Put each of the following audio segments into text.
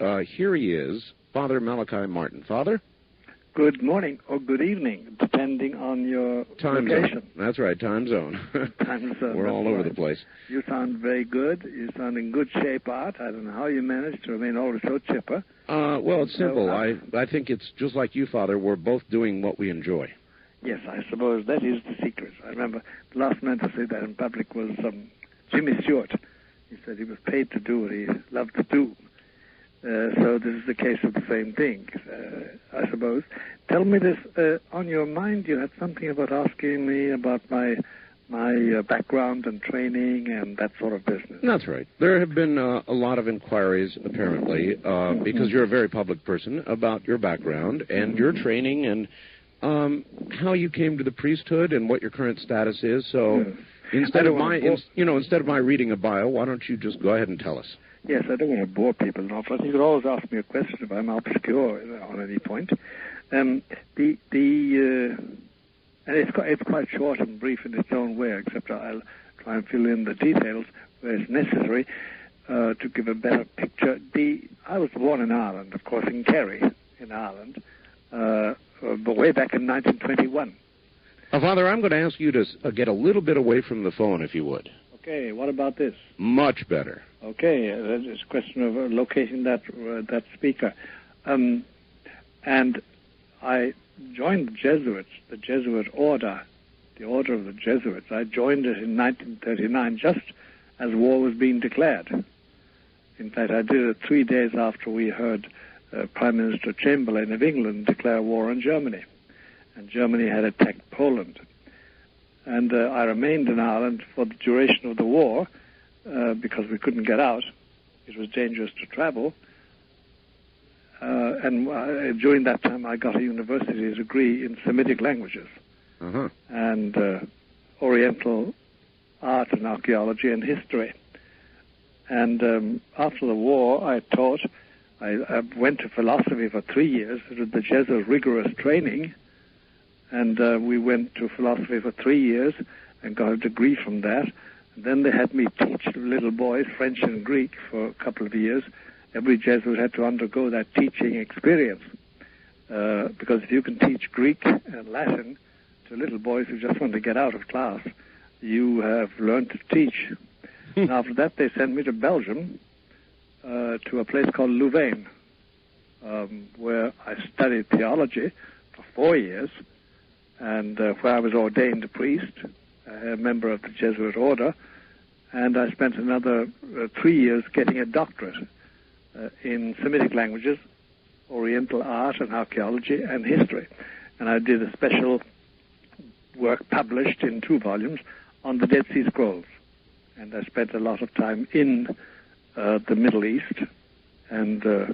right. Here he is, Father Malachi Martin. Father? Good morning or good evening, depending on your time location. Zone. That's right, time zone. Time zone. We're all over the place. You sound very good. You sound in good shape, Art. I don't know how you managed to remain always so chipper. Well, it's simple. I think it's just like you, Father. We're both doing what we enjoy. Yes, I suppose that is the secret. I remember the last man to say that in public was Jimmy Stewart. He said he was paid to do what he loved to do. So this is the case of the same thing, I suppose. Tell me this, on your mind you had something about asking me about my background and training and that sort of business. That's right. There have been a lot of inquiries, apparently, because you're a very public person, about your background and your training and how you came to the priesthood and what your current status is. So instead of my reading a bio, why don't you just go ahead and tell us? Yes, I don't want to bore people enough, but you could always ask me a question if I'm obscure on any point. And it's quite short and brief in its own way, except I'll try and fill in the details where it's necessary to give a better picture. I was born in Ireland, of course, in Kerry, in Ireland, but way back in 1921. Father, I'm going to ask you to get a little bit away from the phone, if you would. Okay, what about this? Much better. Okay, it's a question of locating that speaker. And I joined the Jesuits, the Jesuit order, the order of the Jesuits. I joined it in 1939, just as war was being declared. In fact, I did it 3 days after we heard Prime Minister Chamberlain of England declare war on Germany. And Germany had attacked Poland. And I remained in Ireland for the duration of the war because we couldn't get out. It was dangerous to travel. And during that time, I got a university degree in Semitic languages and Oriental art and archaeology and history. And after the war, I taught. I went to philosophy for 3 years. It was the Jesuit rigorous training. And we went to philosophy for 3 years and got a degree from that. And then they had me teach little boys French and Greek for a couple of years. Every Jesuit had to undergo that teaching experience. Because if you can teach Greek and Latin to little boys who just want to get out of class, you have learned to teach. And after that, they sent me to Belgium, to a place called Louvain, where I studied theology for 4 years. And where I was ordained a priest, a member of the Jesuit order, and I spent another 3 years getting a doctorate in Semitic languages, Oriental art and archaeology, and history. And I did a special work published in 2 volumes on the Dead Sea Scrolls. And I spent a lot of time in the Middle East and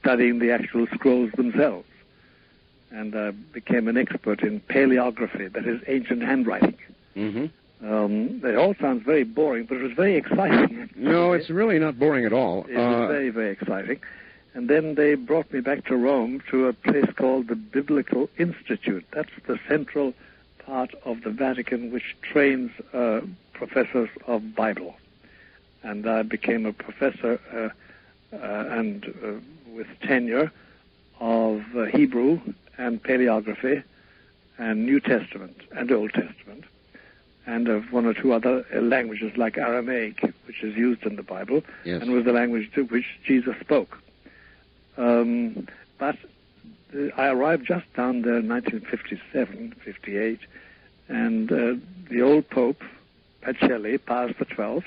studying the actual scrolls themselves. And I became an expert in paleography, that is ancient handwriting. It all sounds very boring, but it was very exciting. No, it's really not boring at all. It was very, very exciting. And then they brought me back to Rome to a place called the Biblical Institute. That's the central part of the Vatican which trains professors of Bible. And I became a professor and with tenure of Hebrew and paleography and New Testament and Old Testament and of 1 or 2 other languages like Aramaic, which is used in the Bible, and was the language to which Jesus spoke. But I arrived just down there in 1957, 58, and the old Pope, Pacelli, Pius XII,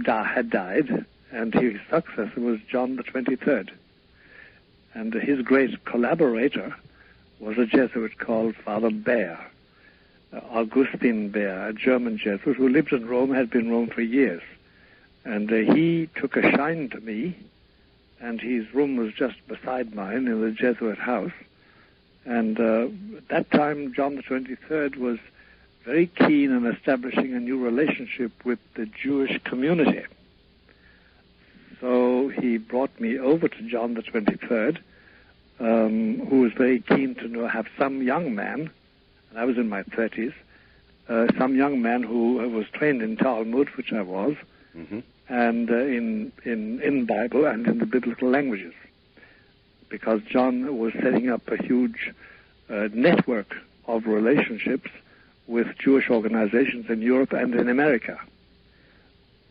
had died, and his successor was John the 23rd. And his great collaborator was a Jesuit called Father Bear, Augustin Bear, a German Jesuit who lived in Rome, had been in Rome for years. And he took a shine to me, and his room was just beside mine in the Jesuit house. And at that time, John the 23rd was very keen on establishing a new relationship with the Jewish community. So he brought me over to John the 23rd, who was very keen to have some young man, and I was in my 30s, some young man who was trained in Talmud, which I was, and in Bible and in the biblical languages, because John was setting up a huge network of relationships with Jewish organizations in Europe and in America.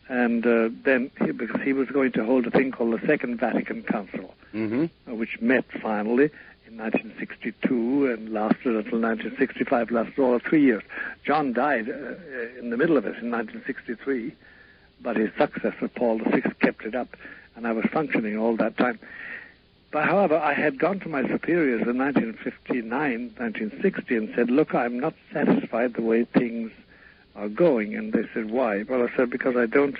And then, because he was going to hold a thing called the Second Vatican Council, which met finally in 1962 and lasted until 1965, lasted all of 3 years. John died in the middle of it in 1963, but his successor, Paul VI, kept it up, and I was functioning all that time. But, however, I had gone to my superiors in 1959, 1960, and said, look, I'm not satisfied the way things are going. And they said, why? Well, I said, because I don't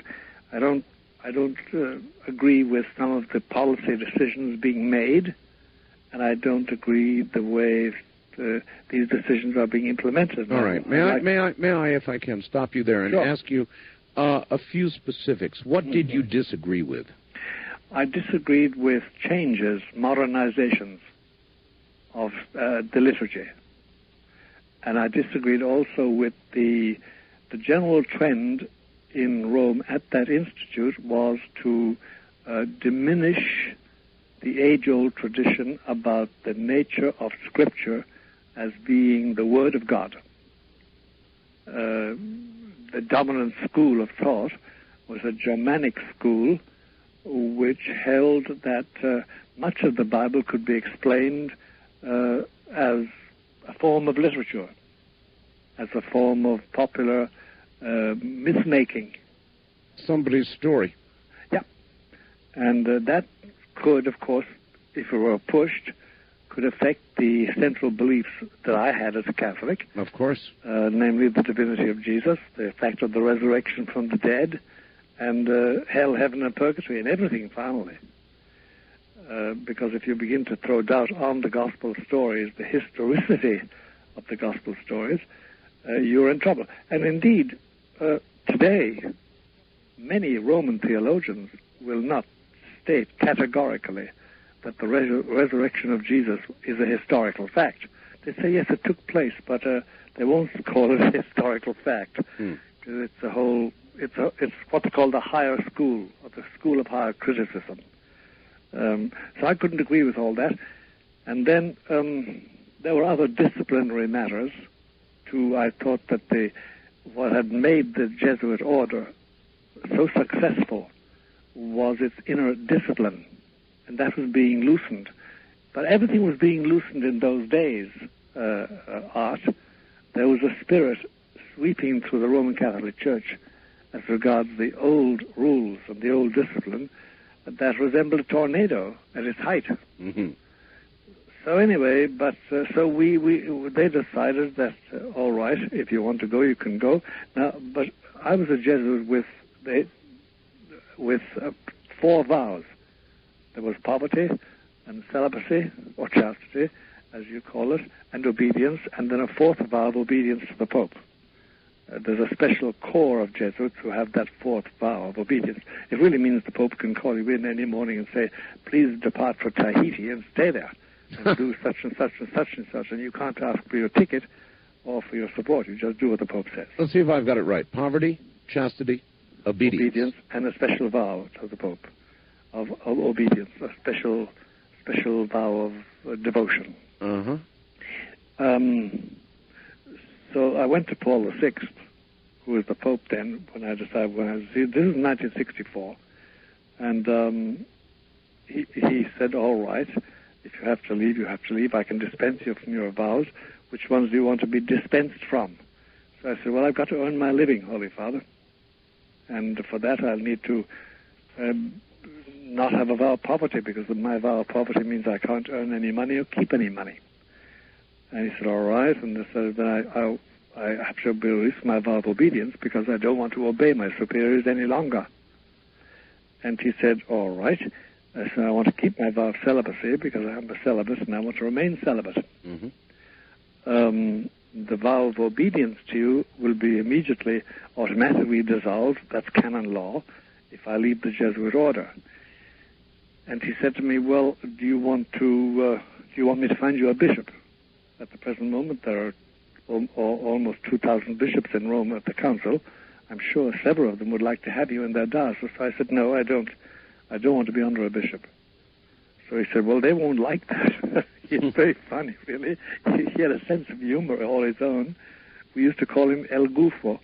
agree with some of the policy decisions being made, and I don't agree the way these decisions are being implemented. All right. May I, if I can, stop you there and ask you a few specifics. What did you disagree with? I disagreed with changes, modernizations of the liturgy. And I disagreed also with the general trend in Rome at that institute was to diminish the age-old tradition about the nature of Scripture as being the Word of God. The dominant school of thought was a Germanic school which held that much of the Bible could be explained as a form of literature, as a form of popular myth-making. Somebody's story. Yeah. And that could, of course, if it were pushed, could affect the central beliefs that I had as a Catholic. Of course. Namely the divinity of Jesus, the fact of the resurrection from the dead, and hell, heaven, and purgatory, and everything finally. Because if you begin to throw doubt on the gospel stories, the historicity of the gospel stories, you're in trouble. And indeed, today, many Roman theologians will not state categorically that the resurrection of Jesus is a historical fact. They say, yes, it took place, but they won't call it a historical fact. Because it's what they call the higher school, or the school of higher criticism. So I couldn't agree with all that. And then there were other disciplinary matters, too. I thought that what had made the Jesuit order so successful was its inner discipline, and that was being loosened. But everything was being loosened in those days, Art. There was a spirit sweeping through the Roman Catholic Church as regards the old rules and the old discipline that resembled a tornado at its height. So anyway, but so they decided that all right, if you want to go, you can go. Now, but I was a Jesuit with 4 vows. There was poverty and celibacy, or chastity, as you call it, and obedience, and then a 4th vow of obedience to the Pope. There's a special corps of Jesuits who have that 4th vow of obedience. It really means the Pope can call you in any morning and say, please depart for Tahiti and stay there and do such and such and such and such, and you can't ask for your ticket or for your support. You just do what the Pope says. Let's see if I've got it right. Poverty, chastity, obedience, and a special vow to the Pope of obedience, a special vow of devotion. So I went to Paul VI, who was the Pope then, this is 1964, and he said, all right, if you have to leave, you have to leave. I can dispense you from your vows. Which ones do you want to be dispensed from? So I said, well, I've got to earn my living, Holy Father. And for that, I'll need to not have a vow of poverty, because my vow of poverty means I can't earn any money or keep any money. And he said, all right. And I said, then I have to release my vow of obedience because I don't want to obey my superiors any longer. And he said, all right. I said, I want to keep my vow of celibacy because I am a celibate and I want to remain celibate. The vow of obedience to you will be immediately, automatically dissolved. That's canon law if I leave the Jesuit order. And he said to me, well, do you want me to find you a bishop? At the present moment, there are almost 2,000 bishops in Rome at the council. I'm sure several of them would like to have you in their diocese. So I said, no, I don't want to be under a bishop. So he said, well, they won't like that. He's very funny, really. He had a sense of humor all his own. We used to call him El Gufo,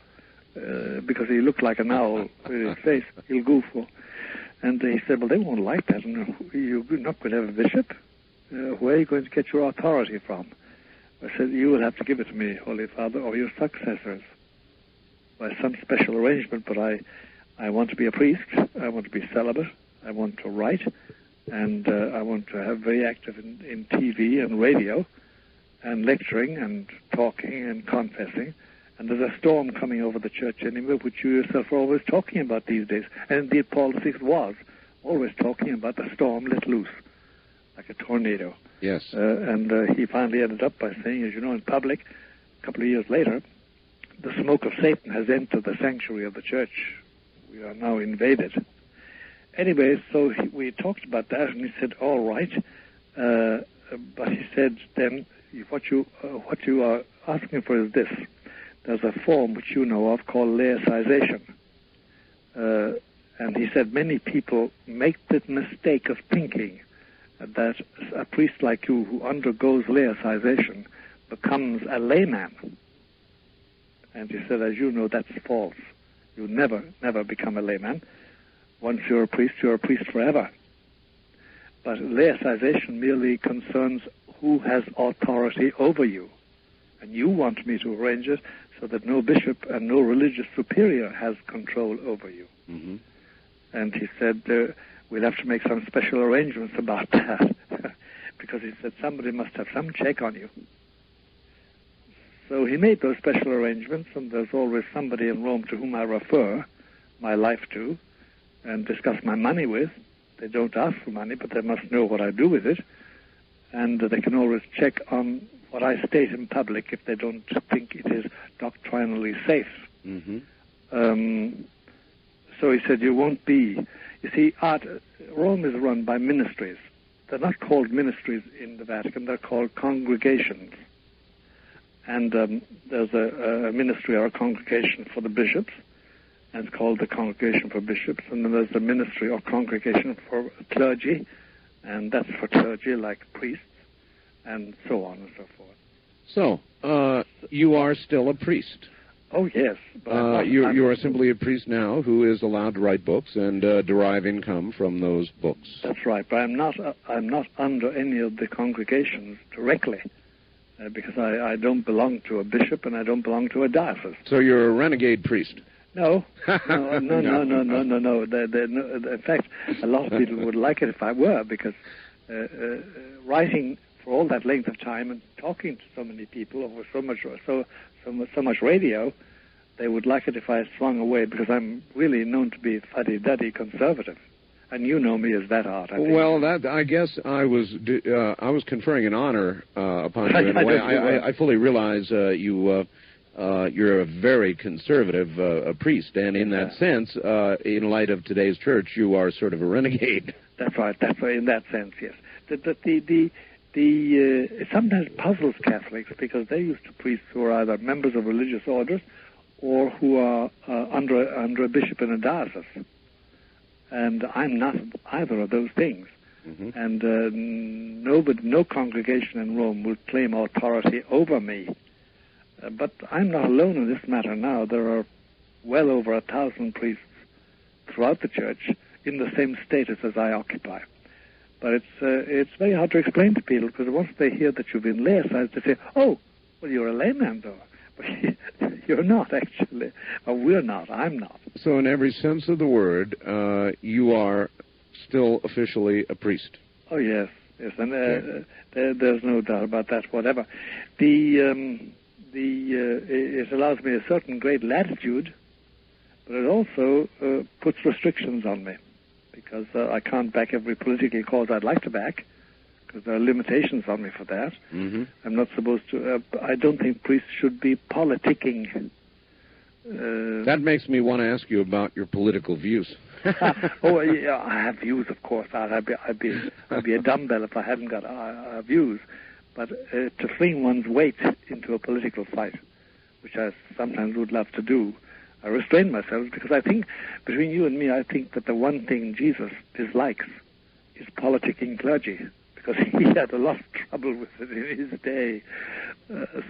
because he looked like an owl with his face, El Gufo. And he said, well, they won't like that. No, you're not going to have a bishop. Where are you going to get your authority from? I said, you will have to give it to me, Holy Father, or your successors, by some special arrangement. But I want to be a priest. I want to be celibate. I want to write. And I want to have very active in TV and radio and lecturing and talking and confessing. And there's a storm coming over the church anyway, which you yourself are always talking about these days. And indeed, Paul VI was always talking about the storm let loose, like a tornado. Yes. And he finally ended up by saying, as you know, in public, a couple of years later, the smoke of Satan has entered the sanctuary of the church. We are now invaded. Anyway, so we talked about that, and he said, all right. But he said, then, what you are asking for is this. There's a form which you know of called laicization. And he said, many people make the mistake of thinking that a priest like you who undergoes laicization becomes a layman. And he said, as you know, that's false. You never become a layman. Once you're a priest forever. But laicization merely concerns who has authority over you. And you want me to arrange it so that no bishop and no religious superior has control over you. Mm-hmm. And he said, we'll have to make some special arrangements about that. Because he said, somebody must have some check on you. So he made those special arrangements, and there's always somebody in Rome to whom I refer my life to and discuss my money with. They don't ask for money, but they must know what I do with it. And they can always check on what I state in public if they don't think it is doctrinally safe. Mm-hmm. So he said, you won't be... You see, Rome is run by ministries. They're not called ministries in the Vatican. They're called congregations. And there's a ministry or a congregation for the bishops, and it's called the Congregation for Bishops. And then there's a ministry or congregation for clergy, and that's for clergy like priests, and so on and so forth. So, you are still a priest. Oh, yes. But you are simply a priest now who is allowed to write books and derive income from those books. That's right, but I'm not under any of the congregations directly, because I don't belong to a bishop and I don't belong to a diocese. So you're a renegade priest. No. No. In fact, a lot of people would like it if I were, because writing for all that length of time and talking to so many people over so much radio, they would like it if I swung away, because I'm really known to be fuddy-duddy conservative. And you know me as that, Art, I think. Well, that I guess I was conferring an honor upon you in a way. I fully realize you're a very conservative priest, and in that sense, in light of today's church, you are sort of a renegade. That's right. In that sense, yes. It sometimes puzzles Catholics, because they're used to priests who are either members of religious orders or who are under a bishop in a diocese. And I'm not either of those things. Mm-hmm. And no congregation in Rome will claim authority over me. But I'm not alone in this matter now. There are well over 1,000 priests throughout the church in the same status as I occupy. But it's very hard to explain to people, because once they hear that you've been laicized, they say, oh, well, you're a layman, though. But you're not, actually. Or we're not. I'm not. So in every sense of the word, you are still officially a priest. Oh, yes. And there's no doubt about that, whatever. It allows me a certain great latitude, but it also puts restrictions on me, because I can't back every political cause I'd like to back, because there are limitations on me for that. Mm-hmm. I'm not supposed to... I don't think priests should be politicking. That makes me want to ask you about your political views. Oh, yeah, I have views, of course. I'd be a dumbbell if I hadn't got views. But to fling one's weight into a political fight, which I sometimes would love to do, I restrained myself because I think, between you and me, I think that the one thing Jesus dislikes is politicking clergy, because he had a lot of trouble with it in his day.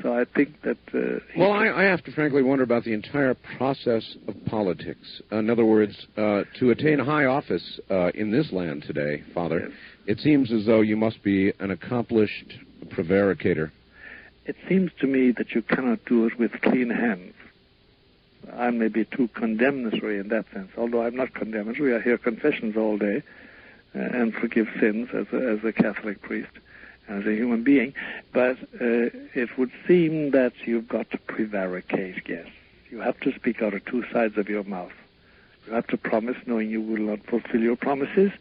So I think that... I have to frankly wonder about the entire process of politics. In other words, to attain high office in this land today, Father, yes, it seems as though you must be an accomplished prevaricator. It seems to me that you cannot do it with clean hands. I may be too condemnatory in that sense, although I'm not condemnatory. I hear confessions all day and forgive sins as a Catholic priest, as a human being. But it would seem that you've got to prevaricate, yes. You have to speak out of two sides of your mouth. You have to promise knowing you will not fulfill your promises,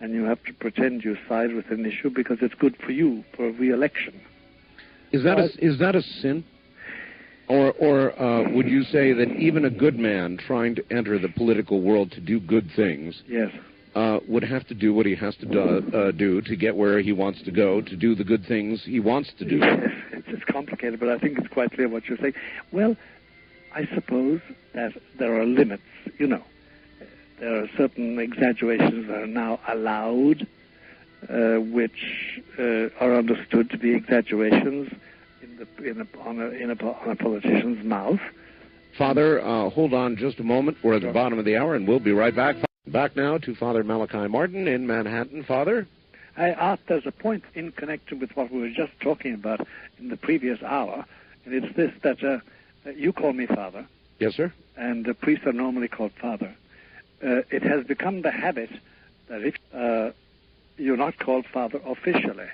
and you have to pretend you side with an issue because it's good for you for re-election. Is that a sin? Or would you say that even a good man trying to enter the political world to do good things, yes, would have to do what he has to do to get where he wants to go, to do the good things he wants to do? Yes, it's complicated, but I think it's quite clear what you're saying. Well, I suppose that there are limits, you know. There are certain exaggerations that are now allowed, which are understood to be exaggerations on a politician's mouth. Father, hold on just a moment. We're at the bottom of the hour, and we'll be right back. Back now to Father Malachi Martin in Manhattan. Father? There's a point in connection with what we were just talking about in the previous hour, and it's this, that you call me Father. Yes, sir. And priests are normally called Father. It has become the habit that if you're not called Father officially,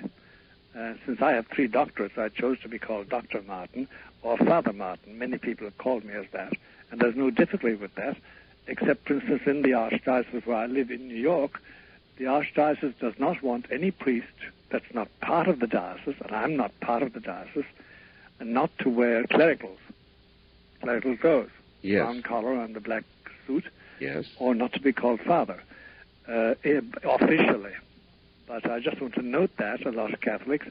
since I have 3 doctorates, I chose to be called Dr. Martin or Father Martin. Many people have called me as that, and there's no difficulty with that, except, for instance, in the Archdiocese where I live in New York, the Archdiocese does not want any priest that's not part of the diocese, and I'm not part of the diocese, and not to wear clerical clothes, yes, brown collar and the black suit, yes, or not to be called Father officially. But I just want to note that a lot of Catholics,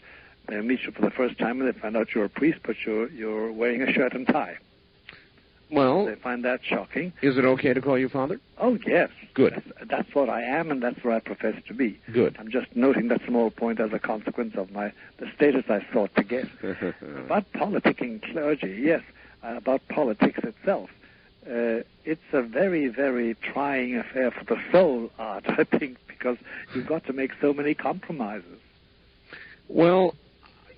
they meet you for the first time and they find out you're a priest, but you're wearing a shirt and tie. Well, they find that shocking. Is it okay to call you Father? Oh, yes. Good. That's what I am, and that's what I profess to be. Good. I'm just noting that small point as a consequence of the status I sought to get. About politicking clergy, yes, about politics itself. It's a very, very trying affair for the soul, Art, I think, because you've got to make so many compromises. Well,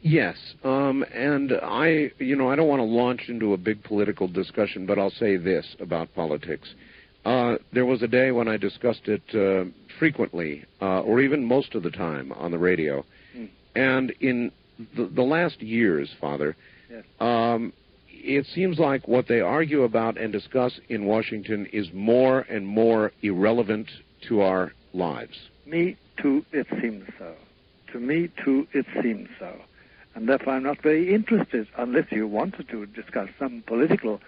yes, and I don't want to launch into a big political discussion, but I'll say this about politics. There was a day when I discussed it frequently, or even most of the time on the radio. And in the last years, Father, yes, it seems like what they argue about and discuss in Washington is more and more irrelevant to our lives. Me too, it seems so. To me too, it seems so. And therefore I'm not very interested, unless you wanted to discuss some political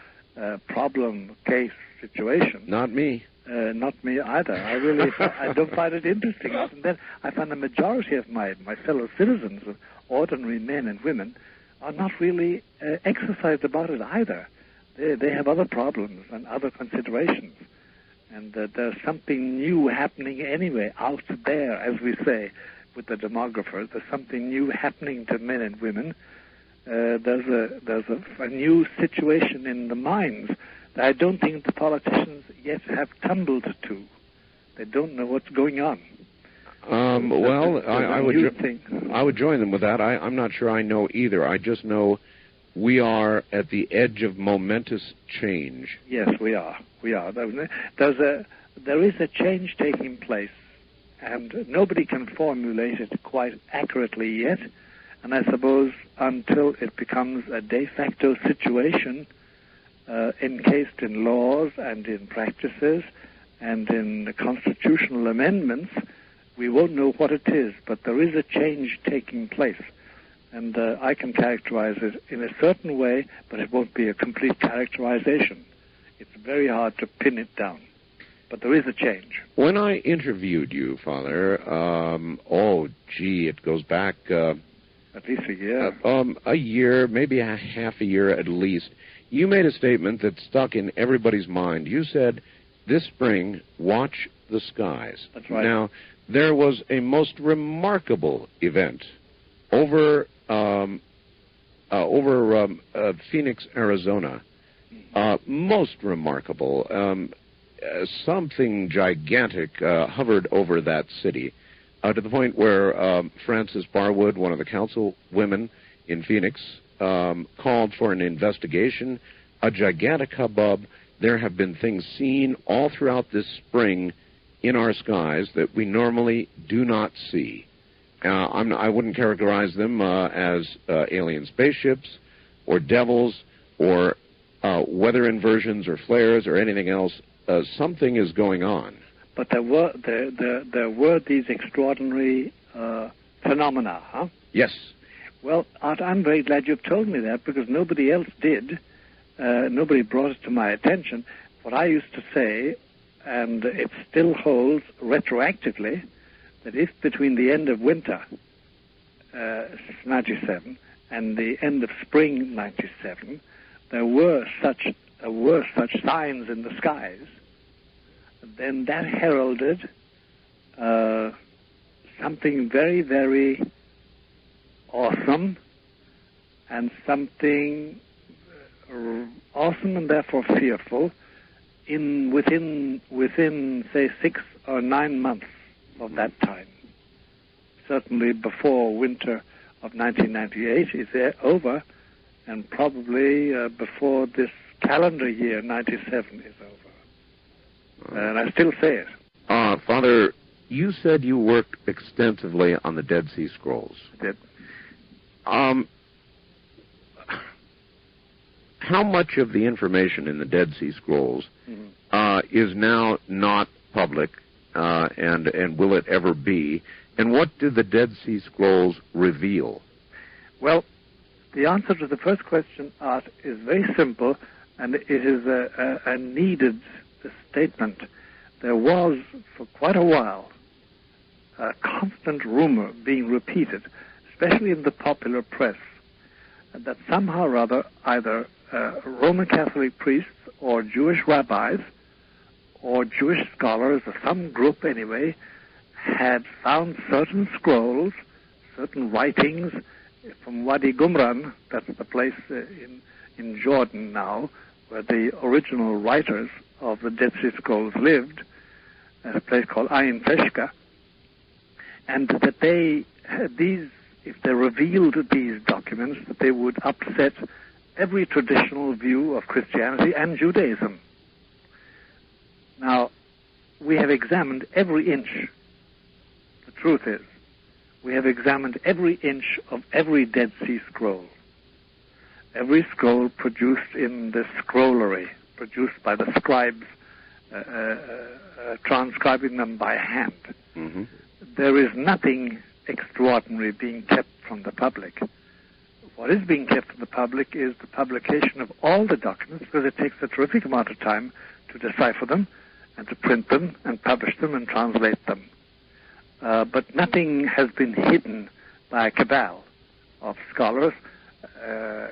problem, case, situation. Not me. Not me either. I don't find it interesting. And then I find the majority of my fellow citizens, ordinary men and women, are not really exercised about it either. They have other problems and other considerations. And there's something new happening anyway, out there, as we say, with the demographers. There's something new happening to men and women. There's a new situation in the minds that I don't think the politicians yet have tumbled to. They don't know what's going on. Well, I would join them with that. I'm not sure I know either. I just know we are at the edge of momentous change. Yes, we are. We are. There is a change taking place, and nobody can formulate it quite accurately yet. And I suppose until it becomes a de facto situation, encased in laws and in practices and in constitutional amendments, we won't know what it is, but there is a change taking place. And I can characterize it in a certain way, but it won't be a complete characterization. It's very hard to pin it down. But there is a change. When I interviewed you, Father, it goes back... at least a year. A year, maybe a half a year at least. you made a statement that stuck in everybody's mind. You said, this spring, watch the skies. That's right. Now, there was a most remarkable event over Phoenix, Arizona. Most remarkable. Something gigantic hovered over that city, to the point where Frances Barwood, one of the councilwomen in Phoenix, called for an investigation, a gigantic hubbub. There have been things seen all throughout this spring in our skies that we normally do not see. I wouldn't characterize them as alien spaceships or devils or weather inversions or flares or anything else. Something is going on. But there were these extraordinary phenomena, huh? Yes. Well, Art, I'm very glad you've told me that, because nobody else did. Nobody brought it to my attention. What I used to say, and it still holds retroactively, that if between the end of winter, 97, and the end of spring, 97, there were such signs in the skies, then that heralded something very, very awesome, and something awesome and therefore fearful within say 6 or 9 months of that time. Certainly before winter of 1998 is over, and probably before this calendar year 97 is over. And I still say it. Father, you said you worked extensively on the Dead Sea Scrolls. I did. How much of the information in the Dead Sea Scrolls is now not public, and will it ever be? And what do the Dead Sea Scrolls reveal? Well, the answer to the first question, Art, is very simple, and it is a needed statement. There was, for quite a while, a constant rumor being repeated, especially in the popular press, that somehow or other either Roman Catholic priests or Jewish rabbis or Jewish scholars, or some group anyway, had found certain scrolls, certain writings from Wadi Qumran, that's the place in Jordan now, where the original writers of the Dead Sea Scrolls lived, at a place called Ain Teshka, and that if they revealed these documents, that they would upset every traditional view of Christianity and Judaism. Now, we have examined every inch. The truth is, we have examined every inch of every Dead Sea Scroll. Every scroll produced in the scrollery, produced by the scribes, transcribing them by hand. Mm-hmm. There is nothing extraordinary being kept from the public. What is being kept from the public is the publication of all the documents, because it takes a terrific amount of time to decipher them and to print them and publish them and translate them. But nothing has been hidden by a cabal of scholars,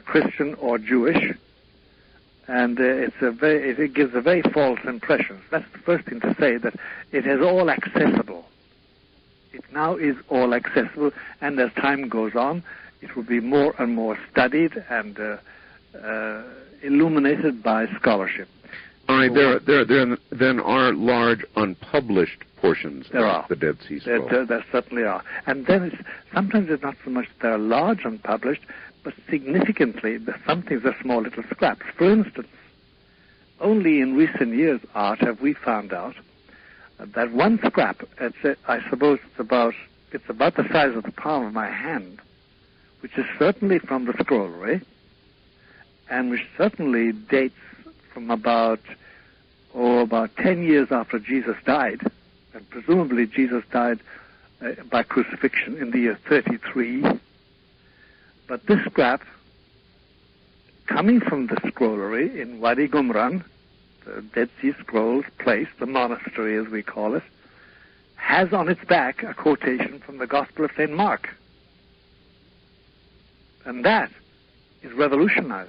Christian or Jewish, and it gives a very false impression. That's the first thing to say, that it is all accessible. It now is all accessible, and as time goes on, it will be more and more studied and illuminated by scholarship. All right, there then are large unpublished portions of the Dead Sea Scrolls. There certainly are. And then sometimes it's not so much that there are large unpublished, but significantly, some things are small little scraps. For instance, only in recent years, Art, have we found out that one scrap, I suppose it's about the size of the palm of my hand, which is certainly from the scrollery, and which certainly dates from about 10 years after Jesus died, and presumably Jesus died by crucifixion in the year 33. But this scrap, coming from the scrollery in Wadi Qumran, the Dead Sea Scrolls place, the monastery as we call it, has on its back a quotation from the Gospel of St. Mark. And that is revolutionary,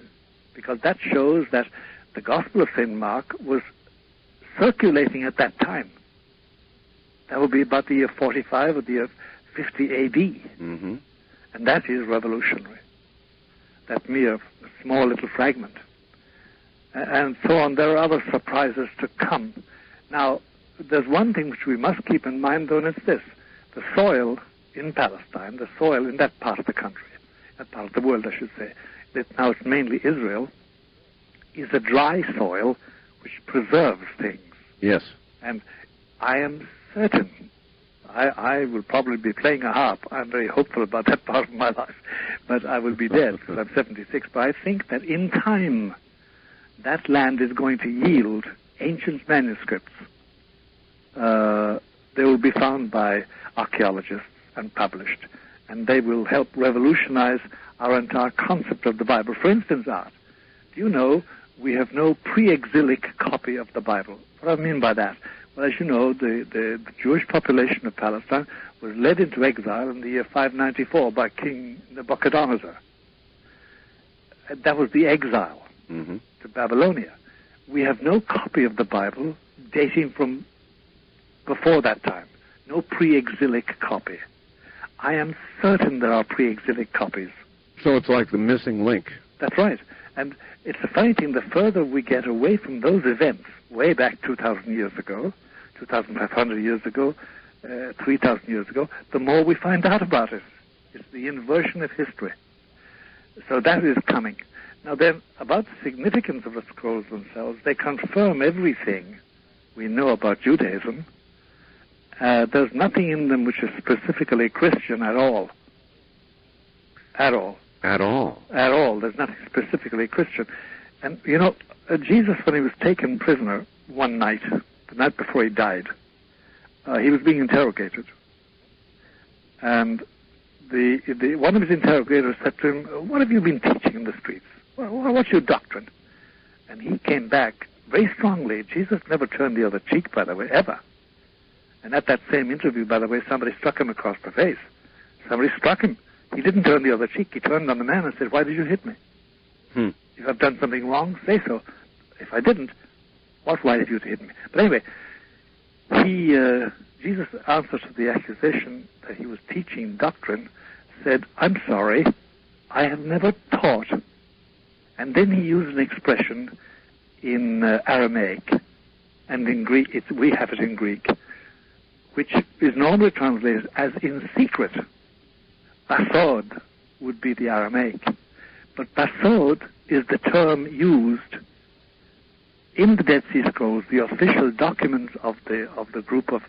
because that shows that the Gospel of St. Mark was circulating at that time. That would be about the year 45 or the year 50 A.D. Mm-hmm. And that is revolutionary. That mere small little fragment. And so on. There are other surprises to come. Now, there's one thing which we must keep in mind, though, and it's this. The soil in Palestine, the soil in that part of the country, that part of the world, I should say, now it's mainly Israel, is a dry soil which preserves things. Yes. And I am certain, I will probably be playing a harp. I'm very hopeful about that part of my life, but I will be dead because I'm 76. But I think that in time, that land is going to yield ancient manuscripts. They will be found by archaeologists and published, and they will help revolutionize our entire concept of the Bible. For instance, Art, do you know we have no pre-exilic copy of the Bible? What do I mean by that? Well, as you know, the Jewish population of Palestine was led into exile in the year 594 by King Nebuchadnezzar. That was the exile to Babylonia. We have no copy of the Bible dating from before that time. No pre-exilic copy. I am certain there are pre-exilic copies. So it's like the missing link. That's right. And it's a funny thing, the further we get away from those events, way back 2,000 years ago, 2,500 years ago, 3,000 years ago, the more we find out about it. It's the inversion of history. So that is coming. Now then, about the significance of the scrolls themselves, they confirm everything we know about Judaism. There's nothing in them which is specifically Christian at all. At all. At all. At all. There's nothing specifically Christian. And, you know, Jesus, when he was taken prisoner one night, the night before he died, he was being interrogated. And one of his interrogators said to him, "What have you been teaching in the streets? Well, what's your doctrine?" And he came back very strongly. Jesus never turned the other cheek, by the way, ever. And at that same interview, by the way, somebody struck him across the face. Somebody struck him. He didn't turn the other cheek. He turned on the man and said, "Why did you hit me? If I've done something wrong, say so. If I didn't, what right have you to hit me?" But anyway, Jesus' answer to the accusation that he was teaching doctrine said, "I'm sorry, I have never taught." And then he used an expression in Aramaic, and in Greek, we have it in Greek, which is normally translated as "in secret." Basod would be the Aramaic. But basod is the term used in the Dead Sea Scrolls, the official documents of the group of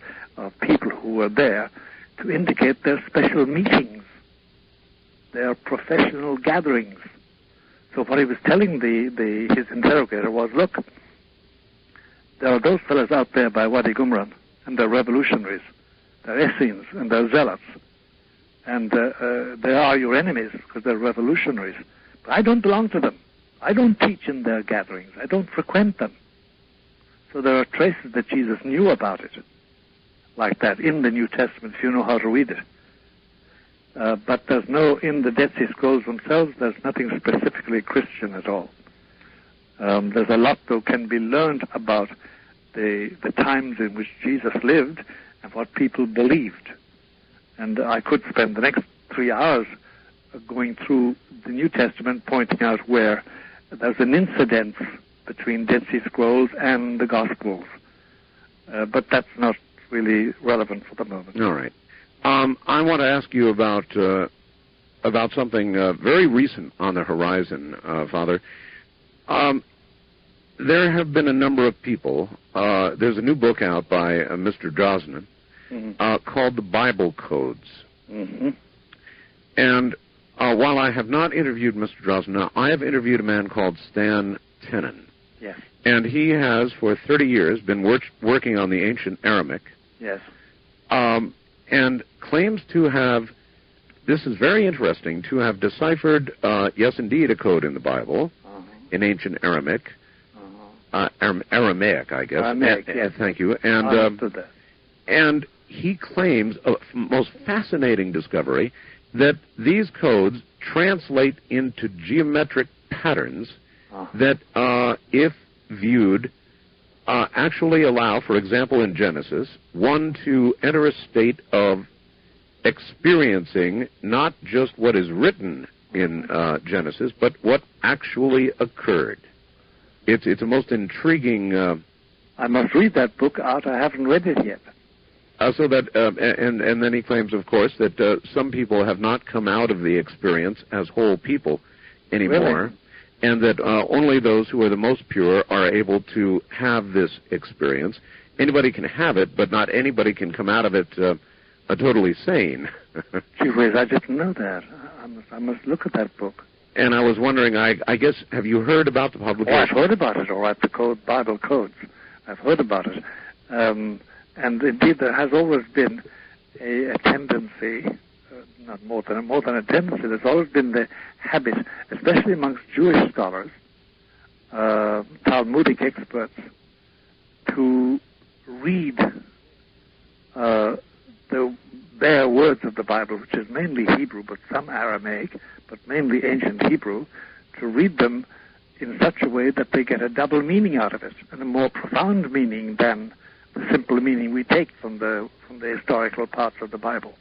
people who were there, to indicate their special meetings, their professional gatherings. So what he was telling his interrogator was, look, there are those fellows out there by Wadi Qumran, and they're revolutionaries, they're Essenes, and they're zealots, and they are your enemies because they're revolutionaries. But I don't belong to them. I don't teach in their gatherings. I don't frequent them. So there are traces that Jesus knew about it, like that, in the New Testament, if you know how to read it. But there's no, in the Dead Sea Scrolls themselves, there's nothing specifically Christian at all. There's a lot, though, can be learned about the times in which Jesus lived and what people believed. And I could spend the next 3 hours going through the New Testament, pointing out where there's an incidence between Dead Sea Scrolls and the Gospels. But that's not really relevant for the moment. All right. I want to ask you about something very recent on the horizon, Father. There have been a number of people. There's a new book out by Mr. Janzen called The Bible Codes. And while I have not interviewed Mr. Janzen, I have interviewed a man called Stan Tenen. Yes. And he has, for 30 years, been working on the ancient Aramaic. Yes. And claims to have, this is very interesting, to have deciphered, yes, indeed, a code in the Bible, in ancient Aramaic. Aramaic, I guess. Aramaic, yes. Thank you. And he claims, a most fascinating discovery, that these codes translate into geometric patterns that, if viewed, actually allow, for example, in Genesis, one to enter a state of experiencing not just what is written in Genesis, but what actually occurred. It's a most intriguing... I must read that book out. I haven't read it yet. And then he claims, of course, that some people have not come out of the experience as whole people anymore, really? And that only those who are the most pure are able to have this experience. Anybody can have it, but not anybody can come out of it totally sane. Gee whiz, I didn't know that. I must look at that book. And I was wondering, I guess, have you heard about the publication? Oh, I've heard about it, all right, the Bible codes. I've heard about it. And indeed, there has always been a tendency, not more than a tendency, there's always been the habit, especially amongst Jewish scholars, Talmudic experts, to read the bare words of the Bible, which is mainly Hebrew, but some Aramaic, but mainly ancient Hebrew, to read them in such a way that they get a double meaning out of it, and a more profound meaning than the simple meaning we take from the historical parts of the Bible.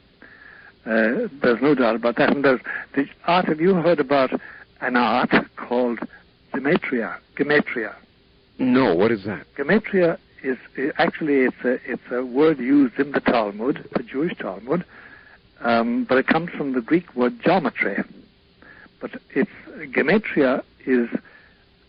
There's no doubt about that. And there's the art. Have you heard about an art called gematria? No. What is that? Gematria is actually it's a word used in the Talmud, the Jewish Talmud, but it comes from the Greek word geometry. But gematria is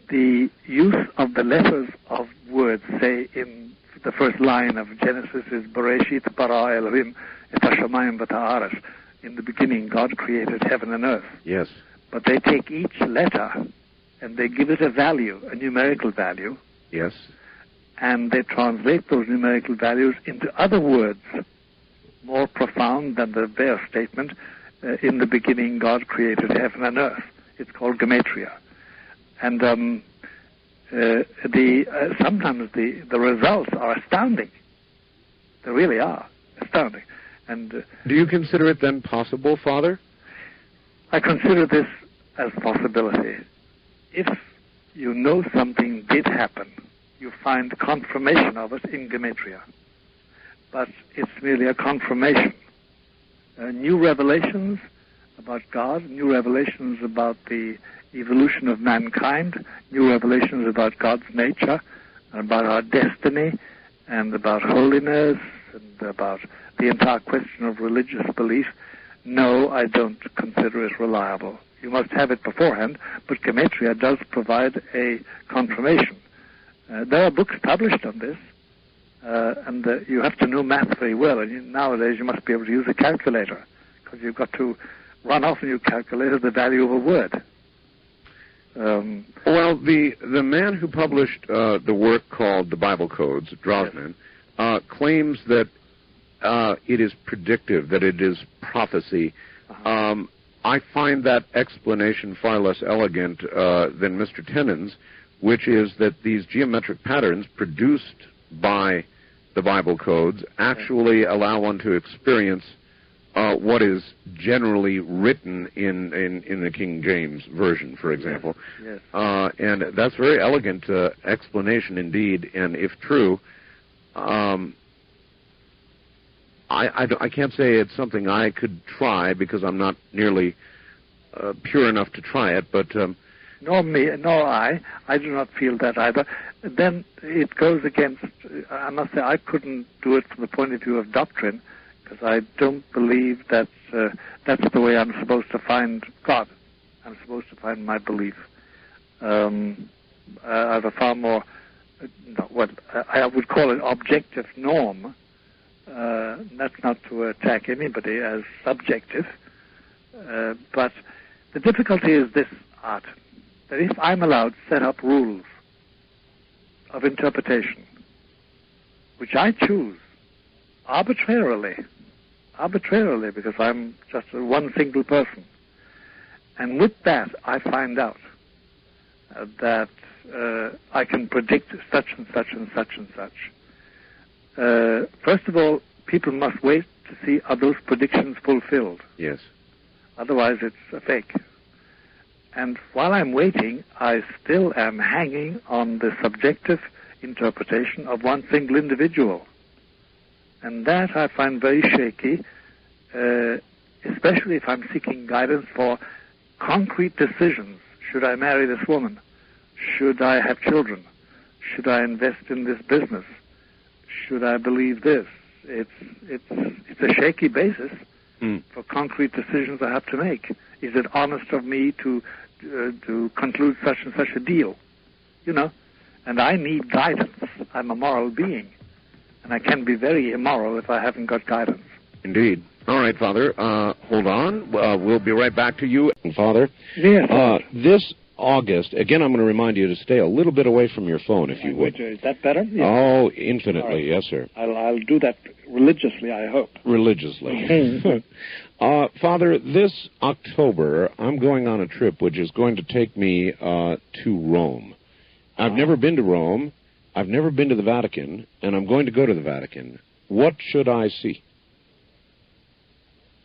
the use of the letters of words. Say in the first line of Genesis is Bereshit bara Elohim et hashamayim v'ta'aretz. In the beginning, God created heaven and earth. Yes. But they take each letter and they give it a value, a numerical value. Yes. And they translate those numerical values into other words, more profound than the bare statement, in the beginning God created heaven and earth. It's called gematria. And sometimes the results are astounding. They really are astounding. And do you consider it then possible, Father? I consider this as a possibility. If you know something did happen, you find confirmation of it in gematria. But it's merely a confirmation. New revelations about God, new revelations about the evolution of mankind, new revelations about God's nature, about our destiny, and about holiness, and about the entire question of religious belief. No, I don't consider it reliable. You must have it beforehand, but gematria does provide a confirmation. There are books published on this, and you have to know math very well, and nowadays you must be able to use a calculator, because you've got to run off in your calculator the value of a word. Well, the man who published the work called The Bible Codes, Drosnin, claims that it is predictive, that it is prophecy. I find that explanation far less elegant than Mr. Tennant's, which is that these geometric patterns produced by the Bible codes actually allow one to experience what is generally written in the King James Version, for example. Yes. And that's a very elegant explanation indeed, and if true, I can't say it's something I could try because I'm not nearly pure enough to try it, but... Nor I. I do not feel that either. Then it goes against, I must say, I couldn't do it from the point of view of doctrine, because I don't believe that that's the way I'm supposed to find God. I'm supposed to find my belief. I have a far more, what I would call an objective norm. That's not to attack anybody as subjective. But the difficulty is this, Art, that if I'm allowed to set up rules of interpretation, which I choose arbitrarily, because I'm just one single person, and with that I find out that I can predict such and such and such and such. First of all, people must wait to see are those predictions fulfilled. Yes. Otherwise, it's a fake. And while I'm waiting, I still am hanging on the subjective interpretation of one single individual. And that I find very shaky, especially if I'm seeking guidance for concrete decisions. Should I marry this woman? Should I have children? Should I invest in this business? Should I believe this? It's a shaky basis for concrete decisions I have to make. Is it honest of me to conclude such and such a deal? You know, and I need guidance. I'm a moral being, and I can be very immoral if I haven't got guidance. Indeed. All right, Father. Hold on. We'll be right back to you, Father. Yes. This August, again, I'm going to remind you to stay a little bit away from your phone, if you would. Is that better? Yes. Oh, infinitely. Right. Yes, sir. I'll do that religiously, I hope. Religiously. Father, this October, I'm going on a trip which is going to take me to Rome. I've never been to Rome. I've never been to the Vatican, and I'm going to go to the Vatican. What should I see?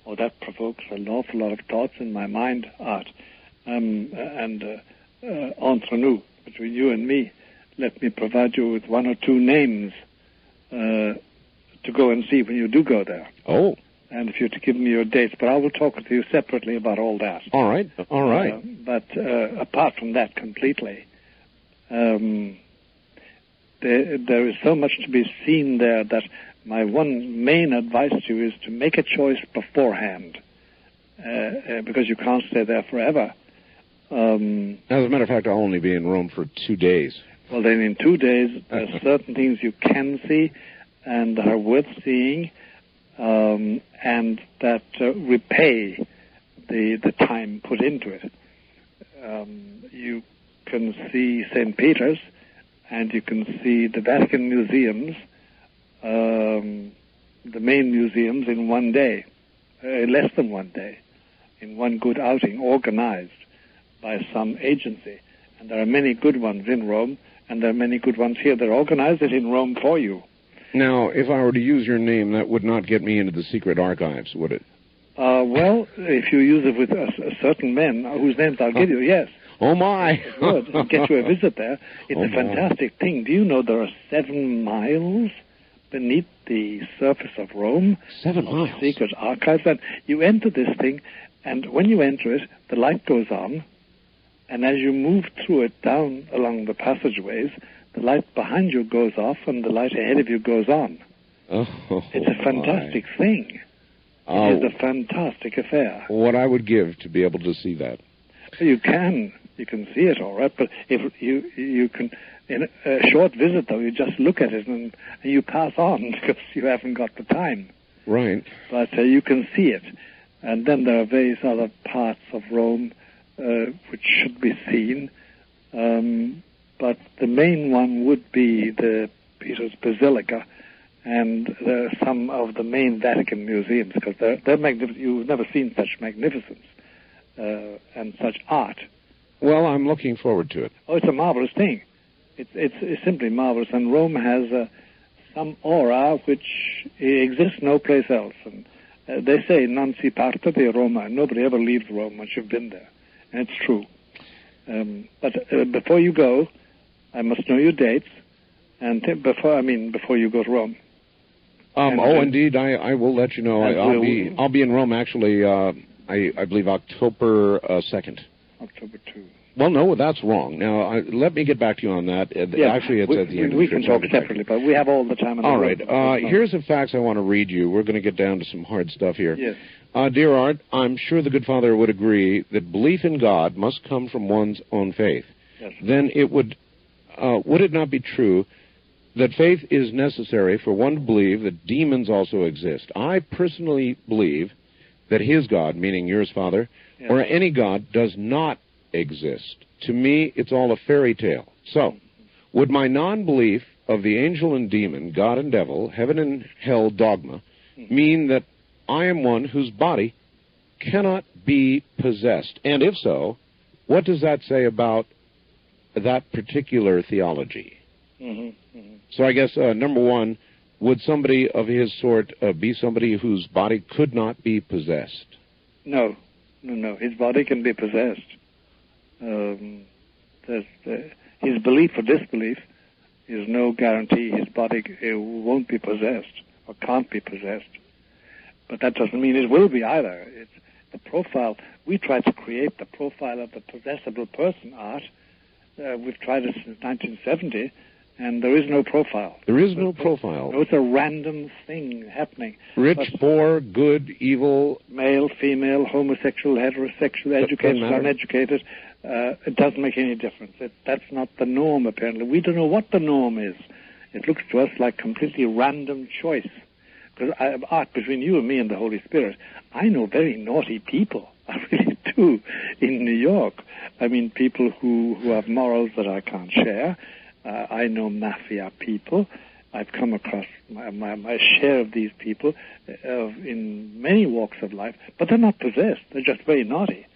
Oh, that provokes an awful lot of thoughts in my mind, Art. Entre nous, between you and me, let me provide you with one or two names to go and see when you do go there. Oh. And if you're to give me your dates, but I will talk with you separately about all that. All right. All right. But apart from that completely, there is so much to be seen there that my one main advice to you is to make a choice beforehand, because you can't stay there forever. As a matter of fact, I'll only be in Rome for 2 days. Well, then in 2 days, there are certain things you can see and are worth seeing, and that repay the time put into it. You can see St. Peter's, and you can see the Vatican museums, the main museums, in 1 day, less than 1 day, in one good outing, organized by some agency. And there are many good ones in Rome, and there are many good ones here. They're organized it in Rome for you. Now, if I were to use your name, that would not get me into the secret archives, would it? Well, if you use it with certain men, whose names I'll give you, yes. Oh, my. It would. And get you a visit there. It's a fantastic thing. Do you know there are 7 miles beneath the surface of Rome? 7 miles? Secret archives. And you enter this thing, and when you enter it, the light goes on, and as you move through it down along the passageways, the light behind you goes off, and the light ahead of you goes on. Oh, it's a fantastic thing. It is a fantastic affair. What I would give to be able to see that. You can see it all right, but if you can, in a short visit though, you just look at it and you pass on because you haven't got the time. Right. But you can see it, and then there are various other parts of Rome which should be seen. But the main one would be the Peter's Basilica and some of the main Vatican museums, because they're magnificent. You've never seen such magnificence and such art. Well, I'm looking forward to it. Oh, it's a marvelous thing. It's simply marvelous, and Rome has some aura which exists no place else. And they say, non si parte di Roma. Nobody ever leaves Rome once you've been there, and it's true. But before you go, I must know your dates, and before you go to Rome. Indeed, I will let you know. I'll be in Rome actually. I believe October 2nd. October 2. Well, no, that's wrong. Now, let me get back to you on that. Actually, it's at the end. We can talk separately, but we have all the time. All right. Here's the facts I want to read you. We're going to get down to some hard stuff here. Yes. Dear Art, I'm sure the good Father would agree that belief in God must come from one's own faith. Yes. Then it would it not be true that faith is necessary for one to believe that demons also exist? I personally believe that his God, meaning yours, Father, yes, or any God, does not exist. To me, it's all a fairy tale. So, would my non-belief of the angel and demon, God and devil, heaven and hell dogma, mean that I am one whose body cannot be possessed? And if so, what does that say about that particular theology? So I guess, number one, would somebody of his sort be somebody whose body could not be possessed? No. His body can be possessed. His belief or disbelief is no guarantee his body won't be possessed or can't be possessed. But that doesn't mean it will be either. It's the profile. We try to create the profile of the possessable person, Art. We've tried it since 1970, and there is no profile. There is no profile. No, it's a random thing happening. Rich, poor, good, evil. Male, female, homosexual, heterosexual, educated, uneducated. It doesn't make any difference. That's not the norm, apparently. We don't know what the norm is. It looks to us like completely random choice. Because, Art, between you and me and the Holy Spirit, I know very naughty people. I really do. In New York, I mean, people who have morals that I can't share. I know mafia people. I've come across my share of these people in many walks of life, but they're not possessed. They're just very naughty.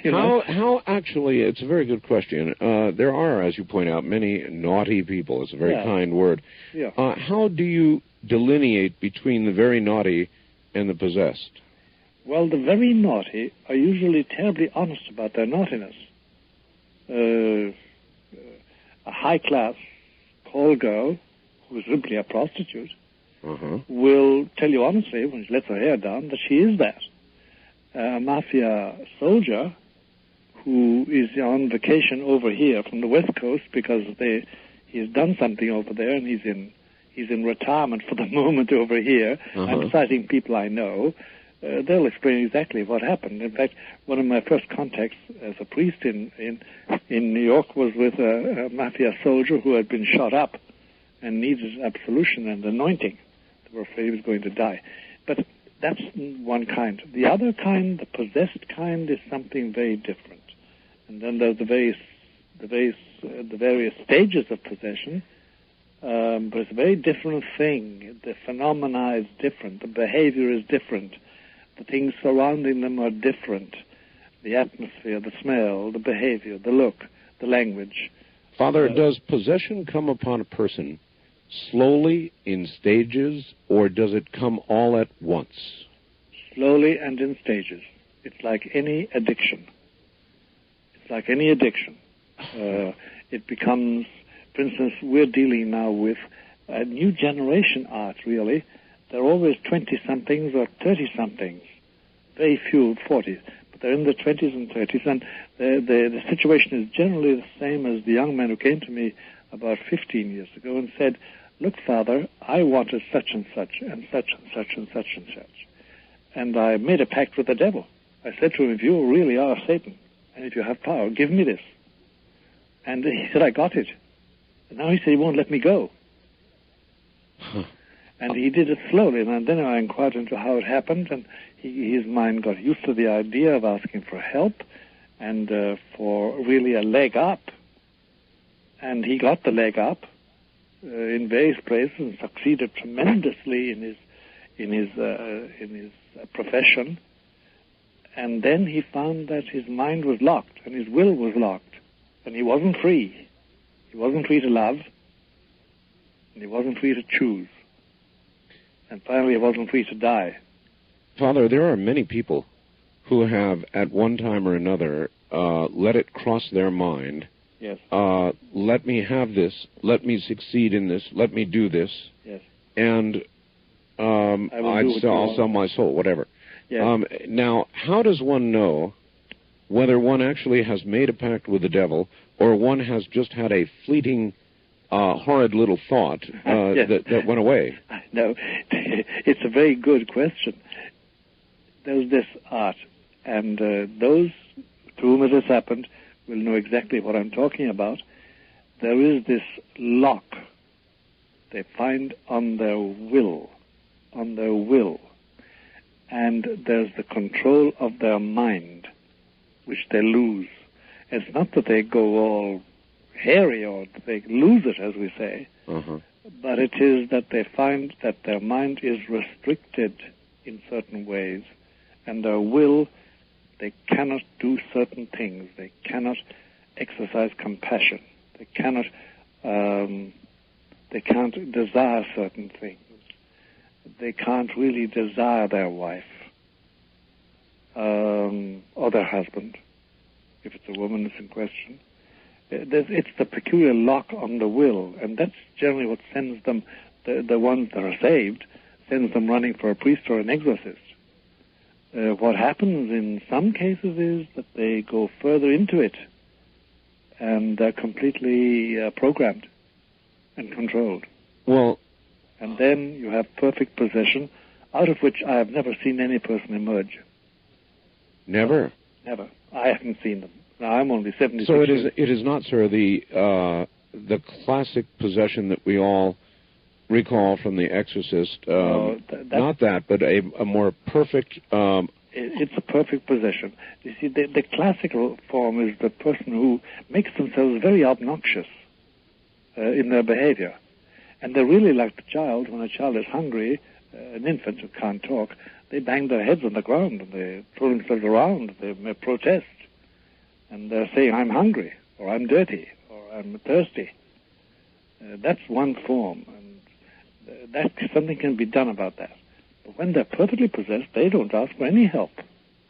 How actually, it's a very good question. There are, as you point out, many naughty people. It's a very kind word. Yeah. How do you delineate between the very naughty and the possessed? Well, the very naughty are usually terribly honest about their naughtiness. A high-class call girl, who is simply a prostitute, will tell you honestly, when she lets her hair down, that she is that. A mafia soldier who is on vacation over here from the West Coast because he's done something over there and he's in retirement for the moment over here. I'm citing people I know. They'll explain exactly what happened. In fact, one of my first contacts as a priest in New York was with a mafia soldier who had been shot up and needed absolution and anointing. They were afraid he was going to die. But that's one kind. The other kind, the possessed kind, is something very different. And then there's the various stages of possession. But it's a very different thing. The phenomena is different. The behavior is different. The things surrounding them are different. The atmosphere, the smell, the behavior, the look, the language. Father, does possession come upon a person slowly, in stages, or does it come all at once? Slowly and in stages. It's like any addiction. It becomes, for instance, we're dealing now with a new generation, Art, really. They're always 20-somethings or 30-somethings. Very few 40s. But they're in the 20s and 30s, and the situation is generally the same as the young man who came to me about 15 years ago and said, "Look, Father, I wanted such and such and such and such and such and such. And I made a pact with the devil. I said to him, if you really are Satan, and if you have power, give me this." And he said, "I got it." And now he said he won't let me go. And he did it slowly. And then I inquired into how it happened, and his mind got used to the idea of asking for help and for really a leg up. And he got the leg up in various places and succeeded tremendously in his profession. And then he found that his mind was locked and his will was locked, and he wasn't free. He wasn't free to love, and he wasn't free to choose. And finally, he wasn't free to die. Father, there are many people who have, at one time or another, let it cross their mind. Yes. Let me have this. Let me succeed in this. Let me do this. Yes. And I'll sell my soul, whatever. Yes. Now, how does one know whether one actually has made a pact with the devil or one has just had a fleeting, horrid little thought that went away? No, it's a very good question. There's this Art, and those to whom it has happened will know exactly what I'm talking about. There is this lock they find on their will, and there's the control of their mind, which they lose. It's not that they go all hairy or they lose it, as we say, but it is that they find that their mind is restricted in certain ways, and their will, they cannot do certain things. They cannot exercise compassion. They can't desire certain things. They can't really desire their wife or their husband. if it's a woman that's in question. It's the peculiar lock on the will, and that's generally what sends them, the ones that are saved, sends them running for a priest or an exorcist. What happens in some cases is that they go further into it, and they're completely programmed and controlled. Well, and then you have perfect possession, out of which I have never seen any person emerge. Never? Never. I haven't seen them. Now, I'm only 76 So years. it is not, sir, the classic possession that we all recall from The Exorcist. Not that, but a more perfect... It's a perfect possession. You see, the classical form is the person who makes themselves very obnoxious in their behavior. And they're really like the child. When a child is hungry, an infant who can't talk, they bang their heads on the ground and they throw themselves around. They may protest. And they're saying, I'm hungry, or I'm dirty, or I'm thirsty. That's one form. And something can be done about that. But when they're perfectly possessed, they don't ask for any help.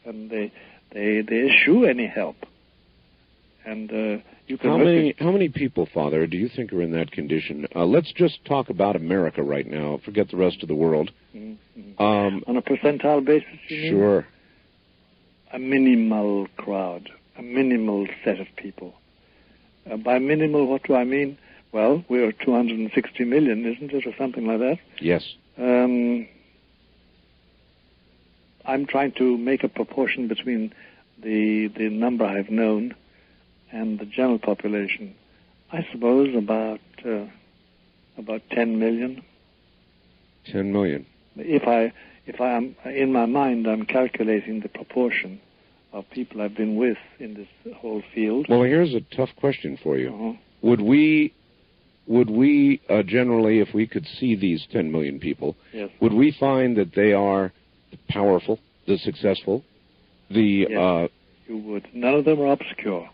And they eschew any help. And you can... How many people, Father, do you think are in that condition? Let's just talk about America right now. Forget the rest of the world. Mm-hmm. On a percentile basis, you mean? Sure. A minimal crowd, a minimal set of people. By minimal, what do I mean? Well, we're 260 million, isn't it, or something like that? Yes. I'm trying to make a proportion between the number I've known and the general population. I suppose about 10 million. 10 million. If I am in my mind, I'm calculating the proportion of people I've been with in this whole field. Well, here's a tough question for you. Uh-huh. Would we generally, if we could see these 10 million people, yes, would we find that they are the powerful, the successful, the... Yes, you would. None of them are obscure.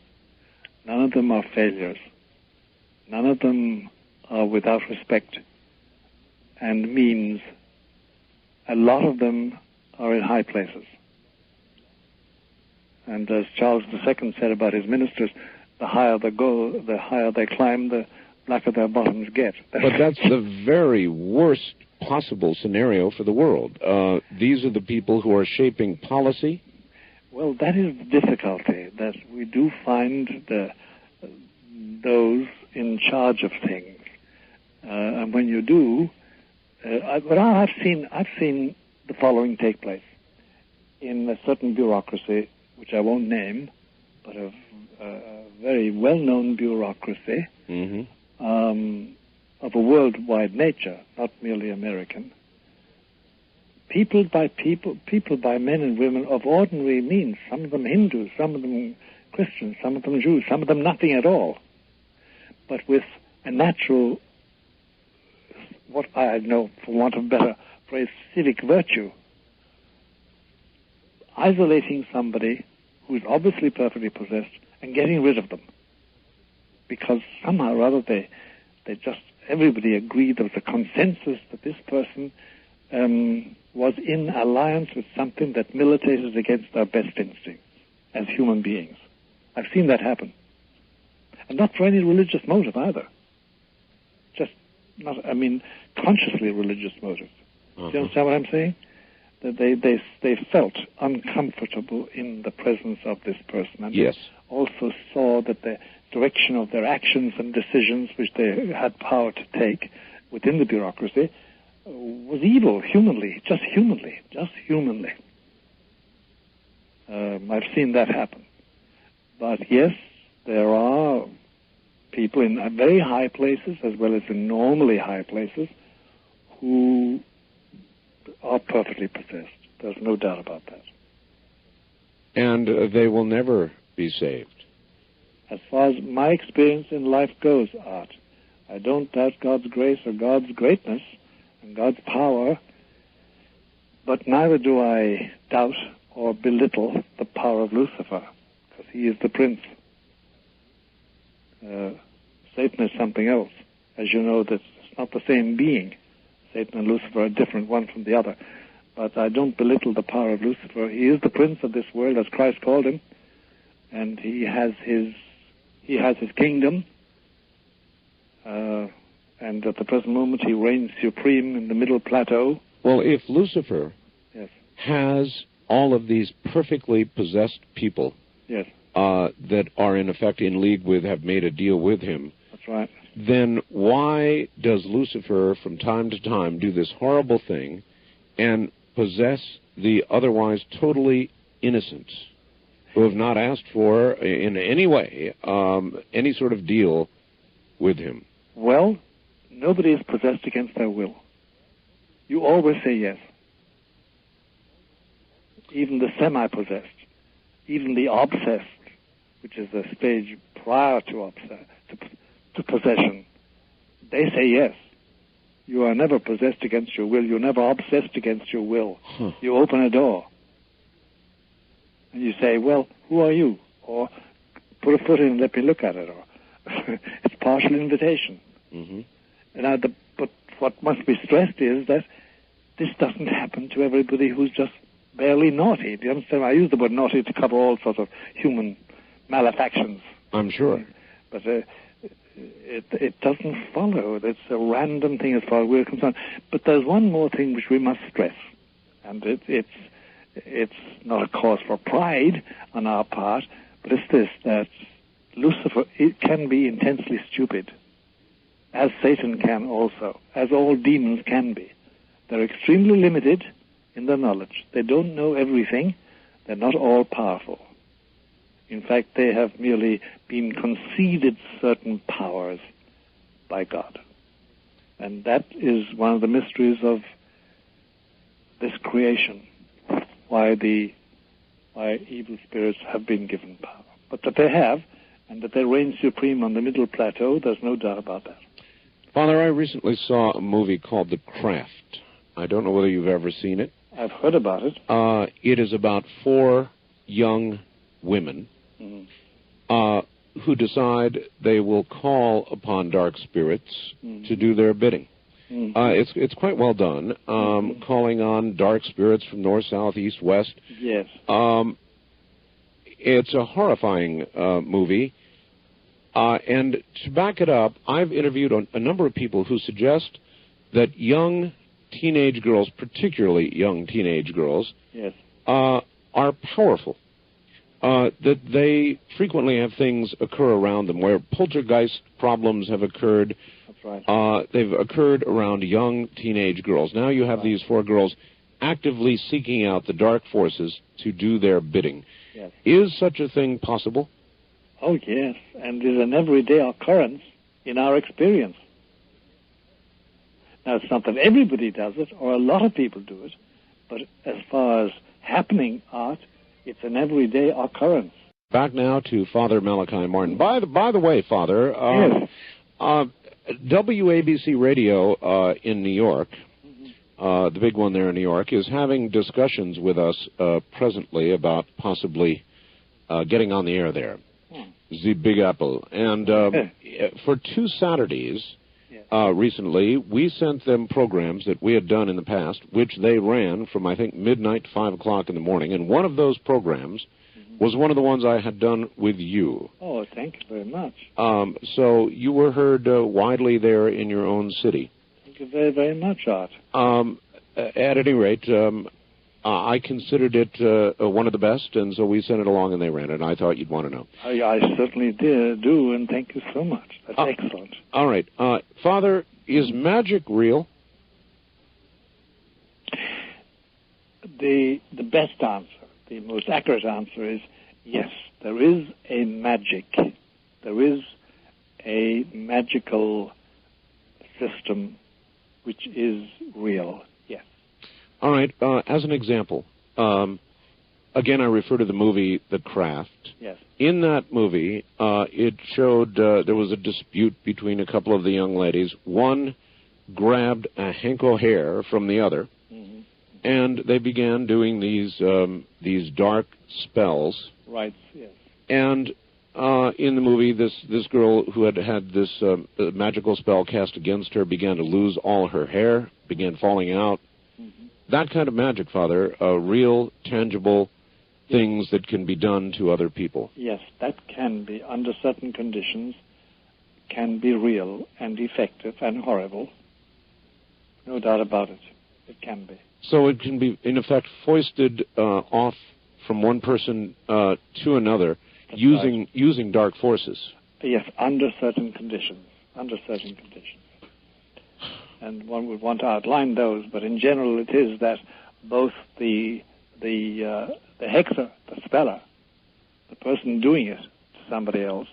None of them are failures. None of them are without respect and means. A lot of them are in high places. And as Charles II said about his ministers, the higher they go, the higher they climb, the blacker their bottoms get. But that's the very worst possible scenario for the world. These are the people who are shaping policy. Well, that is the difficulty, that we do find those in charge of things. And when you do, but I've seen the following take place. In a certain bureaucracy, which I won't name, but a very well-known bureaucracy, mm-hmm. Of a worldwide nature, not merely American. People by men and women of ordinary means, some of them Hindus, some of them Christians, some of them Jews, some of them nothing at all, but with a natural, what I know, for want of a better phrase, civic virtue, isolating somebody who's obviously perfectly possessed and getting rid of them. Because somehow or other they just, everybody agreed, there was a consensus that this person was in alliance with something that militated against our best instincts as human beings. I've seen that happen. And not for any religious motive either. Just not, consciously religious motive. Uh-huh. Do you understand what I'm saying? That they felt uncomfortable in the presence of this person. And yes. Also saw that the direction of their actions and decisions, which they had power to take within the bureaucracy, was evil, just humanly. I've seen that happen. But yes, there are people in very high places as well as in normally high places who are perfectly possessed. There's no doubt about that. And they will never be saved. As far as my experience in life goes, Art, I don't doubt God's grace or God's greatness and God's power, but neither do I doubt or belittle the power of Lucifer, because he is the prince. Satan is something else. As you know, it's not the same being. Satan and Lucifer are different, one from the other. But I don't belittle the power of Lucifer. He is the prince of this world, as Christ called him. and he has his kingdom, and at the present moment he reigns supreme in the middle plateau. Well, if Lucifer yes. has all of these perfectly possessed people yes. That are in effect in league with, have made a deal with him, that's right, then why does Lucifer from time to time do this horrible thing and possess the otherwise totally innocent who have not asked for in any way any sort of deal with him? Well, nobody is possessed against their will. You always say yes. Even the semi-possessed, even the obsessed, which is the stage prior to possession, they say yes. You are never possessed against your will. You're never obsessed against your will. You open a door and you say, well, who are you? Or put a foot in and let me look at it. Or it's partial invitation. Mm-hmm. But what must be stressed is that this doesn't happen to everybody who's just barely naughty. Do you understand? I use the word naughty to cover all sorts of human malefactions. I'm sure. But it doesn't follow. It's a random thing as far as we're concerned. But there's one more thing which we must stress, and it's not a cause for pride on our part, but it's this, that Lucifer, it can be intensely stupid, as Satan can also, as all demons can be. They're extremely limited in their knowledge. They don't know everything. They're not all powerful. In fact, they have merely been conceded certain powers by God. And that is one of the mysteries of this creation, why evil spirits have been given power. But that they have, and that they reign supreme on the middle plateau, there's no doubt about that. Father, I recently saw a movie called The Craft. I don't know whether you've ever seen it. I've heard about it. It is about 4 young women who decide they will call upon dark spirits to do their bidding. It's quite well done, calling on dark spirits from north, south, east, west. Yes. It's a horrifying movie. And to back it up, I've interviewed a number of people who suggest that young teenage girls, particularly young teenage girls, yes, are powerful. That they frequently have things occur around them where poltergeist problems have occurred. That's right. They've occurred around young teenage girls. Now you have these 4 girls actively seeking out the dark forces to do their bidding. Yes. Is such a thing possible? Oh, yes, and is an everyday occurrence in our experience. Now, it's not that everybody does it, or a lot of people do it, but as far as happening art, it's an everyday occurrence. Back now to Father Malachi Martin. By the way, Father, yes. WABC Radio in New York, the big one there in New York, is having discussions with us presently about possibly getting on the air there. The Big Apple. And for 2 Saturdays recently, we sent them programs that we had done in the past, which they ran from, I think, midnight to 5 o'clock in the morning. And one of those programs was one of the ones I had done with you. Oh, thank you very much. So you were heard widely there in your own city. Thank you very, very much, Art. At any rate, I considered it one of the best, and so we sent it along and they ran it, and I thought you'd want to know. I certainly do, and thank you so much. That's excellent. All right. Father, is magic real? The best answer, the most accurate answer is yes, there is a magic. There is a magical system which is real. All right. As an example, again, I refer to the movie The Craft. Yes. In that movie, it showed there was a dispute between a couple of the young ladies. One grabbed a hank of hair from the other, and they began doing these dark spells. Right. Yes. And in the movie, this girl who had this magical spell cast against her began to lose all her hair, began falling out. That kind of magic, Father, real, tangible, things that can be done to other people. Yes, that can be, under certain conditions, can be real and effective and horrible. No doubt about it. It can be. So it can be, in effect, foisted off from one person to another using dark forces. Yes, under certain conditions. Under certain conditions. And one would want to outline those, but in general it is that both the hexer, the speller, the person doing it to somebody else,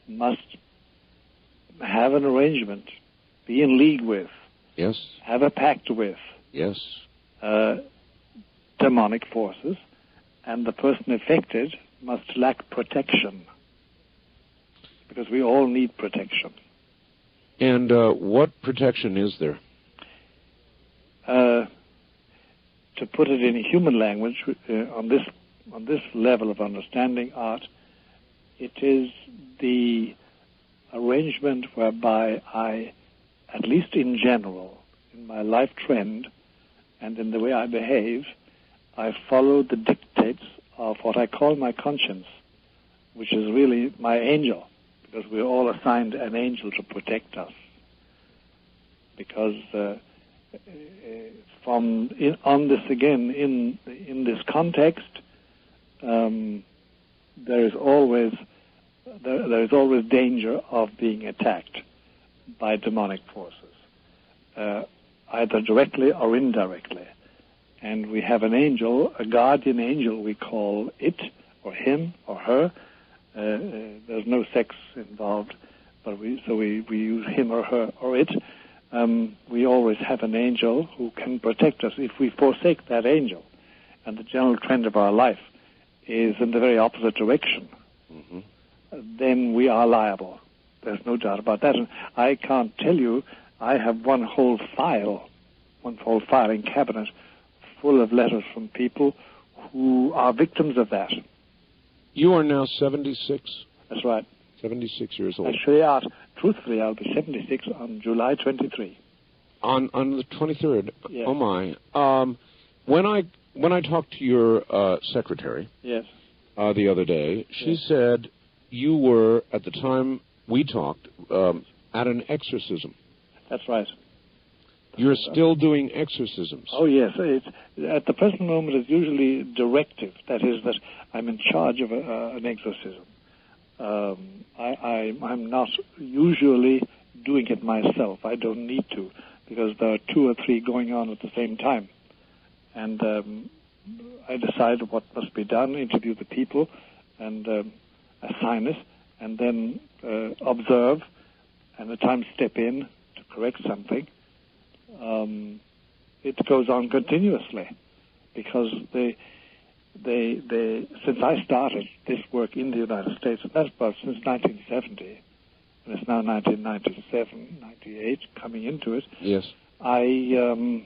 must have an arrangement, be in league with, yes, have a pact with, yes, demonic forces, and the person affected must lack protection, because we all need protection. And what protection is there? To put it in human language, on this level of understanding art, it is the arrangement whereby I, at least in general, in my life trend and in the way I behave, I follow the dictates of what I call my conscience, which is really my angel, because we're all assigned an angel to protect us. Because on this again, in this context, there is always danger of being attacked by demonic forces, either directly or indirectly. And we have an angel, a guardian angel, we call it, or him, or her. There's no sex involved, but we use him or her or it. We always have an angel who can protect us. If we forsake that angel, and the general trend of our life is in the very opposite direction, then we are liable. There's no doubt about that. And I can't tell you, I have one whole filing cabinet full of letters from people who are victims of that. You are now 76? That's right. 76 years old. Actually, truthfully, I'll be 76 on July 23. On the 23rd? Yes. Oh, my. When I talked to your secretary yes. The other day, she said you were, at the time we talked, at an exorcism. That's right. You're still doing exorcisms? Oh, yes. At the present moment, it's usually directive. That is, that I'm in charge of an exorcism. I'm not usually doing it myself. I don't need to, because there are 2 or 3 going on at the same time. And I decide what must be done, interview the people, and assign it, and then observe, and at times step in to correct something. It goes on continuously, because since I started this work in the United States, and that's about since 1970, and it's now 1997, 98, coming into it. Yes. The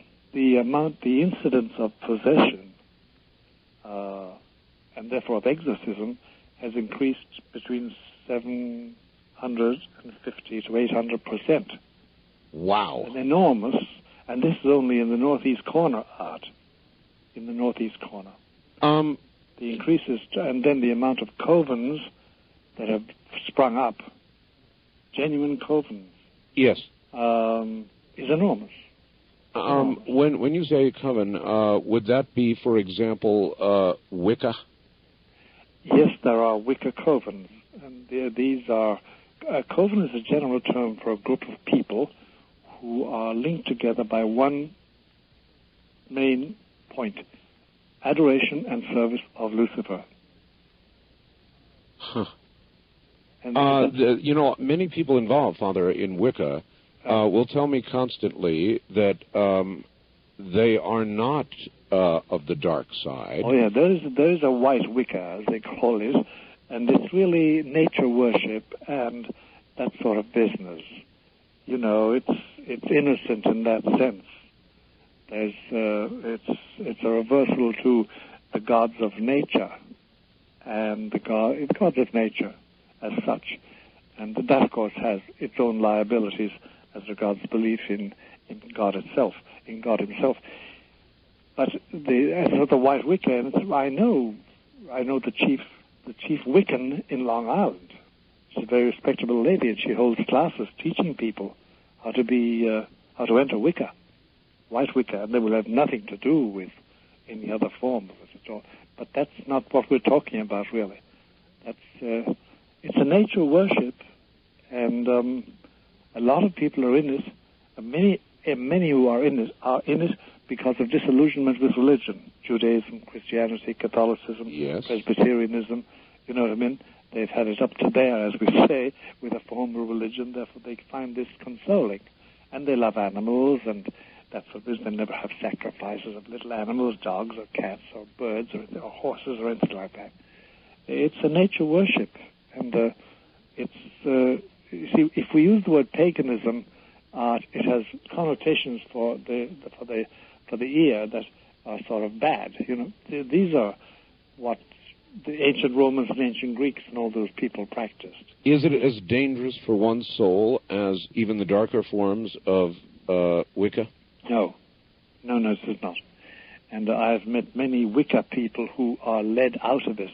incidence of possession, and therefore of exorcism, has increased between 750 to 800%. Wow. An enormous, and this is only in the northeast corner, Art. In the northeast corner. The increases, and then the amount of covens that have sprung up, genuine covens. Yes. Is enormous. When you say coven, would that be, for example, Wicca? Yes, there are Wicca covens. And these are... coven is a general term for a group of people who are linked together by one main point: adoration and service of Lucifer. Huh. Many people involved, Father, in Wicca will tell me constantly that they are not of the dark side. Oh, yeah, there is a white Wicca, as they call it, and it's really nature worship and that sort of business. You know, it's innocent in that sense. It's a reversal to the gods of nature and the gods of nature as such, and that of course has its own liabilities as regards belief in God itself, in God Himself. But as for the white Wicca, I know I know the chief Wiccan in Long Island. She's a very respectable lady, and she holds classes teaching people how to enter Wicca, white Wicca, and they will have nothing to do with any other form of it at all. But that's not what we're talking about, really. It's a nature worship, and a lot of people are in it. Many who are in it because of disillusionment with religion, Judaism, Christianity, Catholicism, yes. Presbyterianism. You know what I mean? They've had it up to there, as we say, with a formal religion. Therefore, they find this consoling, and they love animals, and that's what it is. They never have sacrifices of little animals, dogs or cats or birds or horses or anything like that. It's a nature worship, and you see, if we use the word paganism, it has connotations for the ear that are sort of bad. You know, these are what the ancient Romans and ancient Greeks and all those people practiced. Is it as dangerous for one's soul as even the darker forms of Wicca? No, it is not. And I've met many Wicca people who are led out of it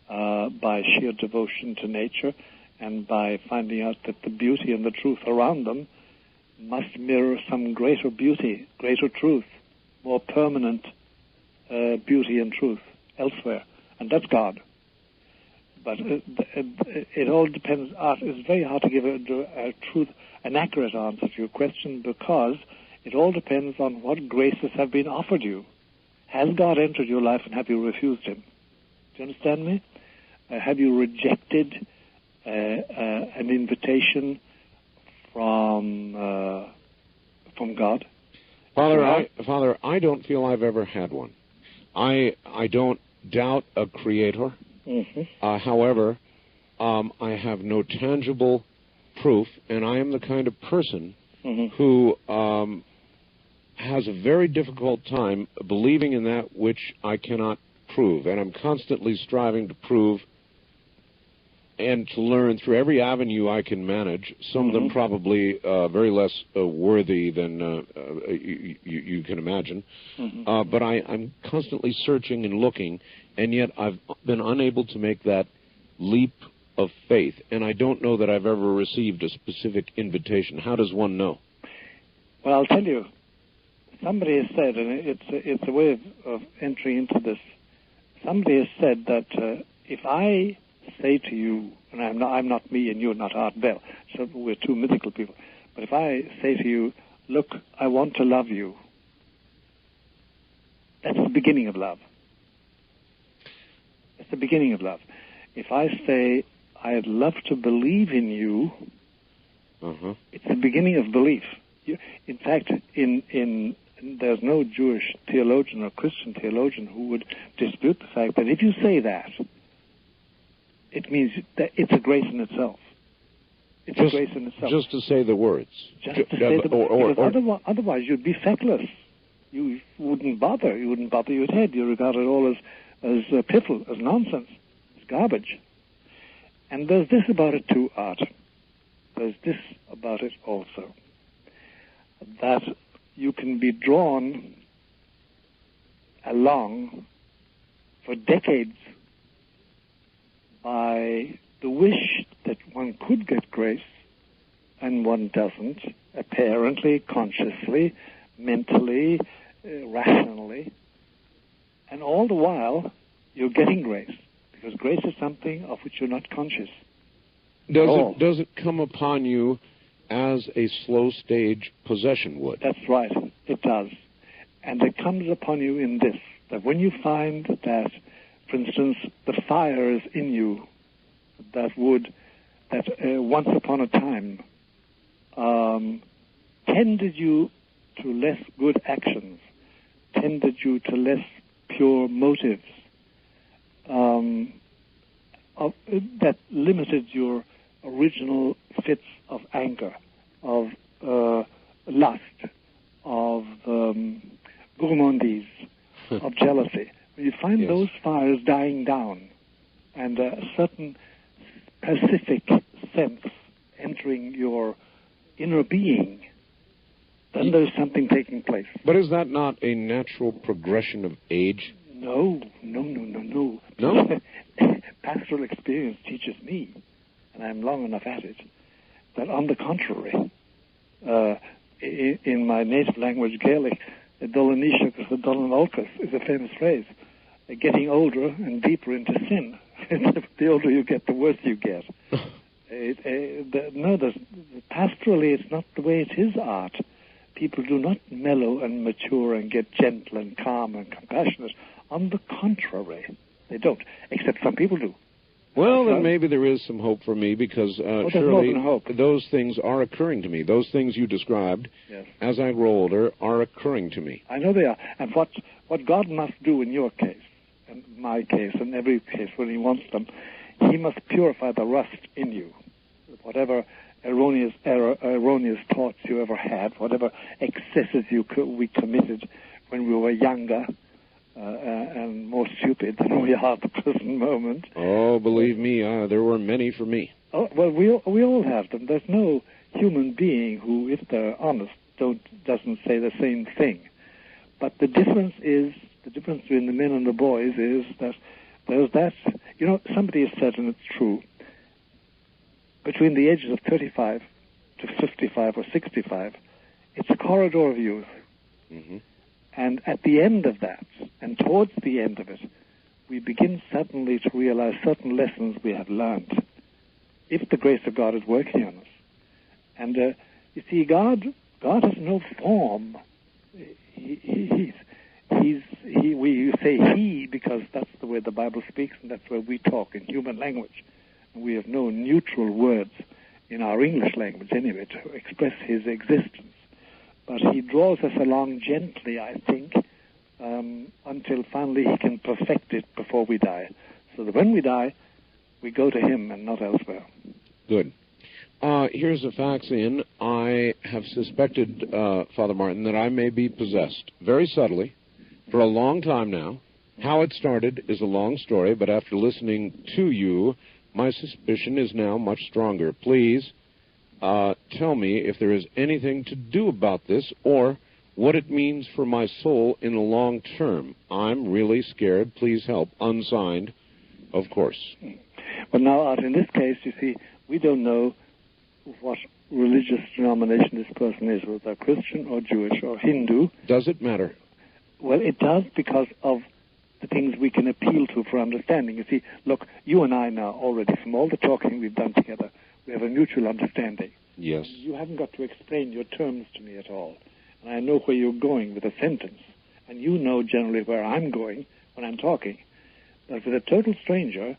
by sheer devotion to nature and by finding out that the beauty and the truth around them must mirror some greater beauty, greater truth, more permanent beauty and truth elsewhere. And that's God. But it all depends. It's very hard to give an accurate answer to your question, because it all depends on what graces have been offered you. Has God entered your life and have you refused him? Do you understand me? Have you rejected an invitation from God? Father, I don't feel I've ever had one. I don't doubt a creator. Mm-hmm. However, I have no tangible proof, and I am the kind of person who has a very difficult time believing in that which I cannot prove, and I'm constantly striving to prove and to learn through every avenue I can manage, some of them probably very less worthy than you can imagine. But I'm constantly searching and looking, and yet I've been unable to make that leap of faith, and I don't know that I've ever received a specific invitation. How does one know? Well, I'll tell you. Somebody has said, and it's a way of entering into this, somebody has said that if I say to you, and I'm not me and you're not Art Bell, so we're two mythical people, but if I say to you, look, I want to love you, that's the beginning of love. That's the beginning of love. If I say, I'd love to believe in you, it's the beginning of belief. In fact, there's no Jewish theologian or Christian theologian who would dispute the fact that if you say that, it means that it's a grace in itself. It's a grace in itself. Just to say the words. Just to say the words. Because otherwise you'd be feckless. You wouldn't bother. You wouldn't bother your head. You regard it all as piffle, as nonsense, as garbage. And there's this about it too, Art. There's this about it also. That you can be drawn along for decades by the wish that one could get grace, and one doesn't, apparently, consciously, mentally, rationally. And all the while, you're getting grace, because grace is something of which you're not conscious. Does it come upon you as a slow stage possession would? That's right, it does. And it comes upon you in this, that when you find that, for instance, the fires in you that once upon a time tended you to less good actions, tended you to less pure motives, that limited your original fits of anger, of lust, of gourmandise, of jealousy. You find those fires dying down, and a certain pacific sense entering your inner being, then there's something taking place. But is that not a natural progression of age? No. No? Pastoral experience teaches me, and I'm long enough at it, that on the contrary, in my native language, Gaelic, Dolanishach or Dolanolcus is a famous phrase. Getting older and deeper into sin. The older you get, the worse you get. Pastorally, it's not the way it is art. People do not mellow and mature and get gentle and calm and compassionate. On the contrary, they don't, except some people do. Well, then maybe there is some hope for me, because surely those things are occurring to me. Those things you described, yes, as I grow older, are occurring to me. I know they are. And what God must do in your case, and my case, and every case when he wants them, he must purify the rust in you. Whatever erroneous thoughts you ever had, whatever excesses we committed when we were younger, and more stupid than we are at the present moment. Oh, believe me, there were many for me. Oh, well, we all have them. There's no human being who, if they're honest, doesn't say the same thing. But the difference between the men and the boys is that there's that. Somebody has said, and it's true, between the ages of 35 to 55 or 65, it's a corridor of youth. Mm-hmm. And at the end of that, and towards the end of it, we begin suddenly to realize certain lessons we have learned, if the grace of God is working on us. And you see, God has no form. We say he because that's the way the Bible speaks, and that's where we talk in human language. And we have no neutral words in our English language anyway to express his existence. But he draws us along gently, I think, until finally he can perfect it before we die. So that when we die, we go to him and not elsewhere. Good. Here's a fax in. I have suspected, Father Martin, that I may be possessed, very subtly, for a long time now. How it started is a long story, but after listening to you, my suspicion is now much stronger. Please tell me if there is anything to do about this, or what it means for my soul in the long term. I'm really scared. Please help. Unsigned, of course. Well, now, Art, in this case, you see, we don't know what religious denomination this person is, whether Christian or Jewish or Hindu. Does it matter? Well, it does, because of the things we can appeal to for understanding. You see, look, you and I now already, from all the talking we've done together, we have a mutual understanding. Yes. You haven't got to explain your terms to me at all. And I know where you're going with a sentence. And you know generally where I'm going when I'm talking. But with a total stranger,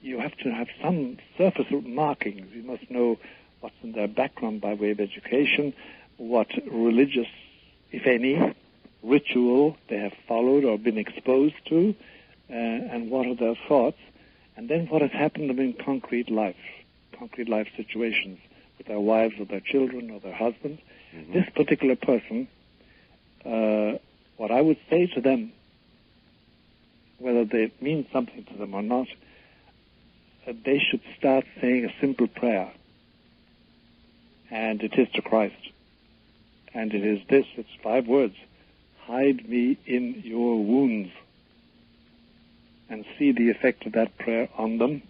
you have to have some surface markings. You must know what's in their background by way of education, what religious, if any, ritual they have followed or been exposed to, and what are their thoughts, and then what has happened to them in concrete life situations with their wives or their children or their husbands. Mm-hmm. This particular person, what I would say to them, whether they mean something to them or not, they should start saying a simple prayer. And it is to Christ. And it is this, it's 5 words. Hide me in your wounds. And see the effect of that prayer on them.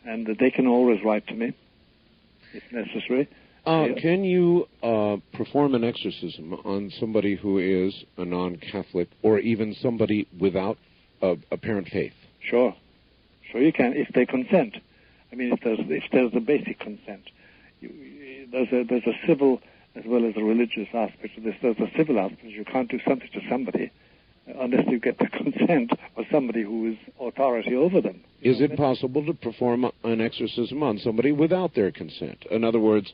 And they can always write to me, if necessary. Can you perform an exorcism on somebody who is a non-Catholic, or even somebody without apparent faith? Sure you can, if they consent. I mean, if there's a basic consent. There's a civil as well as a religious aspect of this. There's a civil aspect. You can't do something to somebody unless you get the consent of somebody who is authority over them. Is it possible to perform an exorcism on somebody without their consent? In other words,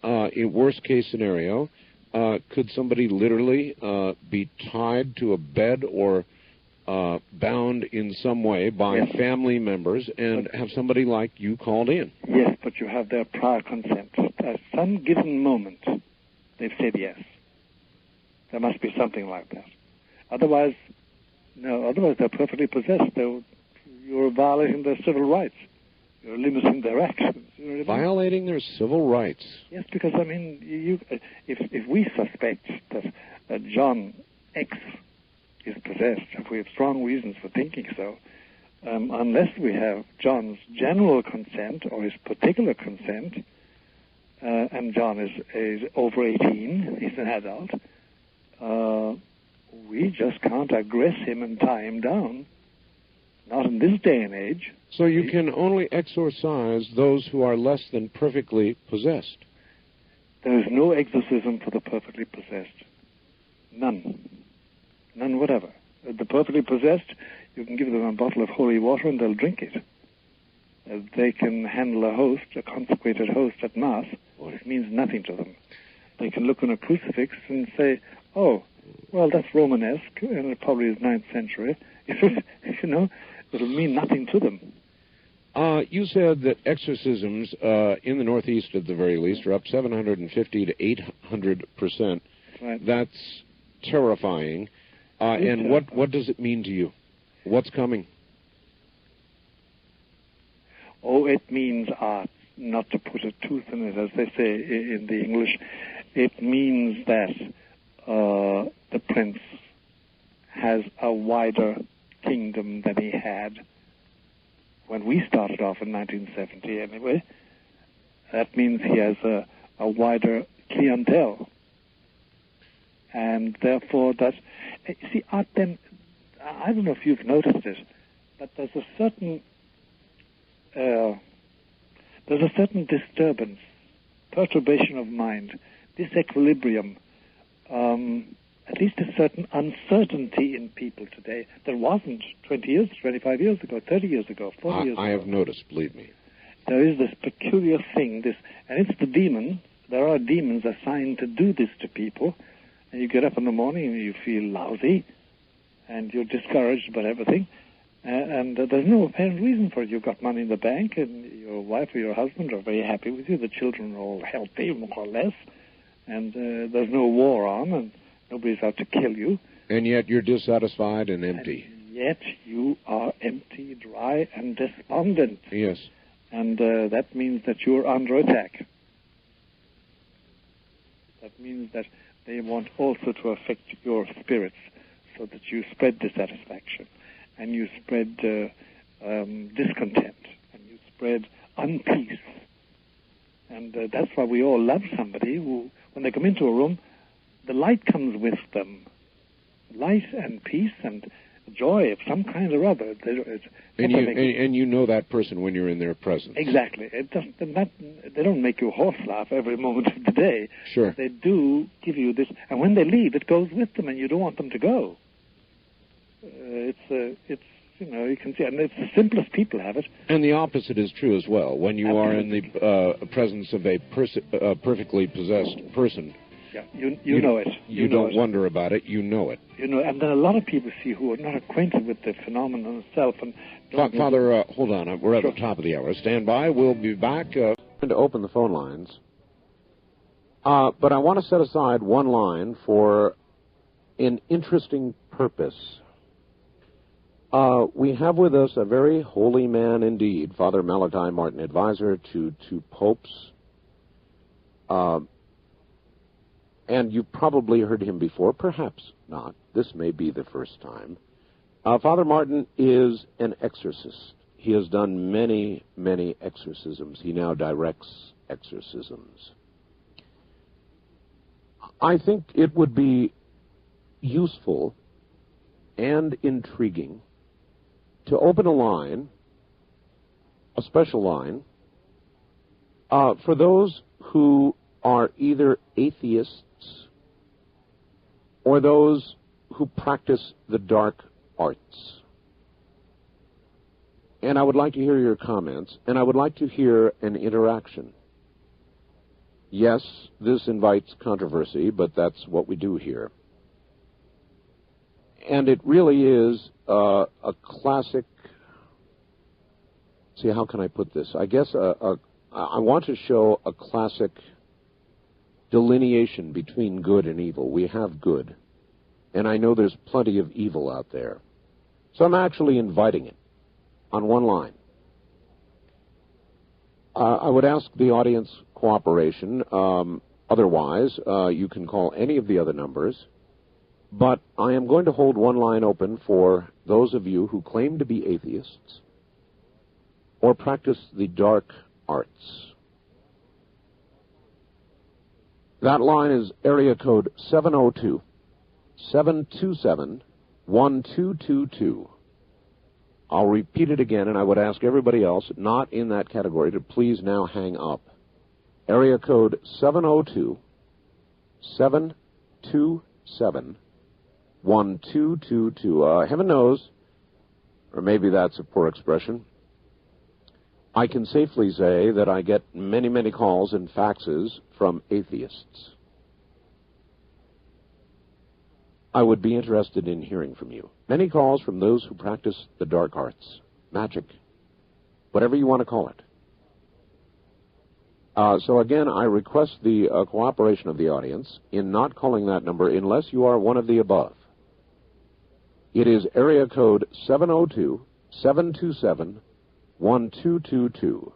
in worst-case scenario, could somebody literally be tied to a bed or bound in some way by family members and have somebody like you called in? Yes, but you have their prior consent. At some given moment, they've said yes. There must be something like that. Otherwise they're perfectly possessed. You're violating their civil rights. You're limiting their actions. You know what I mean? Violating their civil rights. Yes, because, I mean, if we suspect that John X is possessed, if we have strong reasons for thinking so, unless we have John's general consent or his particular consent, and John is over 18, he's an adult, we just can't aggress him and tie him down. Not in this day and age. So you can only exorcise those who are less than perfectly possessed. There is no exorcism for the perfectly possessed. None. None whatever. The perfectly possessed, you can give them a bottle of holy water and they'll drink it. They can handle a host, a consecrated host at Mass. It means nothing to them. They can look on a crucifix and say, oh, well, that's Romanesque, and it probably is 9th century. You know, it'll mean nothing to them. You said that exorcisms in the Northeast, at the very least, are up 750 to 800%. Right. That's terrifying. And what does it mean to you? What's coming? Oh, it means art, not to put a tooth in it, as they say in the English. It means that the prince has a wider kingdom than he had when we started off in 1970 anyway. That means he has a wider clientele. And therefore that... See, art then, I don't know if you've noticed it, but there's a certain disturbance, perturbation of mind, disequilibrium, at least a certain uncertainty in people today that wasn't 20 years, 25 years ago, 30 years ago, 40 years ago. I have noticed, believe me. There is this peculiar thing, and it's the demon. There are demons assigned to do this to people, and you get up in the morning and you feel lousy, and you're discouraged about everything, and there's no apparent reason for it. You've got money in the bank, and your wife or your husband are very happy with you. The children are all healthy, more or less, and there's no war on, and nobody's out to kill you. And yet you're dissatisfied and empty. And yet you are empty, dry, and despondent. Yes. And that means that you're under attack. That means that they want also to affect your spirits so that you spread dissatisfaction and you spread discontent and you spread unpeace. And that's why we all love somebody who, when they come into a room, the light comes with them. Light and peace and joy of some kind or other. And you know that person when you're in their presence. Exactly. They don't make you horse laugh every moment of the day. Sure. They do give you this, and when they leave, it goes with them, and you don't want them to go. It's you can see, and it's the simplest people have it. And the opposite is true as well. When you are in the presence of a perfectly possessed person. Yeah, you know it. You don't wonder about it. You know it. You know, and then a lot of people see who are not acquainted with the phenomenon itself. And Father, hold on. We're at the top of the hour. Stand by. We'll be back to open the phone lines. But I want to set aside one line for an interesting purpose. We have with us a very holy man indeed, Father Malachi Martin, advisor to popes. And you probably heard him before, perhaps not. This may be the first time. Father Martin is an exorcist. He has done many, many exorcisms. He now directs exorcisms. I think it would be useful and intriguing to open a line, a special line, for those who are either atheists or those who practice the dark arts. And I would like to hear your comments, and I would like to hear an interaction. Yes, this invites controversy, but that's what we do here. And it really is a classic... See, how can I put this? I guess I want to show a classic delineation between good and evil. We have good, and I know there's plenty of evil out there. So I'm actually inviting it on one line. I would ask the audience cooperation. Otherwise, you can call any of the other numbers. But I am going to hold one line open for those of you who claim to be atheists or practice the dark arts. That line is area code 702-727-1222. I'll repeat it again, and I would ask everybody else not in that category to please now hang up. Area code 702-727-1222. Heaven knows, or maybe that's a poor expression, I can safely say that I get many, many calls and faxes from atheists. I would be interested in hearing from you. Many calls from those who practice the dark arts, magic, whatever you want to call it. So again, I request the cooperation of the audience in not calling that number unless you are one of the above. It is area code 702-727-1222.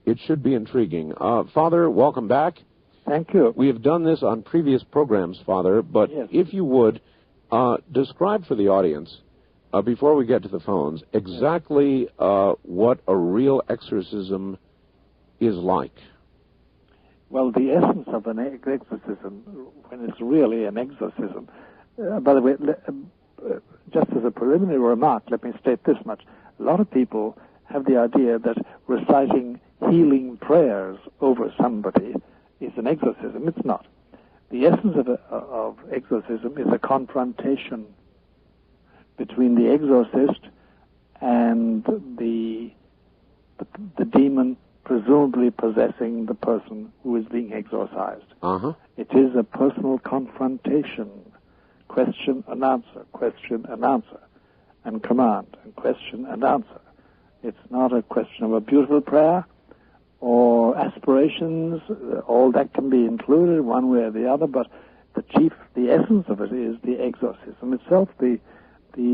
It should be intriguing. Father, welcome back. Thank you. We have done this on previous programs, Father, but yes. If you would, describe for the audience, before we get to the phones, exactly what a real exorcism is like. Well, the essence of an exorcism, when it's really an exorcism, by the way, just as a preliminary remark, let me state this much. A lot of people have the idea that reciting healing prayers over somebody is an exorcism. It's not. The essence of exorcism is a confrontation between the exorcist and the demon presumably possessing the person who is being exorcised. Uh-huh. It is a personal confrontation. Question and answer, and command, and question and answer. It's not a question of a beautiful prayer or aspirations. All that can be included one way or the other, but the essence of it is the exorcism itself, the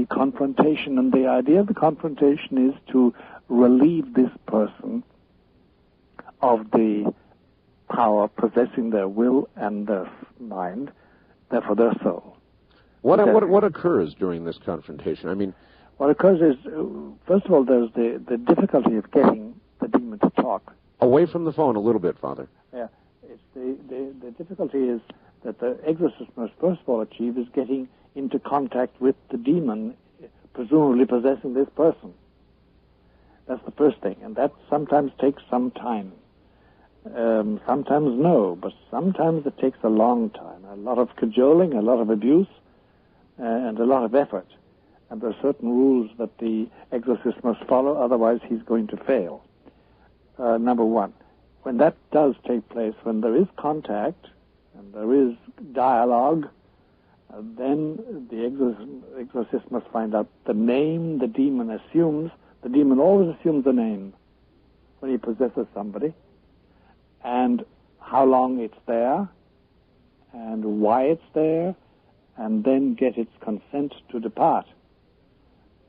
confrontation. And the idea of the confrontation is to relieve this person of the power possessing their will and their mind, therefore their soul. What occurs during this confrontation? I mean, what occurs is, first of all, there's the difficulty of getting the demon to talk. Away from the phone a little bit, Father. Yeah, it's the difficulty is that the exorcist must first of all achieve is getting into contact with the demon, presumably possessing this person. That's the first thing, and that sometimes takes some time. Sometimes no, but sometimes it takes a long time. A lot of cajoling, a lot of abuse, and a lot of effort. And there are certain rules that the exorcist must follow, otherwise he's going to fail. Number one, when that does take place, when there is contact and there is dialogue, then the exorcist must find out the name the demon assumes. The demon always assumes the name when he possesses somebody, and how long it's there, and why it's there, and then get its consent to depart.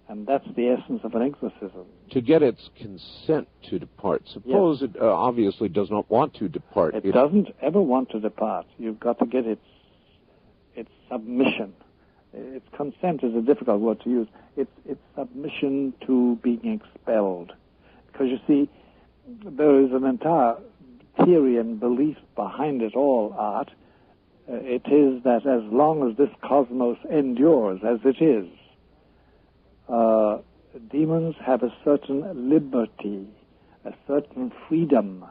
And that's the essence of an exorcism. To get its consent to depart. Suppose it obviously does not want to depart. It doesn't ever want to depart. You've got to get its submission. Its consent is a difficult word to use. It's submission to being expelled. Because you see, there is an entire theory and belief behind it all, Art. It is that as long as this cosmos endures, as it is, demons have a certain liberty, a certain freedom,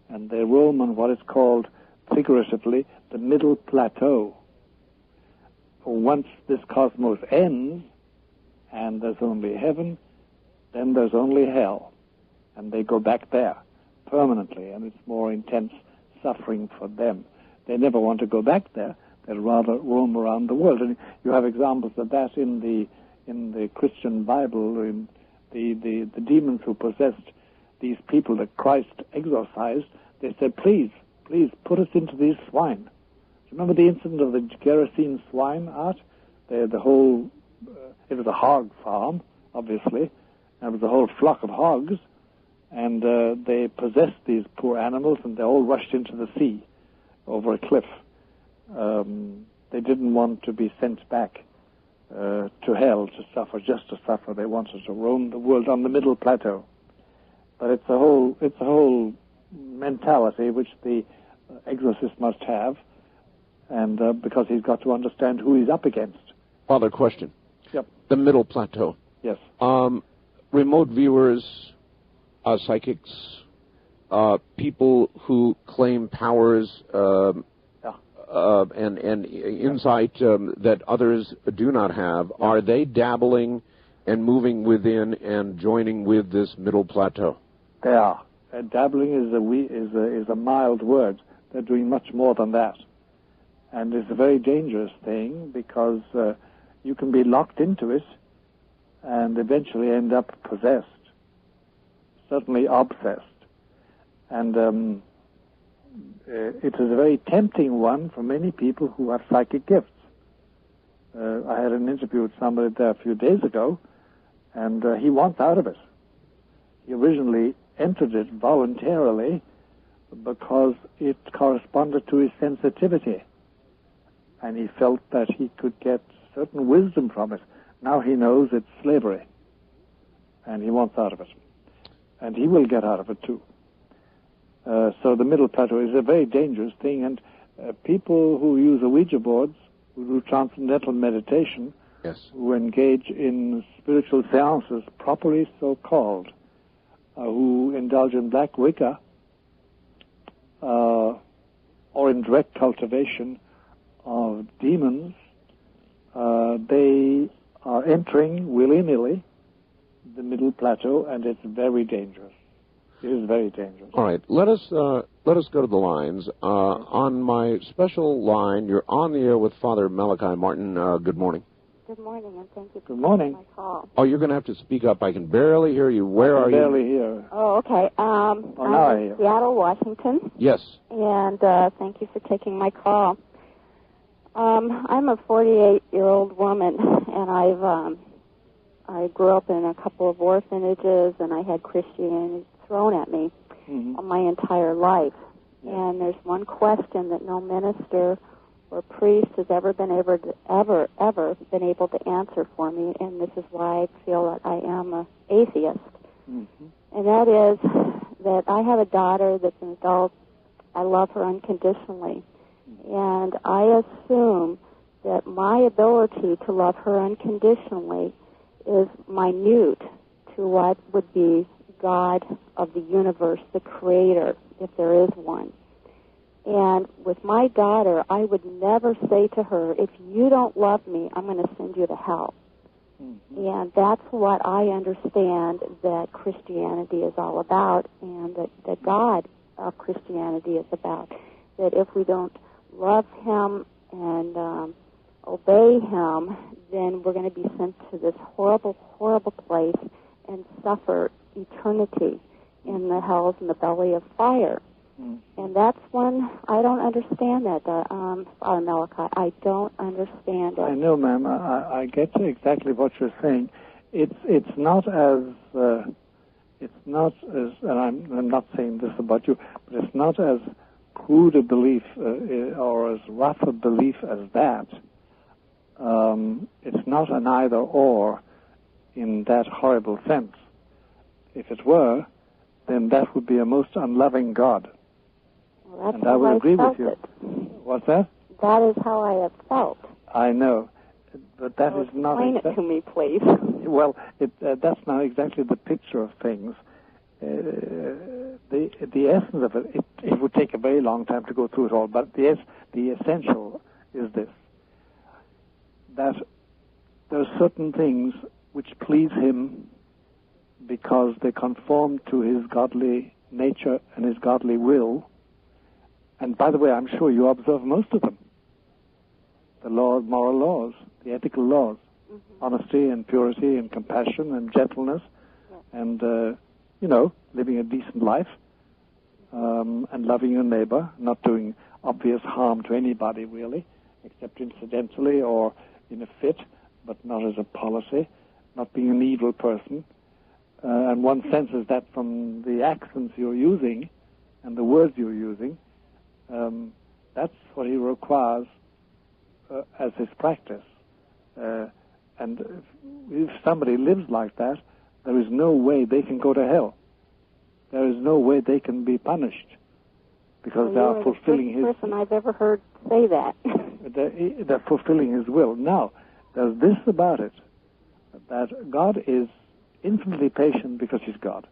and they roam on what is called, figuratively, the middle plateau. Once this cosmos ends, and there's only heaven, then there's only hell, and they go back there permanently, and it's more intense suffering for them. They never want to go back there. They'd rather roam around the world. And you have examples of that in the Christian Bible, in the demons who possessed these people that Christ exorcised. They said, please put us into these swine. Remember the incident of the Gerasene swine, Art? It was a hog farm, obviously. There was a whole flock of hogs, and they possessed these poor animals, and they all rushed into the sea over a cliff. they didn't want to be sent back to hell to suffer, just to suffer. They wanted to roam the world on the middle plateau. But it's a whole mentality which the exorcist must have, and because he's got to understand who he's up against. Father, question. Yep. The middle plateau. Yes. Remote viewers, psychics, people who claim powers and insight that others do not have, are they dabbling and moving within and joining with this middle plateau? They are. Dabbling is a mild word. They're doing much more than that. And it's a very dangerous thing because you can be locked into it and eventually end up possessed, certainly obsessed. And it is a very tempting one for many people who have psychic gifts. I had an interview with somebody there a few days ago, and he wants out of it. He originally entered it voluntarily because it corresponded to his sensitivity, and he felt that he could get certain wisdom from it. Now he knows it's slavery, and he wants out of it. And he will get out of it, too. So the middle plateau is a very dangerous thing, and people who use Ouija boards, who do transcendental meditation, who engage in spiritual seances, properly so-called, who indulge in black Wicca, or in direct cultivation of demons, they are entering willy-nilly the middle plateau, and it's very dangerous. It is very dangerous. All right, let us go to the lines. On my special line, you're on the air with Fr Malachi Martin. Good morning. Good morning, and thank you for Good morning. my call. Oh, you're going to have to speak up. I can barely hear you. Where are you? I can barely hear. Oh, okay. I'm in Seattle, Washington. Yes. And thank you for taking my call. I'm a 48-year-old woman, and I grew up in a couple of orphanages, and I had Christianity thrown at me my entire life. Yes. And there's one question that no minister or priest has ever been able to answer for me, and this is why I feel that I am an atheist. And that is that I have a daughter that's an adult. I love her unconditionally. And I assume that my ability to love her unconditionally is minute to what would be God of the universe, the creator, if there is one. And with my daughter, I would never say to her, if you don't love me, I'm going to send you to hell. And that's what I understand that Christianity is all about, and that God of Christianity is about. That if we don't love him and obey him, then we're going to be sent to this horrible, horrible place and suffer eternity in the hells and the belly of fire. And that's when I don't understand that, Fr Malachi. I don't understand it. I know, ma'am. I get exactly what you're saying. It's not as and I'm not saying this about you, but it's not as crude a belief or as rough a belief as that. It's not an either or in that horrible sense. If it were, then that would be a most unloving God. Well, and I would agree with you. What's that? That is how I have felt. I know, but that is not. Explain it to me, please. Well, that's not exactly the picture of things. The essence of it would take a very long time to go through it all. But the essential is this: that there are certain things which please him because they conform to his godly nature and his godly will. And by the way, I'm sure you observe most of them. The moral laws, the ethical laws, honesty and purity and compassion and gentleness, and, living a decent life, and loving your neighbor, not doing obvious harm to anybody, really, except incidentally or in a fit, but not as a policy, not being an evil person. And one senses that from the accents you're using and the words you're using. That's what he requires as his practice. And if somebody lives like that, there is no way they can go to hell. There is no way they can be punished because they are fulfilling his... You're the first person I've ever heard say that. They're fulfilling his will. Now, there's this about it, that God is infinitely patient because he's God,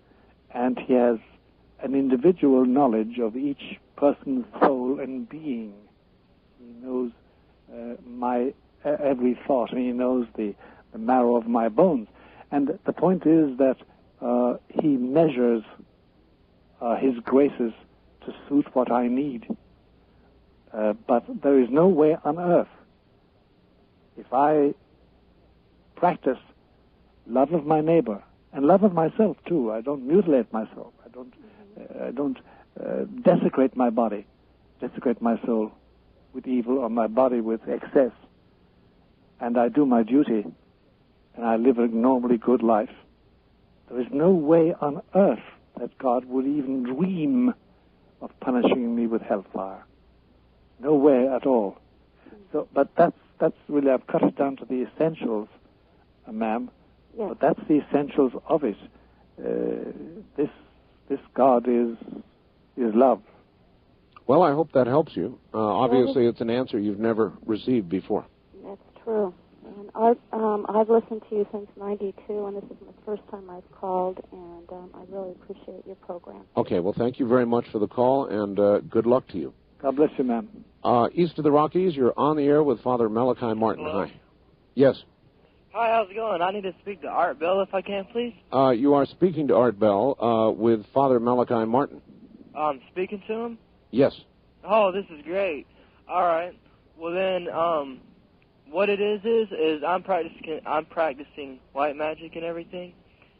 and he has an individual knowledge of each person's soul and being. He knows my every thought, and he knows the marrow of my bones. And the point is that he measures his graces to suit what I need. But there is no way on earth, if I practice love of my neighbor and love of myself too, I don't mutilate myself, I don't desecrate my body, desecrate my soul with evil or my body with excess, and I do my duty and I live a normally good life, there is no way on earth that God would even dream of punishing me with hellfire. No way at all. So, but that's really, I've cut it down to the essentials, ma'am. Yes. But that's the essentials of it. This God is love. Well, I hope that helps you. Obviously, it's an answer you've never received before. That's true. And I've listened to you since '92, and this is the first time I've called, and I really appreciate your program. Okay, well, thank you very much for the call, and good luck to you. God bless you, ma'am. East of the Rockies, you're on the air with Father Malachi Martin. Hello? Hi. Yes. Hi, how's it going? I need to speak to Art Bell if I can, please. You are speaking to Art Bell with Father Malachi Martin. Speaking to him? Yes. Oh, this is great. All right. Well, then, what it is I'm practicing white magic and everything,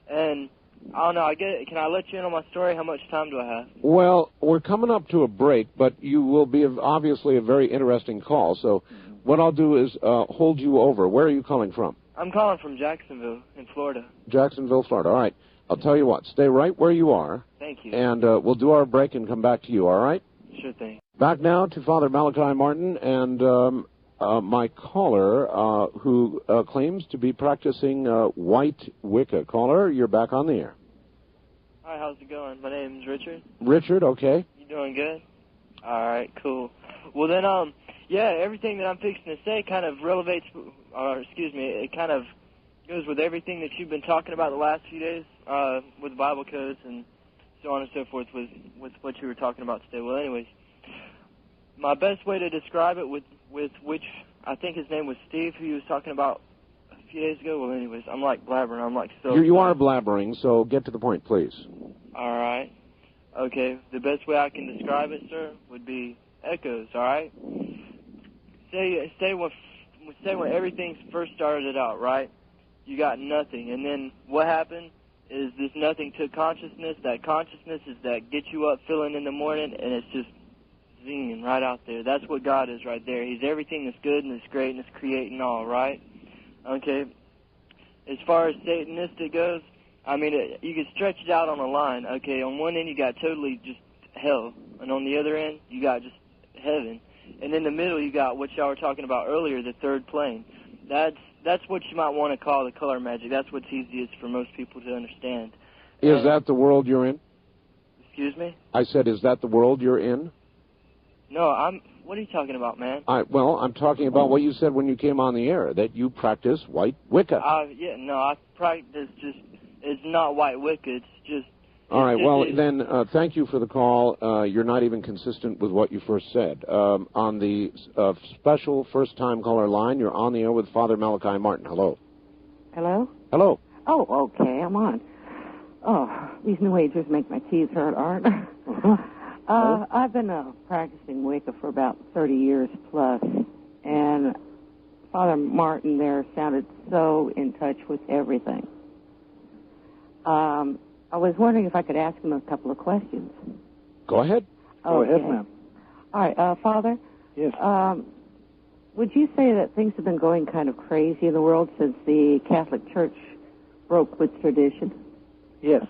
and I don't know. I get it. Can I let you in on my story? How much time do I have? Well, we're coming up to a break, but you will be obviously a very interesting call. So, what I'll do is hold you over. Where are you calling from? I'm calling from Jacksonville in Florida. Jacksonville, Florida. All right. I'll tell you what. Stay right where you are. Thank you. And we'll do our break and come back to you. All right? Sure thing. Back now to Father Malachi Martin and my caller who claims to be practicing white Wicca. Caller, you're back on the air. Hi, how's it going? My name's Richard. Richard, okay. You doing good? All right, cool. Well, then, yeah, everything that I'm fixing to say kind of it kind of goes with everything that you've been talking about the last few days with Bible codes and so on and so forth with what you were talking about today. Well, anyways, my best way to describe it with which I think his name was Steve, who he was talking about a few days ago. Well, anyways, I'm like blabbering. I'm like so. You are blabbering, so get to the point, please. All right. Okay. The best way I can describe it, sir, would be echoes. All right. Say when everything first started out, right? You got nothing, and then what happened is this nothing took consciousness. That consciousness is that gets you up feeling in the morning, and it's just zinging right out there. That's what God is right there. He's everything that's good and that's great and that's creating all, right? Okay. As far as Satanistic goes, I mean, you can stretch it out on a line. Okay, on one end you got totally just hell, and on the other end you got just heaven, and in the middle you got what y'all were talking about earlier, the third plane. That's what you might want to call the color magic. That's what's easiest for most people to understand. Is that the world you're in? Excuse me? I said, is that the world you're in? No, what are you talking about, man? I'm talking about what you said when you came on the air, that you practice white Wicca. Yeah, no, I practice it's not white Wicca, it's just... All right, well, then, thank you for the call. You're not even consistent with what you first said. On the special first-time caller line, you're on the air with Father Malachi Martin. Hello. Hello? Hello. Oh, okay, I'm on. Oh, these New Agers make my teeth hurt, Art. I've been practicing Wicca for about 30 years plus, and Father Martin there sounded so in touch with everything. I was wondering if I could ask him a couple of questions. Go ahead. Go ahead, ma'am. All right, Father. Yes. Would you say that things have been going kind of crazy in the world since the Catholic Church broke with tradition? Yes.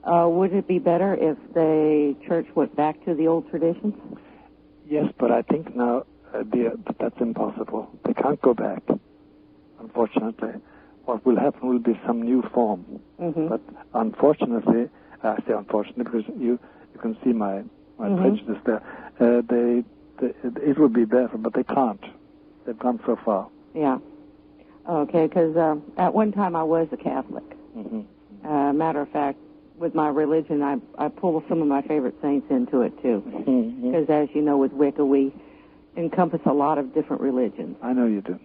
Would it be better if the Church went back to the old traditions? Yes, but I think now that's impossible. They can't go back, unfortunately. What will happen will be some new form. Mm-hmm. But unfortunately, I say unfortunately because you can see my prejudice there. It would be better, but they can't. They've gone so far. Yeah. Okay, because at one time I was a Catholic. Mm-hmm. Matter of fact, with my religion, I pull some of my favorite saints into it, too. Because, as you know, with Wicca, we encompass a lot of different religions. I know you do.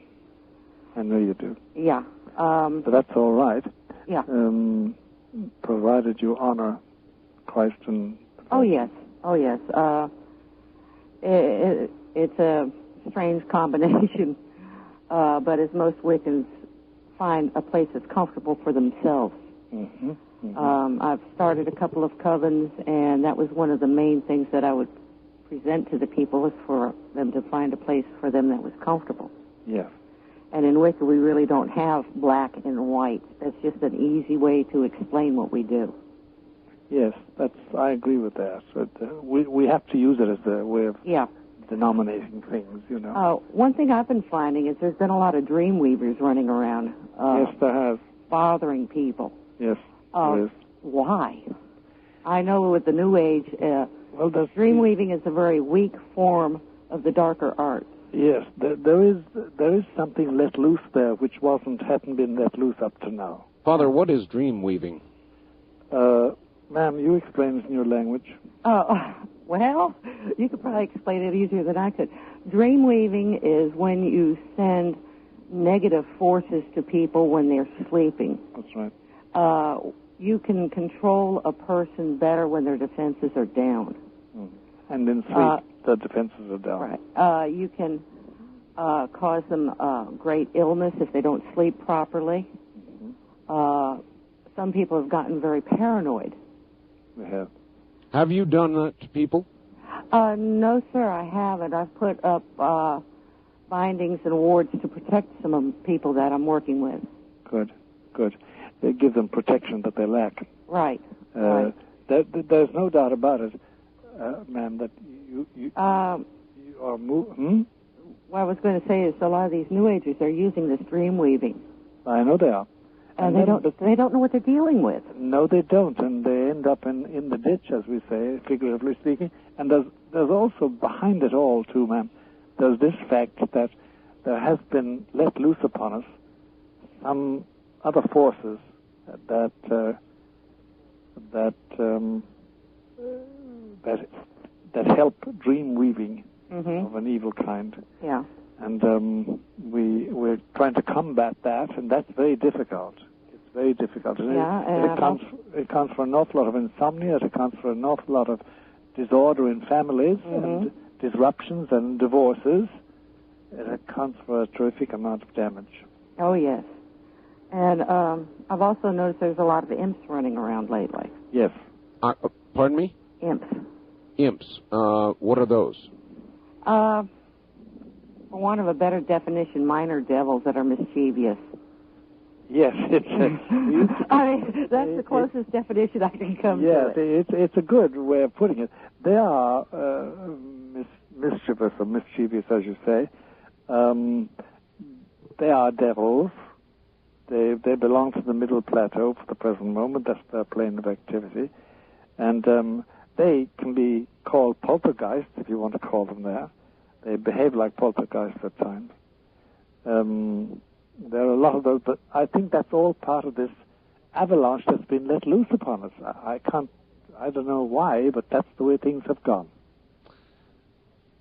Yeah. But that's all right. Yeah. Provided you honor Christ and... Oh, yes. It's a strange combination, but as most Wiccans find a place that's comfortable for themselves. Mm-hmm. Mm-hmm. I've started a couple of covens, and that was one of the main things that I would present to the people, is for them to find a place for them that was comfortable. Yeah. And in Wicca, we really don't have black and white. That's just an easy way to explain what we do. Yes, I agree with that. But, we have to use it as a way of denominating things, you know. One thing I've been finding is there's been a lot of dream weavers running around. Yes, there has. Bothering people. Yes, there is. Why? I know with the New Age, dream weaving is a very weak form of the darker arts. Yes, there is something let loose there which hadn't been let loose up to now. Father, what is dream weaving? Ma'am, you explain it in your language. Well, you could probably explain it easier than I could. Dream weaving is when you send negative forces to people when they're sleeping. That's right. You can control a person better when their defenses are down. And in sleep, the defenses are down. Right. You can cause them great illness if they don't sleep properly. Mm-hmm. Some people have gotten very paranoid. We have. Have you done that to people? No, sir, I haven't. I've put up bindings and wards to protect some of the people that I'm working with. Good. They give them protection that they lack. Right. There's no doubt about it, ma'am, that you are moving. What I was going to say is a lot of these New Agers are using this dream weaving. I know they are. And they don't know what they're dealing with. No, they don't, and they end up in the ditch, as we say, figuratively speaking. And there's also behind it all, too, ma'am, there's this fact that there has been let loose upon us some other forces that help dream weaving of an evil kind. Yeah. And we're trying to combat that, and that's very difficult. It's very difficult. And it accounts for an awful lot of insomnia. It accounts for an awful lot of disorder in families and disruptions and divorces. It accounts for a terrific amount of damage. Oh, yes. And I've also noticed there's a lot of imps running around lately. Yes. Pardon me? Imps. Imps. What are those? For want of a better definition, minor devils that are mischievous. Yes, that's the closest definition I can come to. Yes, it's a good way of putting it. They are mischievous or mischievous, as you say. They are devils. They belong to the middle plateau for the present moment. That's their plane of activity. And they can be called poltergeists, if you want to call them that. They behave like poltergeists at times. There are a lot of those, but I think that's all part of this avalanche that's been let loose upon us. I don't know why, but that's the way things have gone.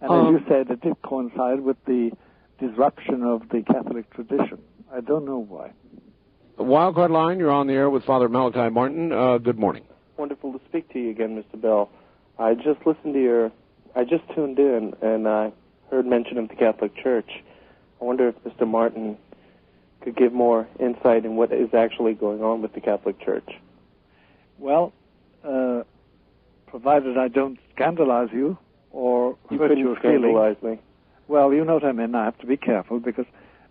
And as you said, it did coincide with the disruption of the Catholic tradition. I don't know why. Wildcard Line, you're on the air with Father Malachi Martin. Good morning. Wonderful to speak to you again, Mr. Bell. I just tuned in, and I heard mention of the Catholic Church. I wonder if Mr. Martin could give more insight in what is actually going on with the Catholic Church. Well, provided I don't scandalize you or hurt your feelings. Me. Well, you know what I mean. I have to be careful because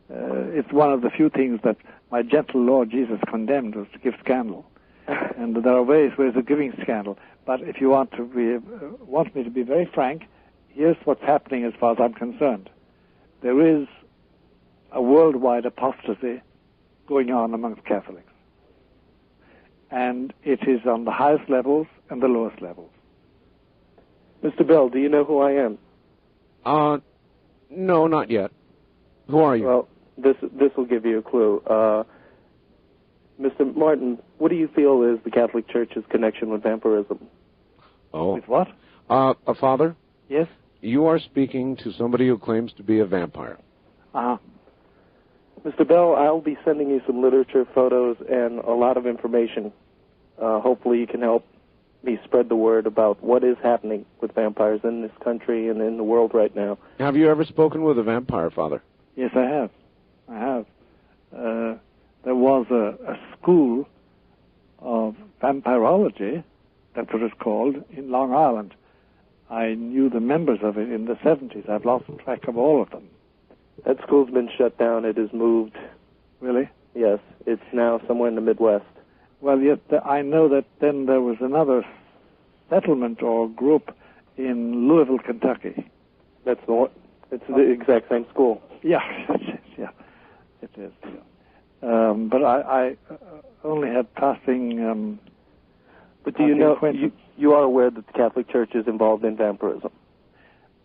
it's one of the few things that my gentle Lord Jesus condemned, was to give scandal. And there are ways of giving scandal. But if you want me to be very frank, here's what's happening as far as I'm concerned. there is a worldwide apostasy going on amongst Catholics. And it is on the highest levels and the lowest levels. Mr. Bell, do you know who I am? No, not yet. Who are you? Well, this will give you a clue. Mr. Martin, what do you feel is the Catholic Church's connection with vampirism? Oh. With what? A father? Yes? You are speaking to somebody who claims to be a vampire. Uh-huh. Mr. Bell, I'll be sending you some literature, photos, and a lot of information. Hopefully you can help me spread the word about what is happening with vampires in this country and in the world right now. Have you ever spoken with a vampire, Father? Yes, I have. I have. There was a school of vampirology, that's what it's called, in Long Island. I knew the members of it in the 70s. I've lost track of all of them. That school's been shut down. It has moved. Really? Yes. It's now somewhere in the Midwest. Well, yes, I know that then there was another settlement or group in Louisville, Kentucky. That's the one. It's the exact same school. Yeah, yeah, it is. Yeah. But I only had passing. But do you know you are aware that the Catholic Church is involved in vampirism?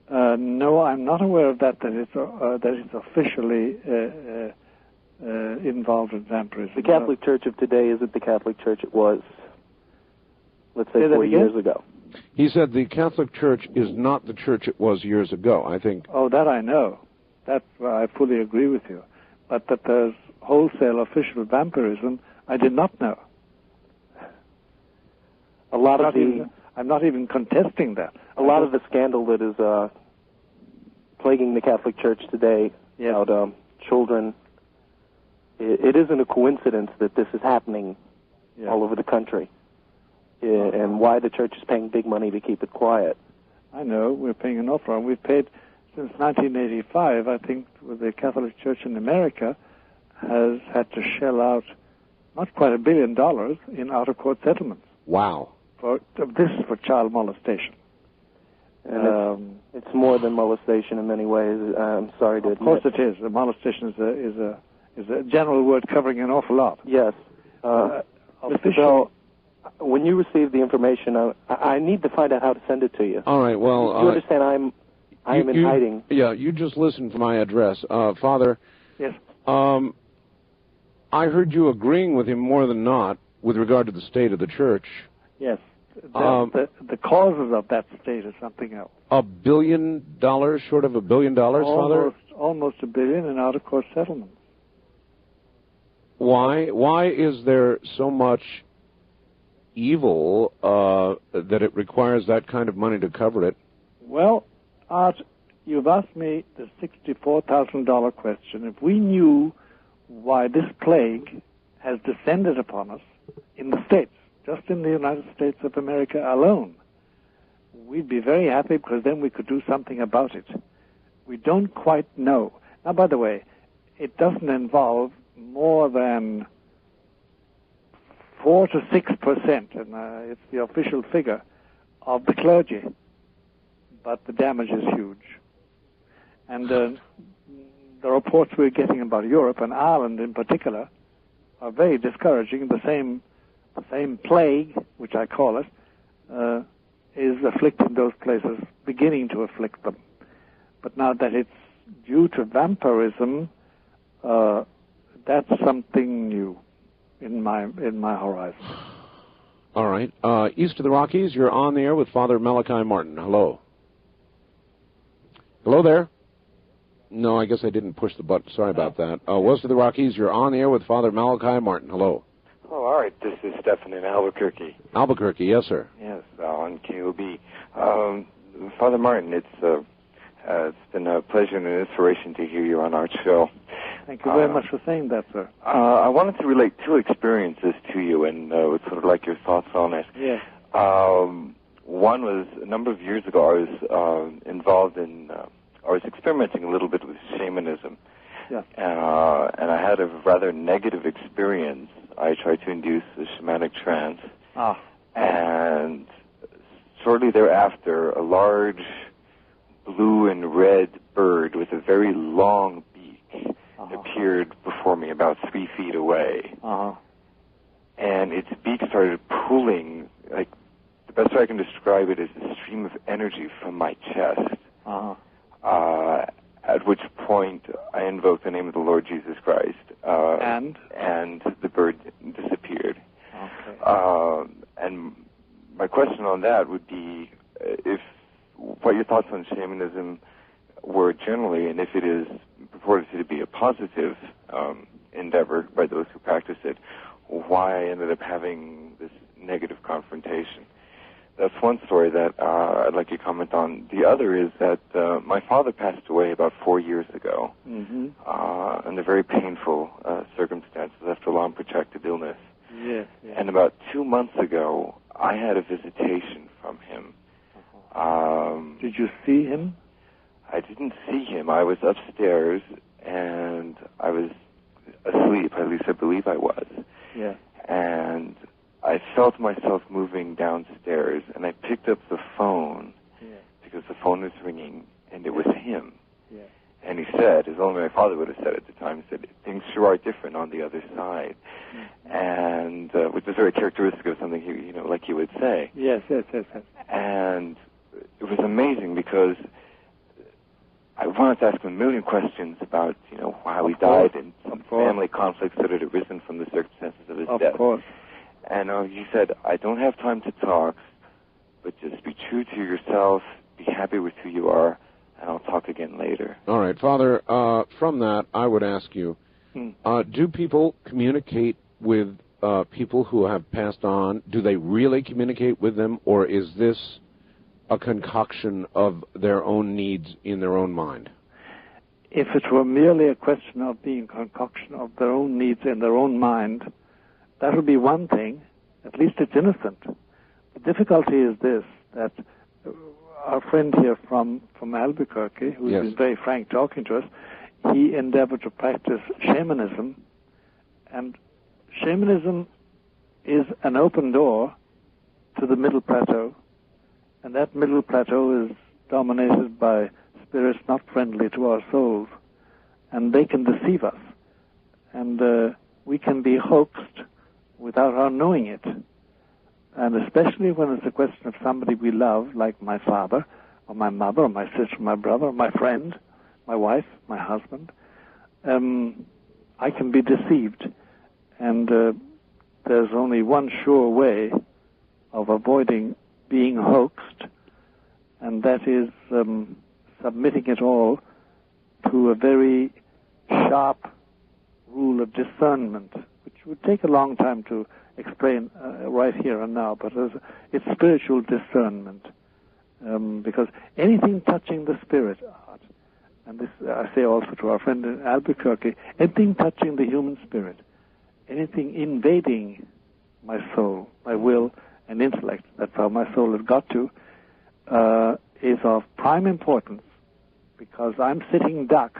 No, I'm not aware of that. That it's officially involved in vampirism. The Catholic Church of today isn't the Catholic Church it was, let's say, 4 years ago. He said the Catholic Church is not the church it was years ago, I think. Oh, that I know. That I fully agree with you. But that there's wholesale official vampirism, I did not know. I'm not even contesting that. A lot of the scandal that is plaguing the Catholic Church today about children, it isn't a coincidence that this is happening all over the country, and why the church is paying big money to keep it quiet. I know. We're paying an awful lot. We've paid, since 1985, I think the Catholic Church in America has had to shell out not quite $1 billion in out-of-court settlements. Wow. This is for child molestation. And it's more than molestation in many ways. I'm sorry to admit. Of course it is. Molestation is a general word covering an awful lot. Yes. Mr. Bell, when you receive the information, I need to find out how to send it to you. All right, well... You understand I'm in hiding. Yeah, you just listen to my address. Father... Yes? I heard you agreeing with him more than not with regard to the state of the church. Yes. The causes of that state is something else. $1 billion, short of $1 billion, Father? Almost $1 billion in out-of-court settlements. Why is there so much evil that it requires that kind of money to cover it? Well, Art, you've asked me the $64,000 question. If we knew why this plague has descended upon us in the States, just in the United States of America alone, we'd be very happy because then we could do something about it. We don't quite know. Now, by the way, it doesn't involve more than 4 to 6%, and it's the official figure, of the clergy. But the damage is huge. And the reports we're getting about Europe and Ireland in particular are very discouraging. The same plague, which I call it, is afflicting those places, beginning to afflict them. But now that it's due to vampirism, that's something new in my horizon. All right. East of the Rockies, you're on the air with Father Malachi Martin. Hello. Hello there. No, I guess I didn't push the button. Sorry about that. West of the Rockies, you're on the air with Father Malachi Martin. Hello. Oh, all right. This is Stephen in Albuquerque. Albuquerque, yes, sir. Yes, on KOB. Father Martin, it's been a pleasure and an inspiration to hear you on our show. Thank you very much for saying that, sir. I wanted to relate two experiences to you and would sort of like your thoughts on it. Yes. One was a number of years ago. I was involved in, I was experimenting a little bit with shamanism. Yeah. And I had a rather negative experience. I tried to induce a shamanic trance. And shortly thereafter, a large blue and red bird with a very long beak appeared before me about 3 feet away. And its beak started pulling, like, the best way I can describe it is a stream of energy from my chest. At which point I invoked the name of the Lord Jesus Christ. And the bird disappeared. And my question on that would be what your thoughts on shamanism were generally, and if it is purported to be a positive endeavor by those who practice it, why I ended up having this negative confrontation. That's one story that I'd like you to comment on. The other is that my father passed away about 4 years ago under very painful circumstances after a long protracted illness. And about 2 months ago, I had a visitation from him. Did you see him? I didn't see him. I was upstairs, and I was asleep. At least I believe I was. And I felt myself moving downstairs, and I picked up the phone because the phone was ringing, and it was him. And he said, as only my father would have said at the time, he said, "Things sure are different on the other side." And which was very characteristic of something he, like he would say. Yes. And it was amazing because I wanted to ask him a million questions about, how he died and some family conflicts that had arisen from the circumstances of his death. And he said, "I don't have time to talk, but just be true to yourself, be happy with who you are, and I'll talk again later." All right, Father, from that, I would ask you, do people communicate with people who have passed on? Do they really communicate with them, or is this a concoction of their own needs in their own mind? If it were merely a question of being a concoction of their own needs in their own mind, that would be one thing. At least it's innocent. The difficulty is this, that our friend here from Albuquerque, who's been very frank talking to us, he endeavored to practice shamanism, and shamanism is an open door to the middle plateau, and that middle plateau is dominated by spirits not friendly to our souls, and they can deceive us, and we can be hoaxed without our knowing it. And especially when it's a question of somebody we love, like my father, or my mother, or my sister, or my brother, or my friend, my wife, my husband, I can be deceived. And there's only one sure way of avoiding being hoaxed, and that is submitting it all to a very sharp rule of discernment, which would take a long time to explain right here and now, but it's spiritual discernment, because anything touching the spirit, and this I say also to our friend in Albuquerque, anything touching the human spirit, anything invading my soul, my will and intellect, that's how my soul has got to, is of prime importance, because I'm sitting duck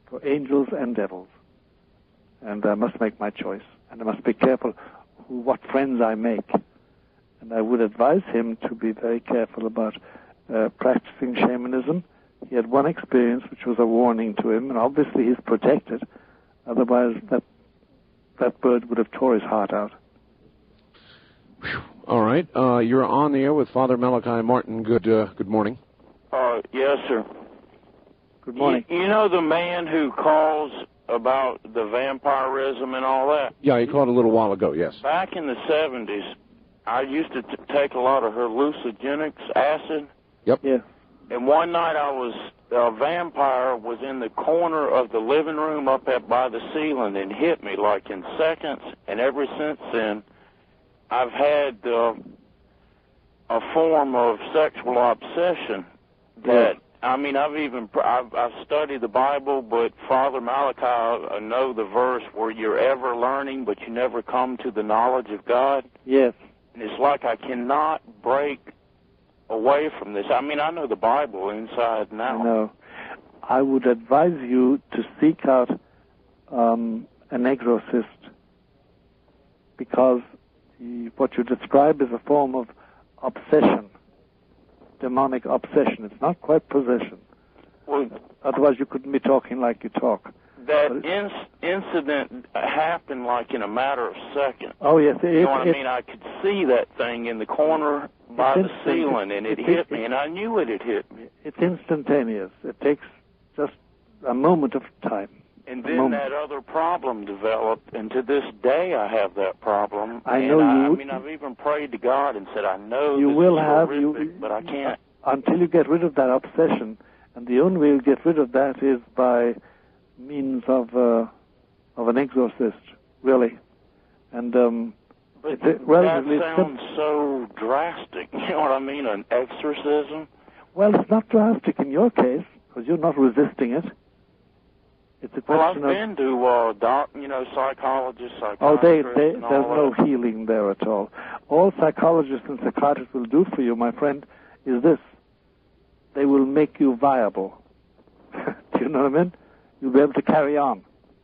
for angels and devils, and I must make my choice, and I must be careful what friends I make. And I would advise him to be very careful about practicing shamanism. He had one experience which was a warning to him, and obviously he's protected. Otherwise, that bird would have tore his heart out. All right. You're on the air with Father Malachi Martin. Good morning. Yes, sir. Good morning. You know the man who calls about the vampirism and all that? Yeah, he called a little while ago, yes. Back in the 70s, I used to take a lot of hallucinogenics, acid. Yep. Yeah. And one night a vampire was in the corner of the living room up by the ceiling and hit me like in seconds. And ever since then, I've had a form of sexual obsession that, I've studied the Bible, but Father Malachi, I know the verse where you're ever learning, but you never come to the knowledge of God. Yes. And it's like I cannot break away from this. I know the Bible inside and out. I know. I would advise you to seek out an exorcist, because what you describe is a form of obsession. demonic obsession. It's not quite possession. Well, otherwise you couldn't be talking like you talk. That incident happened like in a matter of seconds. Oh, yes. You know what I mean? I could see that thing in the corner by the ceiling, and it hit me, and I knew it had hit me. It's instantaneous. It takes just a moment of time. And then that other problem developed, and to this day I have that problem. I know I mean, I've even prayed to God and said, I know you this will is have, horrific, but I can't. Until you get rid of that obsession, and the only way you get rid of that is by means of an exorcist, really. And but it's relatively that sounds so drastic. You know what I mean? An exorcism? Well, it's not drastic in your case because you're not resisting it. It's a question I've been to psychologists, psychiatrists. Oh, there's no healing there at all. All psychologists and psychiatrists will do for you, my friend, is this: they will make you viable. Do you know what I mean? You'll be able to carry on.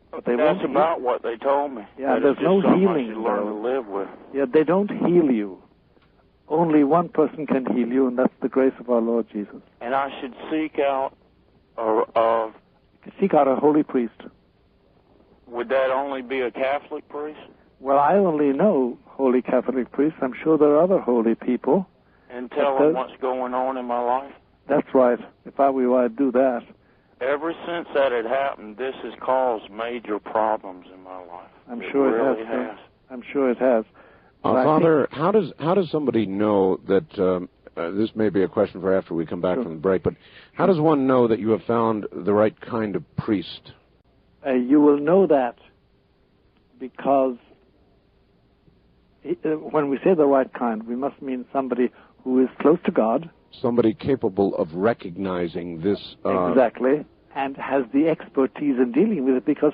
But that's about what they told me. Yeah, there's no healing. You learn to live with. Yeah, they don't heal you. Only one person can heal you, and that's the grace of our Lord Jesus. And I should seek out a holy priest. Would that only be a Catholic priest? Well, I only know holy Catholic priests. I'm sure there are other holy people. And tell them what's going on in my life? That's right. If I were you, I'd do that. Ever since that had happened, this has caused major problems in my life. I'm sure it really has. I'm sure it has. Father, how does somebody know that? This may be a question for after we come back from the break, but how does one know that you have found the right kind of priest? You will know that because when we say the right kind, we must mean somebody who is close to God. Somebody capable of recognizing this. Exactly, and has the expertise in dealing with it because,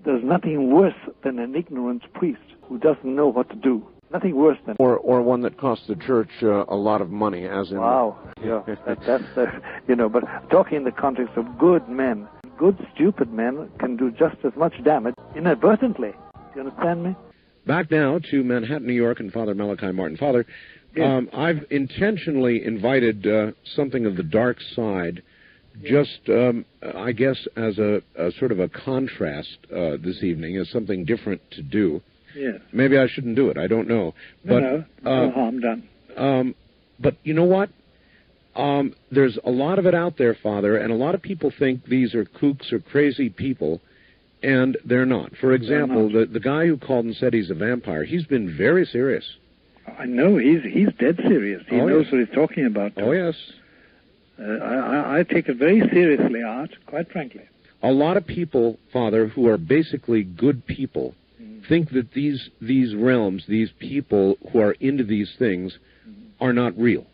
there's nothing worse than an ignorant priest who doesn't know what to do. Nothing worse than... Or one that costs the church a lot of money, as in... Wow, yeah, that's but talking in the context of good men, good stupid men can do just as much damage inadvertently. Do you understand me? Back now to Manhattan, New York, and Father Malachi Martin. Father, yes. I've intentionally invited something of the dark side, just, I guess, as a sort of a contrast this evening, as something different to do. Yes. Maybe I shouldn't do it. I don't know. No harm done. But you know what? There's a lot of it out there, Father, and a lot of people think these are kooks or crazy people, and they're not. For example, the guy who called and said he's a vampire, he's been very serious. I know. He's dead serious. He knows what he's talking about. Oh, yes. I take it very seriously, Art, quite frankly. A lot of people, Father, who are basically good people, think that these realms, these people who are into these things, are not real.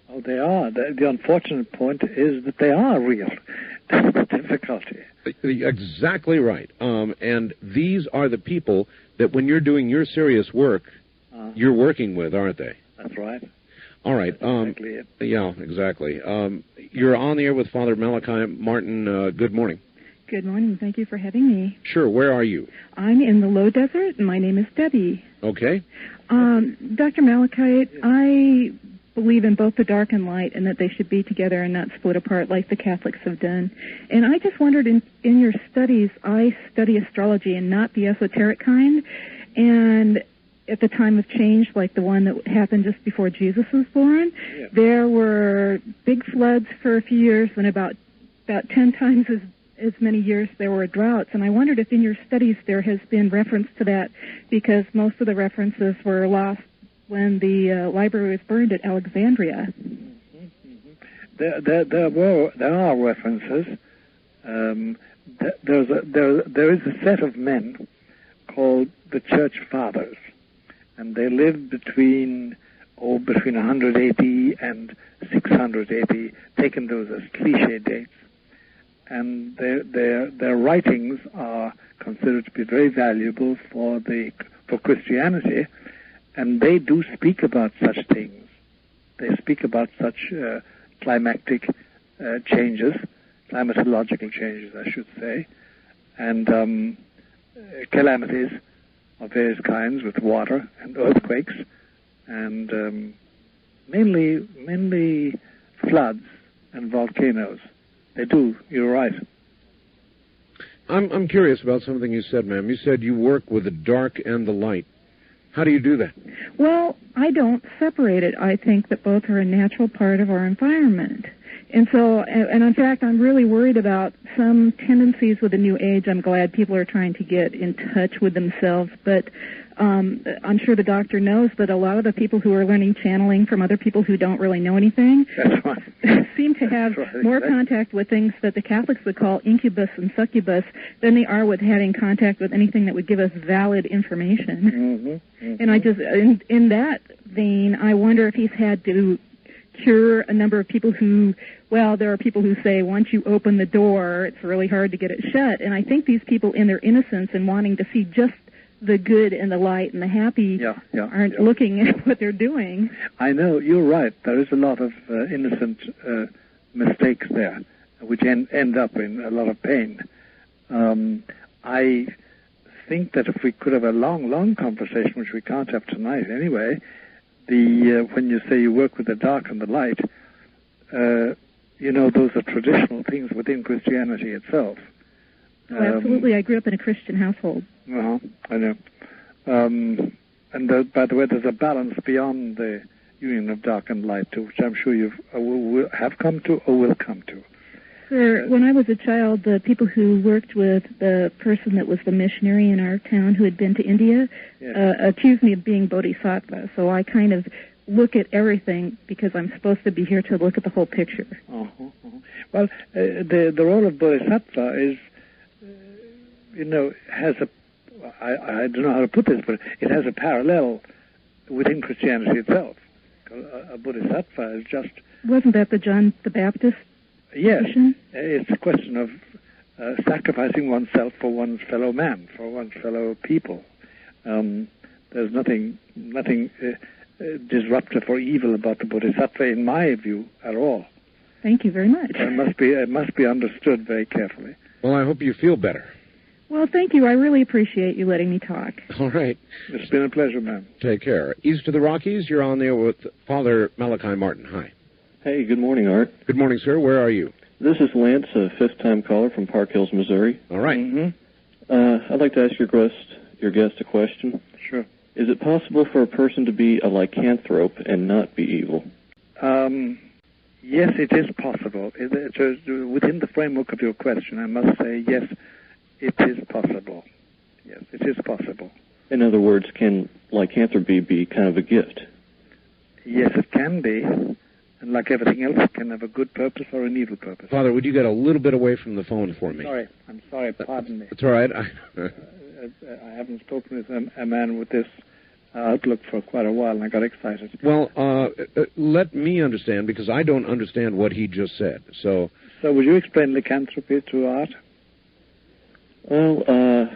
Oh, they are. The unfortunate point is that they are real. That's the difficulty. Exactly right. And these are the people that when you're doing your serious work, you're working with, aren't they? That's right. All right. That's exactly it. Yeah, exactly. You're on the air with Father Malachi Martin. Good morning. Good morning. Thank you for having me. Sure. Where are you? I'm in the low desert, and my name is Debbie. Okay. Dr. Malachi, I believe in both the dark and light and that they should be together and not split apart like the Catholics have done. And I just wondered, in your studies, I study astrology and not the esoteric kind. And at the time of change, like the one that happened just before Jesus was born, there were big floods for a few years, and about 10 times as many years there were droughts, and I wondered if in your studies there has been reference to that, because most of the references were lost when the library was burned at Alexandria. There are references. There is a set of men called the Church Fathers, and they lived between 100 AD and 600 AD, taken those as cliché dates. And their writings are considered to be very valuable for Christianity, and they do speak about such things. They speak about such climatic changes, climatological changes, I should say, and calamities of various kinds with water and earthquakes and mainly floods and volcanoes. They do. You're right. I'm curious about something you said, ma'am. You said you work with the dark and the light. How do you do that? Well, I don't separate it. I think that both are a natural part of our environment. And so, and in fact, I'm really worried about some tendencies with the New Age. I'm glad people are trying to get in touch with themselves, but I'm sure the doctor knows that a lot of the people who are learning channeling from other people who don't really know anything seem to have more contact with things that the Catholics would call incubus and succubus than they are with having contact with anything that would give us valid information. And I just, in that vein, I wonder if he's had to cure a number of people who, well, there are people who say once you open the door, it's really hard to get it shut. And I think these people, in their innocence and wanting to see just the good and the light and the happy, aren't looking at what they're doing. I know, you're right. There is a lot of innocent mistakes there, which end up in a lot of pain. I think that if we could have a long conversation, which we can't have tonight anyway, when you say you work with the dark and the light, those are traditional things within Christianity itself. Oh, absolutely. I grew up in a Christian household. I know. By the way, there's a balance beyond the union of dark and light, too, which I'm sure you have come to or will come to. Sir, when I was a child, the people who worked with the person that was the missionary in our town who had been to India accused me of being bodhisattva. So I kind of look at everything because I'm supposed to be here to look at the whole picture. Well, the role of bodhisattva is, has a, I don't know how to put this, but it has a parallel within Christianity itself. A bodhisattva is just... Wasn't that the John the Baptist? Yes, it's a question of sacrificing oneself for one's fellow man, for one's fellow people. There's nothing disruptive or evil about the bodhisattva, in my view, at all. Thank you very much. It must be understood very carefully. Well, I hope you feel better. Well, thank you. I really appreciate you letting me talk. All right. It's been a pleasure, ma'am. Take care. East of the Rockies, you're on there with Father Malachi Martin. Hi. Hey, good morning, Art. Good morning, sir. Where are you? This is Lance, a fifth-time caller from Park Hills, Missouri. All right. I'd like to ask your guest a question. Sure. Is it possible for a person to be a lycanthrope and not be evil? Yes, it is possible. Within the framework of your question, I must say, yes, it is possible. Yes, it is possible. In other words, can lycanthropy be kind of a gift? Yes, it can be. And like everything else, it can have a good purpose or an evil purpose. Father, would you get a little bit away from the phone for me? I'm sorry. Pardon me. It's all right. I haven't spoken with a man with this outlook for quite a while, and I got excited. Well, let me understand, because I don't understand what he just said. So would you explain lycanthropy to Art? Well,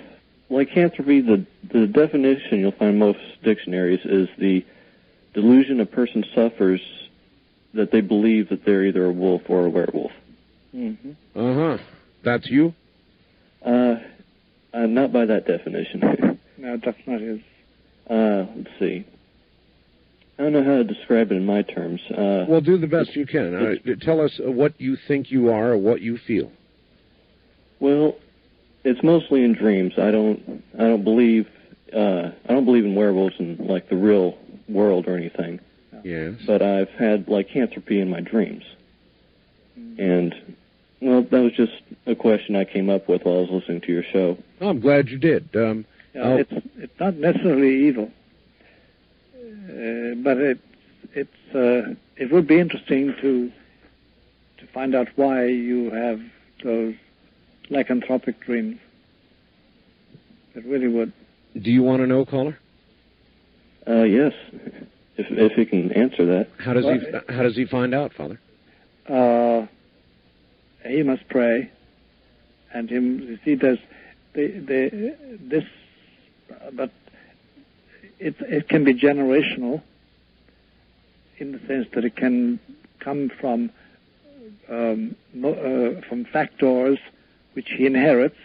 lycanthropy, the definition you'll find in most dictionaries is the delusion a person suffers that they believe that they're either a wolf or a werewolf. That's you? Not by that definition. No, that's not his. Let's see. I don't know how to describe it in my terms. Well, do the best you can. Tell us what you think you are or what you feel. Well, it's mostly in dreams. I don't believe in werewolves in like the real world or anything. Yes. But I've had lycanthropy in my dreams. And, well, that was just a question I came up with while I was listening to your show. Oh, I'm glad you did. It's not necessarily evil, but it would be interesting to find out why you have those lycanthropic dreams. It really would. Do you want to know, caller? Yes. If he can answer that. How does he find out, Father? He must pray, and you see, there's this, but it can be generational in the sense that it can come from factors which he inherits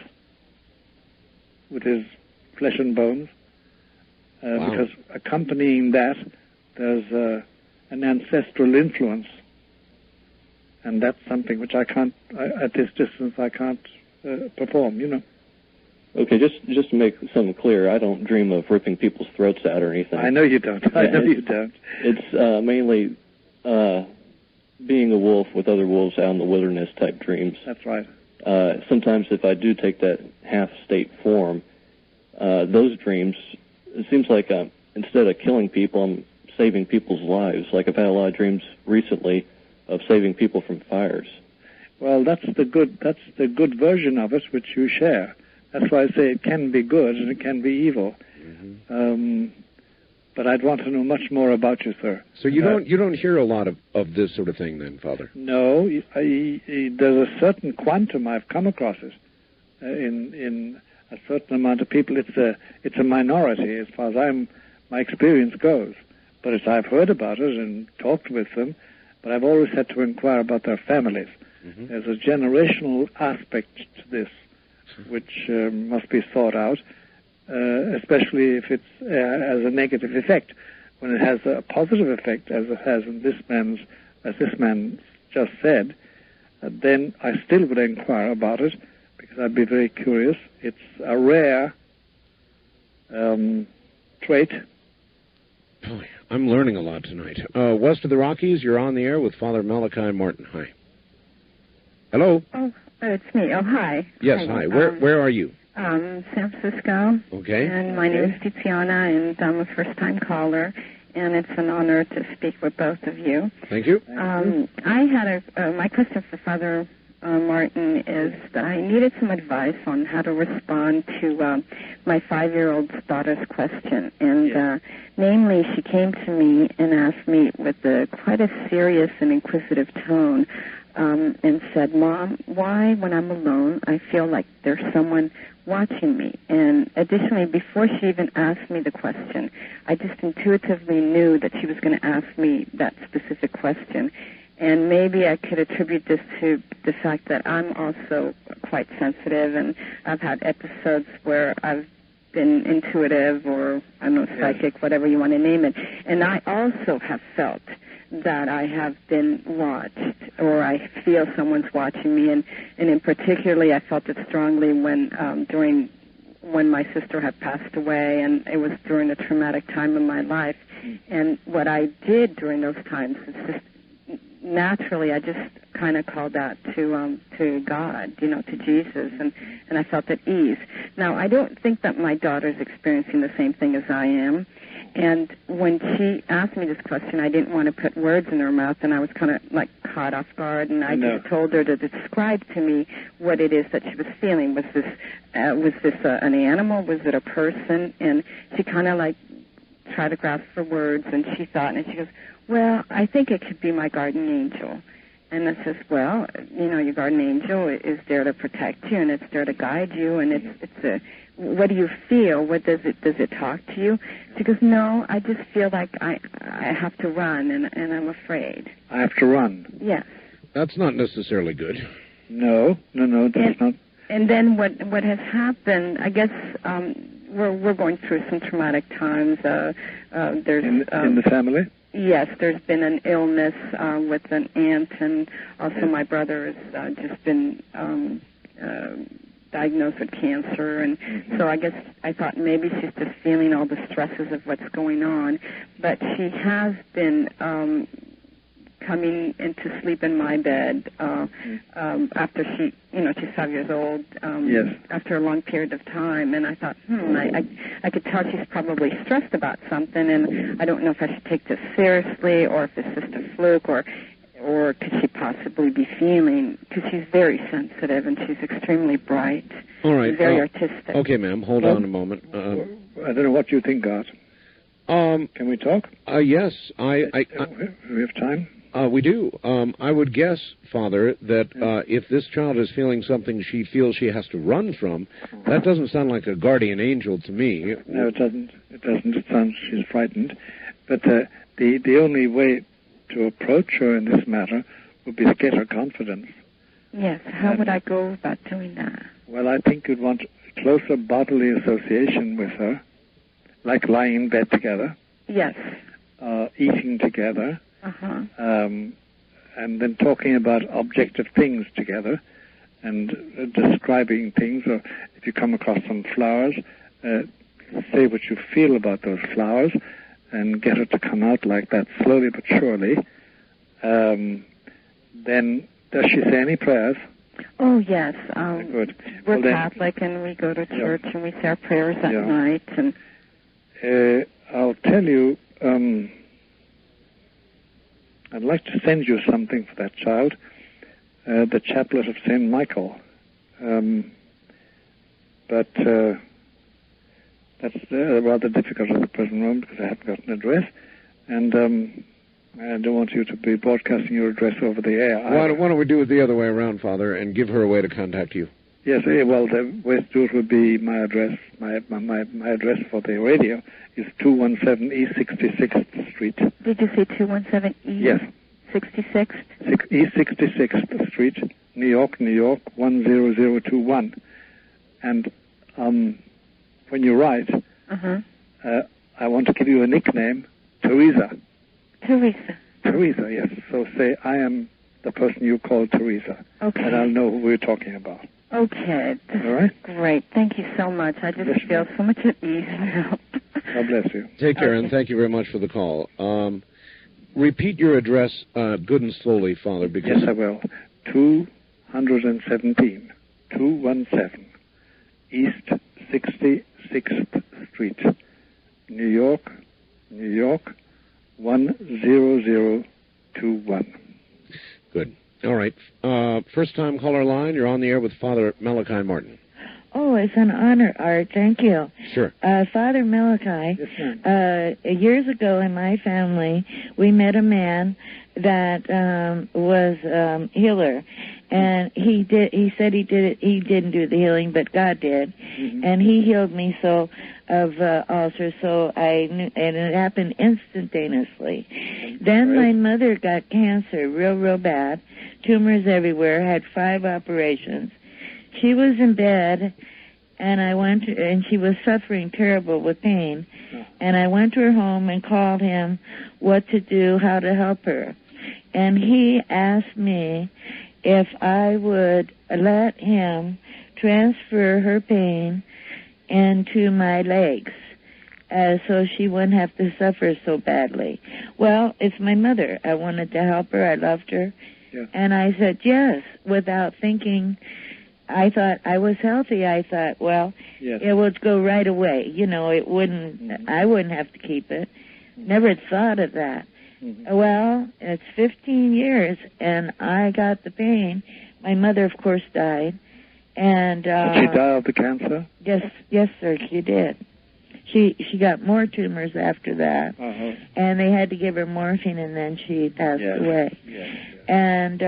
with his flesh and bones, because accompanying that, there's an ancestral influence. And that's something which I can't, at this distance, I can't perform, you know. Okay, just to make something clear, I don't dream of ripping people's throats out or anything. I know you don't. I know you don't. It's mainly being a wolf with other wolves out in the wilderness type dreams. That's right. Sometimes if I do take that half-state form, those dreams, it seems like instead of killing people, I'm saving people's lives. Like I've had a lot of dreams recently of saving people from fires. Well, that's the good version of it which you share. That's why I say it can be good and it can be evil. Mm-hmm. But I'd want to know much more about you, sir. So you don't hear a lot of this sort of thing, then, Father? No, there's a certain quantum I've come across it in a certain amount of people. It's a minority as far as my experience goes. But I've heard about it and talked with them. But I've always had to inquire about their families. Mm-hmm. There's a generational aspect to this, which must be thought out, especially if it's as a negative effect. When it has a positive effect, as it has in as this man just said, then I still would inquire about it because I'd be very curious. It's a rare trait. Boy, I'm learning a lot tonight. West of the Rockies, you're on the air with Fr Malachi Martin. Hi. Hello. Oh, it's me. Oh, hi. Yes, hi. Where are you? San Francisco. Okay. And my name is Tiziana, and I'm a first-time caller, and it's an honor to speak with both of you. Thank you. I had my question for Father Martin is that I needed some advice on how to respond to my 5-year-old daughter's question. And namely, she came to me and asked me with quite a serious and inquisitive tone and said, Mom, why when I'm alone I feel like there's someone watching me? And additionally, before she even asked me the question, I just intuitively knew that she was going to ask me that specific question. And maybe I could attribute this to the fact that I'm also quite sensitive, and I've had episodes where I've been intuitive or, I don't know, psychic, whatever you want to name it. And I also have felt that I have been watched, or I feel someone's watching me. And in particularly, I felt it strongly when my sister had passed away, and it was during a traumatic time in my life. And what I did during those times is just naturally, I just kind of called out to God, to Jesus, and I felt at ease. Now, I don't think that my daughter's experiencing the same thing as I am. And when she asked me this question, I didn't want to put words in her mouth, and I was kind of like caught off guard, and I just told her to describe to me what it is that she was feeling. Was this an animal? Was it a person? And she kind of like tried to grasp for words, and she thought, and she goes, well, I think it could be my guardian angel. And I says, well, your guardian angel is there to protect you, and it's there to guide you, and what do you feel? What does it talk to you? She goes, no, I just feel like I have to run, and I'm afraid. I have to run? Yes. That's not necessarily good. No, that's not. And then what has happened, I guess, we're going through some traumatic times. There's in the family? Yes, there's been an illness with an aunt, and also my brother has just been diagnosed with cancer, and so I guess I thought maybe she's just feeling all the stresses of what's going on. But she has been coming into sleep in my bed after she's 5 years old, after a long period of time, and I thought, I could tell she's probably stressed about something, and I don't know if I should take this seriously, or if it's just a fluke, or could she possibly be feeling, because she's very sensitive, and she's extremely bright. All right. Very artistic. Okay, ma'am, hold on a moment. I don't know what you think, God. Can we talk? Yes. We have time? We do. I would guess, Father, that if this child is feeling something she feels she has to run from, that doesn't sound like a guardian angel to me. No, it doesn't. It sounds she's frightened. But the only way to approach her in this matter would be to get her confidence. Yes. How would I go about doing that? Well, I think you'd want closer bodily association with her, like lying in bed together. Yes. Eating together. and then talking about objective things together and describing things. Or if you come across some flowers, say what you feel about those flowers and get it to come out like that slowly but surely. Then, does she say any prayers? Oh, yes. Good. We're Catholic, and we go to church, and we say our prayers at night. And I'll tell you, I'd like to send you something for that child, the Chaplet of St. Michael. But that's rather difficult at the present moment because I haven't got an address. And I don't want you to be broadcasting your address over the air. Why don't we do it the other way around, Father, and give her a way to contact you? Yes, well, the way to do it would be my address. My address for the radio is 217 East 66th Street. Did you say 217 East? Yes. 66th? East 66th Street, New York, 10021. And when you write, I want to give you a nickname, Teresa. Teresa, yes. So say, I am the person you call Teresa. Okay. And I'll know who we're talking about. Okay. All right? Great. Thank you so much. I just feel so much at ease now. God bless you. Take care, and thank you very much for the call. Repeat your address good and slowly, Father, because... Yes, I will. 217 East 66th Street, New York, 10021. Good. All right. First-time caller line. You're on the air with Father Malachi Martin. Oh, it's an honor, Art. Thank you. Sure. Father Malachi, years ago in my family, we met a man that was healer, and he said he didn't do the healing, but God did, and he healed me of ulcers. So and it happened instantaneously. Then my mother got cancer, real bad, tumors everywhere, had 5 operations. She was in bed, and and she was suffering terrible with pain. And I went to her home and called him what to do, how to help her. And he asked me if I would let him transfer her pain into my legs, so she wouldn't have to suffer so badly. Well, it's my mother. I wanted to help her. I loved her. Yeah. And I said yes, without thinking. I thought I was healthy. I thought, well, it would go right away. You know, it wouldn't. I wouldn't have to keep it. Never thought of that. Well, it's 15 years, and I got the pain. My mother, of course, died. And did she die of the cancer? Yes, sir, she did. She got more tumors after that, and they had to give her morphine, and then she passed away. And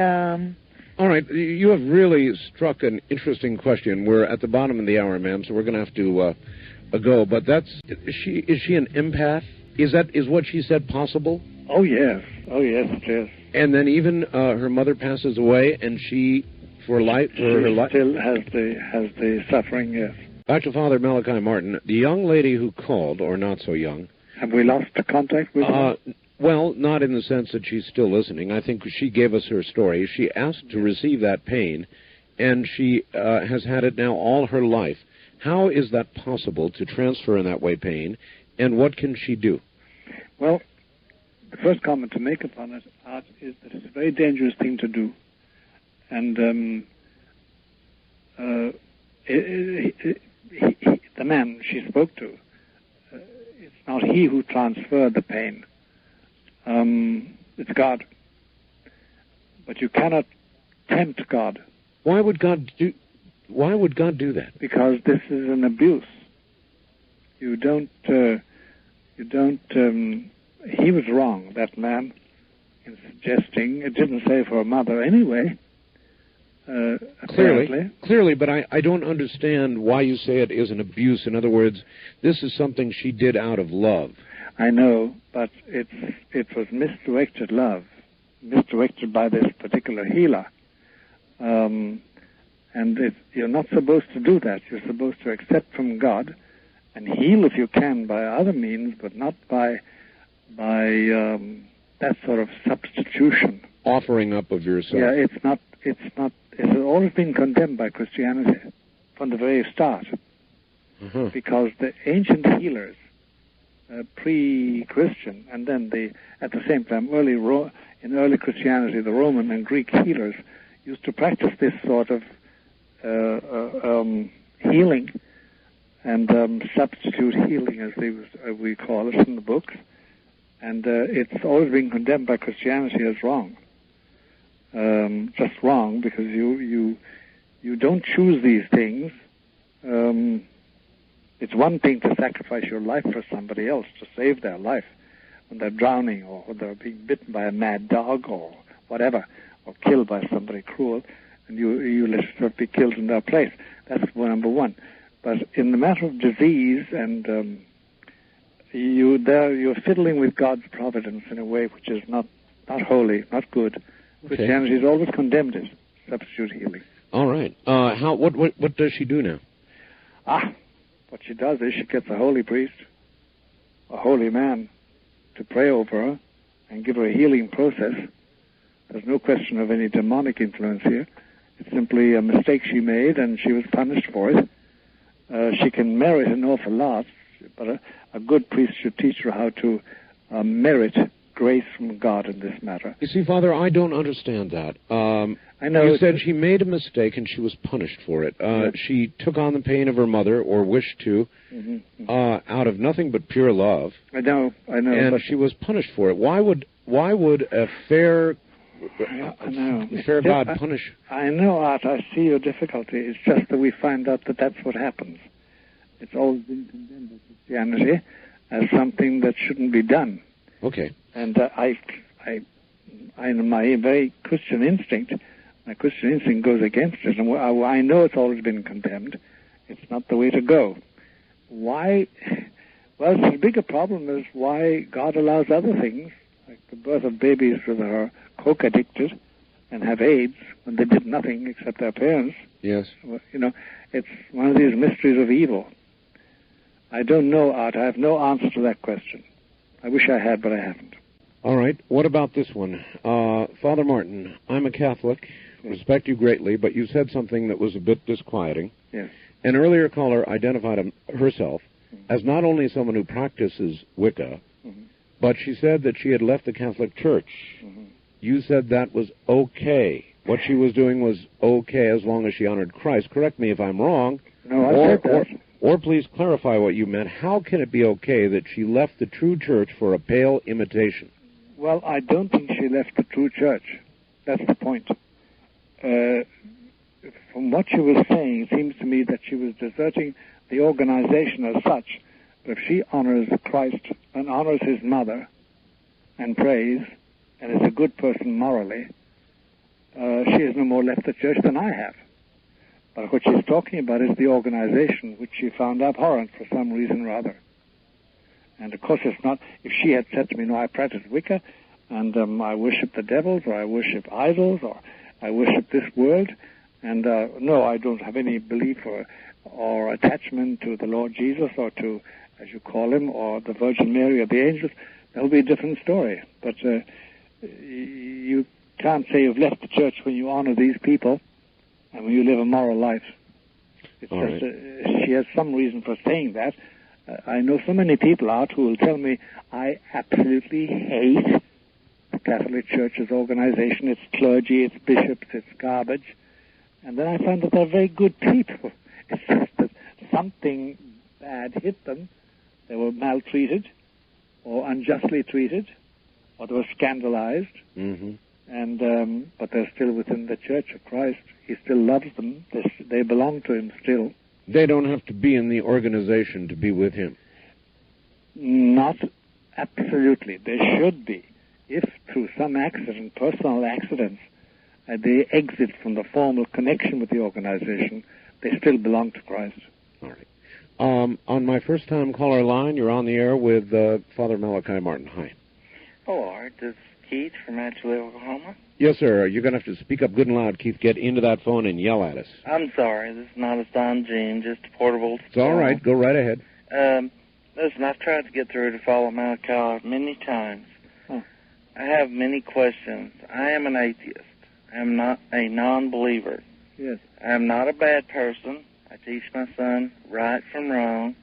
all right, you have really struck an interesting question. We're at the bottom of the hour, ma'am, so we're going to have to go. But is she an empath? Is what she said possible? Oh yes, it is. And then even her mother passes away, and she still has the suffering. Yes. Back to Father Malachi Martin, the young lady who called, or not so young. Have we lost the contact with her? Well, not in the sense that she's still listening. I think she gave us her story. She asked to receive that pain, and she has had it now all her life. How is that possible to transfer in that way pain, and what can she do? Well, the first comment to make upon it, Art, is that it's a very dangerous thing to do. And the man she spoke to, it's not he who transferred the pain. It's God. But you cannot tempt God. Why would God do that? Because this is an abuse. He was wrong, that man, in suggesting, it didn't say for a mother anyway. Clearly, but I don't understand why you say it is an abuse. In other words, this is something she did out of love. I know, but it was misdirected love, misdirected by this particular healer. And you're not supposed to do that. You're supposed to accept from God and heal if you can by other means, but not by that sort of substitution. Offering up of yourself. Yeah, it's not, it has always been condemned by Christianity from the very start. Because the ancient healers, pre-Christian, and then at the same time, in early Christianity, the Roman and Greek healers used to practice this sort of healing and substitute healing, as we call it in the books. And it's always been condemned by Christianity as wrong. Just wrong, because you don't choose these things. It's one thing to sacrifice your life for somebody else, to save their life when they're drowning or when they're being bitten by a mad dog or whatever, or killed by somebody cruel, and you let yourself be killed in their place. That's number one. But in the matter of disease, and you're fiddling with God's providence in a way which is not holy, not good. Okay. Christianity has always condemned it, substitute healing. All right. What does she do now? What she does is she gets a holy priest, a holy man, to pray over her and give her a healing process. There's no question of any demonic influence here. It's simply a mistake she made, and she was punished for it. She can merit an awful lot, but a good priest should teach her how to merit grace from God in this matter. You see, Father, I don't understand that. I know. You said she made a mistake and she was punished for it. She took on the pain of her mother, or wished to, out of nothing but pure love. I know. And she was punished for it. Why would a fair God punish? I know, Art. I see your difficulty. It's just that we find out that that's what happens. It's always been condemned by Christianity as something that shouldn't be done. Okay. And my very Christian instinct goes against it. And I know it's always been condemned. It's not the way to go. Why? Well, the bigger problem is why God allows other things, like the birth of babies that are coke addicted and have AIDS when they did nothing except their parents. Yes. It's one of these mysteries of evil. I don't know, Art. I have no answer to that question. I wish I had, but I haven't. All right. What about this one? Father Martin, I'm a Catholic, respect you greatly, but you said something that was a bit disquieting. Yes. An earlier caller identified herself as not only someone who practices Wicca, but she said that she had left the Catholic Church. You said that was okay. What she was doing was okay as long as she honored Christ. Correct me if I'm wrong. No, I said that. Or please clarify what you meant. How can it be okay that she left the true church for a pale imitation? Well, I don't think she left the true church. That's the point. From what she was saying, it seems to me that she was deserting the organization as such. But if she honors Christ and honors his mother and prays and is a good person morally, she has no more left the church than I have. But what she's talking about is the organization, which she found abhorrent for some reason or other. And of course, it's not, if she had said to me, no, I practice Wicca, and I worship the devils, or I worship idols, or I worship this world, and no, I don't have any belief or attachment to the Lord Jesus, or to, as you call him, or the Virgin Mary, or the angels, that would be a different story. But you can't say you've left the church when you honor these people, and when you live a moral life. It's just, she has some reason for saying that. I know so many people out who will tell me, I absolutely hate the Catholic Church's organization, its clergy, its bishops, its garbage. And then I find that they're very good people. It's just that something bad hit them. They were maltreated, or unjustly treated, or they were scandalized. But they're still within the Church of Christ. He still loves them. They belong to him still. They don't have to be in the organization to be with him. Not absolutely. They should be. If through some accident, personal accidents, they exit from the formal connection with the organization, they still belong to Christ. All right. On my first-time caller line, you're on the air with Father Malachi Martin. Hi. Oh, Art. This is Keith from Atchuley, Oklahoma. Yes, sir. You're going to have to speak up good and loud, Keith. Get into that phone and yell at us. I'm sorry. This is not a Don Gene, just a portable. It's all right. Go right ahead. Listen, I've tried to get through to Father Malachi many times. I have many questions. I am an atheist. I am not a non-believer. Yes. I am not a bad person. I teach my son right from wrong.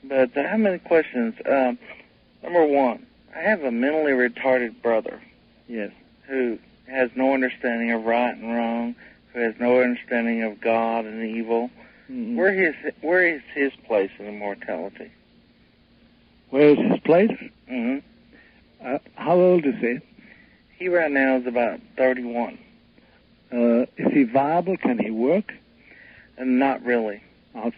But I have many questions. Number one, I have a mentally retarded brother. Yes. Who has no understanding of right and wrong, who has no understanding of God and evil. Mm-hmm. Where is his place in immortality? Where is his place? Mm-hmm. How old is he? He right now is about 31. Is he viable? Can he work? Not really.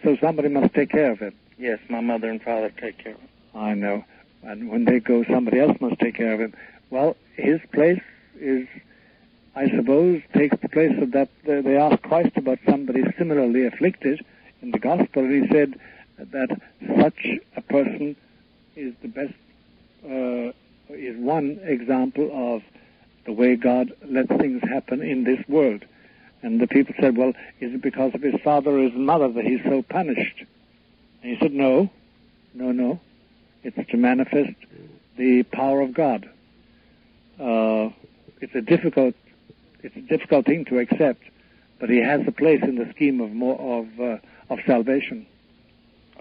So somebody must take care of him. Yes, my mother and father take care of him. I know. And when they go, somebody else must take care of him. Well, his place is, I suppose, takes the place of that. They asked Christ about somebody similarly afflicted in the gospel, and he said that such a person is the best, is one example of the way God lets things happen in this world. And the people said, well, is it because of his father or his mother that he's so punished? And he said, no. It's to manifest the power of God. It's a difficult thing to accept, but he has a place in the scheme of salvation.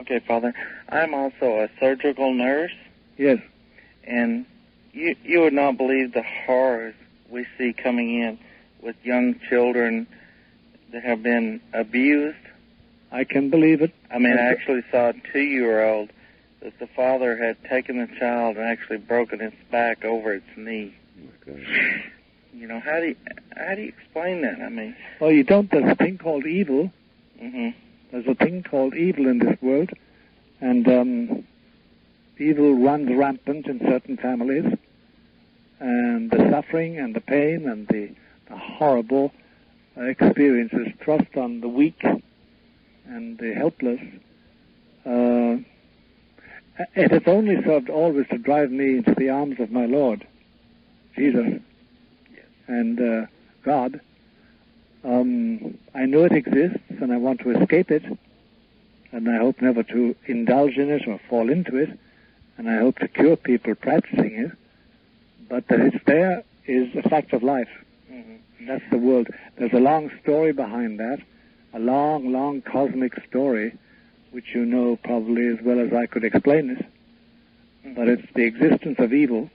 Okay, Father. I'm also a surgical nurse. Yes. And you would not believe the horrors we see coming in with young children that have been abused. I can believe it. I mean, I actually saw a 2-year-old that the father had taken the child and actually broken its back over its knee. Oh, my God. You know, how do you explain that? I mean, well, you don't. There's a thing called evil. Mm-hmm. There's a thing called evil in this world, and evil runs rampant in certain families, and the suffering and the pain and the horrible experiences thrust on the weak and the helpless. It has only served always to drive me into the arms of my Lord, Jesus, and God. I know it exists, and I want to escape it, and I hope never to indulge in it or fall into it, and I hope to cure people practicing it, but that it's there is a fact of life. Mm-hmm. That's the world. There's a long story behind that, a long, long cosmic story, which you know probably as well as I could explain it, but it's the existence of evil.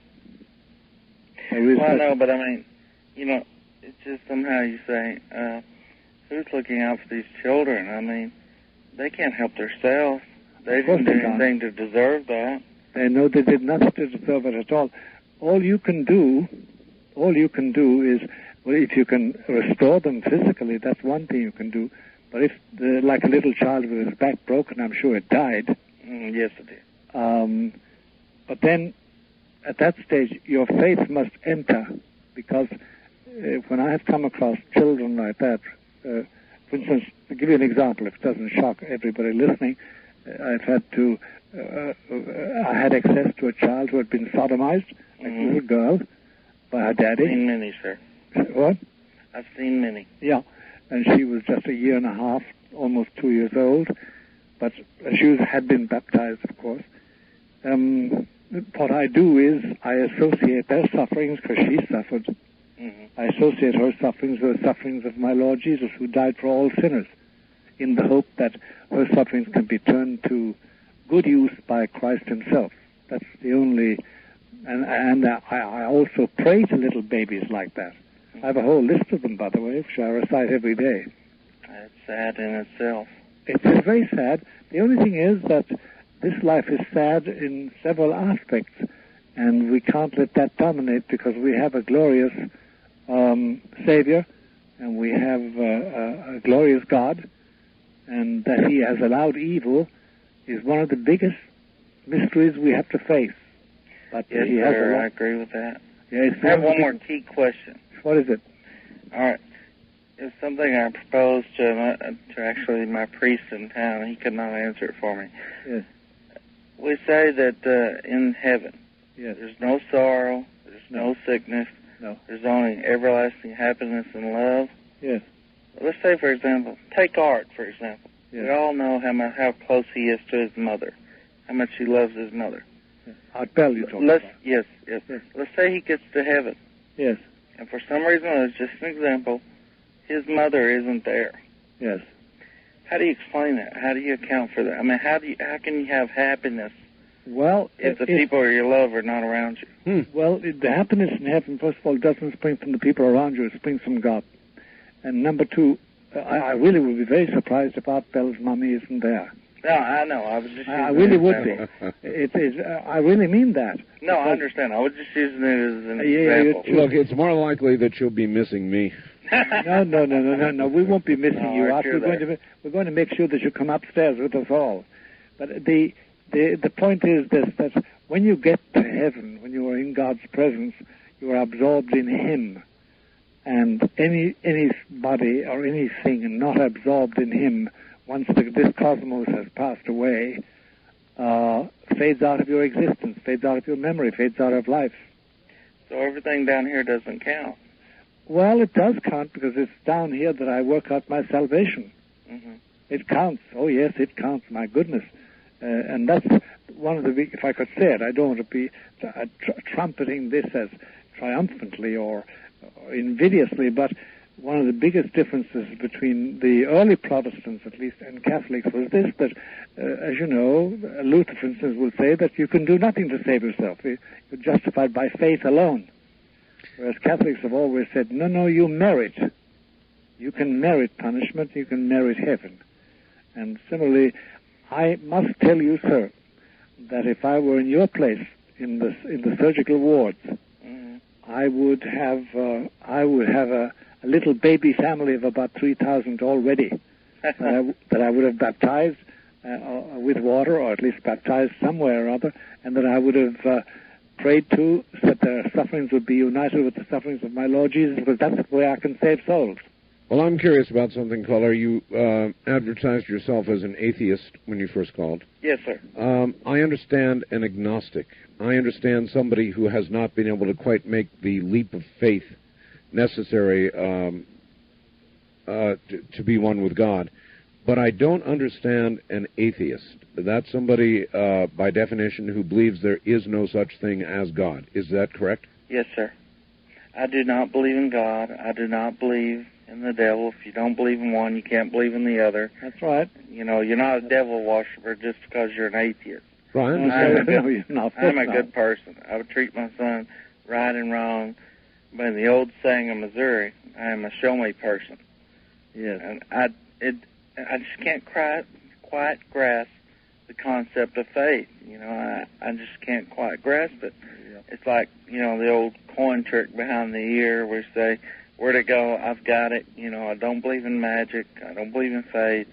Well, I know, but I mean, you know, it's just somehow you say, who's looking out for these children? I mean, they can't help themselves. They didn't do anything to deserve that. They know they did nothing to deserve it at all. All you can do is, well, if you can restore them physically, that's one thing you can do. But if, like a little child with his back broken, I'm sure it died. Yes, it did. But then, at that stage, your faith must enter, because when I have come across children like that, for instance, to give you an example, if it doesn't shock everybody listening, I had access to a child who had been sodomized, a little girl, by her daddy. I've seen many, sir. What? I've seen many. Yeah, and she was just a year and a half, almost 2 years old, but she had been baptized, of course. What I do is I associate their sufferings, because she suffered. Mm-hmm. I associate her sufferings with the sufferings of my Lord Jesus, who died for all sinners, in the hope that her sufferings can be turned to good use by Christ himself. That's the only... And I also pray to little babies like that. I have a whole list of them, by the way, which I recite every day. That's sad in itself. It's very sad. The only thing is that this life is sad in several aspects, and we can't let that dominate, because we have a glorious Savior, and we have a glorious God, and that he has allowed evil is one of the biggest mysteries we have to face. But yes, he sir, I agree with that. Yeah, I have one more key question. What is it? All right. It's something I proposed to actually my priest in town. He could not answer it for me. Yes. We say that in heaven, yes, there's no sorrow, there's no sickness, there's only everlasting happiness and love. Yes. Let's say, for example, take Art, for example. Yes. We all know how close he is to his mother, how much he loves his mother. Yes. Art Bell, you're talking about. Yes. Let's say he gets to heaven. Yes. And for some reason, it's just an example, his mother isn't there. Yes. How do you explain that? How do you account for that? I mean, how can you have happiness if the people you love are not around you? Well, the happiness in heaven, first of all, doesn't spring from the people around you. It springs from God. And number two, I really would be very surprised if Art Bell's mommy isn't there. No, I know. I was just I really would be. I really mean that. No, I understand. I was just using it as an example. Look, it's more likely that you'll be missing me. No. We won't be missing you, Art. We're going to make sure that you come upstairs with us all. But the point is this, that when you get to heaven, when you are in God's presence, you are absorbed in Him. And anybody or anything not absorbed in Him, once this cosmos has passed away, fades out of your existence, fades out of your memory, fades out of life. So everything down here doesn't count? Well, it does count, because it's down here that I work out my salvation. Mm-hmm. It counts. Oh, yes, it counts. My goodness. And that's one of the big, if I could say it, I don't want to be trumpeting this as triumphantly or invidiously, but one of the biggest differences between the early Protestants, at least, and Catholics was this, that, as you know, Luther, for instance, will say that you can do nothing to save yourself. You're justified by faith alone. Whereas Catholics have always said, no, you merit. You can merit punishment, you can merit heaven. And similarly, I must tell you, sir, that if I were in your place in the surgical wards, I would have a little baby family of about 3,000 already that I would have baptized with water, or at least baptized somewhere or other, and that I would have prayed to, so that their sufferings would be united with the sufferings of my Lord Jesus, because that's the way I can save souls. Well, I'm curious about something, caller. You advertised yourself as an atheist when you first called. Yes, sir. I understand an agnostic. I understand somebody who has not been able to quite make the leap of faith necessary to be one with God. But I don't understand an atheist. That's somebody, by definition, who believes there is no such thing as God. Is that correct? Yes, sir. I do not believe in God. I do not believe in the devil. If you don't believe in one, you can't believe in the other. That's right. You know, you're not a devil worshiper just because you're an atheist. Right. I'm a good person. I would treat my son right and wrong. But in the old saying of Missouri, I am a show-me person. Yes. And I just can't quite grasp the concept of faith. You know, I just can't quite grasp it. Yeah. It's like, you know, the old coin trick behind the ear where you say, where'd it go? I've got it. You know, I don't believe in magic. I don't believe in faith.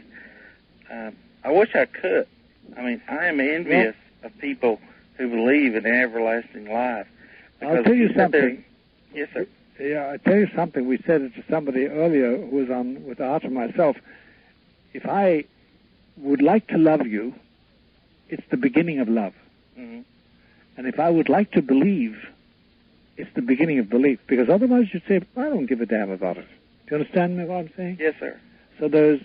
I wish I could. I mean, I am envious of people who believe in an everlasting life. I'll tell you something. Yes, sir. Yeah, I'll tell you something. We said it to somebody earlier who was on with Art and myself. If I would like to love you, it's the beginning of love. Mm-hmm. And if I would like to believe, it's the beginning of belief. Because otherwise you'd say, I don't give a damn about it. Do you understand me what I'm saying? Yes, sir. So there's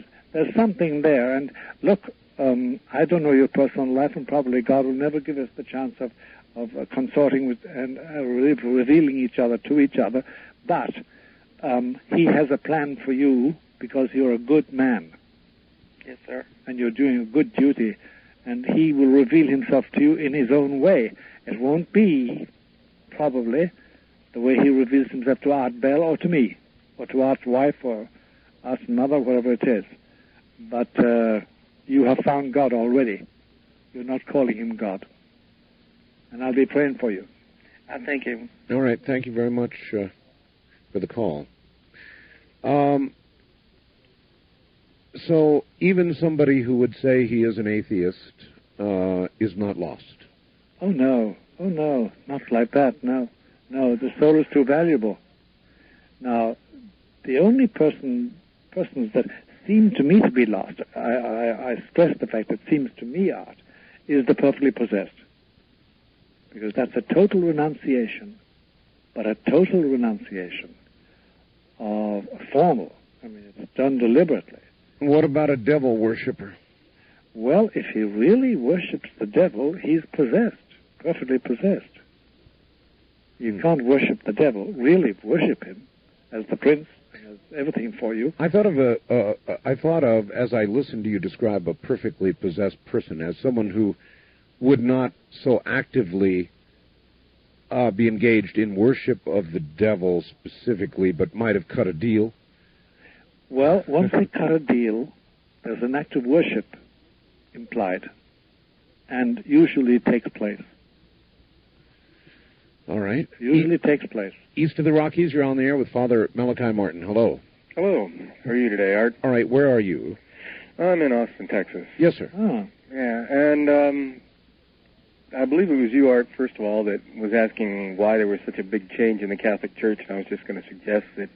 something there. And look, I don't know your personal life, and probably God will never give us the chance of consorting with and revealing each other to each other. But He has a plan for you because you're a good man. Yes, sir. And you're doing a good duty. And He will reveal Himself to you in His own way. It won't be, probably, the way He reveals Himself to Art Bell or to me, or to Art's wife or Art's mother, whatever it is. But you have found God already. You're not calling Him God. And I'll be praying for you. I thank you. All right. Thank you very much for the call. So even somebody who would say he is an atheist is not lost. Oh, no. Not like that, no. No, the soul is too valuable. Now, the only persons that seem to me to be lost, I stress the fact that seems to me, Art, is the perfectly possessed. Because that's a total renunciation, but a total renunciation of formal. I mean, it's done deliberately. What about a devil worshiper? Well, if he really worships the devil, he's possessed. perfectly possessed. You can't worship the devil, really worship him as the prince, and as everything for you. I thought of, as I listened to you describe a perfectly possessed person, as someone who would not so actively be engaged in worship of the devil specifically, but might have cut a deal. Well, once they cut a deal, there's an act of worship implied, and usually takes place. All right. Usually takes place. East of the Rockies, you're on the air with Father Malachi Martin. Hello. Hello. How are you today, Art? All right, where are you? I'm in Austin, Texas. Yes, sir. Oh. Yeah, and I believe it was you, Art, first of all, that was asking why there was such a big change in the Catholic Church, and I was just going to suggest that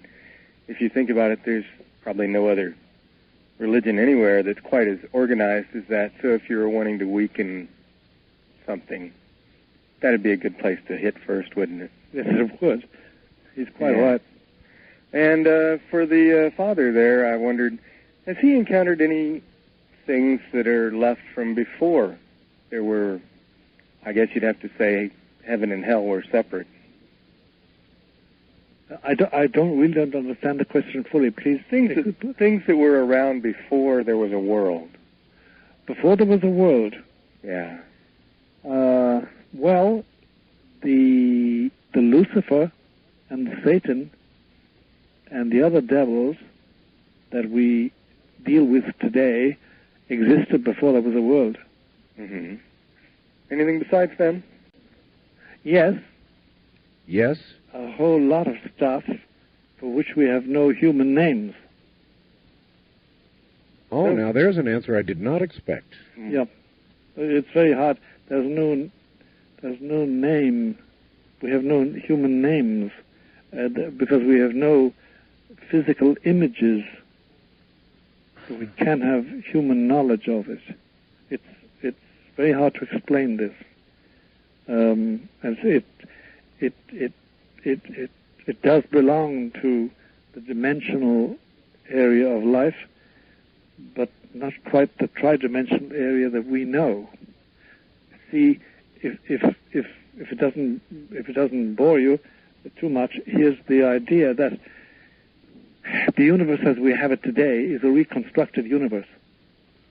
if you think about it, there's probably no other religion anywhere that's quite as organized as that. So if you're wanting to weaken something, that'd be a good place to hit first, wouldn't it? Yes, it would. He's quite right. And for the father there, I wondered, has he encountered any things that are left from before there were, I guess you'd have to say, heaven and hell were separate? I really don't understand the question fully. Please. Things that were around before there was a world. Before there was a world? Yeah. Well, the Lucifer and Satan and the other devils that we deal with today existed before there was a world. Mm-hmm. Anything besides them? Yes. Yes? A whole lot of stuff for which we have no human names. Oh, now there's an answer I did not expect. Yeah. It's very hard. There's no name. We have no human names because we have no physical images. So we can't have human knowledge of it. It's very hard to explain this. And it does belong to the dimensional area of life, but not quite the tridimensional area that we know. See, if it doesn't bore you too much, here's the idea that the universe as we have it today is a reconstructed universe.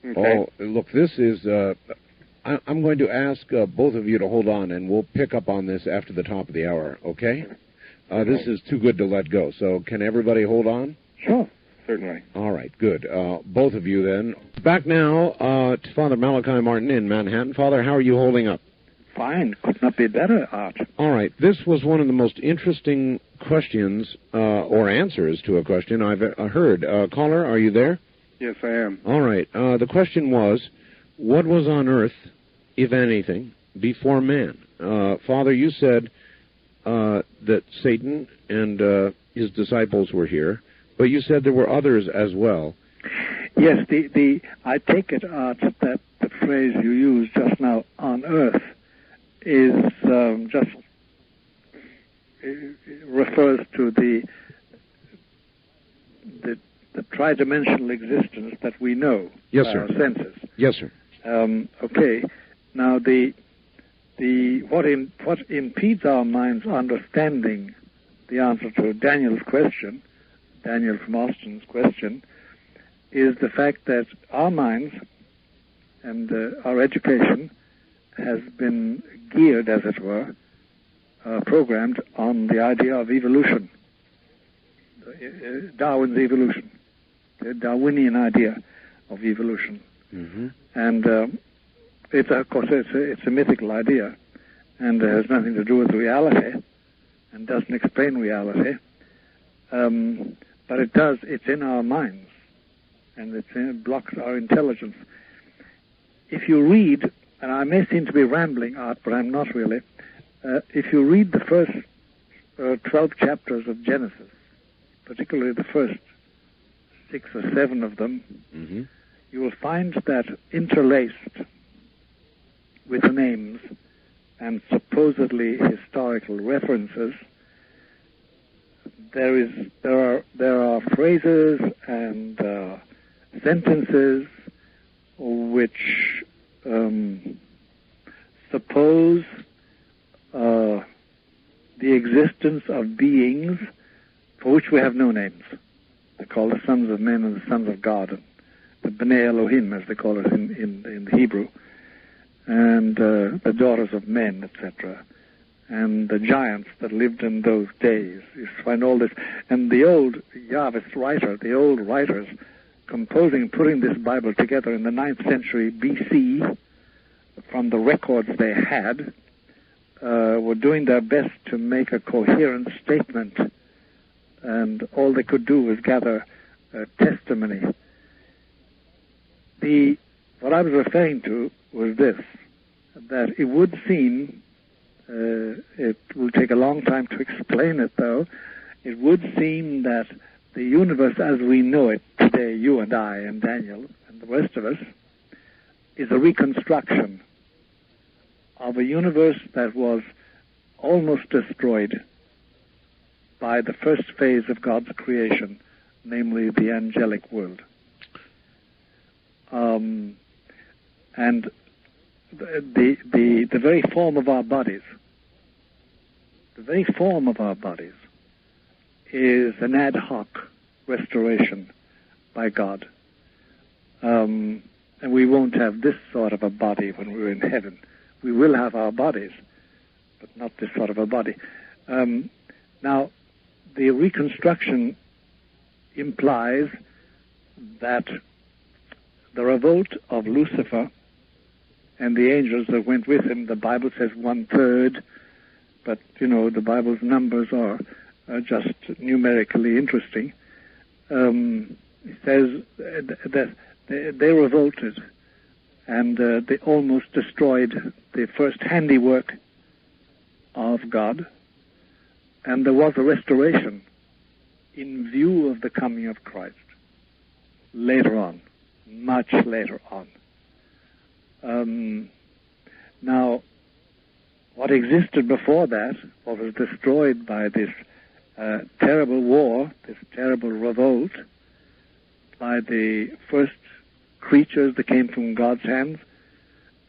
Okay. Oh, look, this is... I'm going to ask both of you to hold on, and we'll pick up on this after the top of the hour, okay? This is too good to let go. So can everybody hold on? Sure. Certainly. All right, good. Both of you then. Back now to Father Malachi Martin in Manhattan. Father, how are you holding up? Fine. Could not be better, Art. All right. This was one of the most interesting questions or answers to a question I've heard. Caller, are you there? Yes, I am. All right. The question was, what was on earth, if anything, before man? Father, you said that Satan and his disciples were here, but you said there were others as well. Yes, I take it, Art, that the phrase you used just now, on earth, is just refers to the tridimensional existence that we know by our senses. Yes, sir. Okay. Now, what impedes our mind's understanding the answer to Daniel from Austin's question, is the fact that our minds and our education has been geared, as it were, programmed on the idea of evolution, Darwin's evolution, the Darwinian idea of evolution. Mm-hmm. And of course, it's a mythical idea, and it has nothing to do with reality, and doesn't explain reality. But it does. It's in our minds, and it blocks our intelligence. If you read, and I may seem to be rambling, Art, but I'm not really. If you read the first 12 chapters of Genesis, particularly the first 6 or 7 of them, mm-hmm. you will find that interlaced with names and supposedly historical references, there are phrases and sentences which suppose the existence of beings for which we have no names. They're called the sons of men and the sons of God, the Bnei Elohim, as they call it in the Hebrew, and the daughters of men, etc., and the giants that lived in those days. You find all this. And the old Yahwist writer, the old writers composing, putting this Bible together in the 9th century BC, from the records they had, were doing their best to make a coherent statement, and all they could do was gather testimony. What I was referring to was this, that it would seem, it will take a long time to explain it though, it would seem that the universe as we know it today, you and I and Daniel and the rest of us, is a reconstruction of a universe that was almost destroyed by the first phase of God's creation, namely the angelic world. And the very form of our bodies, is an ad hoc restoration by God. And we won't have this sort of a body when we're in heaven. We will have our bodies, but not this sort of a body. Now, the reconstruction implies that the revolt of Lucifer and the angels that went with him, the Bible says 1/3, but, the Bible's numbers are just numerically interesting. It says that they revolted, and they almost destroyed the first handiwork of God, and there was a restoration in view of the coming of Christ later on, much later on. Now, what existed before that, what was destroyed by this terrible war, this terrible revolt, by the first creatures that came from God's hands,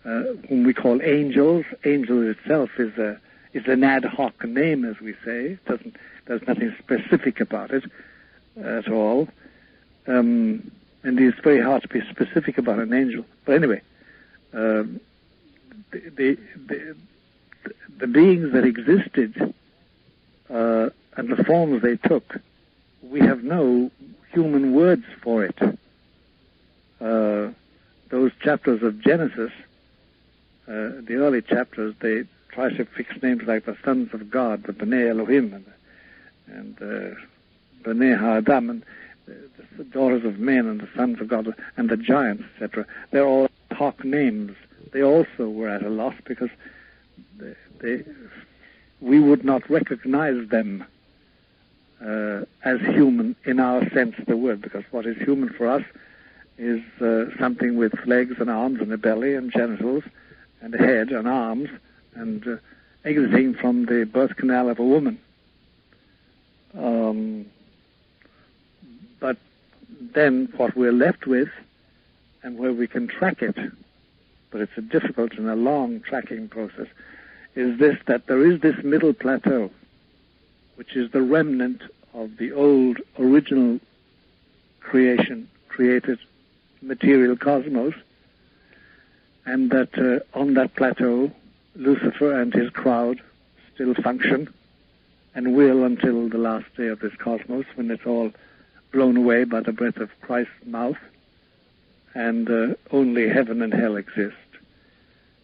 whom we call angels. Angel itself is an ad hoc name, as we say. There's nothing specific about it at all. And it's very hard to be specific about an angel. But anyway, the beings that existed and the forms they took, we have no human words for it. Those chapters of Genesis, the early chapters, they try to fix names like the sons of God, the Bnei Elohim, and Bnei Ha'adam, and the daughters of men, and the sons of God, and the giants, etc. They're all hoc names. They also were at a loss because we would not recognize them as human in our sense of the word, because what is human for us is something with legs and arms and a belly and genitals and a head and arms and exiting from the birth canal of a woman. But then what we're left with, and where we can track it, but it's a difficult and a long tracking process, is this, that there is this middle plateau, which is the remnant of the old original created material cosmos, and that on that plateau Lucifer and his crowd still function and will until the last day of this cosmos, when it's all blown away by the breath of Christ's mouth, and only heaven and hell exist.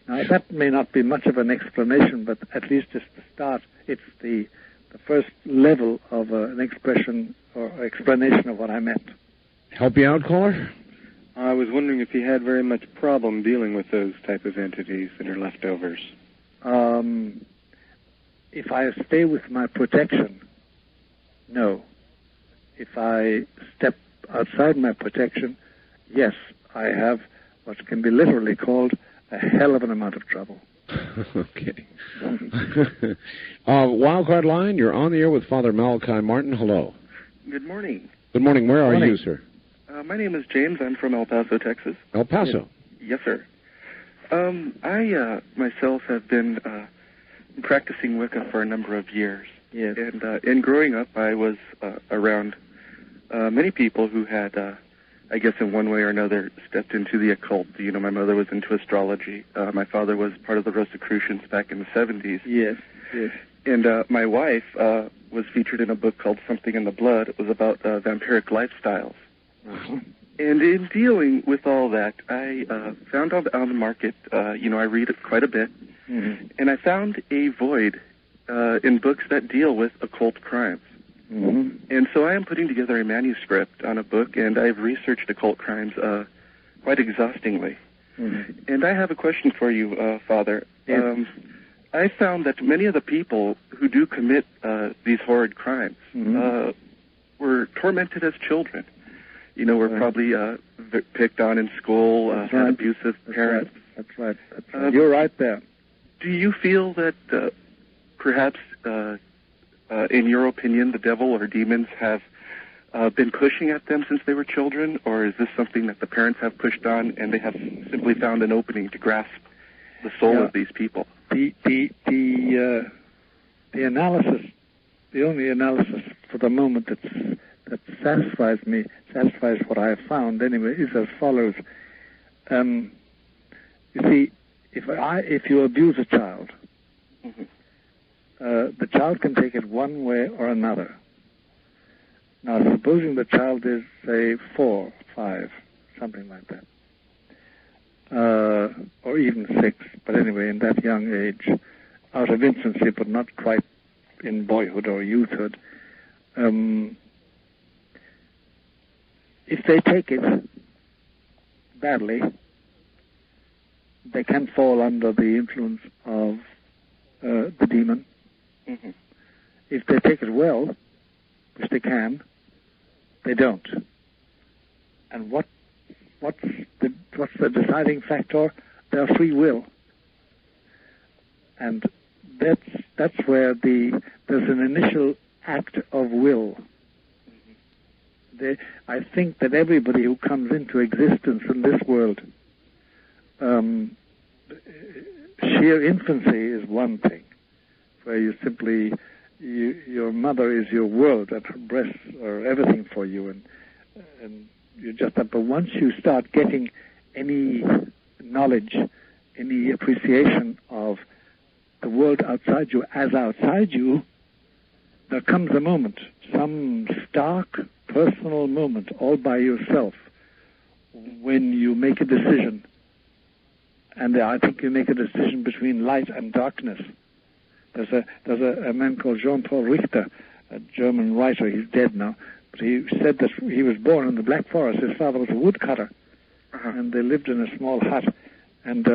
Now, that may not be much of an explanation, but at least it's the start. It's the first level of an expression or explanation of what I meant. Help you out, caller? I was wondering if you had very much problem dealing with those type of entities that are leftovers. If I stay with my protection, no. If I step outside my protection, yes, I have what can be literally called a hell of an amount of trouble. Okay. Wildcard line, you're on the air with Father Malachi Martin. Hello. Good morning. Good morning. Where are you, sir? My name is James. I'm from El Paso, Texas. El Paso? Yes, sir. I myself have been practicing Wicca for a number of years. Yes. And in growing up, I was around many people who had, I guess in one way or another, stepped into the occult. You know, my mother was into astrology. My father was part of the Rosicrucians back in the 70s. Yes, yes. And my wife was featured in a book called Something in the Blood. It was about vampiric lifestyles. Uh-huh. And in dealing with all that, I found on the market, you know, I read it quite a bit, Mm-hmm. and I found a void in books that deal with occult crimes. Mm-hmm. And so I am putting together a manuscript on a book, and I've researched occult crimes quite exhaustingly. Mm-hmm. And I have a question for you, Father. Yes. I found that many of the people who do commit these horrid crimes Mm-hmm. were tormented as children. You know, were probably picked on in school, That's had right. abusive parents. That's right. That's right. You're right there. Do you feel that perhaps, in your opinion, the devil or demons have been pushing at them since they were children, or is this something that the parents have pushed on and they have simply found an opening to grasp the soul of these people? The analysis, the only analysis for the moment that satisfies me, satisfies what I have found anyway, is as follows. You see, if you abuse a child, Mm-hmm. The child can take it one way or another. Now, supposing the child is, say, 4, 5, something like that, or even 6, but anyway, in that young age, out of infancy, but not quite in boyhood or youthhood, if they take it badly, they can fall under the influence of the demon. Mm-hmm. If they take it well, which they can, they don't. And what's the deciding factor? Their free will. And that's where there's an initial act of will. I think that everybody who comes into existence in this world, sheer infancy is one thing, where you simply, your mother is your world, and her breasts are everything for you, and you just have. But once you start getting any knowledge, any appreciation of the world outside you as outside you, there comes a moment, some stark personal moment, all by yourself, when you make a decision. And I think you make a decision between light and darkness. There's a man called Jean-Paul Richter, a German writer. He's dead now, but he said that he was born in the Black Forest. His father was a woodcutter, and they lived in a small hut. And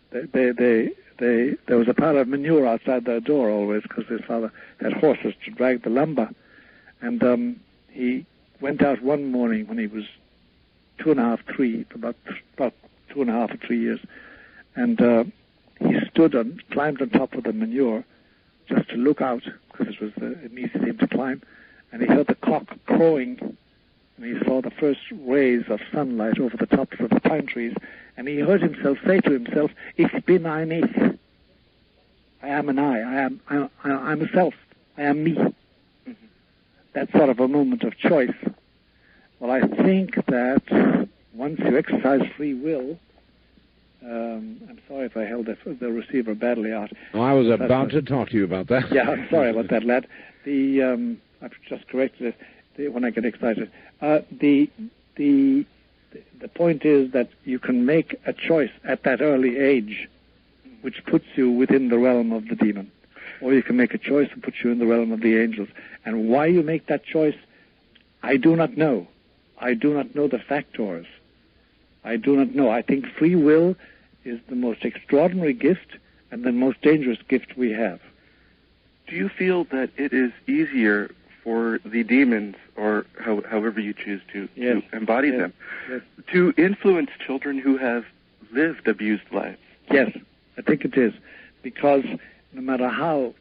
there was a pile of manure outside their door always, because his father had horses to drag the lumber. And he went out one morning when he was 2.5, 3, about 2.5 or 3 years, and he climbed on top of the manure just to look out, because it was an easy thing to climb, and he heard the cock crowing, and he saw the first rays of sunlight over the tops of the pine trees, and he heard himself say to himself, "Ich bin ein Ich." I am an I'm a self. I am me. Mm-hmm. That's sort of a moment of choice. Well, I think that once you exercise free will, I'm sorry if I held the receiver badly out. Oh, I was about to talk to you about that. Yeah, I'm sorry about that, lad. I've just corrected it when I get excited. The point is that you can make a choice at that early age, which puts you within the realm of the demon, or you can make a choice that puts you in the realm of the angels. And why you make that choice, I do not know. I do not know the factors. I do not know. I think free will is the most extraordinary gift and the most dangerous gift we have. Do you feel that it is easier for the demons, or however you choose to embody them, to influence children who have lived abused lives? Yes, I think it is. Because no matter how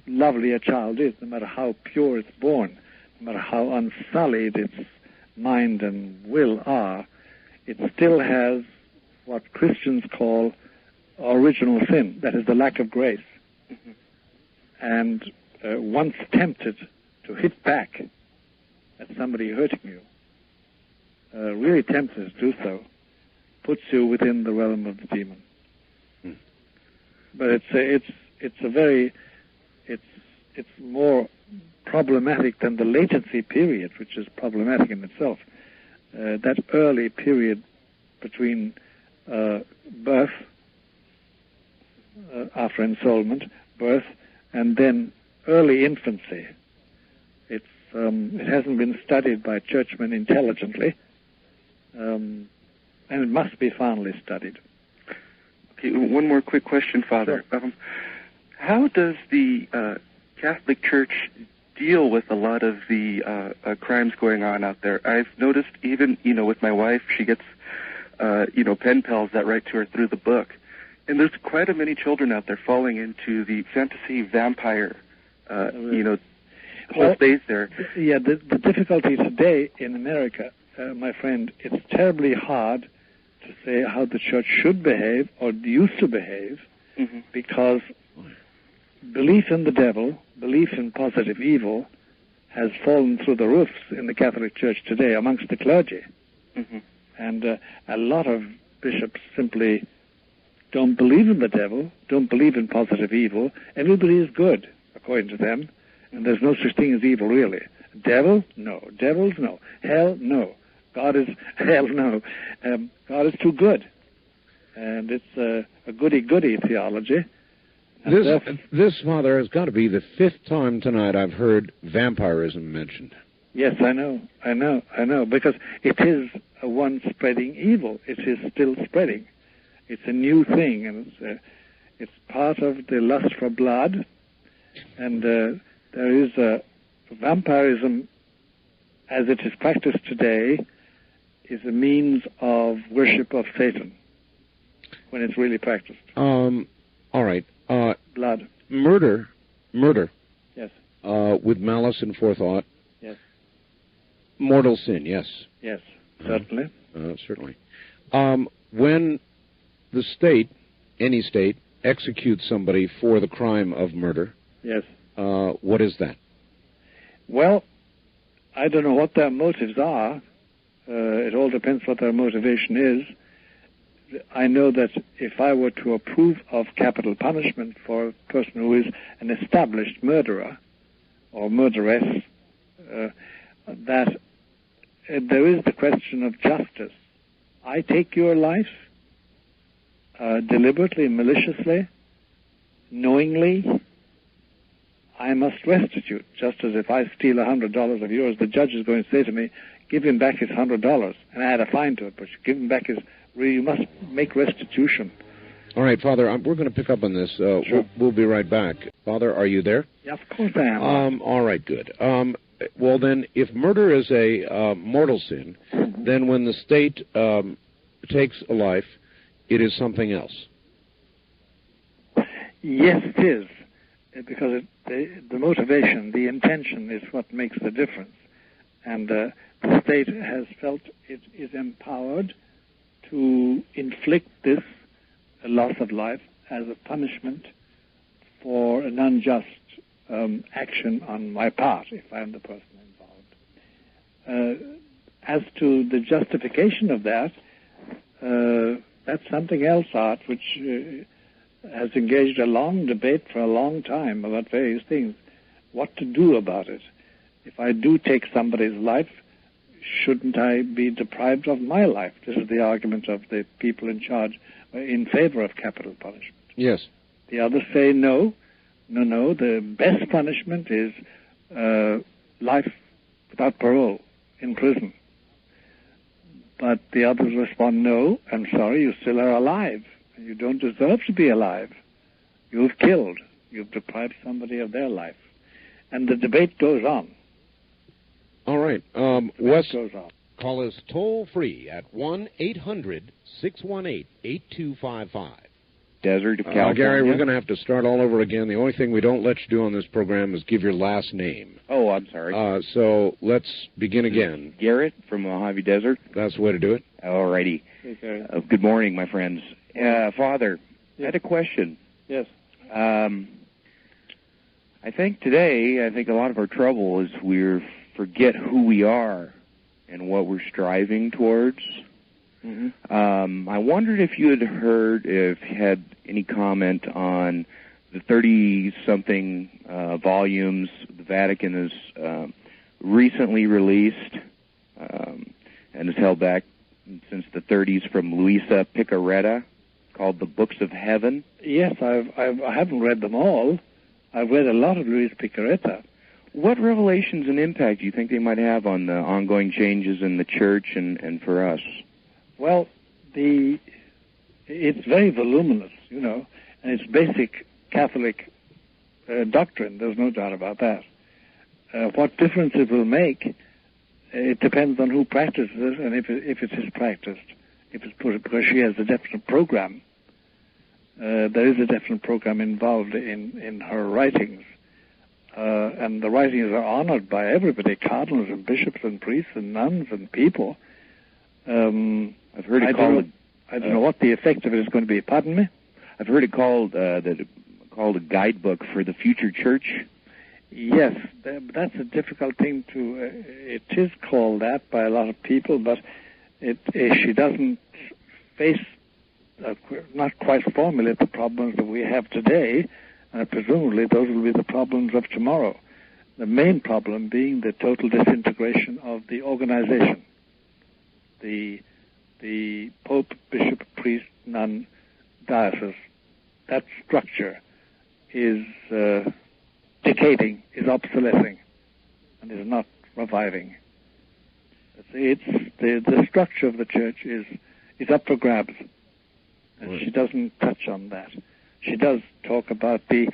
lovely a child is, no matter how pure it's born, no matter how unsullied its mind and will are, it still has what Christians call original sin, that is the lack of grace. And once tempted to hit back at somebody hurting you, really tempted to do so, puts you within the realm of the demon. But it's more problematic than the latency period, which is problematic in itself. That early period between birth, after ensoulment, birth, and then early infancy. It hasn't been studied by churchmen intelligently, and it must be finally studied. Okay, one more quick question, Father. Sure. How does the Catholic Church deal with a lot of the crimes going on out there? I've noticed even, with my wife, she gets, pen pals that write to her through the book. And there's quite a many children out there falling into the fantasy vampire, whole space there. Yeah, the difficulty today in America, my friend, it's terribly hard to say how the church should behave or used to behave, because belief in the devil, belief in positive evil, has fallen through the roofs in the Catholic Church today amongst the clergy. And a lot of bishops simply don't believe in the devil, don't believe in positive evil. Everybody is good, according to them, and there's no such thing as evil, really. Devil? No. Devils? No. Hell? No. God is hell? No. God is too good. And it's a goody-goody theology. This, Father, has got to be the fifth time tonight I've heard vampirism mentioned. Yes, I know, because it is a one spreading evil. It is still spreading. It's a new thing, and it's part of the lust for blood. And there is vampirism, as it is practiced today, is a means of worship of Satan when it's really practiced. All right. Blood. Murder. Yes. With malice and forethought. Yes. Mortal sin, yes. Yes, certainly. Certainly. When the state, any state, executes somebody for the crime of murder, yes. What is that? Well, I don't know what their motives are. It all depends what their motivation is. I know that if I were to approve of capital punishment for a person who is an established murderer or murderess, that there is the question of justice. I take your life deliberately, maliciously, knowingly. I must restitute, just as if I steal $100 of yours, the judge is going to say to me, give him back his $100, and I had a fine to it, but give him back his... You must make restitution. All right, Father, we're going to pick up on this. Sure. We'll be right back. Father, are you there? Yeah, of course I am. All right, good. Well, then, if murder is a mortal sin, then when the state takes a life, it is something else. Yes, it is, because the motivation, the intention is what makes the difference. And the state has felt it is empowered to inflict this loss of life as a punishment for an unjust action on my part, if I am the person involved. As to the justification of that, that's something else, Art, which has engaged a long debate for a long time about various things. What to do about it? If I do take somebody's life, shouldn't I be deprived of my life? This is the argument of the people in charge in favor of capital punishment. Yes. The others say no. The best punishment is life without parole in prison. But the others respond, no, I'm sorry, you still are alive. You don't deserve to be alive. You've killed. You've deprived somebody of their life. And the debate goes on. All right. Wes, call us toll-free at 1-800-618-8255. Desert of California. Gary, we're going to have to start all over again. The only thing we don't let you do on this program is give your last name. Oh, I'm sorry. So let's begin again. Garrett from Mojave Desert. That's the way to do it. All righty. Okay. Good morning, my friends. Father, I had a question. Yes. I think today, a lot of our trouble is we forget who we are and what we're striving towards. Mm-hmm. I wondered if you had any comment on the 30-something volumes the Vatican has recently released and is held back since the 30s from Luisa Picaretta, called The Books of Heaven. Yes, I haven't read them all. I've read a lot of Luisa Picaretta. What revelations and impact do you think they might have on the ongoing changes in the Church and for us? Well, it's very voluminous, and it's basic Catholic doctrine. There's no doubt about that. What difference it will make, it depends on who practices it and if it is practiced. If it's put, because she has a definite program. There is a definite program involved in her writings. And the writings are honored by everybody, cardinals and bishops and priests and nuns and people. I've heard it I don't know what the effect of it is going to be. Pardon me? I've heard it called a guidebook for the future Church. Yes, that's a difficult thing to... it is called that by a lot of people, but she doesn't face... not quite formulate the problems that we have today, and presumably those will be the problems of tomorrow. The main problem being the total disintegration of the organization. The Pope, Bishop, Priest, Nun, Diocese, that structure is decaying, is obsolescing, and is not reviving. The structure of the Church is up for grabs. And she doesn't touch on that. She does talk about the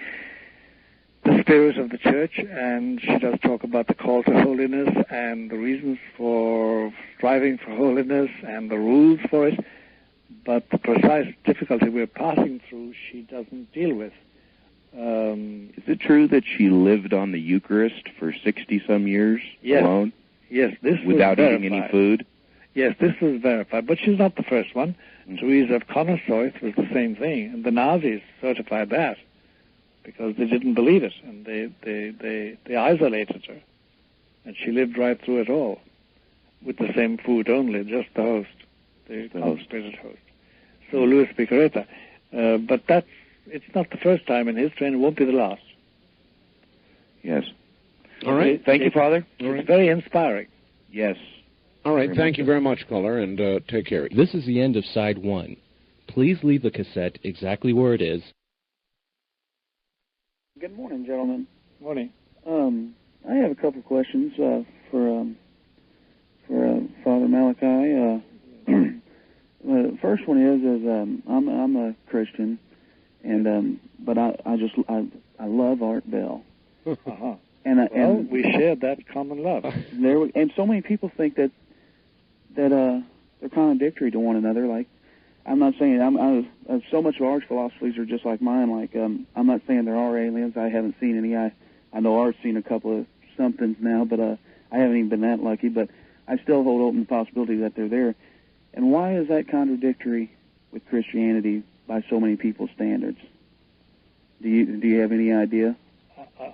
spirit of the Church, and she does talk about the call to holiness and the reasons for striving for holiness and the rules for it. But the precise difficulty we're passing through, she doesn't deal with. Is it true that she lived on the Eucharist for 60-some years alone? Yes, this without was eating any food? Yes, this was verified, but she's not the first one. Teresa of Connorsouth was the same thing, and the Nazis certified that because they didn't believe it, and they isolated her, and she lived right through it all with the same food only, just the host, the consecrated host. So Luisa Picaretta, but it's not the first time in history, and it won't be the last. Yes. All right. Thank you, Father. It's very inspiring. Yes. All right, thank you very much, caller, and take care. This is the end of side 1. Please leave the cassette exactly where it is. Good morning, gentlemen. Morning. I have a couple of questions for Father Malachi. The first one is I'm a Christian, and but I love Art Bell. Uh-huh. And we shared that common love. And so many people think that they're contradictory to one another. Like, I'm not saying so much of Art's philosophies are just like mine. Like, I'm not saying there are aliens. I haven't seen any. I know Art's seen a couple of somethings now, but I haven't even been that lucky. But I still hold open the possibility that they're there. And why is that contradictory with Christianity by so many people's standards? Do you have any idea?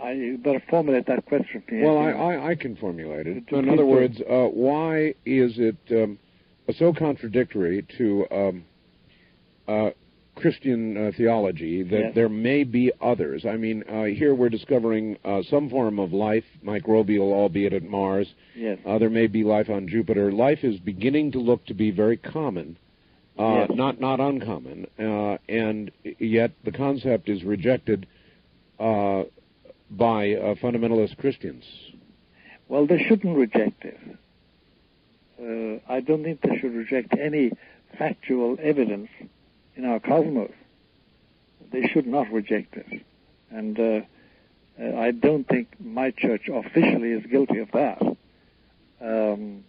You better formulate that question for me. Well, I can formulate it. In other words, why is it so contradictory to Christian theology that there may be others? I mean, here we're discovering some form of life, microbial, albeit at Mars. Yes. There may be life on Jupiter. Life is beginning to look to be very common, not uncommon, and yet the concept is rejected by fundamentalist Christians. Well, they shouldn't reject it. I don't think they should reject any factual evidence in our cosmos. They should not reject it. And I don't think my church officially is guilty of that. In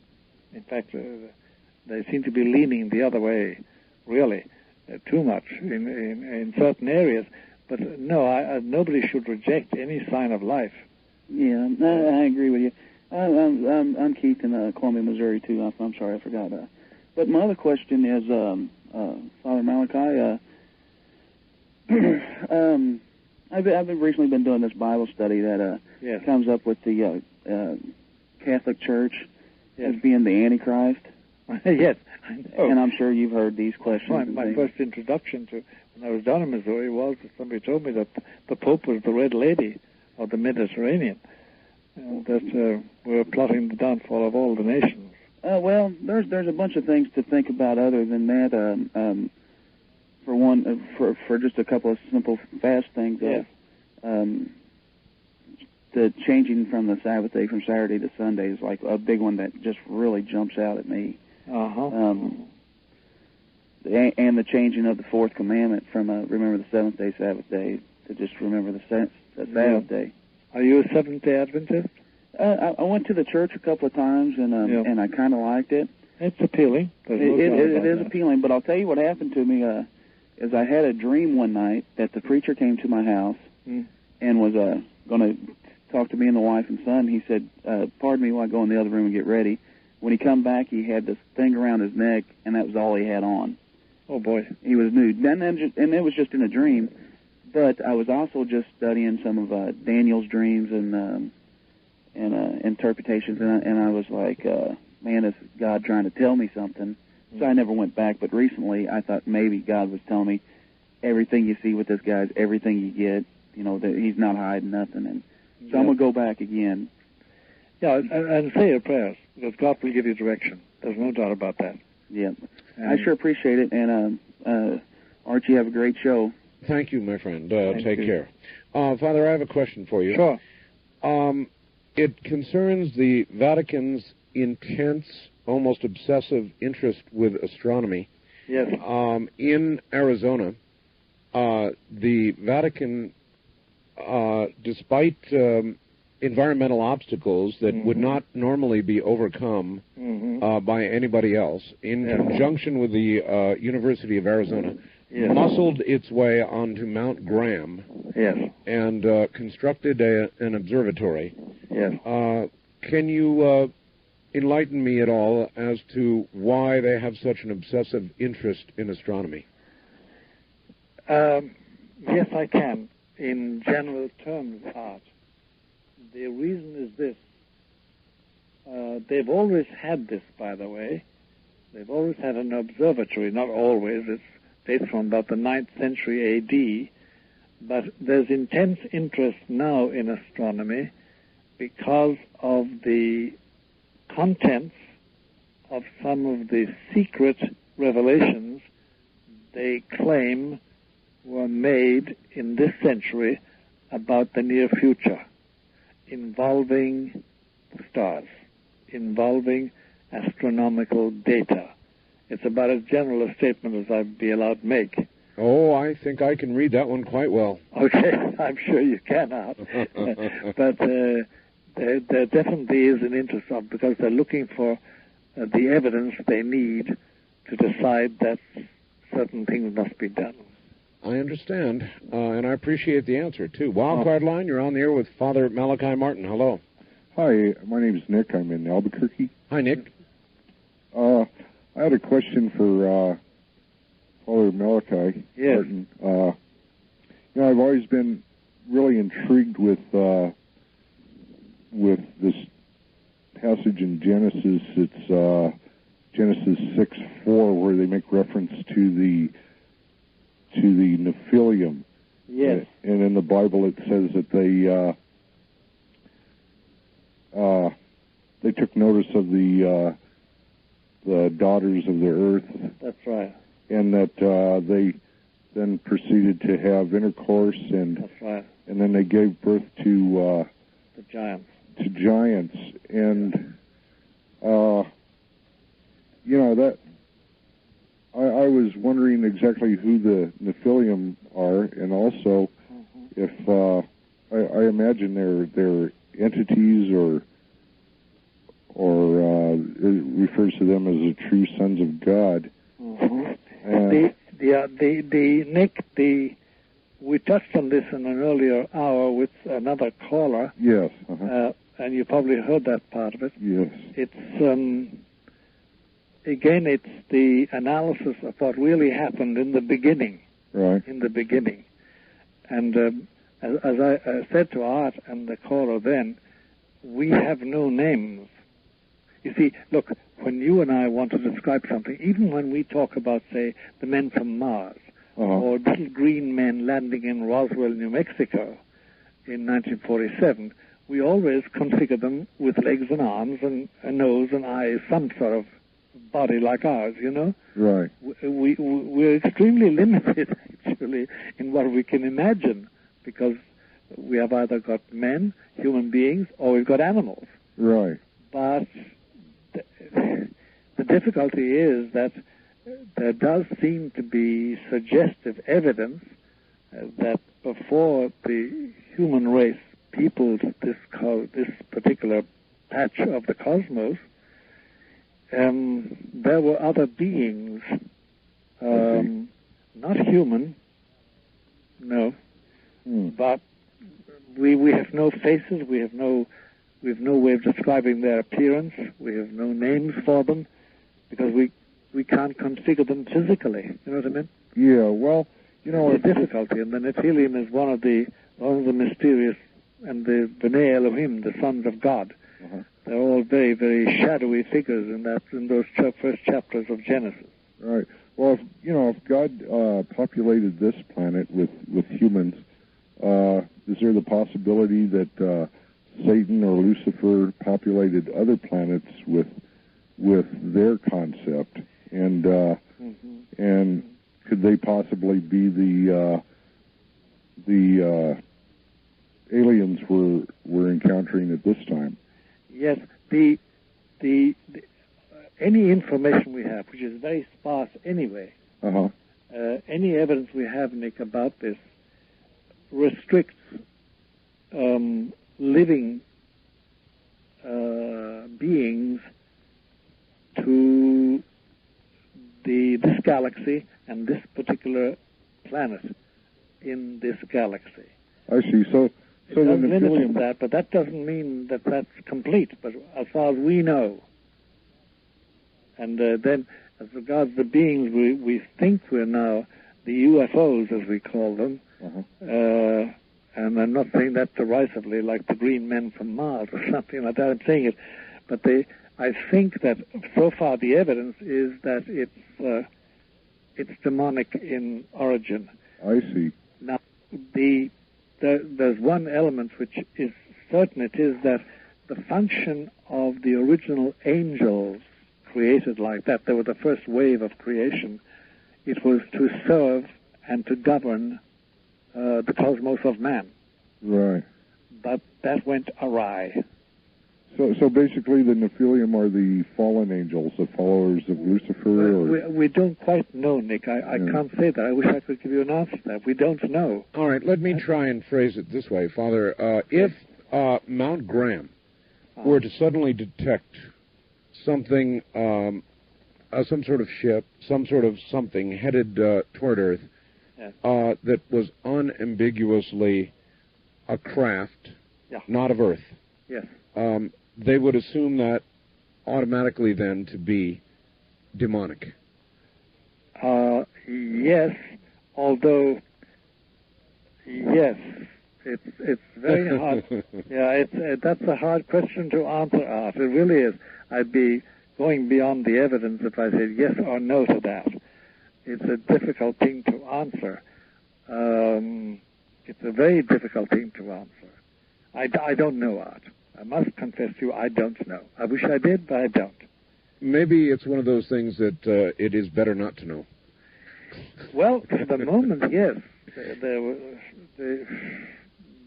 fact, they seem to be leaning the other way, really, too much in certain areas. But no, nobody should reject any sign of life. Yeah, I agree with you. I'm Keith in Columbia, Missouri, too. I'm sorry, I forgot that. But my other question is, Father Malachi, I've recently been doing this Bible study that comes up with the Catholic Church as being the Antichrist. Yes, I know. And I'm sure you've heard these questions. My first introduction to when I was down in Missouri was that somebody told me that the Pope was the Red Lady of the Mediterranean, and that we're plotting the downfall of all the nations. Well, there's a bunch of things to think about other than that. For one, for just a couple of simple, fast things. The changing from the Sabbath day from Saturday to Sunday is like a big one that just really jumps out at me. And the changing of the fourth commandment from remember the seventh day Sabbath day to just remember the Sabbath day. Are you a Seventh-day Adventist? I went to the church a couple of times and I kind of liked it. It's appealing. It is appealing, but I'll tell you what happened to me. Is I had a dream one night that the preacher came to my house and was going to talk to me and the wife and son. He said, "Pardon me while I go in the other room and get ready." When he come back, he had this thing around his neck, and that was all he had on. Oh boy! He was nude, and it was just in a dream. But I was also just studying some of Daniel's dreams and interpretations, and I was like, "Man, is God trying to tell me something?" So I never went back. But recently, I thought maybe God was telling me everything you see with this guy is everything you get. You know, that he's not hiding nothing, and so I'm gonna go back again. Yeah, and say your prayers, because God will give you direction. There's no doubt about that. Yeah, I sure appreciate it, and Archie, have a great show. Thank you, my friend. Take care. Father, I have a question for you. Sure. It concerns the Vatican's intense, almost obsessive interest with astronomy. Yes. In Arizona, the Vatican, despite environmental obstacles that would not normally be overcome by anybody else, in conjunction with the University of Arizona, muscled its way onto Mount Graham and constructed an observatory. Can you enlighten me at all as to why they have such an obsessive interest in astronomy? Yes, I can. In general terms, Art. The reason is this. They've always had this, by the way. They've always had an observatory. Not always. It dates from about the 9th century A.D. But there's intense interest now in astronomy because of the contents of some of the secret revelations they claim were made in this century about the near future, involving stars, involving astronomical data. It's about as general a statement as I'd be allowed to make. Oh, I think I can read that one quite well. Okay, I'm sure you cannot. But there definitely is an interest of, because they're looking for the evidence they need to decide that certain things must be done. I understand, and I appreciate the answer, too. Wildcard line, you're on the air with Father Malachi Martin. Hello. Hi, my name is Nick. I'm in Albuquerque. Hi, Nick. I had a question for Father Malachi Martin. I've always been really intrigued with this passage in Genesis. It's Genesis 6:4, where they make reference to the Nephilim. Yes. And in the Bible it says that they took notice of the daughters of the earth. That's right. And that they then proceeded to have intercourse, and that's right. And then they gave birth to the giants. To giants, and that. I was wondering exactly who the Nephilim are, and also if I imagine they're entities, or it refers to them as the true sons of God. Nick, we touched on this in an earlier hour with another caller. Yes. And you probably heard that part of it. Yes. It's again, it's the analysis of what really happened in the beginning. Right. In the beginning. And as I said to Art and the caller then, we have no names. You see, look, when you and I want to describe something, even when we talk about, say, the men from Mars, or little green men landing in Roswell, New Mexico in 1947, we always configure them with legs and arms and a nose and eyes, some sort of body like ours, you know? Right. We're extremely limited, actually, in what we can imagine, because we have either got men, human beings, or we've got animals. Right. But the difficulty is that there does seem to be suggestive evidence that before the human race peopled this particular patch of the cosmos, there were other beings, not human, no, but we have no faces, we have no way of describing their appearance, we have no names for them, because we can't configure them physically. You know what I mean? Yeah. Well, you know, it's a difficulty, and the Nephilim is one of the mysterious, and the B'nai Elohim, the sons of God. They're all very, very shadowy figures in those first chapters of Genesis. Right. Well, if God populated this planet with humans, is there the possibility that Satan or Lucifer populated other planets with their concept, and could they possibly be the aliens we're encountering at this time? Yes, the any information we have, which is very sparse anyway, any evidence we have, Nick, about this restricts living beings to this galaxy and this particular planet in this galaxy. I see. So it does limit that, but that doesn't mean that that's complete. But as far as we know, and then as regards the beings we think we're now, the UFOs as we call them, and I'm not saying that derisively like the green men from Mars or something like that. I'm saying it, but I think that so far the evidence is that it's demonic in origin. I see. Now, there's one element which is certain. It is that the function of the original angels created like that, they were the first wave of creation. It was to serve and to govern the cosmos of man. Right. But that went awry. So basically the Nephilim are the fallen angels, the followers of Lucifer? We don't quite know, Nick. I can't say that. I wish I could give you an answer to that. We don't know. All right, let me try and phrase it this way, Father. If Mount Graham were to suddenly detect something, some sort of ship, some sort of something headed toward Earth that was unambiguously a craft, not of Earth. Yes. They would assume that automatically then to be demonic. Yes, although, yes, it's very hard. That's a hard question to answer, Art. It really is. I'd be going beyond the evidence if I said yes or no to that. It's a difficult thing to answer. It's a very difficult thing to answer. I don't know, Art. I must confess to you, I don't know. I wish I did, but I don't. Maybe it's one of those things that it is better not to know. Well, for the moment, yes.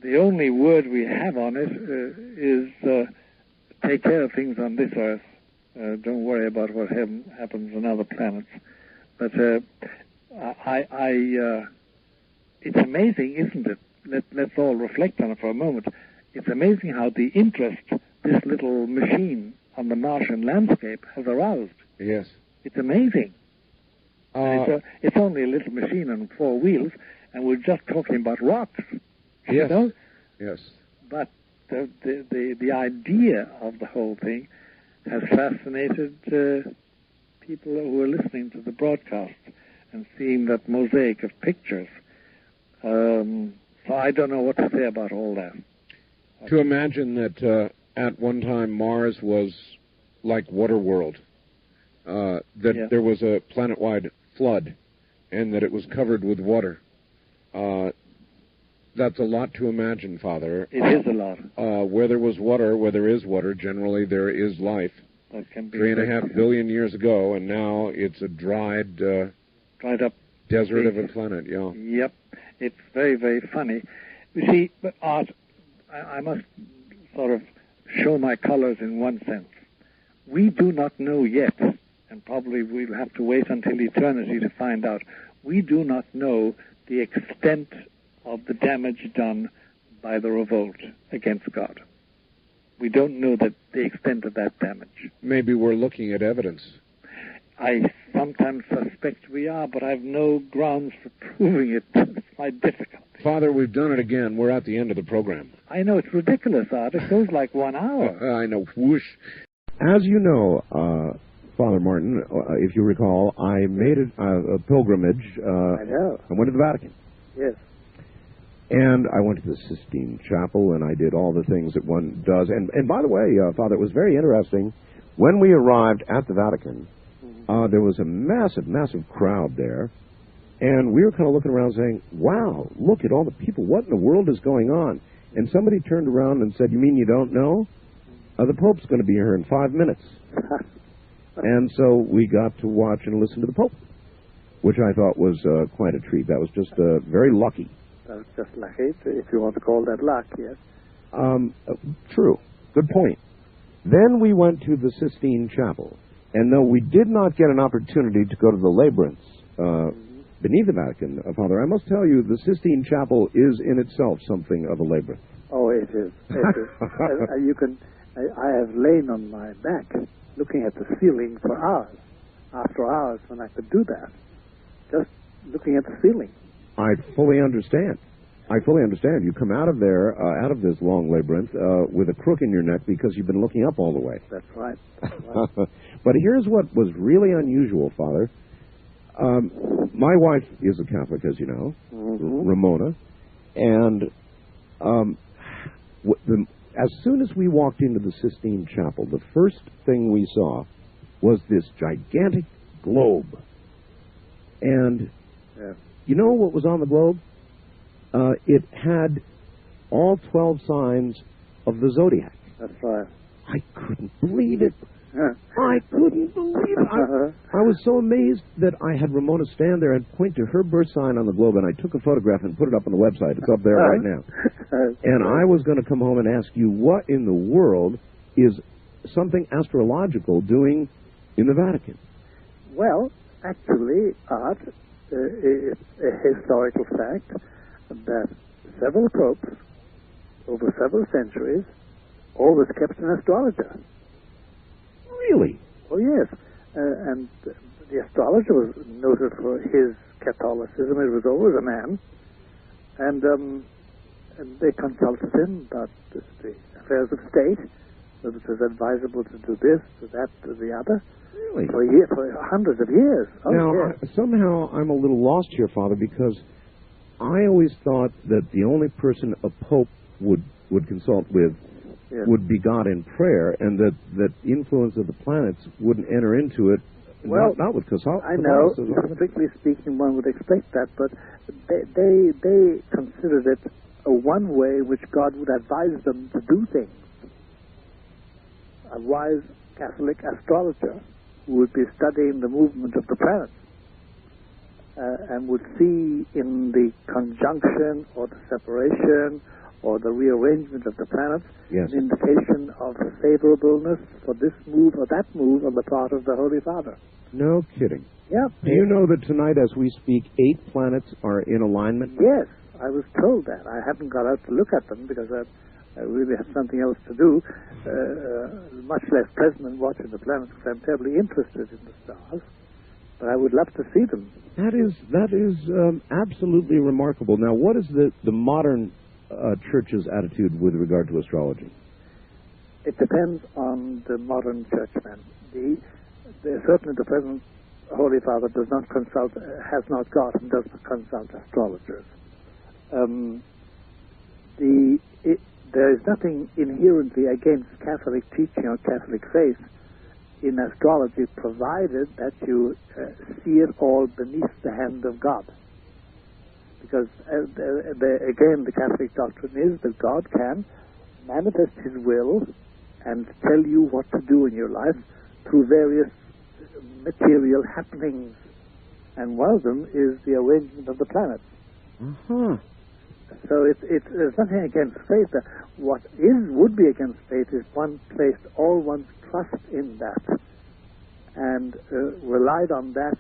The only word we have on it is take care of things on this Earth. Don't worry about what happens on other planets. But it's amazing, isn't it? Let's all reflect on it for a moment. It's amazing how the interest this little machine on the Martian landscape has aroused. Yes. It's amazing. It's only a little machine on 4 wheels, and we're just talking about rocks. Yes. You know? Yes. But the idea of the whole thing has fascinated people who are listening to the broadcast and seeing that mosaic of pictures. So I don't know what to say about all that. To imagine that at one time Mars was like Waterworld, that there was a planet-wide flood, and that it was covered with water. That's a lot to imagine, Father. It is a lot. Where there was water, where there is water, generally there is life. That can be 3.5 billion years ago, and now it's a dried up desert of a planet. Yeah. Yep. It's very, very funny. You see, but Art, I must sort of show my colors in one sense. We do not know yet, and probably we'll have to wait until eternity to find out. We do not know the extent of the damage done by the revolt against God. We don't know the extent of that damage. Maybe we're looking at evidence. I sometimes suspect we are, but I've no grounds for proving it. It's quite difficult. Father, we've done it again. We're at the end of the program. I know, it's ridiculous, Art. It goes like 1 hour. I know. Whoosh. As you know, Father Martin, if you recall, I made a pilgrimage. I know. I went to the Vatican. Yes. And I went to the Sistine Chapel, and I did all the things that one does. And by the way, Father, it was very interesting. When we arrived at the Vatican, there was a massive, massive crowd there. And we were kind of looking around saying, wow, look at all the people. What in the world is going on? And somebody turned around and said, you mean you don't know? The Pope's going to be here in 5 minutes. And so we got to watch and listen to the Pope, which I thought was quite a treat. That was just very lucky. That was just lucky, if you want to call that luck, yes. True. Good point. Then we went to the Sistine Chapel. And though we did not get an opportunity to go to the labyrinths beneath the Vatican, Father, I must tell you, the Sistine Chapel is in itself something of a labyrinth. Oh, it is. It is. I have lain on my back looking at the ceiling for hours, after hours, when I could do that. Just looking at the ceiling. I fully understand. You come out of there, out of this long labyrinth, with a crook in your neck because you've been looking up all the way. That's right. But here's what was really unusual, Father. My wife is a Catholic, as you know, Ramona, and as soon as we walked into the Sistine Chapel, the first thing we saw was this gigantic globe. And you know what was on the globe? It had all 12 signs of the zodiac. That's right. I couldn't believe it. I couldn't believe it. I was so amazed that I had Ramona stand there and point to her birth sign on the globe, and I took a photograph and put it up on the website. It's up there right now. And I was going to come home and ask you, what in the world is something astrological doing in the Vatican? Well, actually, Art, it's a historical fact that several popes over several centuries always kept an astrologer. Really? Oh, yes. And the astrologer was noted for his Catholicism. It was always a man. And they consulted him about the affairs of state, whether it was advisable to do this, to that, to the other. Really? For hundreds of years. Oh, now, yes. Somehow I'm a little lost here, Father, because I always thought that the only person a pope would consult with would be God in prayer, and that influence of the planets wouldn't enter into it. Well, not with Catholicism. I know, strictly speaking, one would expect that, but they considered it a one way which God would advise them to do things. A wise Catholic astrologer who would be studying the movement of the planets and would see in the conjunction or the separation or the rearrangement of the planets an indication of favorableness for this move or that move on the part of the Holy Father. No kidding. Yeah. Do you know that tonight, as we speak, 8 planets are in alignment? Yes, I was told that. I haven't got out to look at them because I really have something else to do, much less present than watching the planets, because I'm terribly interested in the stars. But I would love to see them. That is absolutely remarkable. Now, what is the modern church's attitude with regard to astrology? It depends on the modern churchman. Certainly the present Holy Father does not consult, has not got and does not consult astrologers. there is nothing inherently against Catholic teaching or Catholic faith in astrology, provided that you see it all beneath the hand of God. Because, again, the Catholic doctrine is that God can manifest His will and tell you what to do in your life through various material happenings. And one of them is the arrangement of the planets. Uh-huh. So there's nothing against faith. What would be against faith is one placed all one's trust in that and relied on that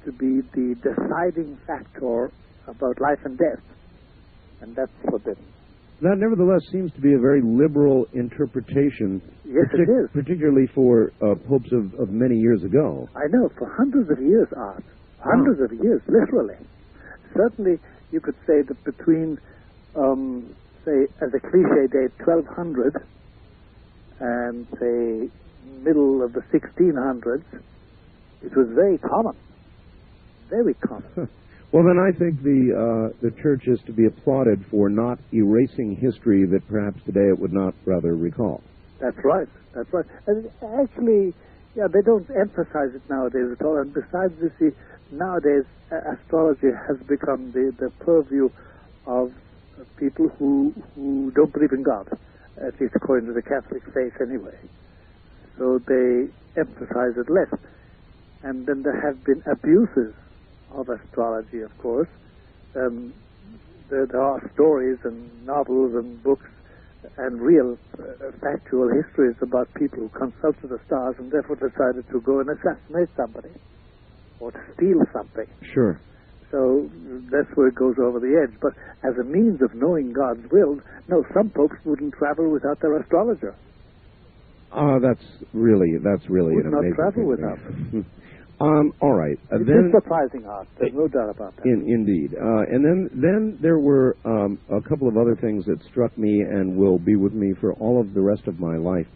to be the deciding factor about life and death. And that's forbidden. That nevertheless seems to be a very liberal interpretation. Yes, it is. Particularly for popes of many years ago. I know, for hundreds of years, Art. Hundreds of years, literally. Certainly, you could say that between, say, as a cliche date, 1200 and, say, middle of the 1600s, it was very common. Very common. Well, then I think the Church is to be applauded for not erasing history that perhaps today it would not rather recall. That's right. That's right. And actually, yeah, they don't emphasize it nowadays at all. And besides, you see, nowadays astrology has become the purview of people who don't believe in God, at least according to the Catholic faith anyway. So they emphasize it less. And then there have been abuses of astrology, of course. There are stories and novels and books and real factual histories about people who consulted the stars and therefore decided to go and assassinate somebody or to steal something. Sure. So that's where it goes over the edge. But as a means of knowing God's will, no, some popes wouldn't travel without their astrologer. That's really Would an not amazing travel thing. without it. All right. It then, is surprising, Art. There's no doubt about that. Indeed. And then there were a couple of other things that struck me and will be with me for all of the rest of my life.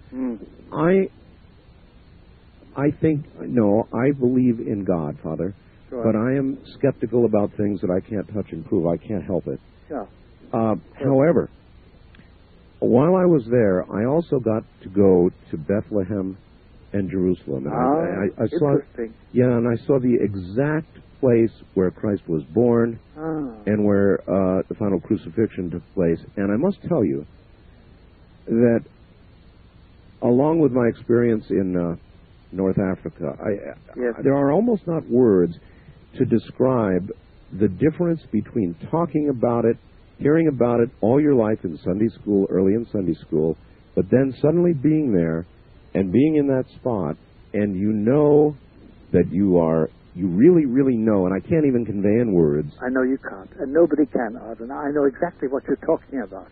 I believe in God, Father, Sure. but I am skeptical about things that I can't touch and prove. I can't help it. Yeah. However, while I was there, I also got to go to Bethlehem and Jerusalem. And I saw, interesting. yeah, and I saw the exact place where Christ was born and where the final crucifixion took place. And I must tell you that, along with my experience in North Africa, there are almost not words to describe the difference between talking about it, hearing about it all your life in Sunday school, early in Sunday school, but then suddenly being there and being in that spot, and you know that you really, really know, and I can't even convey in words. I know you can't, and nobody can, Art, and I know exactly what you're talking about.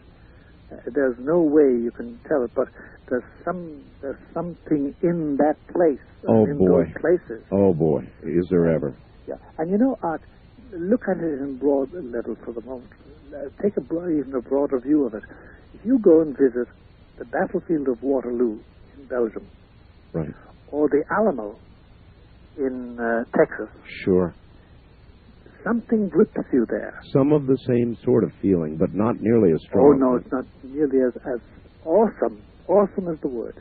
There's no way you can tell it, but there's something in that place, those places. Oh, boy, is there ever. Yeah, and you know, Art, look at it in broad level for the moment. Take even a broader view of it. If you go and visit the battlefield of Waterloo in Belgium, right, or the Alamo in Texas, sure, something grips you there. Some of the same sort of feeling, but not nearly as strong. Oh no, it's not nearly as awesome. Awesome is the word.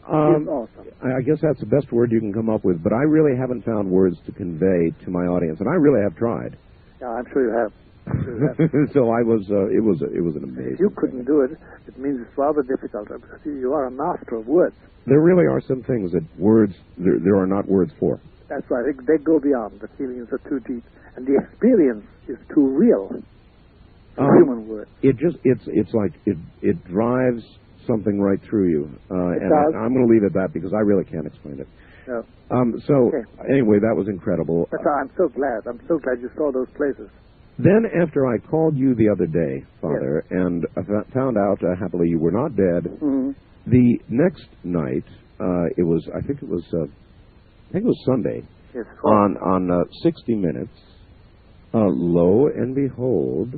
It's awesome. I guess that's the best word you can come up with, but I really haven't found words to convey to my audience, and I really have tried. Yeah, I'm sure you have. So it was an amazing. If you couldn't do it, it means it's rather difficult. You are a master of words. There really are some things that words there are not words for. That's right. They go beyond. The feelings are too deep, and the experience is too real. Human words. It's like it drives something right through you, and I'm going to leave it at that because I really can't explain it. No. Anyway, that was incredible. I'm so glad. I'm so glad you saw those places. Then, after I called you the other day, Father, and I found out happily you were not dead, the next night I think it was Sunday, on 60 Minutes. Lo and behold,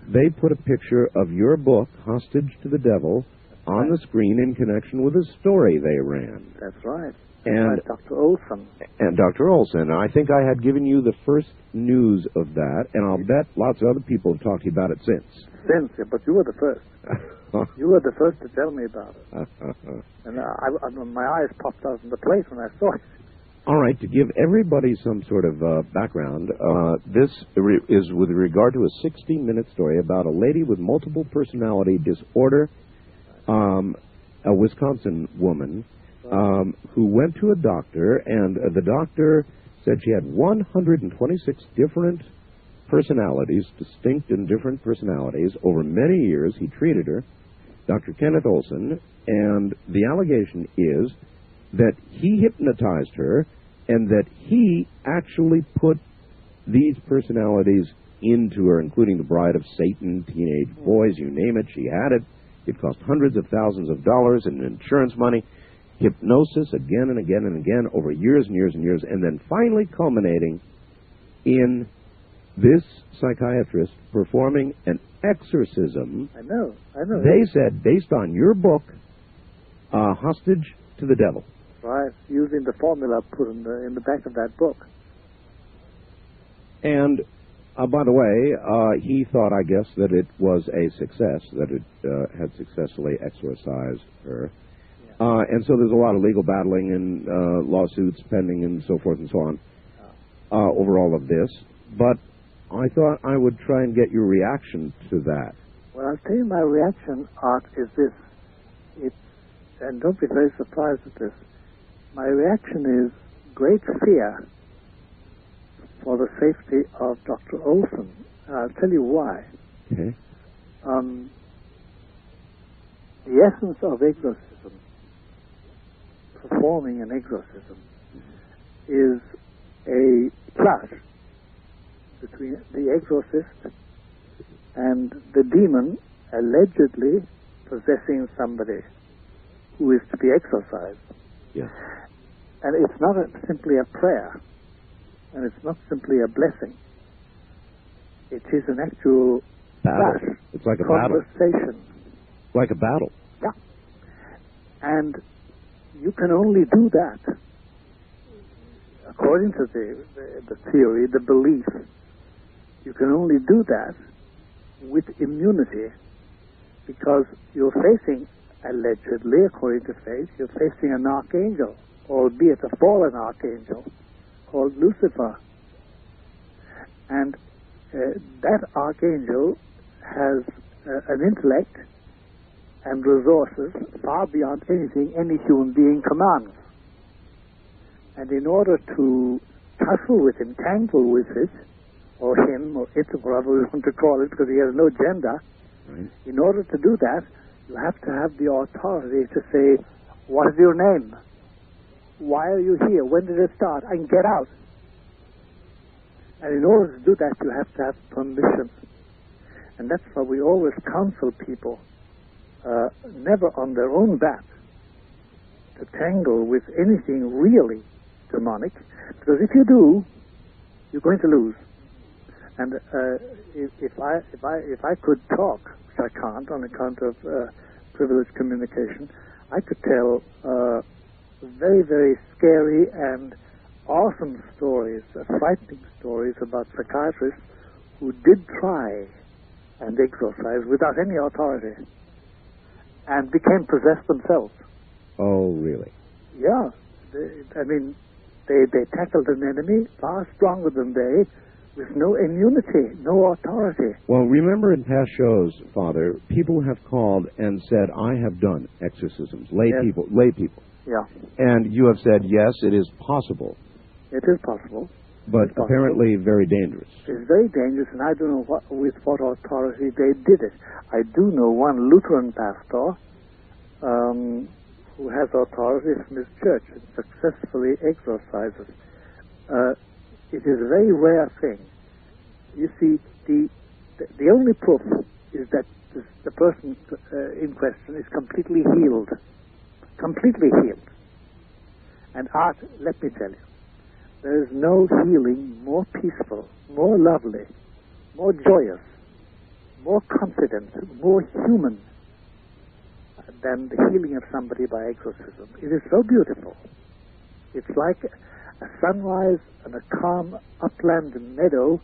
they put a picture of your book, Hostage to the Devil, on the screen in connection with a story they ran. That's right. And Dr. Olson. And Dr. Olson. I think I had given you the first news of that, and I'll bet lots of other people have talked to you about it since. But you were the first. You were the first to tell me about it. And my eyes popped out in the place when I saw it. All right, to give everybody some sort of background, this is with regard to a 60-minute story about a lady with multiple personality disorder, a Wisconsin woman, who went to a doctor, and the doctor said she had 126 different personalities, distinct and different personalities. Over many years, he treated her, Dr. Kenneth Olson, and the allegation is that he hypnotized her and that he actually put these personalities into her, including the bride of Satan, teenage boys, you name it, she had it. It cost hundreds of thousands of dollars in insurance money, hypnosis again and again and again over years and years and years, and then finally culminating in this psychiatrist performing an exorcism. I know. They said, based on your book, Hostage to the Devil. Right, using the formula put in the back of that book. And, by the way, he thought, I guess, that it was a success, that it had successfully exorcised her. Yeah. And so there's a lot of legal battling and lawsuits pending and so forth and so on over all of this. But I thought I would try and get your reaction to that. Well, I'll tell you my reaction, Art, is this. And don't be very surprised at this. My reaction is great fear for the safety of Dr. Olson. And I'll tell you why. Okay. The essence of exorcism, performing an exorcism, is a clash between the exorcist and the demon allegedly possessing somebody who is to be exorcised. Yes. And it's not simply a prayer, and it's not simply a blessing. It is an actual battle. clash, It's like a conversation. Like a battle. Yeah. And you can only do that, according to the theory, the belief, you can only do that with immunity, because you're facing, allegedly, according to faith, you're facing an archangel, albeit a fallen archangel, called Lucifer. And that archangel has an intellect and resources far beyond anything any human being commands. And in order to tussle with him, tangle with it, or him, or it, or whatever we want to call it, because he has no gender, right. In order to do that, you have to have the authority to say, what is your name? Why are you here? When did it start? And get out. And in order to do that, you have to have permission. And that's why we always counsel people, never on their own bat, to tangle with anything really demonic, because if you do, you're going to lose. And if I could talk, which I can't on account of privileged communication, I could tell very, very scary and awesome stories, frightening stories about psychiatrists who did try and exorcise without any authority and became possessed themselves. Oh, really? Yeah. They tackled an enemy far stronger than they, with no immunity, no authority. Well, remember in past shows, Father, people have called and said, I have done exorcisms, lay people. Yeah. And you have said, yes, it is possible. It is possible. But apparently very dangerous. It's very dangerous, and I don't know with what authority they did it. I do know one Lutheran pastor who has authority from his church and successfully exorcises. It is a very rare thing. You see, the only proof is that the person in question is completely healed. Completely healed. And Art, let me tell you, there is no healing more peaceful, more lovely, more joyous, more confident, more human than the healing of somebody by exorcism. It is so beautiful. It's like a sunrise and a calm upland meadow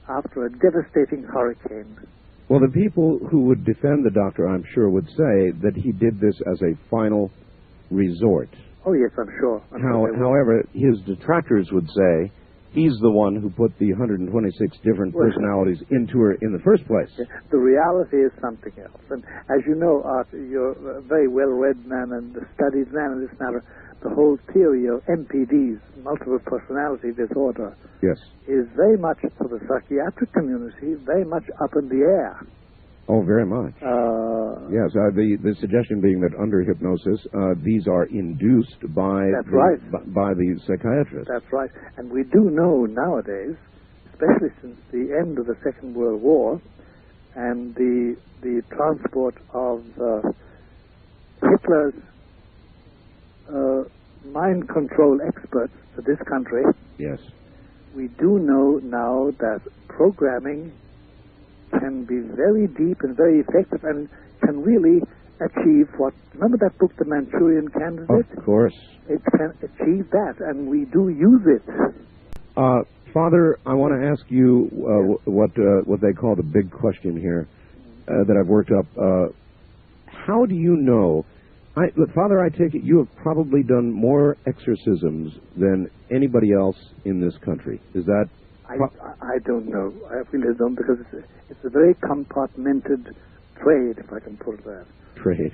after a devastating hurricane. Well, the people who would defend the doctor, I'm sure, would say that he did this as a final resort. Oh, yes, I'm sure. However, his detractors would say he's the one who put the 126 different personalities into her in the first place. The reality is something else. And as you know, Art, you're a very well-read man and a studied man in this matter. The whole theory of MPDs, multiple personality disorder, yes, is very much, for the psychiatric community, very much up in the air. Oh, very much. Yes, the suggestion being that under hypnosis, these are induced by by the psychiatrist. That's right. And we do know nowadays, especially since the end of the Second World War and the transport of Hitler's mind control experts to this country, yes, we do know now that programming can be very deep and very effective and can really achieve what... Remember that book, The Manchurian Candidate? Of course. It can achieve that, and we do use it. Father, I want to ask you what they call the big question here that I've worked up. How do you know... Look, Father, I take it you have probably done more exorcisms than anybody else in this country. Is that... I don't know. I really don't, because it's a very compartmented trade, if I can put it that. Trade.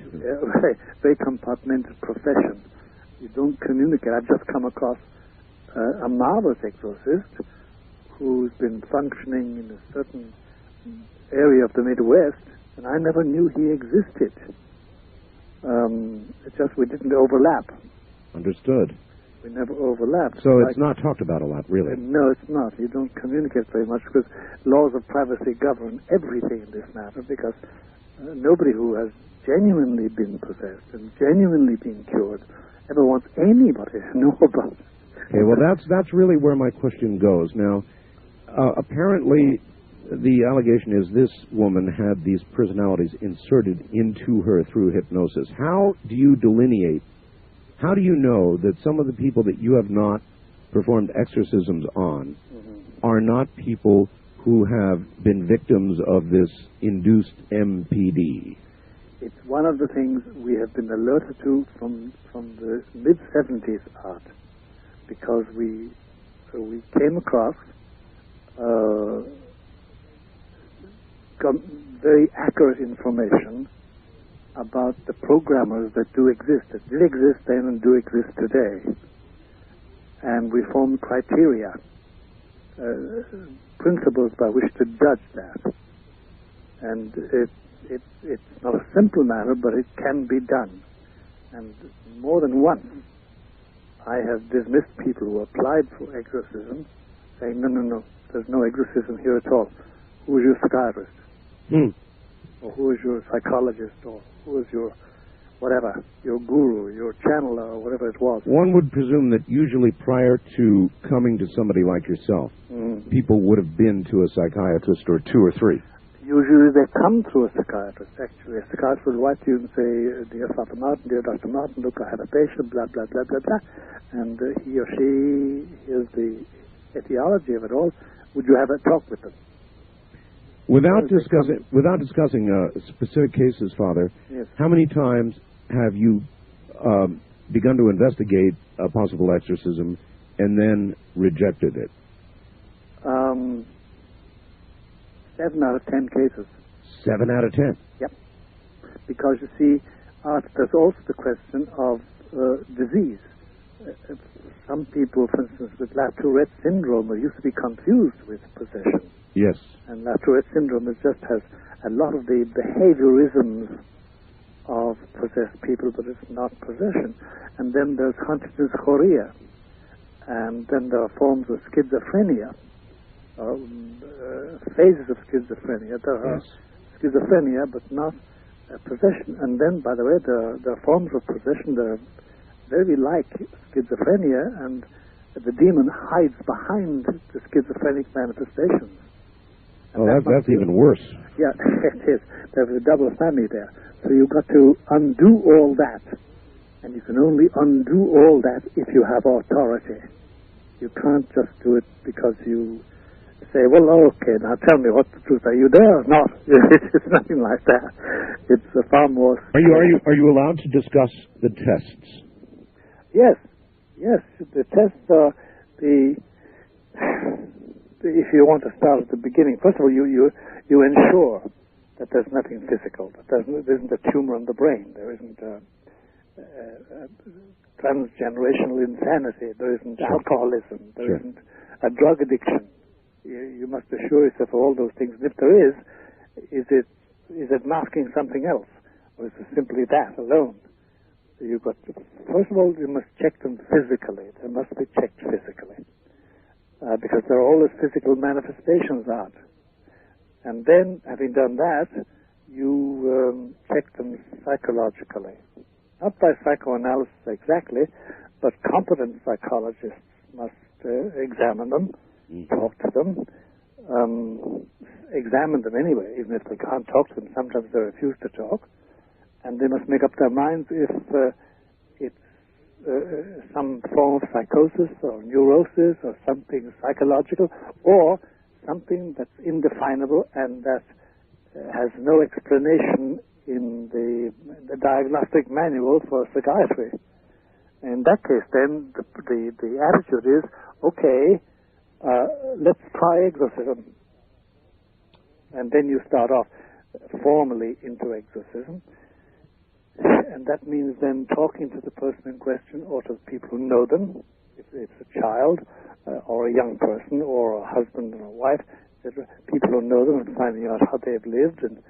Very compartmented profession. You don't communicate. I've just come across a marvelous exorcist who's been functioning in a certain area of the Midwest, and I never knew he existed. It's just we didn't overlap. Understood. We never overlapped. So it's not talked about a lot, really. No, it's not. You don't communicate very much because laws of privacy govern everything in this matter, because nobody who has genuinely been possessed and genuinely been cured ever wants anybody to know about it. Okay, well, that's really where my question goes. Now, apparently the allegation is this woman had these personalities inserted into her through hypnosis. How do you delineate, how do you know that some of the people that you have not performed exorcisms on are not people who have been victims of this induced MPD? It's one of the things we have been alerted to from the mid-70s, Art, because we came across very accurate information about the programmers that do exist, that did exist then and do exist today. And we formed criteria, principles by which to judge that. And it's not a simple matter, but it can be done. And more than once, I have dismissed people who applied for exorcism, saying, no, there's no exorcism here at all. Who is your psychiatrist? Or who is your psychologist? Or who is your whatever, your guru, your channeler, or whatever it was? One would presume that usually prior to coming to somebody like yourself, people would have been to a psychiatrist or two or three. Usually they come through a psychiatrist, actually. A psychiatrist will write to you and say, dear Father Martin, dear Dr. Martin, look, I have a patient, blah, blah, blah, blah, blah. And he or she, here's the etiology of it all. Would you have a talk with them? Without discussing specific cases, Father, yes. How many times have you begun to investigate a possible exorcism and then rejected it? 7 out of 10 cases. 7 out of 10? Yep. Because, you see, there's also the question of disease. Some people, for instance, with La Tourette syndrome used to be confused with possession. Yes. And La Tourette syndrome just has a lot of the behaviorisms of possessed people, but it's not possession. And then there's Huntington's chorea. And then there are forms of schizophrenia, phases of schizophrenia. There are schizophrenia, but not possession. And then, by the way, there are forms of possession that are very like schizophrenia, and the demon hides behind the schizophrenic manifestations. And that's even worse. Yeah, it is. There's a double whammy there. So you've got to undo all that And you can only undo all that if you have authority. You can't just do it because you say, well, okay, now tell me what's the truth. Are you there or not? It's nothing like that. It's a far more... Are you allowed to discuss the tests? Yes. The tests are if you want to start at the beginning, first of all, you ensure that there's nothing physical. That there isn't a tumor in the brain. There isn't transgenerational insanity. There isn't alcoholism. There isn't a drug addiction. You must assure yourself of all those things. And if there is it masking something else, or is it simply that alone? So first of all, you must check them physically. They must be checked physically, because there are always physical manifestations out. And then, having done that, you check them psychologically. Not by psychoanalysis exactly, but competent psychologists must examine them, talk to them, examine them anyway, even if they can't talk to them. Sometimes they refuse to talk. And they must make up their minds if it's some form of psychosis or neurosis or something psychological, or something that's indefinable and that has no explanation in the diagnostic manual for psychiatry. In that case, then, the attitude is, okay, let's try exorcism. And then you start off formally into exorcism. And that means then talking to the person in question or to the people who know them, if it's a child or a young person or a husband and a wife, etc., people who know them and finding out how they've lived and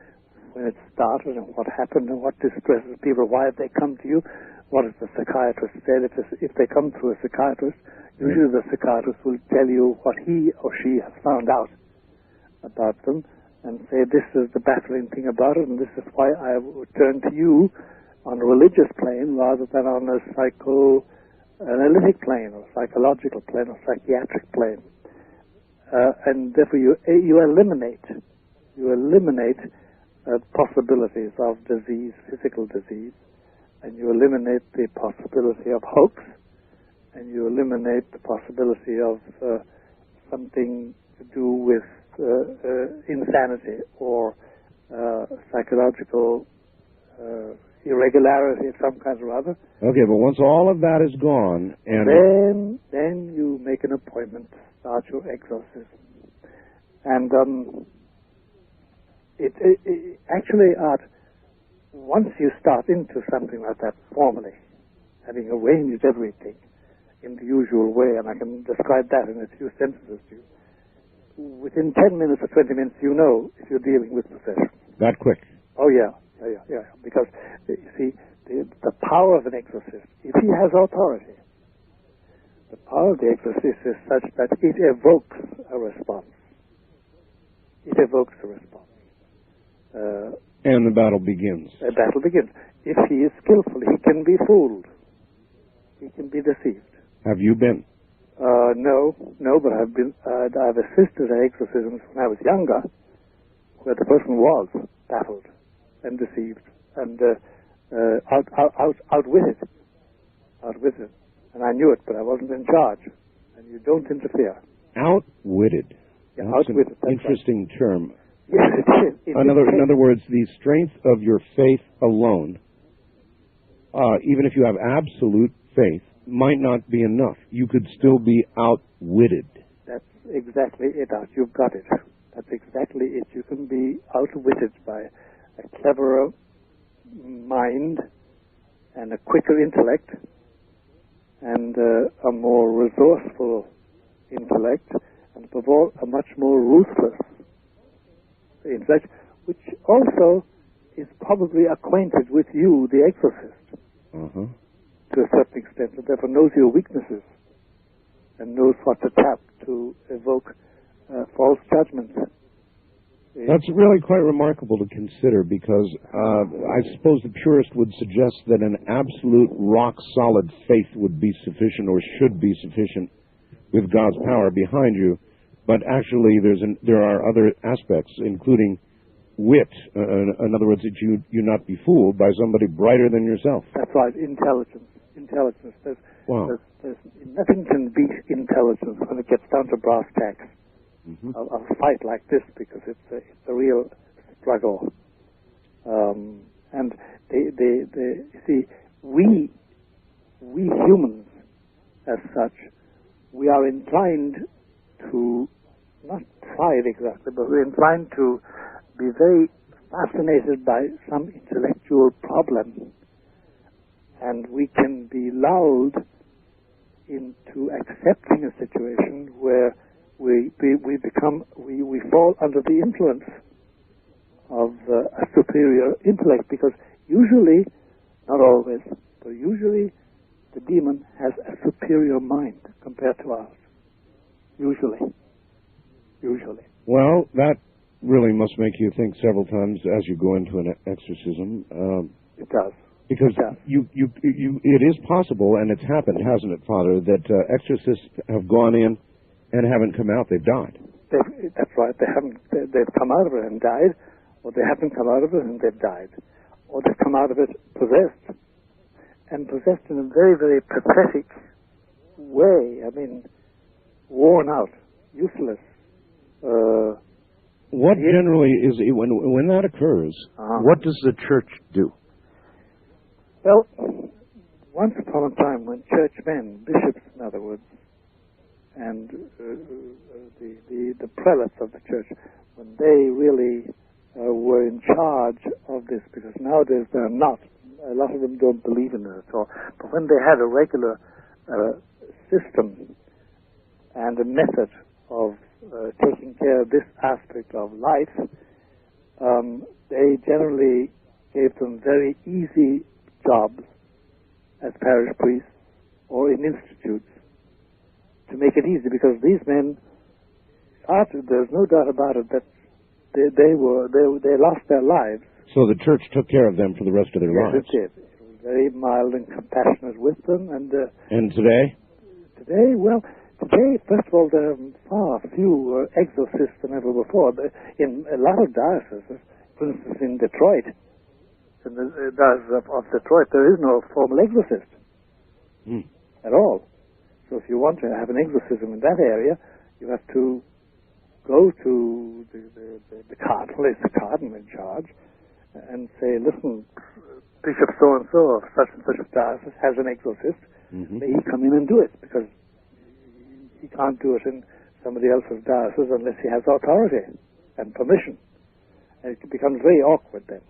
when it started and what happened and what distresses people, why have they come to you, what has the psychiatrist said. If they come through a psychiatrist, usually the psychiatrist will tell you what he or she has found out about them and say, this is the baffling thing about it, and this is why I would turn to you on a religious plane rather than on a psychoanalytic plane or psychological plane or psychiatric plane. And therefore you eliminate possibilities of disease, physical disease, and you eliminate the possibility of hoax, and you eliminate the possibility of something to do with insanity or psychological irregularity of some kind or other. Okay, but once all of that is gone, and then you make an appointment to start your exorcism. And it actually, Art, once you start into something like that formally, having arranged everything in the usual way, and I can describe that in a few sentences to you, within 10 minutes or 20 minutes, you know if you're dealing with possession. That quick? Oh, yeah. Because, you see, the power of an exorcist, if he has authority, the power of the exorcist is such that it evokes a response. And the battle begins. The battle begins. If he is skillful, he can be fooled. He can be deceived. Have you been? No, but I've assisted at exorcisms when I was younger, where the person was baffled and deceived and outwitted. And I knew it, but I wasn't in charge. And you don't interfere. Outwitted. Yeah, that's outwitted. An interesting term. Yes, it is. In other words, the strength of your faith alone, even if you have absolute faith, might not be enough. You could still be outwitted. That's exactly it, Art. You've got it. That's exactly it. You can be outwitted by a cleverer mind and a quicker intellect and a more resourceful intellect and above all a much more ruthless intellect, which also is probably acquainted with you, the exorcist, to a certain extent, and therefore knows your weaknesses and knows what to tap to evoke false judgments. That's really quite remarkable to consider, because I suppose the purist would suggest that an absolute rock-solid faith would be sufficient or should be sufficient with God's power behind you, but actually there are other aspects, including wit. In other words, that you not be fooled by somebody brighter than yourself. That's right, intelligence. Wow. There's nothing can beat intelligence when it gets down to brass tacks. Mm-hmm. A fight like this, because it's a real struggle. And see, we humans, as such, we are inclined to, not pride exactly, but we're inclined to be very fascinated by some intellectual problem, and we can be lulled into accepting a situation where we fall under the influence of a superior intellect, because usually, not always, but usually the demon has a superior mind compared to ours. Usually. Well, that really must make you think several times as you go into an exorcism. It does. Because it is possible, and it's happened, hasn't it, Father, that exorcists have gone in and haven't come out, they've died. That's right. They've come out of it and died, or they haven't come out of it and they've died, or they've come out of it possessed, and possessed in a very, very pathetic way. I mean, worn out, useless. What generally is when that occurs? What does the church do? Well, once upon a time, when churchmen, bishops, in other words, and the prelates of the church, when they really were in charge of this, because nowadays they're not. A lot of them don't believe in it at all. But when they had a regular system and a method of taking care of this aspect of life, they generally gave them very easy jobs as parish priests or in institutes to make it easy, because these men, there's no doubt about it, that they lost their lives. So the church took care of them for the rest of their lives. It did. It was very mild and compassionate with them. And today? Today, first of all, there are far fewer exorcists than ever before. In a lot of dioceses, for instance, in Detroit, in the diocese of Detroit, there is no formal exorcist at all. So if you want to have an exorcism in that area, you have to go to the cardinal, it's the cardinal in charge, and say, listen, Bishop so-and-so of such and such a diocese has an exorcist. May he come in and do it, because he can't do it in somebody else's diocese unless he has authority and permission. And it becomes very awkward then.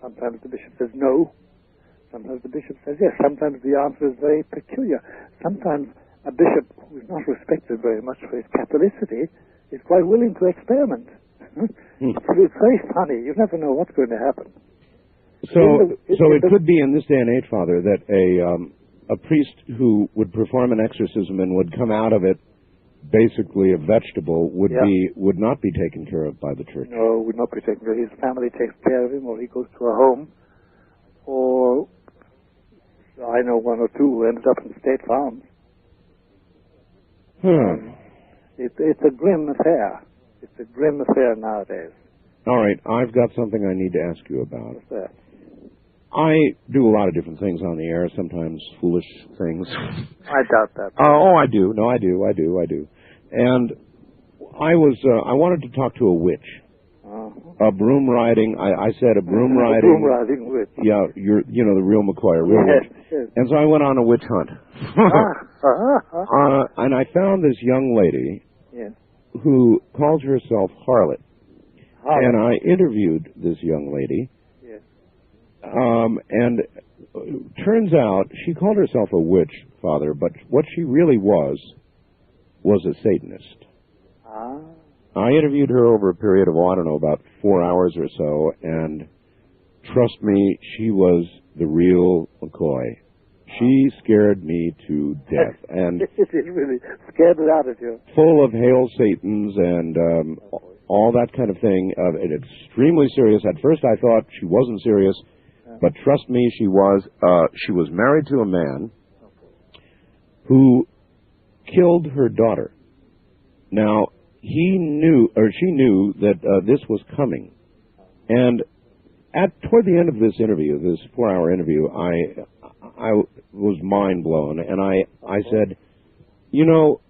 Sometimes the bishop says no. Sometimes the bishop says yes. Sometimes the answer is very peculiar. Sometimes a bishop who is not respected very much for his Catholicity is quite willing to experiment. It's very funny. You never know what's going to happen. So it could be in this day and age, Father, that a priest who would perform an exorcism and would come out of it basically a vegetable would not be taken care of by the church. No, would not be taken care of. His family takes care of him, or he goes to a home, or I know one or two who ended up in state farms. It's a grim affair. It's a grim affair nowadays. All right, I've got something I need to ask you about. What's that? I do a lot of different things on the air, sometimes foolish things. I doubt that. I do. No, I do. And I wanted to talk to a witch. A broom riding, I said a broom riding. A broom riding witch. Yeah, the real McCoy, real witch. Yes. And so I went on a witch hunt. And I found this young lady who calls herself Harlot. And I interviewed this young lady. Yes. And turns out she called herself a witch, Father, but what she really was a Satanist. I interviewed her over a period of, about 4 hours or so, and trust me, she was the real McCoy. She scared me to death. And it really scared it out of you. Full of Hail Satans and all that kind of thing. Extremely serious. At first I thought she wasn't serious, but trust me, she was. She was married to a man who killed her daughter. Now, she knew that this was coming. And toward the end of this interview, this 4-hour interview, I was mind blown, and I said, you know,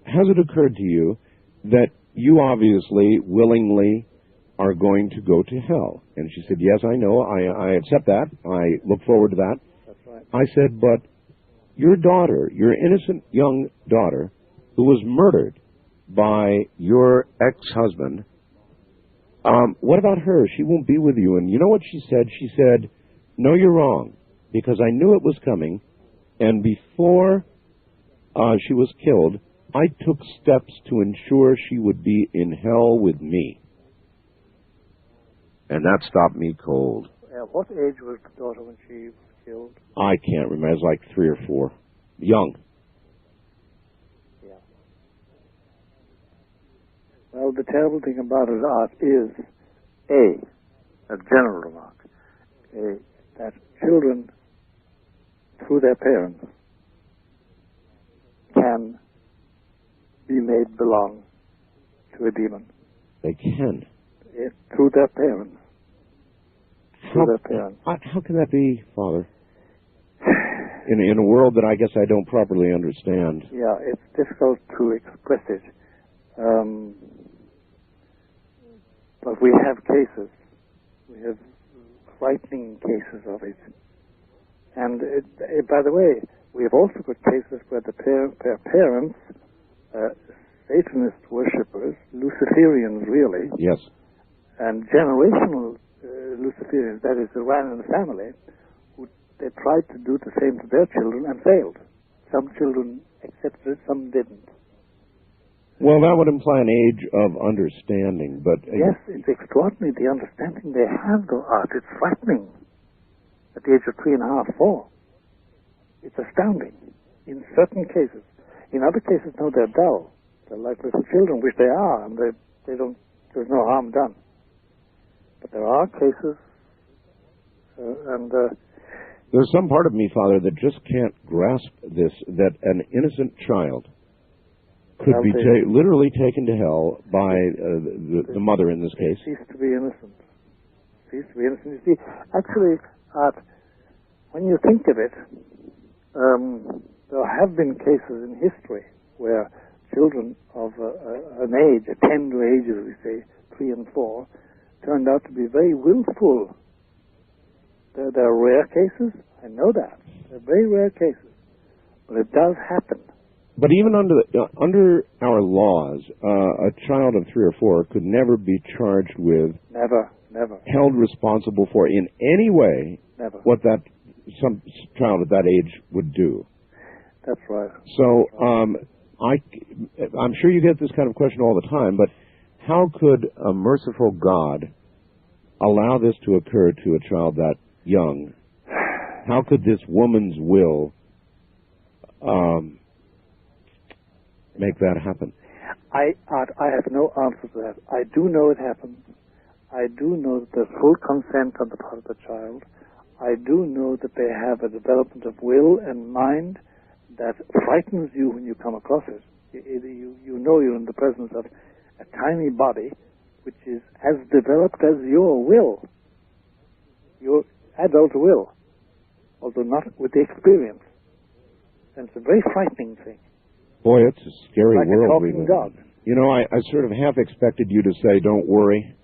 has it occurred to you that you obviously willingly are going to go to hell? And she said, yes, I know. I accept that. I look forward to that. That's right. I said, but your daughter, your innocent young daughter, who was murdered by your ex-husband, what about her? She won't be with you. And you know what she said? She said, no, you're wrong, because I knew it was coming, and before she was killed, I took steps to ensure she would be in hell with me. And that stopped me cold. What age was the daughter when she was killed? I can't remember. It was like 3 or 4. Young. Yeah. Well, the terrible thing about it, Art, is, a general remark, that children, through their parents, can be made belong to a demon. They can. Through their parents. Through their parents. How can that be, Father? In a world that I guess I don't properly understand. Yeah, it's difficult to express it. But we have cases. We have frightening cases of it. And by the way, we have also got cases where the parents, Satanist worshippers, Luciferians really, yes, and generational Luciferians, that is, the ran in the family, who they tried to do the same to their children and failed. Some children accepted it, some didn't. Well, that would imply an age of understanding, but... yes, it's extraordinary, the understanding they have, though, Art. It's frightening. At the age of 3.5, 4. It's astounding. In certain cases. In other cases, no, they're dull. They're like little children, which they are, and they don't, there's no harm done. But there are cases, there's some part of me, Father, that just can't grasp this, that an innocent child could be literally taken to hell by the mother in this case. Cease to be innocent. Cease to be innocent. You see, actually, Art, when you think of it, there have been cases in history where children of an age, a tender age, as we say, 3 and 4, turned out to be very willful. There are rare cases, I know that. They're very rare cases. But it does happen. But even under our laws, a child of 3 or 4 could never be charged with... Never. Held responsible for in any way... Never. What some child at that age would do. That's right. So, I'm sure you get this kind of question all the time, but how could a merciful God allow this to occur to a child that young? How could this woman's will make that happen? I have no answer to that. I do know it happens. I do know that there's full consent on the part of the child. I do know that they have a development of will and mind that frightens you when you come across it. You know you're in the presence of a tiny body which is as developed as your will, your adult will, although not with the experience. And it's a very frightening thing. Boy, it's a scary world we live in. Like a talking dog. You know, I sort of half expected you to say, don't worry,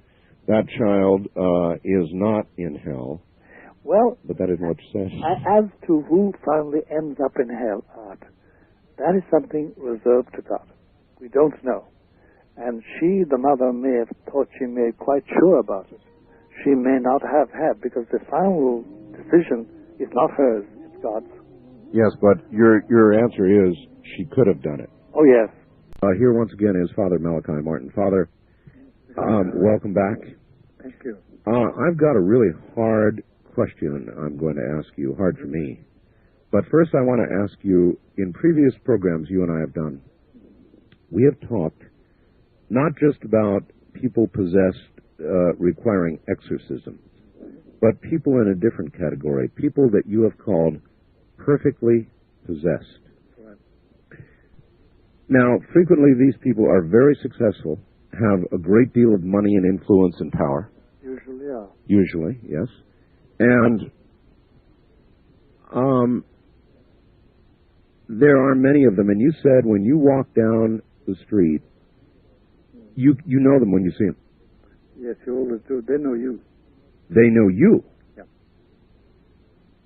that child is not in hell. Well, but that isn't what you said. As to who finally ends up in hell, Art, that is something reserved to God. We don't know. And she, the mother, may have thought she made quite sure about it. She may not have had, because the final decision is not hers, it's God's. Yes, but your answer is she could have done it. Oh, yes. Here once again is Father Malachi Martin. Father, welcome back. Thank you. I've got a really hard question I'm going to ask you, hard for me. But first I want to ask you, in previous programs you and I have done, we have talked not just about people possessed requiring exorcism, but people in a different category, people that you have called perfectly possessed. Right. Now, frequently these people are very successful, have a great deal of money and influence and power. Usually are. Usually, yes. And there are many of them. And you said when you walk down the street, you know them when you see them. Yes, you always do. They know you. They know you. Yeah.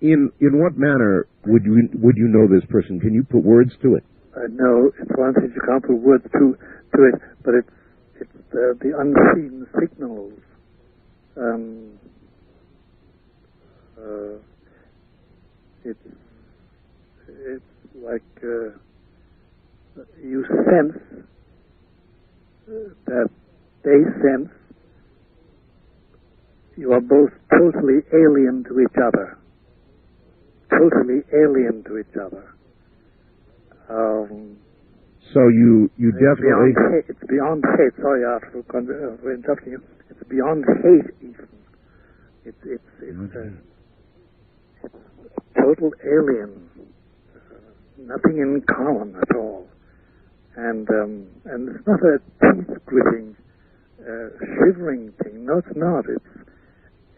In what manner would you know this person? Can you put words to it? No, it's one thing you can't put words to it, but it's the unseen signals. It's like you sense that they sense you are both totally alien to each other. Totally alien to each other. So you definitely... It's beyond hate. Sorry for interrupting you. It's beyond hate even. It's total alien. Nothing in common at all. And it's not a teeth-gritting, shivering thing. No, it's not.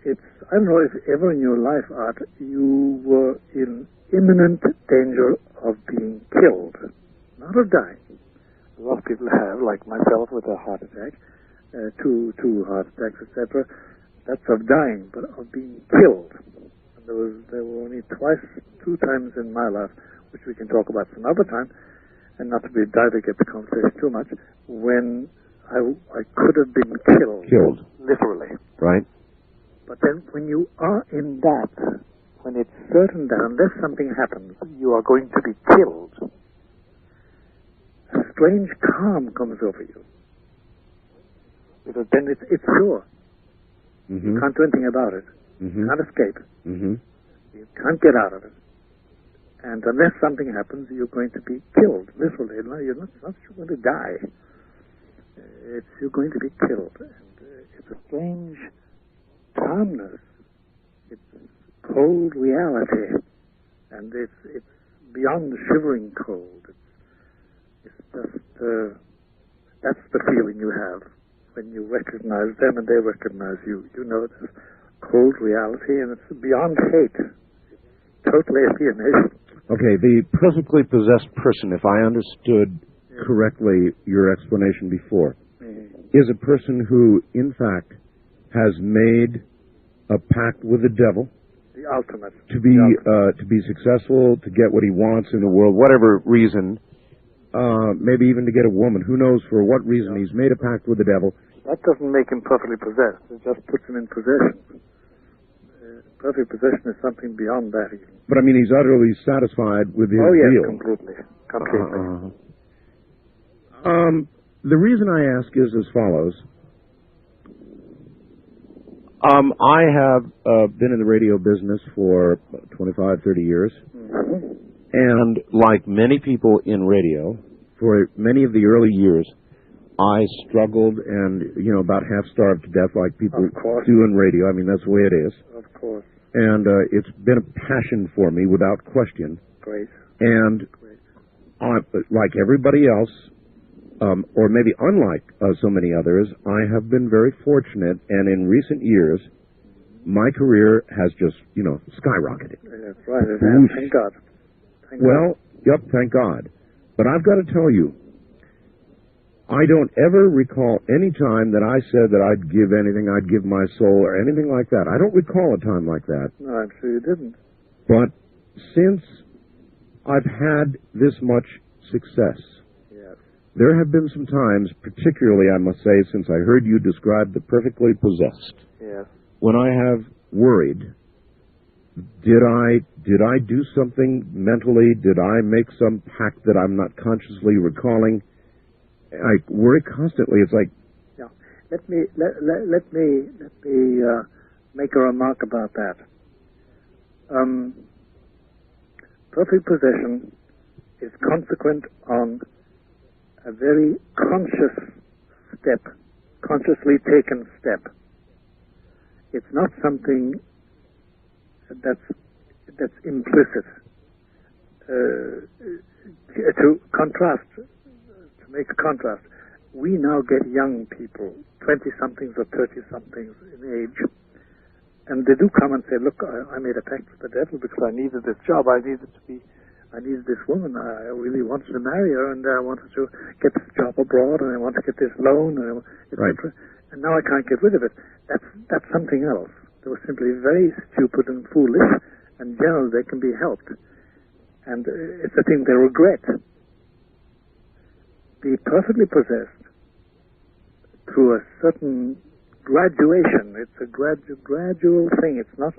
It's. I don't know if ever in your life, Art, you were in imminent danger of being killed, not of dying. A lot of people have, like myself, with a heart attack, two heart attacks, etc. That's of dying, but of being killed. And there were only two times in my life, which we can talk about some other time, and not to be divagate the conversation too much, when I could have been killed. Literally. Right. But then when you are in that, when it's certain that unless something happens, you are going to be killed, a strange calm comes over you. Because then it's sure. Mm-hmm. You can't do anything about it. Mm-hmm. You can't escape. Mm-hmm. You can't get out of it. And unless something happens, you're going to be killed, literally. No, you're not going to die. You're going to be killed. And it's a strange calmness. It's cold reality. And it's beyond the shivering cold. It's just, that's the feeling you have when you recognize them and they recognize you. You know this cold reality, and it's beyond hate. It's total alienation. Okay, the perfectly possessed person, if I understood correctly your explanation before, is a person who, in fact, has made a pact with the devil. The ultimate. To be successful, to get what he wants in the world, whatever reason, maybe even to get a woman. Who knows for what reason he's made a pact with the devil. That doesn't make him perfectly possessed. It just puts him in possession. Perfect possession is something beyond that even. But I mean, he's utterly satisfied with his deal. Completely. The reason I ask is as follows. I have been in the radio business for 25, 30 years. Mm-hmm. And like many people in radio, for many of the early years, I struggled and, about half-starved to death like people do in radio. I mean, that's the way it is. Of course. And it's been a passion for me, without question. Great. And like everybody else, or maybe unlike so many others, I have been very fortunate, and in recent years, my career has just, skyrocketed. That's right. Thank God. Thank God. But I've got to tell you, I don't ever recall any time that I said that I'd give anything, I'd give my soul, or anything like that. I don't recall a time like that. No, I'm sure you didn't. But since I've had this much success, there have been some times, particularly, I must say, since I heard you describe the perfectly possessed, when I have worried, did I do something mentally? Did I make some pact that I'm not consciously recalling? I worry constantly. It's like... Yeah. Let me make a remark about that. Perfect possession is consequent on a very conscious step, consciously taken step. It's not something that's implicit. To make a contrast, we now get young people, 20-somethings or 30-somethings in age, And they do come and say, look, I made a pact with the devil because I needed this job. I needed this woman. I really wanted to marry her, and I wanted to get this job abroad, and I want to get this loan, and etc. And now I can't get rid of it. That's something else. They were simply very stupid and foolish, and generally they can be helped. And it's a thing they regret. Be perfectly possessed through a certain graduation. It's a gradual thing. It's not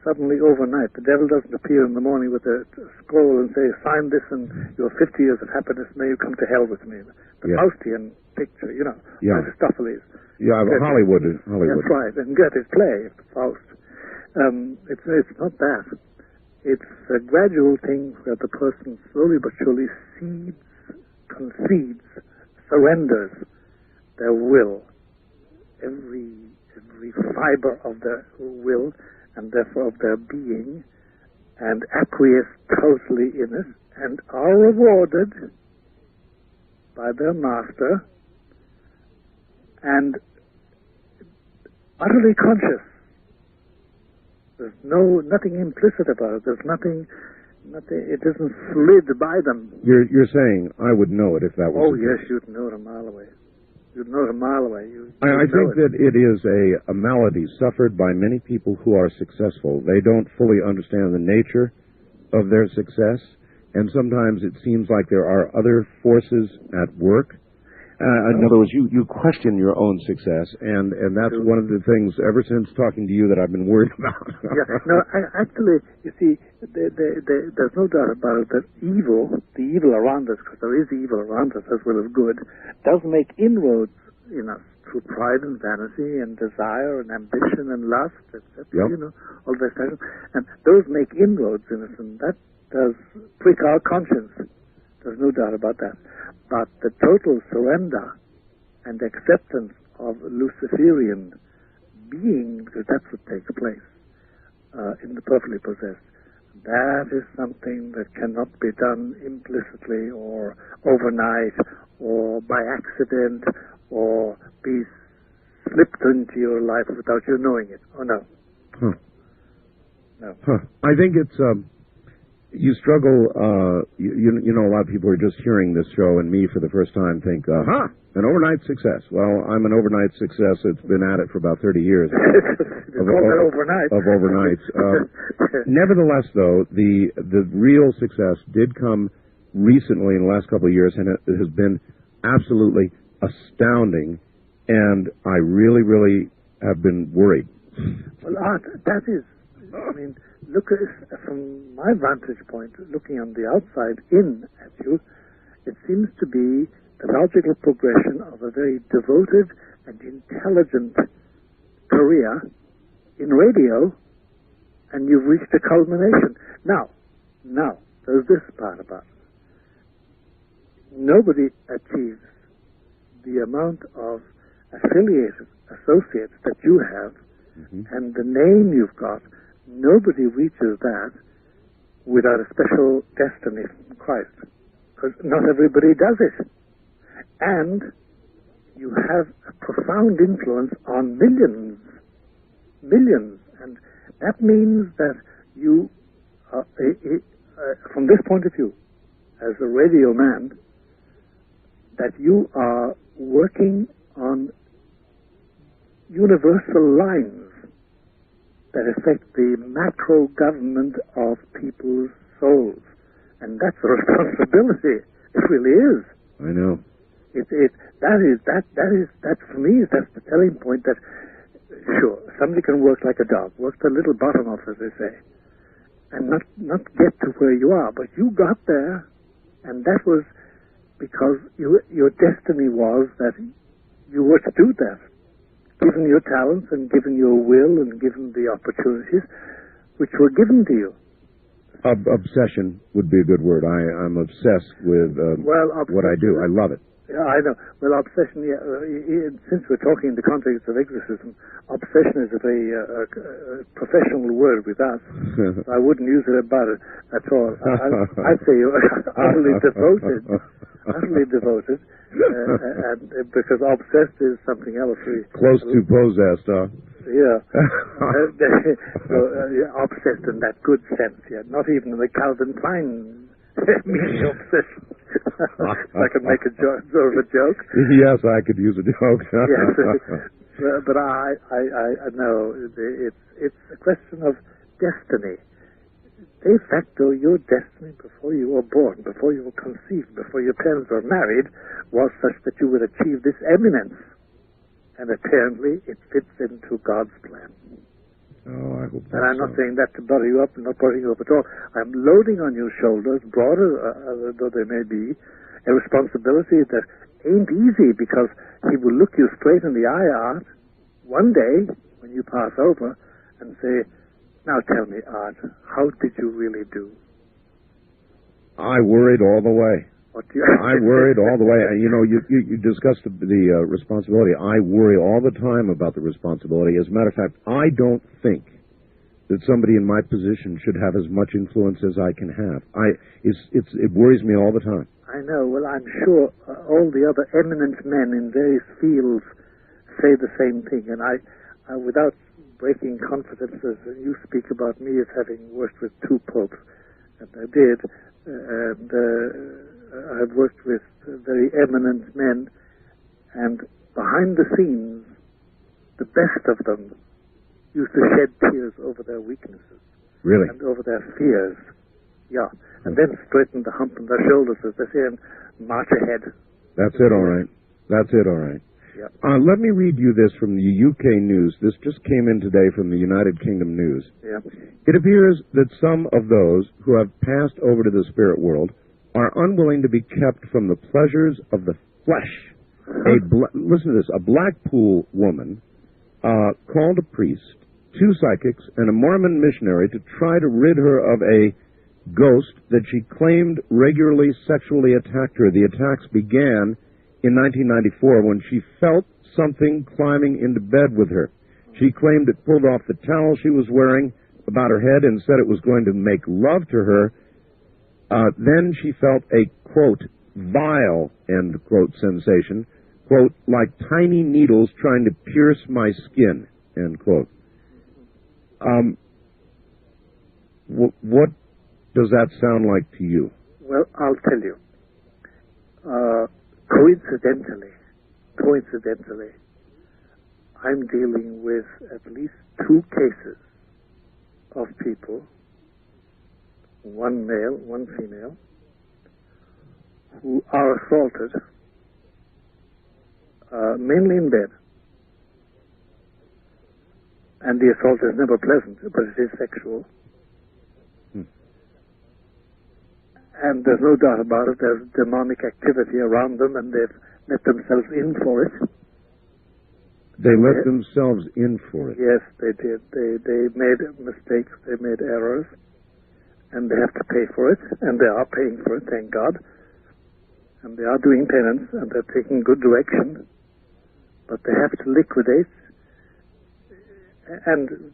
suddenly overnight. The devil doesn't appear in the morning with a scroll and say, sign this and your 50 years of happiness, may you come to hell with me. The Faustian picture, Aristophanes. Yeah, Hollywood. That's right. And Goethe's play, Faust. It's not that. It's a gradual thing where the person slowly but surely concedes, surrenders their will, every fiber of their will, and therefore of their being, and acquiesce totally in it, and are rewarded by their master, and utterly conscious. There's nothing implicit about it. There's nothing. It isn't slid by them. You're saying I would know it if that was. Oh yes, you'd know it a mile away. You'd know it a mile away. I think that it is a malady suffered by many people who are successful. They don't fully understand the nature of their success, and sometimes it seems like there are other forces at work. In other words, you question your own success, and that's one of the things, ever since talking to you, that I've been worried about. Actually, you see, there's no doubt about it that the evil around us, because there is evil around us as well as good, does make inroads in us through pride and vanity and desire and ambition and lust, etc. All those things. And those make inroads in us, and that does prick our conscience. There's no doubt about that. But the total surrender and acceptance of Luciferian being, because that's what takes place in the perfectly possessed, that is something that cannot be done implicitly or overnight or by accident or be slipped into your life without you knowing it. Oh, no. No. I think it's... You struggle, you know, a lot of people are just hearing this show and me for the first time think, an overnight success. Well, I'm an overnight success. It's been at it for about 30 years. of overnights. Nevertheless, though, the real success did come recently in the last couple of years, and it has been absolutely astounding, and I really, really have been worried. Well, Art, that is, I mean... Look, from my vantage point, looking on the outside in at you, it seems to be the logical progression of a very devoted and intelligent career in radio, and you've reached a culmination. Now, there's this part about it. Nobody achieves the amount of affiliated associates that you have, and the name you've got. Nobody reaches that without a special destiny from Christ, because not everybody does it. And you have a profound influence on millions, and that means that you, from this point of view, as a radio man, that you are working on universal lines that affect the macro government of people's souls. And that's a responsibility. It really is. I know. That for me, that's the telling point that, sure, somebody can work like a dog, work the little bottom off, as they say, and not get to where you are. But you got there, and that was because your destiny was that you were to do that. Given your talents and given your will and given the opportunities which were given to you. Obsession would be a good word. I'm obsessed with what I do. I love it. Yeah, I know. Well, obsession, since we're talking in the context of exorcism, obsession is a very professional word with us. I wouldn't use it about it at all. I'd say you're utterly devoted. And because obsessed is something else. Close to possessed, huh? Yeah. So, obsessed in that good sense, yeah. Not even in the Calvin Klein meaning obsession. I could make a joke, sort of a joke. Yes, I could use a joke. Yes. But I know it's a question of destiny. De facto, your destiny before you were born, before you were conceived, before your parents were married, was such that you would achieve this eminence. And apparently, it fits into God's plan. Oh, I hope that's And I'm not saying that to butter you up, I'm not buttering you up at all. I'm loading on your shoulders, broader though they may be, a responsibility that ain't easy, because he will look you straight in the eye, Art, one day when you pass over, and say, now tell me, Art, how did you really do? I worried all the way. I worried all the way. You know, you discussed the responsibility. I worry all the time about the responsibility. As a matter of fact, I don't think that somebody in my position should have as much influence as I can have. It worries me all the time. I know. Well, I'm sure all the other eminent men in various fields say the same thing. And I without breaking confidences, you speak about me as having worked with two popes, and I did. I've worked with very eminent men, and behind the scenes, the best of them used to shed tears over their weaknesses. Really? And over their fears. Yeah. And then straighten the hump on their shoulders, as they say, and march ahead. That's it, all right. That's it, all right. Yeah. Let me read you this from the UK News. This just came in today from the United Kingdom News. Yeah. It appears that some of those who have passed over to the spirit world are unwilling to be kept from the pleasures of the flesh. Listen to this. A Blackpool woman called a priest, 2 psychics, and a Mormon missionary to try to rid her of a ghost that she claimed regularly sexually attacked her. The attacks began in 1994 when she felt something climbing into bed with her. She claimed it pulled off the towel she was wearing about her head and said it was going to make love to her. Then she felt a, quote, vile, end quote, sensation, quote, like tiny needles trying to pierce my skin, end quote. What does that sound like to you? Well, I'll tell you. Coincidentally, I'm dealing with at least 2 cases of people, one male, one female, who are assaulted, mainly in bed. And the assault is never pleasant, but it is sexual. And there's no doubt about it, there's demonic activity around them, and they've let themselves in for it. They let themselves in for it? Yes, they did. They made mistakes, they made errors, and they have to pay for it, and they are paying for it, thank God. And they are doing penance, and they're taking good direction, but they have to liquidate. And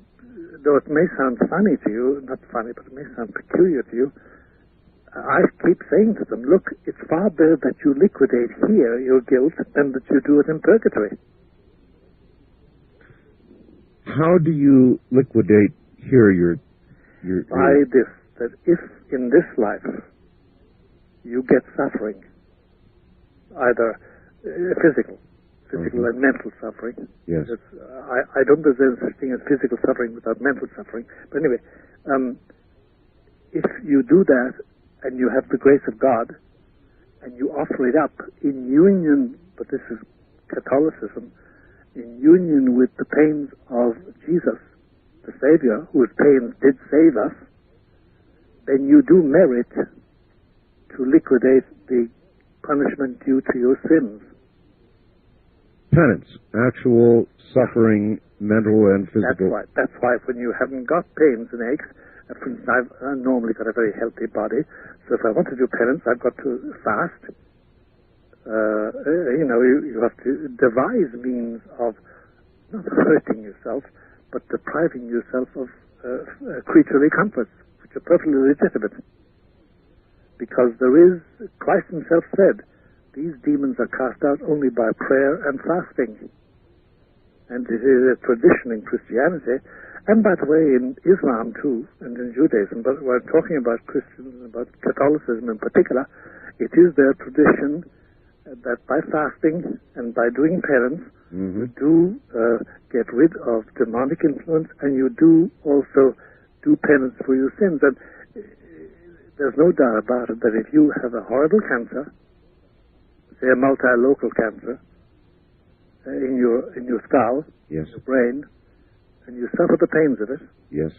though it may sound funny to you, not funny, but it may sound peculiar to you, I keep saying to them, look, it's far better that you liquidate here your guilt than that you do it in purgatory. How do you liquidate here your By this, that if in this life you get suffering, either physical and mental suffering. Yes. I don't think there's such thing as physical suffering without mental suffering. But anyway, if you do that, and you have the grace of God, and you offer it up in union, but this is Catholicism, in union with the pains of Jesus, the Savior, whose pains did save us, then you do merit to liquidate the punishment due to your sins. Penance, actual suffering, mental and physical. That's why when you haven't got pains and aches, for instance, I've normally got a very healthy body, so if I want to do penance, I've got to fast. You have to devise means of not hurting yourself, but depriving yourself of creaturely comforts, which are perfectly legitimate. Because Christ himself said, these demons are cast out only by prayer and fasting. And it is a tradition in Christianity, and by the way, in Islam too, and in Judaism, but we're talking about Christians and about Catholicism in particular, it is their tradition that by fasting and by doing penance, you do get rid of demonic influence, and you do also do penance for your sins. And there's no doubt about it that if you have a horrible cancer, say a multilocal cancer, in your skull, yes, your brain, and you suffer the pains of it, yes,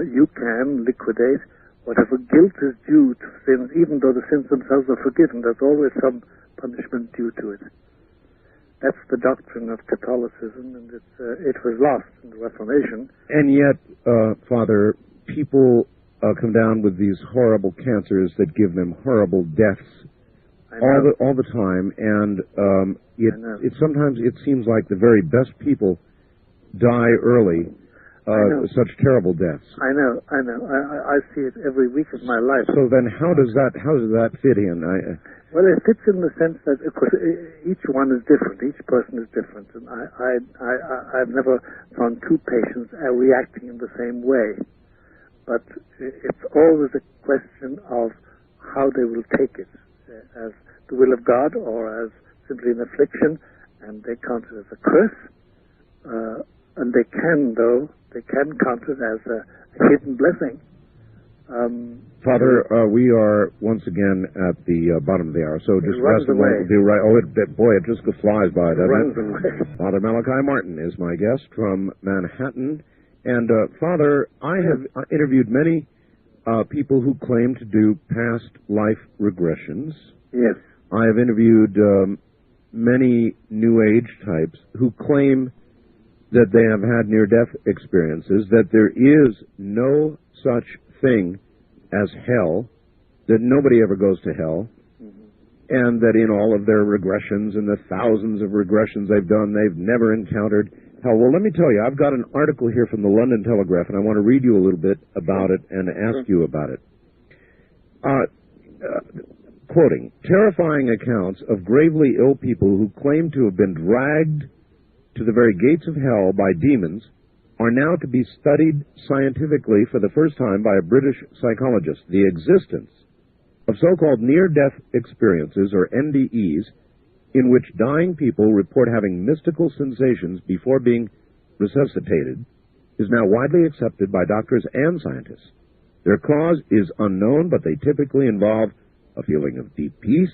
you can liquidate whatever guilt is due to sins, even though the sins themselves are forgiven. There's always some punishment due to it. That's the doctrine of Catholicism, and it was lost in the Reformation. And yet, Father, people come down with these horrible cancers that give them horrible deaths all the time, and it sometimes it seems like the very best people die early, such terrible deaths. I know. I see it every week of my life. So then, how does that fit in? Well, it fits in the sense that, of course, each one is different. Each person is different, and I've never found two patients reacting in the same way. But it's always a question of how they will take it, as the will of God or as simply an affliction, and they count it as a curse, and they can count it as a hidden blessing. Father, we are once again at the bottom of the hour, so just rest a moment. It just flies by, doesn't it? Father Malachi Martin is my guest from Manhattan. And, Father, I have interviewed many people who claim to do past life regressions. Yes. I have interviewed many New Age types who claim that they have had near-death experiences, that there is no such thing as hell, that nobody ever goes to hell, and that in all of their regressions and the thousands of regressions they've done, they've never encountered hell. Well, let me tell you, I've got an article here from the London Telegraph, and I want to read you a little bit about it and ask you about it. Quoting, terrifying accounts of gravely ill people who claim to have been dragged to the very gates of hell by demons are now to be studied scientifically for the first time by a British psychologist. The existence of so-called near-death experiences, or NDEs, in which dying people report having mystical sensations before being resuscitated, is now widely accepted by doctors and scientists. Their cause is unknown, but they typically involve a feeling of deep peace,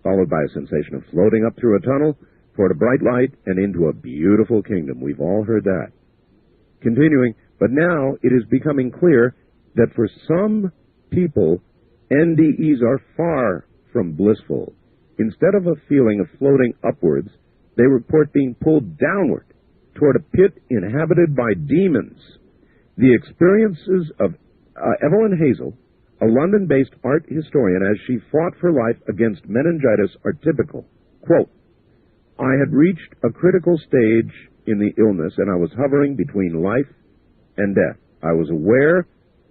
followed by a sensation of floating up through a tunnel toward a bright light and into a beautiful kingdom. We've all heard that. Continuing, but now it is becoming clear that for some people, NDEs are far from blissful. Instead of a feeling of floating upwards, they report being pulled downward toward a pit inhabited by demons. The experiences of Evelyn Hazel, a London-based art historian, as she fought for life against meningitis, are typical. Quote, I had reached a critical stage in the illness, and I was hovering between life and death. I was aware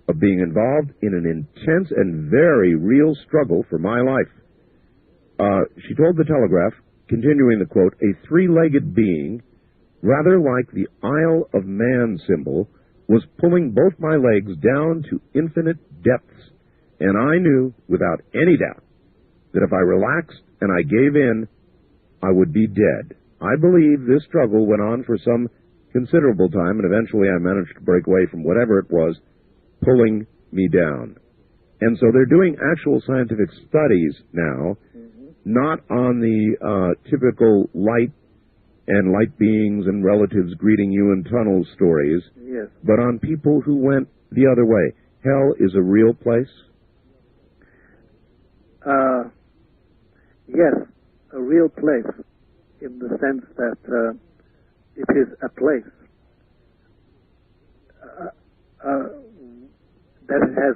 of being involved in an intense and very real struggle for my life. She told the Telegraph, continuing the quote, a three-legged being, rather like the Isle of Man symbol, was pulling both my legs down to infinite depths, and I knew without any doubt that if I relaxed and I gave in, I would be dead. I believe this struggle went on for some considerable time, and eventually I managed to break away from whatever it was pulling me down. And so they're doing actual scientific studies now, not on the typical light and light beings and relatives greeting you in tunnel stories, yes, but on people who went the other way. Hell is a real place? Yes, a real place, in the sense that it is a place that it has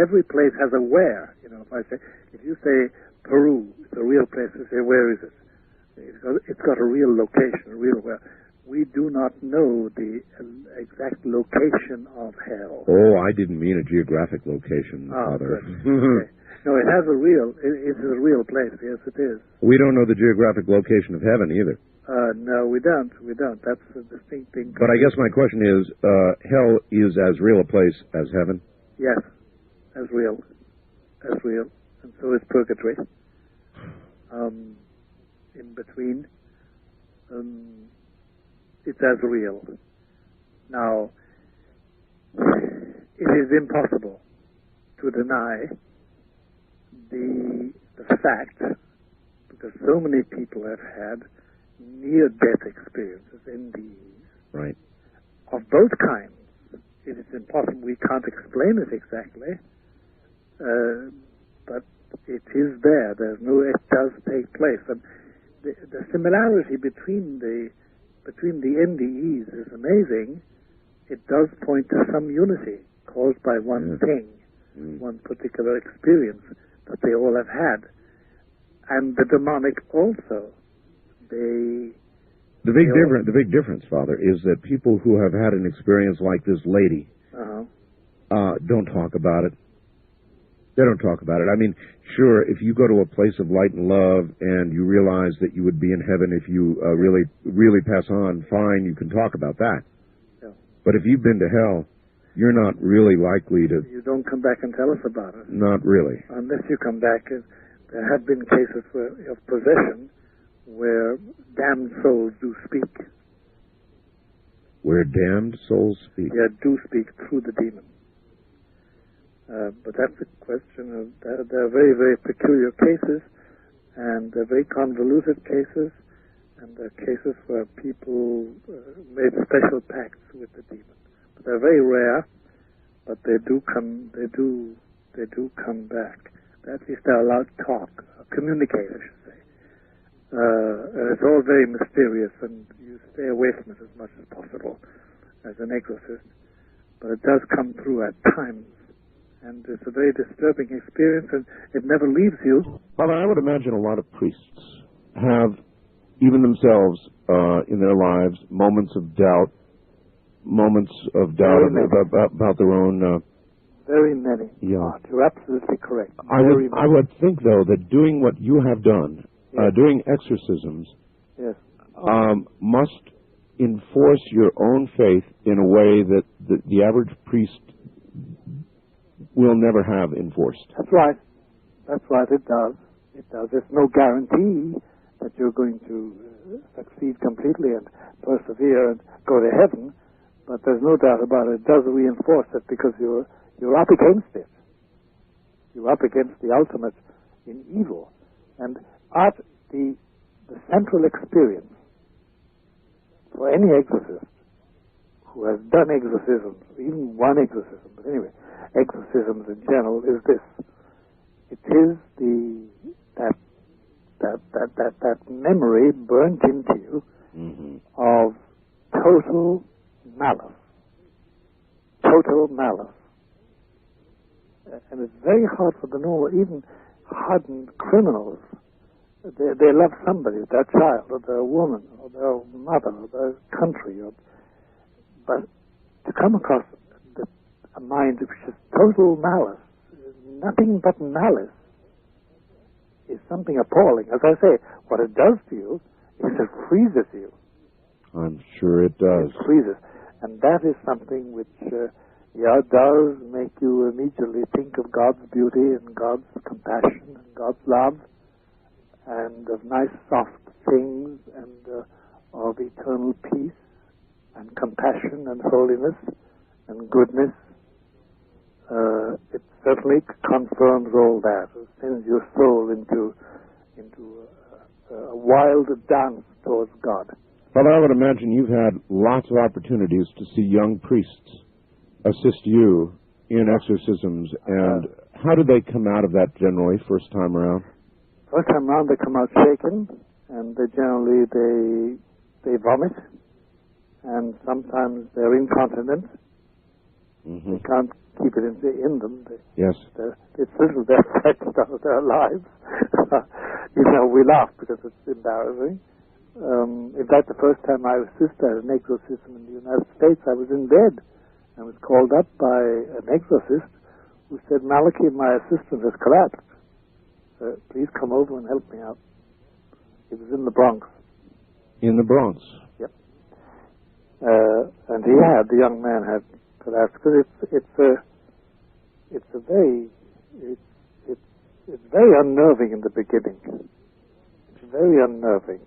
every place has a where. You know, if you say Peru, it's a real place, you say, where is it? It's got a real location, a real where. We do not know the exact location of hell. Oh, I didn't mean a geographic location, Father. Okay. No, it has it is a real place. Yes, it is. We don't know the geographic location of heaven either. No, we don't. We don't. That's a distinct thing. But I guess my question is, hell is as real a place as heaven? Yes, as real. As real. And so is purgatory. In between, it's as real. Now, it is impossible to deny the fact, because so many people have had near-death experiences, NDEs, right, of both kinds. It is impossible. We can't explain it exactly, but it is there. There's no. It does take place, and the similarity between the NDEs is amazing. It does point to some unity caused by one thing, one particular experience that they all have had, and the demonic also. The big difference, Father, is that people who have had an experience like this lady don't talk about it. They don't talk about it. I mean, sure, if you go to a place of light and love and you realize that you would be in heaven if you really pass on, fine, you can talk about that. Yeah. But if you've been to hell, you're not really likely to... You don't come back and tell us about it. Not really. Unless you come back. There have been cases of possession where damned souls do speak. Where damned souls speak? Yeah, do speak through the demon. But that's a question of... There are very, very peculiar cases, and they're very convoluted cases, and there are cases where people made special pacts with the demon. But they're very rare, but they do come back. At least they're allowed to talk, communicate, I should say. And it's all very mysterious, and you stay away from it as much as possible as an exorcist. But it does come through at times, and it's a very disturbing experience, and it never leaves you. Father, I would imagine a lot of priests have, even themselves, in their lives, moments of doubt about their own... Very many. Yeah. You're absolutely correct. I would think, though, that doing what you have done, doing exorcisms, yes, must enforce your own faith in a way that the average priest will never have enforced. That's right. That's right. It does. It does. There's no guarantee that you're going to succeed completely and persevere and go to heaven, but there's no doubt about it. It does reinforce it because you're up against it. You're up against the ultimate in evil. And the central experience for any exorcist who has done exorcisms, even one exorcism, but anyway, exorcisms in general, is this. It is that memory burnt into you of total malice. Total malice. And it's very hard for the normal, even hardened criminals. They love somebody, their child, or their woman, or their mother, or their country. But to come across a mind which is total malice, nothing but malice, is something appalling. As I say, what it does to you is it freezes you. I'm sure it does. It freezes. And that is something which... does make you immediately think of God's beauty and God's compassion and God's love and of nice soft things and of eternal peace and compassion and holiness and goodness. It certainly confirms all that. It sends your soul into a wild dance towards God. Father, I would imagine you've had lots of opportunities to see young priests assist you in exorcisms, and how do they come out of that generally, first time around? First time around, they come out shaken, and they generally they vomit, and sometimes they're incontinent. They can't keep it in them. Yes. It's little they're frightened out of their lives. We laugh because it's embarrassing. In fact, the first time I assisted an exorcism in the United States, I was in bed. I was called up by an exorcist who said, "Malachi, my assistant has collapsed. Please come over and help me out." He was in the Bronx. in the Bronx. Yep. And the young man had collapsed because it's very unnerving in the beginning. It's very unnerving.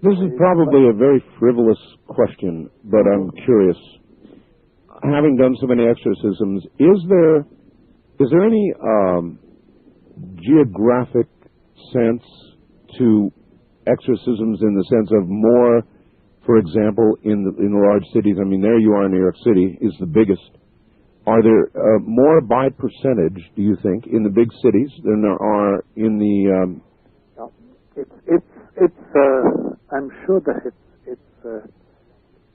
This is probably a very frivolous question, but I'm curious. Having done so many exorcisms, is there any geographic sense to exorcisms in the sense of more, for example, in large cities? I mean, there you are in New York City, is the biggest. Are there more by percentage, do you think, in the big cities than there are in the... I'm sure that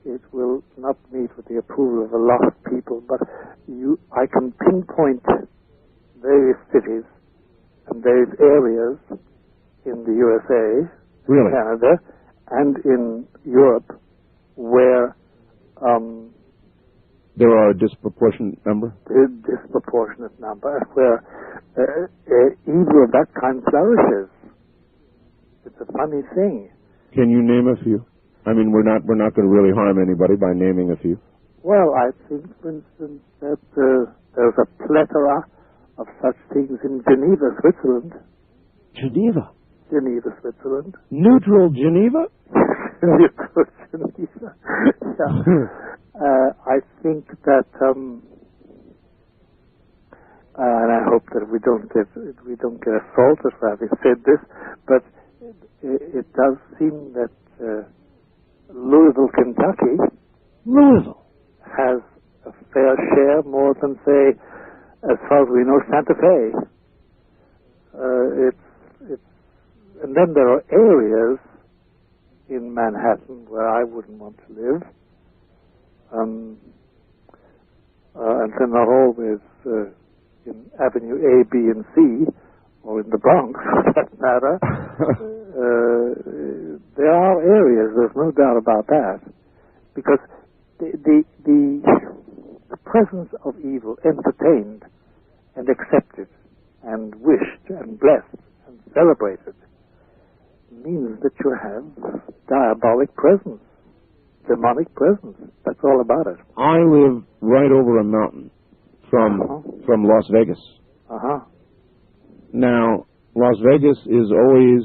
it will not meet with the approval of a lot of people, but I can pinpoint various cities and various areas in the USA, really? Canada, and in Europe where there are a disproportionate number? A disproportionate number where evil of that kind flourishes. It's a funny thing. Can you name a few? I mean, we're not going to really harm anybody by naming a few. Well, I think, for instance, that there's a plethora of such things in Geneva, Switzerland. Geneva, Switzerland. Neutral Geneva? Neutral Geneva. Yeah. I think that, and I hope that we don't get assaulted for having said this, but it does seem that Louisville, Kentucky, has a fair share, more than, say, as far as we know, Santa Fe. And then there are areas in Manhattan where I wouldn't want to live, and they're not always in Avenue A, B, and C, or in the Bronx, for that matter. There are areas, there's no doubt about that, because the presence of evil entertained and accepted and wished and blessed and celebrated means that you have diabolic presence, demonic presence. That's all about it. I live right over a mountain from Las Vegas. Now, Las Vegas is always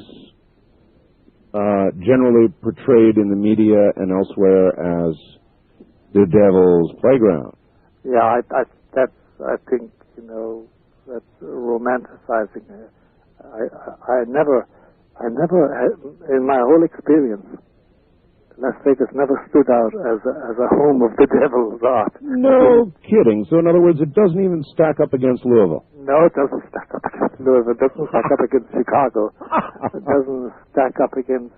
generally portrayed in the media and elsewhere as the devil's playground. Yeah, I think, that's romanticizing it. I never, in my whole experience, Las Vegas never stood out as a home of the devil's art. No kidding. So in other words, it doesn't even stack up against Louisville. No, it doesn't stack up against Louisville. It doesn't stack up against Chicago. It doesn't stack up against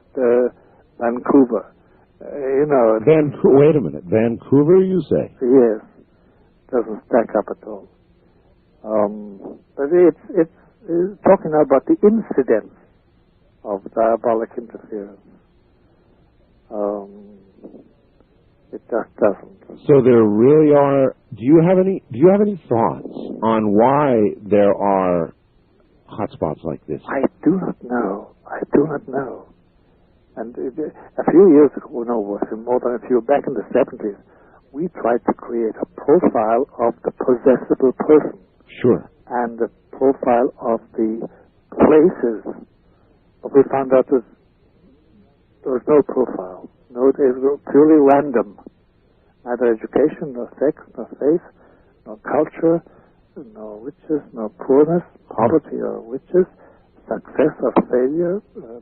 Vancouver. Wait a minute. Vancouver, you say? Yes. Doesn't stack up at all. But it's talking about the incidence of diabolic interference. It just doesn't. So there really are. Do you have any thoughts on why there are hotspots like this? I do not know. And a few years ago, more than a few, back in the 70s, we tried to create a profile of the possessible person. Sure. And the profile of the places. But we found out there was no profile. No, it was purely random. Neither education, nor sex, nor faith, nor culture, no riches, no poorness, poverty or riches, success or failure,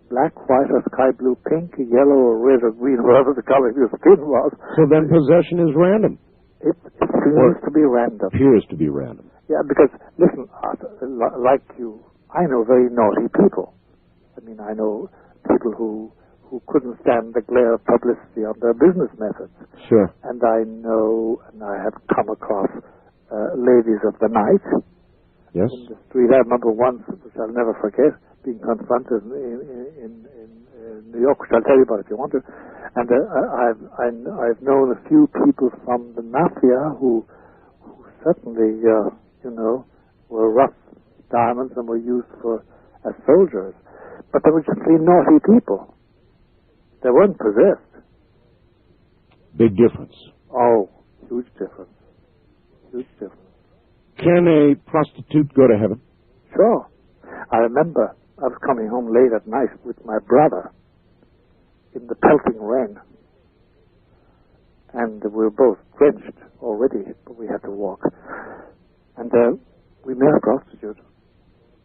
black, white or sky blue, pink, yellow or red or green, whatever the color of your skin was. So then possession is random? It seems to be random. Appears to be random. Yeah, because, listen, like you, I know very naughty people. I mean, I know people who couldn't stand the glare of publicity on their business methods. Sure. And I know, and I have come across ladies of the night. Yes. In the street. I remember once, which I'll never forget, being confronted in New York, which I'll tell you about if you want to. And I've known a few people from the mafia who certainly, were rough diamonds and were used as soldiers. But they were just really naughty people. They weren't possessed. Big difference. Oh, huge difference. Huge difference. Can a prostitute go to heaven? Sure. I remember I was coming home late at night with my brother in the pelting rain. And we were both drenched already, but we had to walk. And we met a prostitute.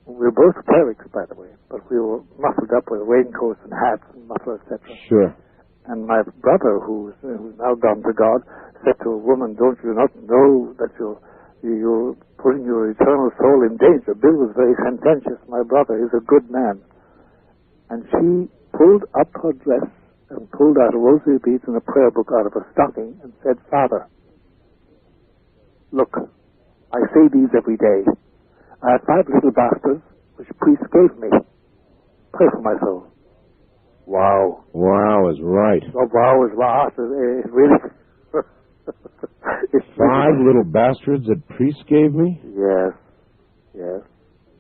We were both clerics, by the way, but we were muffled up with raincoats and hats and mufflers, etc. Sure. And my brother, who's now gone to God, said to a woman, "Don't you not know that you're putting your eternal soul in danger?" Bill was very sententious. My brother is a good man. And she pulled up her dress and pulled out a rosary beads and a prayer book out of her stocking and said, "Father, look, I say these every day. I have 5 little bastards which priests gave me. Pray for my soul." Wow. Wow is right. Oh, wow is wow. It really... It's 5 little bastards that priests gave me? Yes. Yes.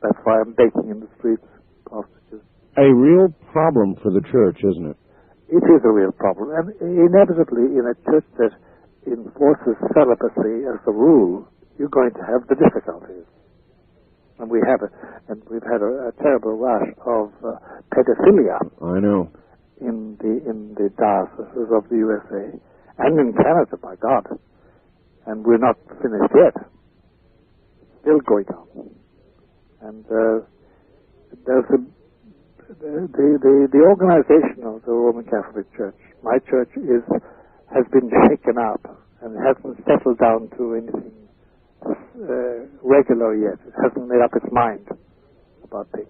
That's why I'm baking in the streets, prostitutes. A real problem for the church, isn't it? It is a real problem. And inevitably, in a church that enforces celibacy as the rule, you're going to have the difficulties. And we have it. And we've had a terrible rush of pedophilia. I know. In the dioceses of the USA. And in Canada, by God. And we're not finished yet. It's still going on. And there's the organization of the Roman Catholic Church. My church has been shaken up and hasn't settled down to anything regular yet. It hasn't made up its mind about things.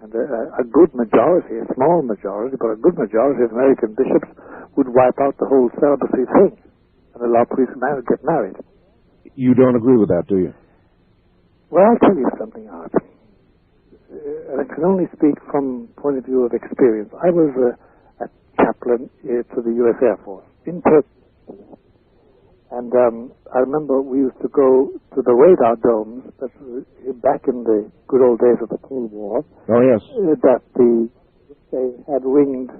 And a good majority, a small majority, but a good majority of American bishops would wipe out the whole celibacy thing and allow priests to get married. You don't agree with that, do you? Well, I'll tell you something, Art. I can only speak from point of view of experience. I was a chaplain to the U.S. Air Force in Turkey. And I remember we used to go to the radar domes back in the good old days of the Cold War. Oh, yes. That they had ringed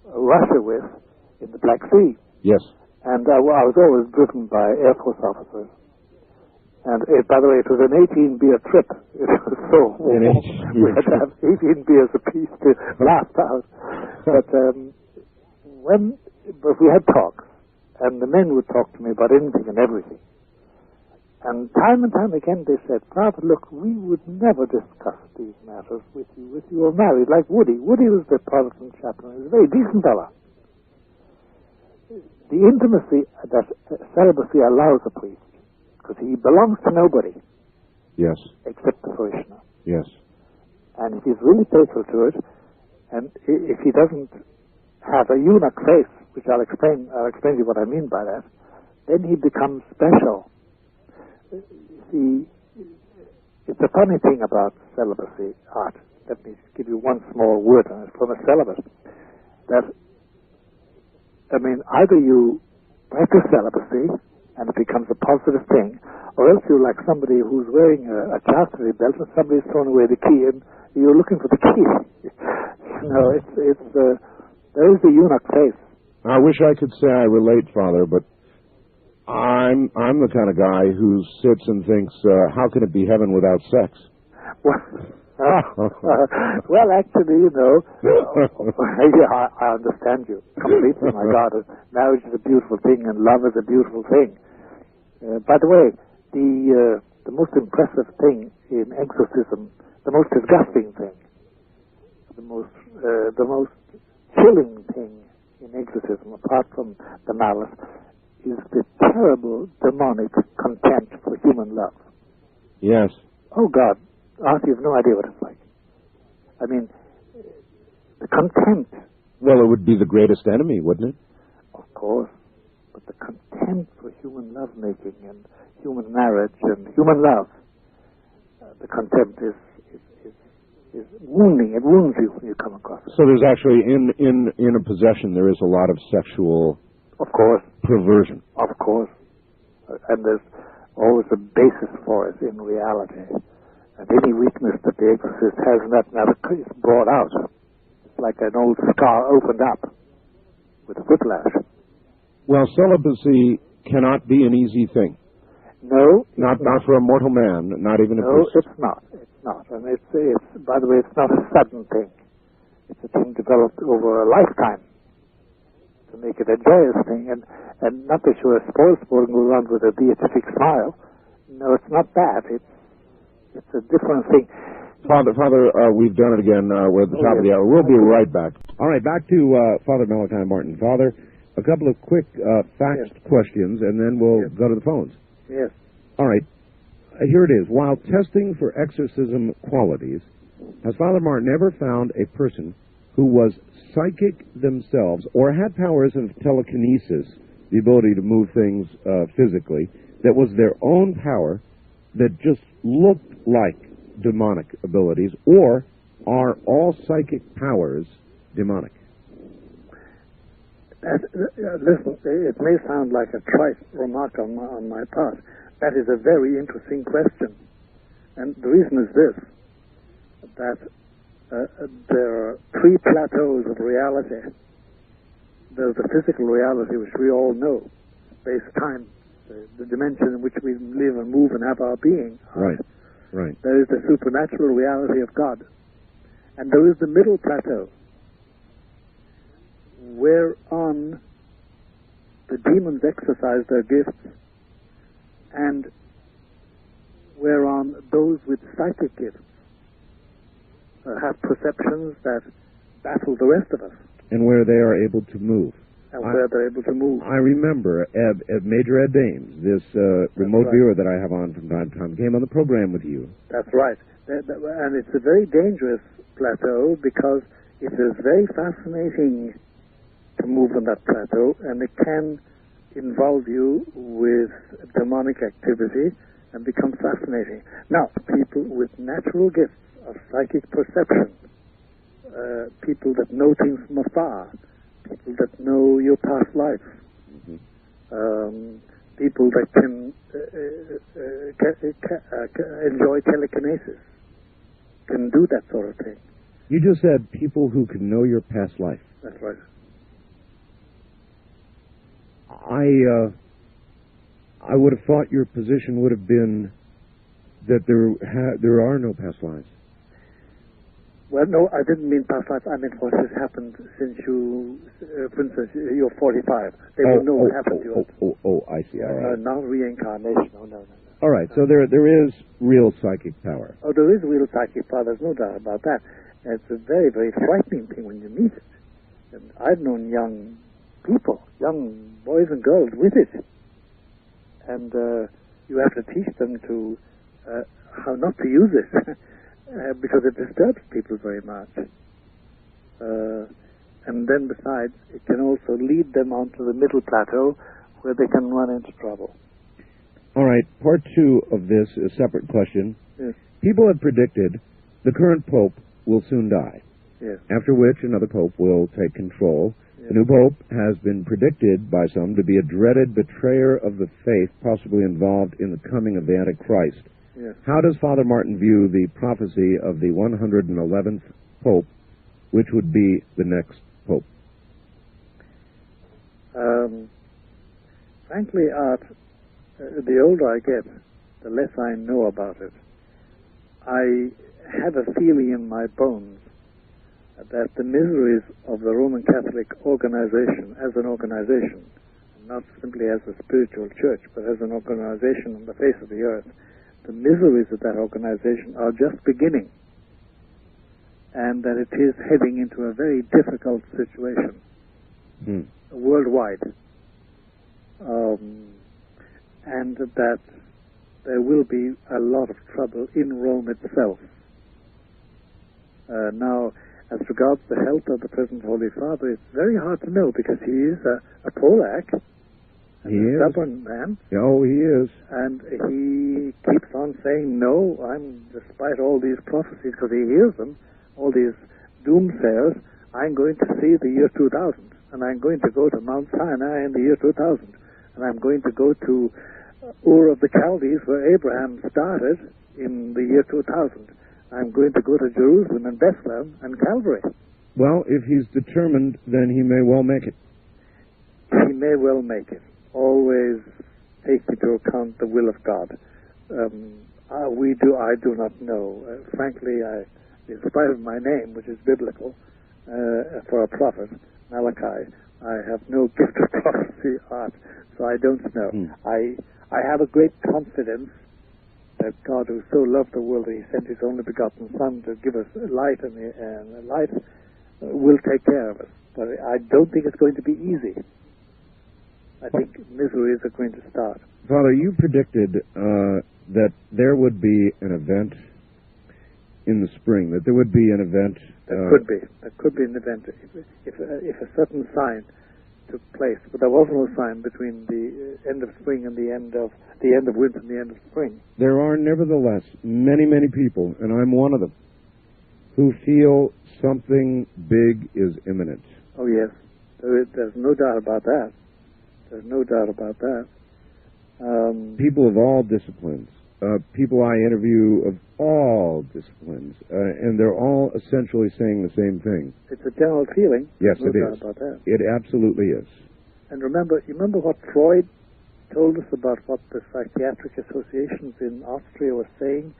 Russia with in the Black Sea. Yes. And I was always driven by Air Force officers. And by the way, it was an 18-beer trip. It was so warm. We had to have 18 beers apiece to last out. But we had talks. And the men would talk to me about anything and everything. And time again they said, "Father, look, we would never discuss these matters with you if you were married, like Woody. Woody was the Protestant chaplain. He was a very decent fella. The intimacy that celibacy allows a priest, because he belongs to nobody. Yes. Except the parishioner. Yes. And if he's really faithful to it, and if he doesn't have a eunuch face, which I'll explain to you what I mean by that, then he becomes special. See, it's a funny thing about celibacy, Art. Let me give you one small word on it from a celibate. That, I mean, either you practice celibacy and it becomes a positive thing, or else you're like somebody who's wearing a chastity belt and somebody's thrown away the key and you're looking for the key. There is the eunuch face. I wish I could say I relate, Father, but I'm the kind of guy who sits and thinks, how can it be heaven without sex? Well, actually, I understand you completely, my God. Marriage is a beautiful thing and love is a beautiful thing. By the way, the most impressive thing in exorcism, the most disgusting thing, the most chilling thing in exorcism, apart from the malice, is the terrible demonic contempt for human love. Yes. Oh, God. Arthur, you have no idea what it's like. I mean, the contempt. Well, it would be the greatest enemy, wouldn't it? Of course. But the contempt for human love-making and human marriage and human love, the contempt is wounding. It wounds you when you come across it. So there's actually, in a possession, there is a lot of sexual... Of course. Perversion. Of course. And there's always a basis for it in reality. And any weakness that the exorcist has in that matter is brought out. It's like an old scar opened up. with whiplash. Well, celibacy cannot be an easy thing. No. Not for a mortal man, not even a No, priest. it's not. It's not. And it's, by the way, it's not a sudden thing. It's a thing developed over a lifetime to make it a joyous thing. And not that you're a spoilsport and go around with a beatific smile. No, it's not that. It's a different thing. Father, we've done it again. We're at the top of the hour. We'll be right back. All right, back to Father Malachi Martin. Father, a couple of quick faxed questions, and then we'll go to the phones. Yes. All right. Here it is. While testing for exorcism qualities, has Father Martin ever found a person who was psychic themselves or had powers of telekinesis, the ability to move things physically, that was their own power that just looked like demonic abilities, or are all psychic powers demonic? Listen, it may sound like a trite remark on my part. That is a very interesting question. And the reason is this, that there are three plateaus of reality. There's the physical reality, which we all know, space-time, the dimension in which we live and move and have our being. Right, right. There is the supernatural reality of God. And there is the middle plateau, whereon the demons exercise their gifts and whereon those with psychic gifts have perceptions that baffle the rest of us. And where they are able to move. And where they're able to move. I remember Major Ed Dames, this remote viewer that I have on from time to time, came on the program with you. That's right. And it's a very dangerous plateau because it is very fascinating to move on that plateau, and it can involve you with demonic activity and become fascinating. Now, people with natural gifts of psychic perception, people that know things from afar, people that know your past life, people that can enjoy telekinesis, can do that sort of thing. You just said people who can know your past life. That's right. I would have thought your position would have been that there are no past lives. Well, no, I didn't mean past lives. I meant what has happened since you, for instance, you're 45. They will know what happened to you. I see. All right. Not reincarnation. No. All right, so there is real psychic power. Oh, there is real psychic power. There's no doubt about that. And it's a very, very frightening thing when you meet it. And I've known young people, young boys and girls with it. And you have to teach them to how not to use it because it disturbs people very much. And then besides, it can also lead them onto the middle plateau where they can run into trouble. All right, part two of this, a separate question. Yes. People have predicted the current pope will soon die. Yes. After which another pope will take control. Yes. The new pope has been predicted by some to be a dreaded betrayer of the faith, possibly involved in the coming of the Antichrist. Yes. How does Father Martin view the prophecy of the 111th pope, which would be the next pope? Frankly, Art, the older I get, the less I know about it. I have a feeling in my bones that the miseries of the Roman Catholic organization as an organization, not simply as a spiritual church, but as an organization on the face of the earth, the miseries of that organization are just beginning, and that it is heading into a very difficult situation worldwide, and that there will be a lot of trouble in Rome itself. Now, as regards the health of the present Holy Father, it's very hard to know because he is a Polak, a stubborn man. Oh, he is. And he keeps on saying, no, despite all these prophecies, because he hears them, all these doomsayers, I'm going to see the year 2000, and I'm going to go to Mount Sinai in the year 2000, and I'm going to go to Ur of the Chaldees, where Abraham started in the year 2000. I'm going to go to Jerusalem and Bethlehem and Calvary. Well, if he's determined, then he may well make it. may well make it. Always take into account the will of God. I do not know. Frankly, in spite of my name, which is biblical, for a prophet, Malachi, I have no gift of prophecy art, so I don't know. I have a great confidence that God, who so loved the world that He sent His only begotten Son to give us light and life, will take care of us. But I don't think it's going to be easy. I think miseries are going to start. Father, you predicted that there would be an event in the spring, that there would be an event. There could be an event if a certain sign took place, but there was no sign between the end of spring and the end of winter and the end of spring. There are nevertheless many, many people, and I'm one of them, who feel something big is imminent. Oh yes, there's no doubt about that. There's no doubt about that. People of all disciplines, people I interview of all disciplines, and they're all essentially saying the same thing. It's a general feeling. Yes, no it doubt is. About that. It absolutely is. And remember what Freud told us about what the psychiatric associations in Austria were saying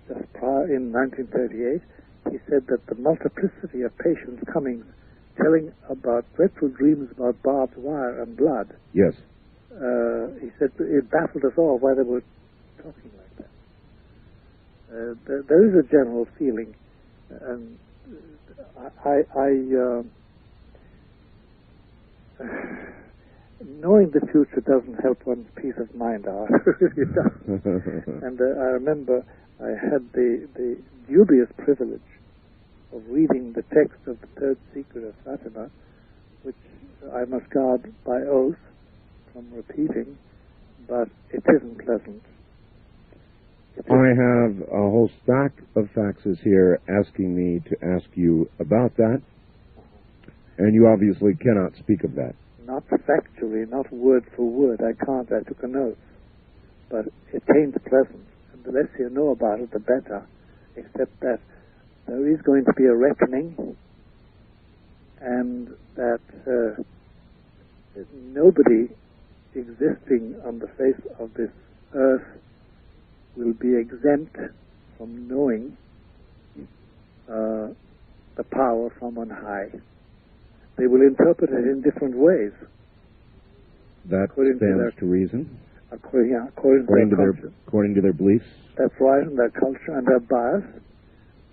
just prior in 1938? He said that the multiplicity of patients coming, telling about dreadful dreams about barbed wire and blood. Yes. He said it baffled us all why they were talking like that. There is a general feeling, and knowing the future doesn't help one's peace of mind out. And I remember I had the dubious privilege of reading the text of the Third Secret of Fatima, which I must guard by oath from repeating, but it isn't pleasant. I have a whole stack of faxes here asking me to ask you about that, and you obviously cannot speak of that. Not factually, not word for word. I can't. I took a note. But it ain't pleasant. And the less you know about it, the better. Except that there is going to be a reckoning, and that nobody existing on the face of this earth will be exempt from knowing the power from on high. They will interpret it in different ways. That stands to reason. According to their beliefs. That's right, and their culture and their bias.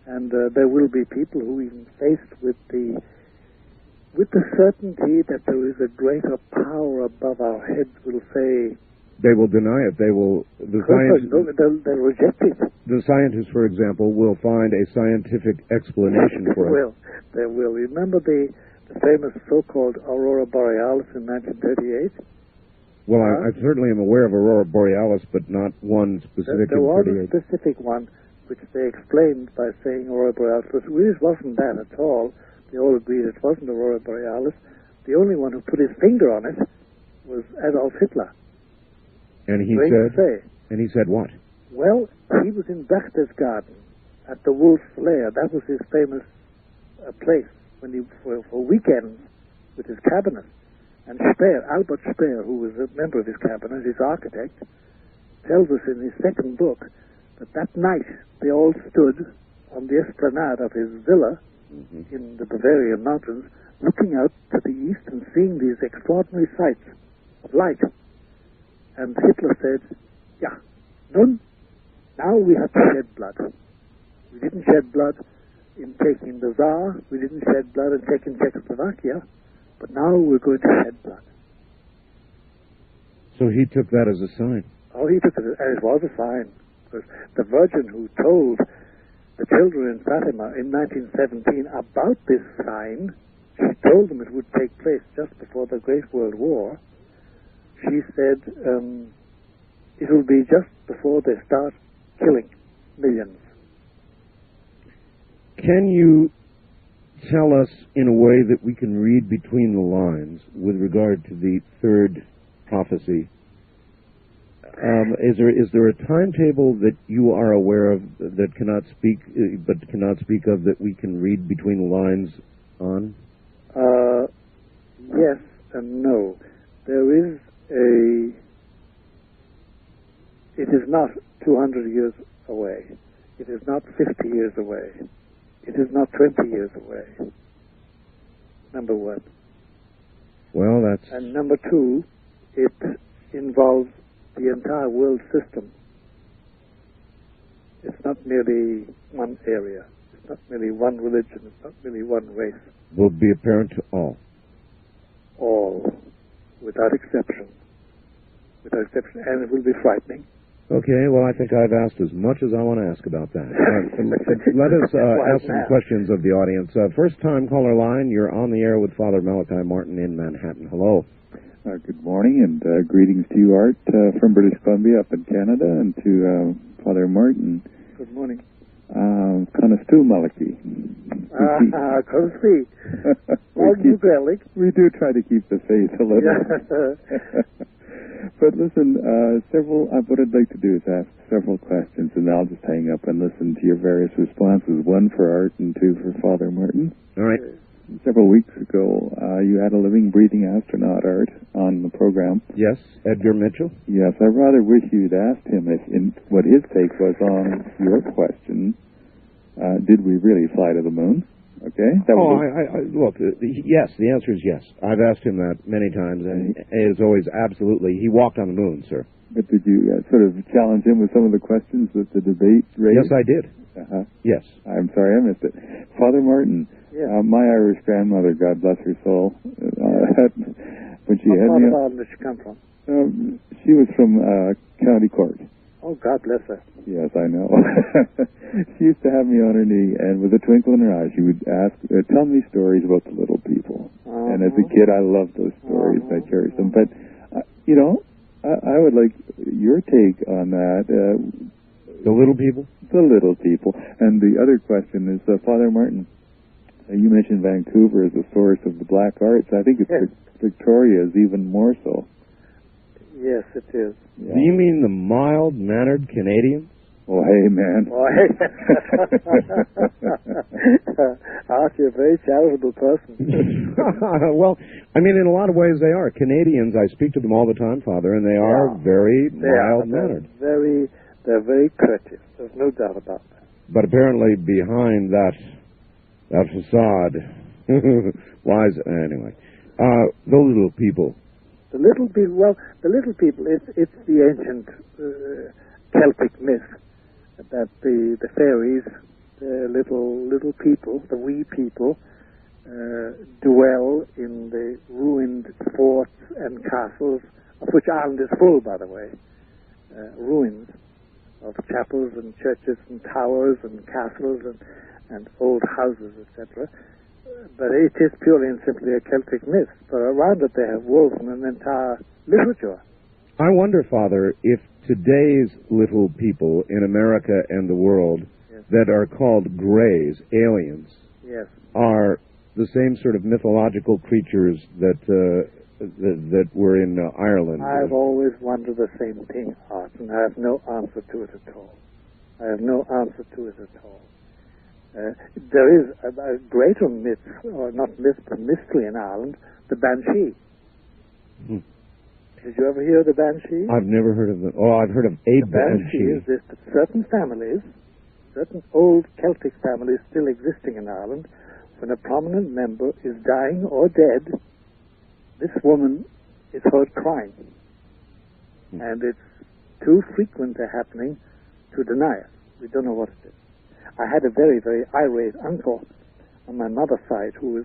And there will be people who, even faced with the certainty that there is a greater power above our heads, will say. They will deny it. They'll reject it. The scientists, for example, will find a scientific explanation for it. They will. Remember the famous so-called Aurora Borealis in 1938? Well, I certainly am aware of Aurora Borealis, but not one specific. There was a specific one which they explained by saying Aurora Borealis. But it really wasn't that at all. They all agreed it wasn't Aurora Borealis. The only one who put his finger on it was Adolf Hitler. And he said what? Well, he was in Berchtesgaden at the Wolf's Lair. That was his famous place when he for weekends with his cabinet. And Albert Speer, who was a member of his cabinet, his architect, tells us in his second book that night they all stood on the esplanade of his villa in the Bavarian mountains, looking out to the east and seeing these extraordinary sights of light. And Hitler said, nun, now we have to shed blood. We didn't shed blood in taking the Tsar, we didn't shed blood in taking Czechoslovakia, but now we're going to shed blood. So he took that as a sign. Oh, he took it, and it was a sign. Because the Virgin who told the children in Fatima in 1917 about this sign, she told them it would take place just before the Great World War. She said it will be just before they start killing millions. Can you tell us in a way that we can read between the lines with regard to the third prophecy? Is there a timetable that you are aware of that cannot speak of that we can read between the lines on? Yes and no. there is it is not 200 years away. It is not 50 years away. It is not 20 years away. Number one. Well, that's... And number two, it involves the entire world system. It's not merely one area. It's not merely one religion. It's not merely one race. Will be apparent to all. All, without exception. Without exception. And it will be frightening. Okay, well, I think I've asked as much as I want to ask about that. Let us ask some questions of the audience. First-time caller line, you're on the air with Father Malachi Martin in Manhattan. Hello. Good morning, and greetings to you, Art, from British Columbia up in Canada, and to Father Martin. Good morning. Kanastu Malachi. Kanastu. We do try to keep the faith a little. Yeah. But listen, what I'd like to do is ask several questions, and I'll just hang up and listen to your various responses, one for Art and two for Father Martin. All right. Several weeks ago, you had a living, breathing astronaut, Art, on the program. Yes, Edgar Mitchell. Yes, I rather wish you'd asked him what his take was on your question, did we really fly to the moon? Okay. Look, yes, the answer is yes. I've asked him that many times, and it is always absolutely, he walked on the moon, sir. But did you sort of challenge him with some of the questions that the debate raised? Yes, I did. Yes. I'm sorry I missed it. Father Martin, my Irish grandmother, God bless her soul, when she had me... What did she come from? She was from County Cork. Oh, God bless her. Yes, I know. She used to have me on her knee, and with a twinkle in her eye, she would ask, tell me stories about the little people. And as a kid, I loved those stories. I cherished them. But, I would like your take on that. The little people? The little people. And the other question is, Father Martin, you mentioned Vancouver as a source of the black arts. I think it's Victoria is even more so. Yes, it is. Yeah. Do you mean the mild-mannered Canadians? Oh, hey, man. Oh, hey. You're a very charitable person. Well, I mean, in a lot of ways they are. Canadians, I speak to them all the time, Father, and they are very mild-mannered. They're very courteous. There's no doubt about that. But apparently behind that facade lies, anyway, the little people. The little people, it's the ancient Celtic myth that the fairies, the little people, the wee people, dwell in the ruined forts and castles, of which Ireland is full, by the way, ruins of chapels and churches and towers and castles and old houses, etc. But it is purely and simply a Celtic myth. But around it they have woven an entire literature. I wonder, Father, if today's little people in America and the world that are called greys, aliens, are the same sort of mythological creatures that were in Ireland. I've always wondered the same thing, Art, and I have no answer to it at all. There is a greater myth, or not myth, but mystery in Ireland, the Banshee. Did you ever hear of the Banshee? I've never heard of them. Oh, I've heard of a Banshee. Is this that certain families, certain old Celtic families still existing in Ireland, when a prominent member is dying or dead, this woman is heard crying. And it's too frequent a happening to deny it. We don't know what it is. I had a very, very irate uncle on my mother's side who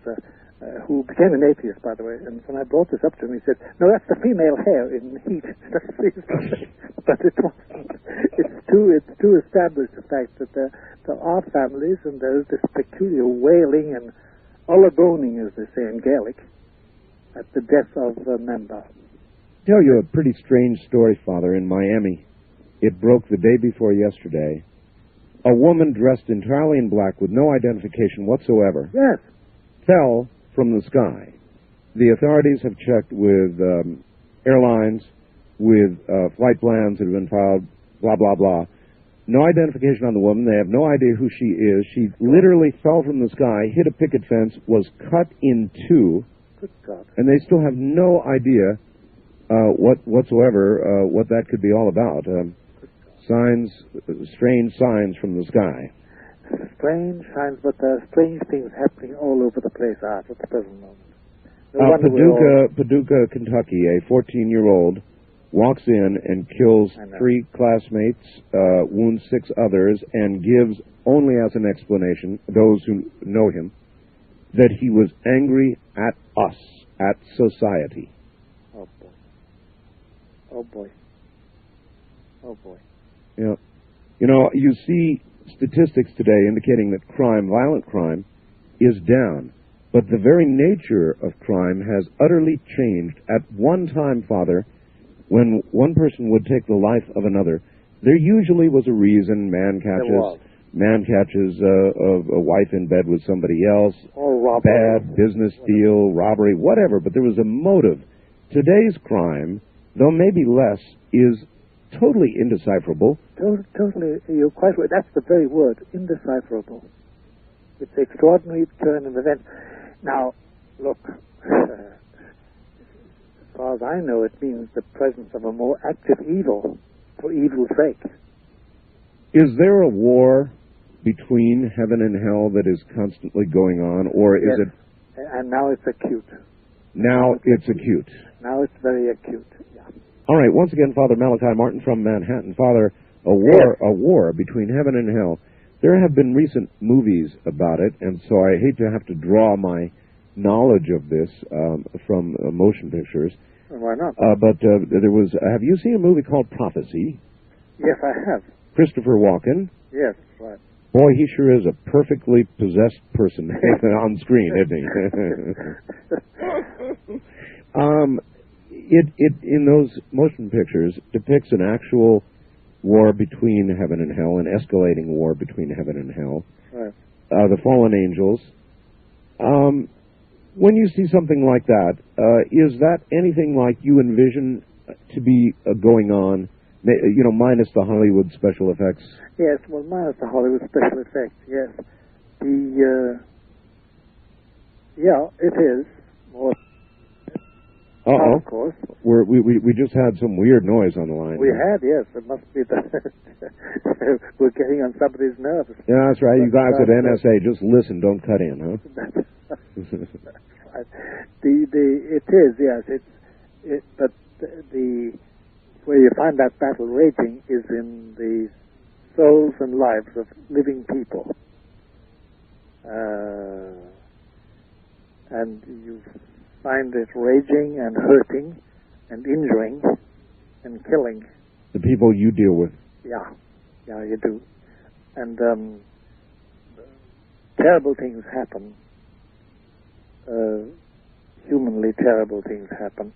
who became an atheist, by the way. And when I brought this up to him, he said, "No, that's the female hair in heat." But it wasn't. It's too established, the fact that there are families and there is this peculiar wailing and oligoning, as they say in Gaelic, at the death of a member. Tell you a pretty strange story, Father, in Miami. It broke the day before yesterday. A woman dressed entirely in black with no identification whatsoever fell from the sky. The authorities have checked with airlines, with flight plans that have been filed, blah, blah, blah. No identification on the woman. They have no idea who she is. She literally fell from the sky, hit a picket fence, was cut in two, Good God. and they still have no idea whatsoever what that could be all about. Signs, strange signs from the sky. Strange signs, but there are strange things happening all over the place at the present moment. Paducah, Kentucky, a 14-year-old walks in and kills 3 classmates, wounds 6 others, and gives only as an explanation, those who know him, that he was angry at us, at society. Oh, boy. Oh, boy. Oh, boy. Yeah. You know, you see statistics today indicating that crime, violent crime, is down. But the very nature of crime has utterly changed. At one time, Father, when one person would take the life of another, there usually was a reason. Man catches a wife in bed with somebody else, or robbery, bad business deal, robbery, whatever, but there was a motive. Today's crime, though maybe less, is totally indecipherable. Totally, you're quite right. That's the very word, indecipherable. It's an extraordinary turn of events. Now, look, as far as I know, it means the presence of a more active evil for evil's sake. Is there a war between heaven and hell that is constantly going on, or is it... And now it's acute. Now it's acute. Now it's very acute, yeah. All right, once again, Father Malachi Martin from Manhattan. Father, a war between heaven and hell. There have been recent movies about it, and so I hate to have to draw my knowledge of this from motion pictures. Why not? But there was... have you seen a movie called Prophecy? Yes, I have. Christopher Walken. Yes, right. Boy, he sure is a perfectly possessed person on screen, isn't he? It in those motion pictures depicts an actual war between heaven and hell, an escalating war between heaven and hell. Right. The fallen angels. When you see something like that, is that anything like you envision to be going on? You know, minus the Hollywood special effects. Yes, well, minus the Hollywood special effects. Yes, yeah, it is. More. Of course. We just had some weird noise on the line. We had, yes. It must be that we're getting on somebody's nerves. Yeah, that's right. You guys at NSA, just listen, don't cut in, huh? That's right. It is, yes. But where you find that battle raging is in the souls and lives of living people. And you find it raging and hurting and injuring and killing. The people you deal with. Yeah, you do. And terrible things happen. Humanly terrible things happen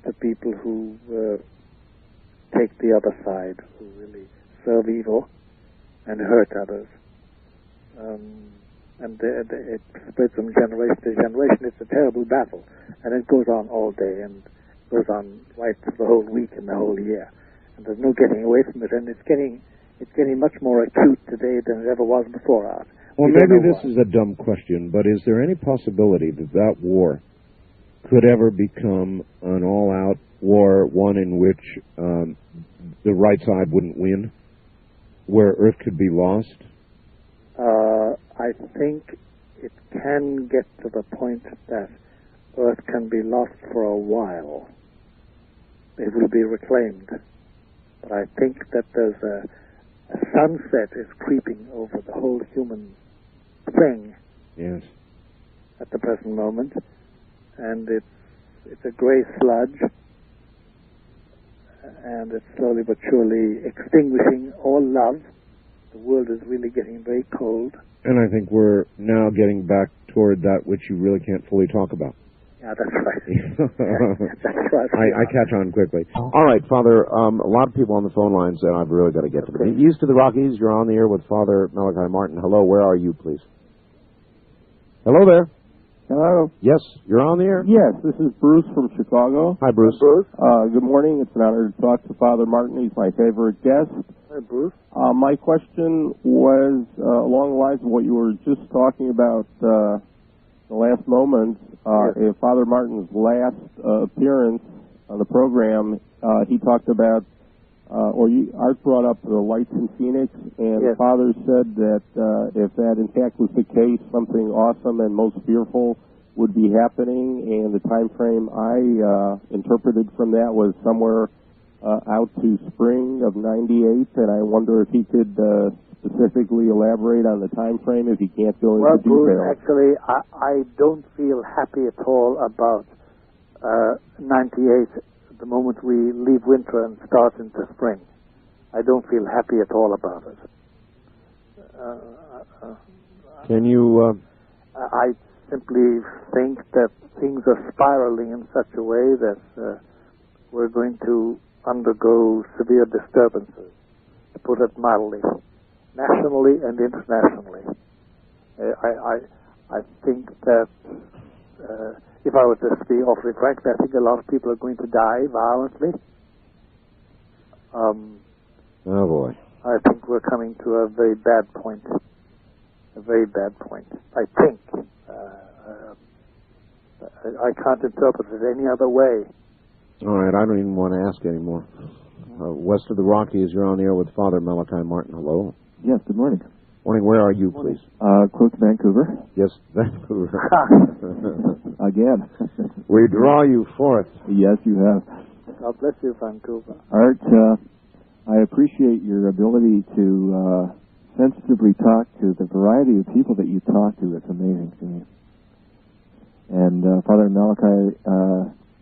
to people who take the other side, who really serve evil and hurt others. And it spreads from generation to generation. It's a terrible battle, and it goes on all day and goes on right through the whole week and the whole year. And there's no getting away from it, and it's getting much more acute today than it ever was before us. Well, maybe this is a dumb question, but is there any possibility that war could ever become an all-out war, one in which the right side wouldn't win, where Earth could be lost? I think it can get to the point that Earth can be lost for a while. It will be reclaimed. But I think that there's a sunset is creeping over the whole human thing. Yes. At the present moment. And it's a gray sludge. And it's slowly but surely extinguishing all love. The world is really getting very cold. And I think we're now getting back toward that which you really can't fully talk about. Yeah, that's right. That's right. I catch on quickly. All right, Father, a lot of people on the phone lines, and I've really got to get to them. East of the Rockies, you're on the air with Father Malachi Martin. Hello, where are you, please? Hello there. Hello? Yes, you're on the air? Yes, this is Bruce from Chicago. Hi, Bruce. Good morning. It's an honor to talk to Father Martin. He's my favorite guest. Hi, Bruce. My question was along the lines of what you were just talking about the last moment. Father Martin's last appearance the program, he talked about, Art brought up the lights in Phoenix, and Yes. Father said that if that in fact was the case, something awesome and most fearful would be happening, and the time frame I interpreted from that was somewhere out to spring of '98, and I wonder if he could specifically elaborate on the time frame if he can't go into Bruce, detail. actually, I don't feel happy at all about 98, the moment we leave winter and start into spring. I don't feel happy at all about it. Can you... I simply think that things are spiraling in such a way that we're going to undergo severe disturbances, to put it mildly, nationally and internationally. I think that if I were to be awfully frank, I think a lot of people are going to die violently. Oh, boy. I think we're coming to a very bad point. A very bad point. I think. I can't interpret it any other way. All right, I don't even want to ask anymore. West of the Rockies, you're on the air with Father Malachi Martin. Hello. Yes, good morning. Morning. Where are you, please? Close to Vancouver. Yes, Vancouver. Again. We draw you forth. Yes, you have. God bless you, Vancouver. Art, I appreciate your ability to sensitively talk to the variety of people that you talk to. It's amazing to me. And Father Malachi,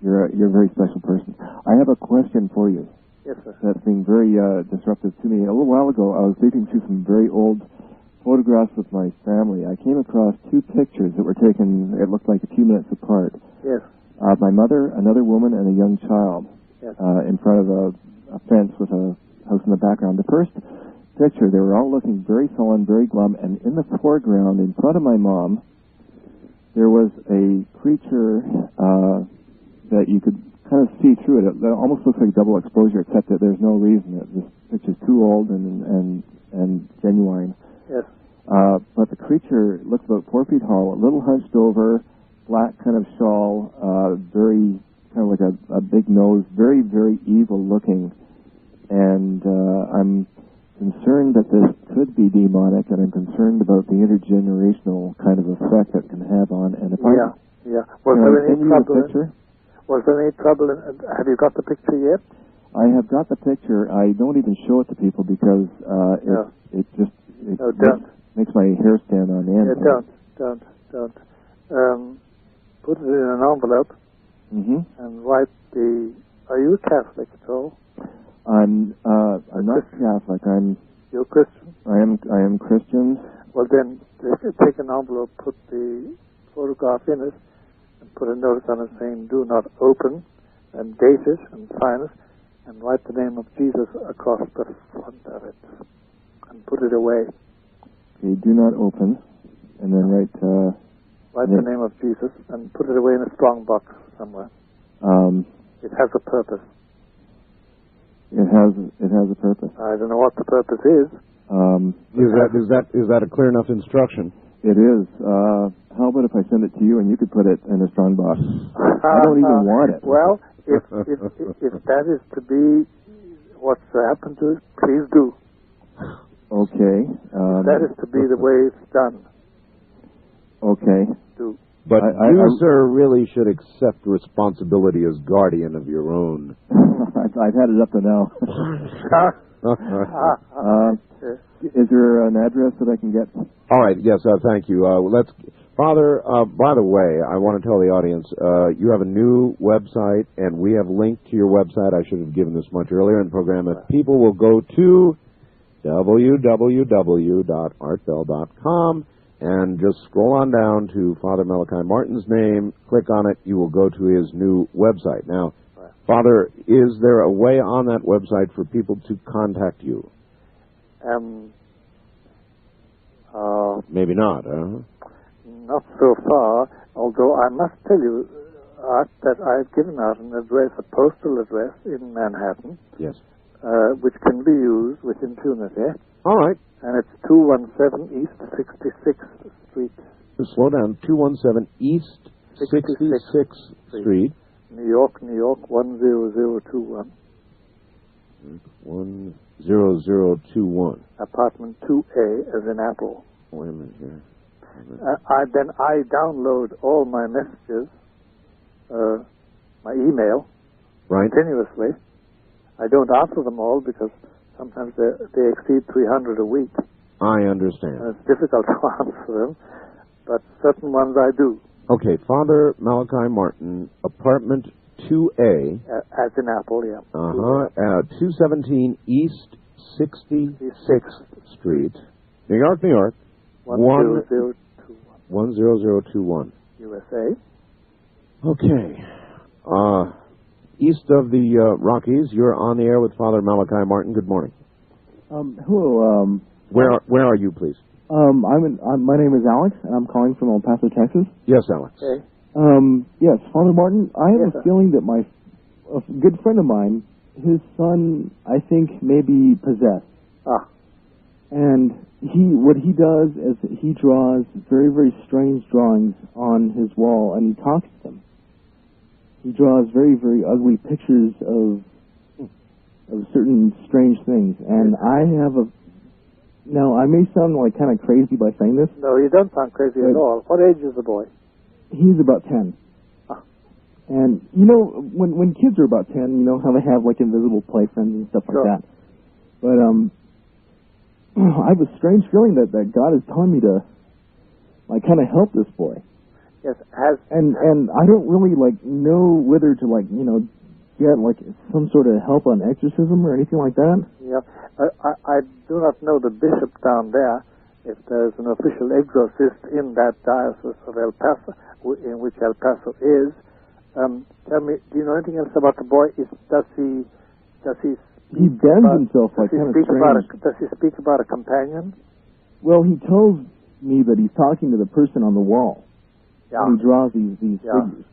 you're a very special person. I have a question for you. Yes, sir. That's been very disruptive to me. A little while ago, I was digging through some very old photographs with my family. I came across two pictures that were taken, it looked like a few minutes apart. Yes. My mother, another woman, and a young child. Yes. In front of a fence with a house in the background. The first picture, they were all looking very sullen, very glum, and in the foreground, in front of my mom, there was a creature that you could kind of see through it. It almost looks like double exposure, except that there's no reason. This picture's too old and genuine. Yes. But the creature looked about 4 feet tall, a little hunched over, black kind of shawl, very kind of like a big nose, very, very evil looking. And I'm concerned that this could be demonic, and I'm concerned about the intergenerational kind of effect that can have on. And if Yeah. Was there any trouble? Picture? Was there any trouble? Have you got the picture yet? I have got the picture. I don't even show it to people because it just makes my hair stand on end. Don't. Put it in an envelope and write the. Are you a Catholic at all? I'm not Catholic. You're Christian? I am Christian. Well, then take an envelope, put the photograph in it, and put a notice on it saying "Do not open," and date it and sign it, and write the name of Jesus across the front of it, and put it away. Okay, do not open, and then write the name of Jesus and put it away in a strong box somewhere. It has a purpose. It has a purpose. I don't know what the purpose is. Is that a clear enough instruction? It is. How about if I send it to you and you could put it in a strong box? I don't even want it. Well, if that is to be what's happened to it, please do. Okay. That is to be the way it's done. Okay. Do. But you, sir, really should accept responsibility as guardian of your own. I've had it up to now. Is there an address that I can get? All right. Yes. Thank you. Father. By the way, I want to tell the audience you have a new website, and we have linked to your website. I should have given this much earlier in the program. If people will go to www.artbell.com and just scroll on down to Father Malachi Martin's name, click on it, you will go to his new website. Now, Father, is there a way on that website for people to contact you? Maybe not, Not so far, although I must tell you, Art, that I've given out an address, a postal address in Manhattan. Yes. Which can be used with impunity. All right. And it's 217 East 66th Street. Slow down. 217 East 66th Street. New York, 10021. 10021. Apartment 2A as in Apple. Wait a minute here. Then I download all my messages, my email, continuously. I don't answer them all because sometimes they exceed 300 a week. I understand. And it's difficult to answer them, but certain ones I do. Okay, Father Malachi Martin, apartment 2A. As in Apple, yeah. 217 East 66th Street, New York, 10021. USA. Okay. East of the Rockies, you're on the air with Father Malachi Martin. Good morning. Hello. Where are you, please? My name is Alex, and I'm calling from El Paso, Texas. Yes, Alex. Okay. Yes, Father Martin, I have a feeling that a good friend of mine, his son, I think, may be possessed. And what he does is he draws very, very strange drawings on his wall, and he talks to them. He draws very, very ugly pictures of certain strange things. And I have now, I may sound like kind of crazy by saying this. No, you don't sound crazy at all. What age is the boy? He's about 10. And, when kids are about 10, you know how they have, like, invisible play friends and stuff like that. But, I have a strange feeling that God is telling me to, like, kind of help this boy. Yes, and I don't really, like, know whether to, like, get, like, some sort of help on exorcism or anything like that. Yeah. I do not know the bishop down there, if there's an official exorcist in that diocese of El Paso, in which El Paso is. Tell me, do you know anything else about the boy? Does he He bends himself like kind of strange. Does he speak about a companion? Well, he tells me that he's talking to the person on the wall. Yeah. And he draws these figures.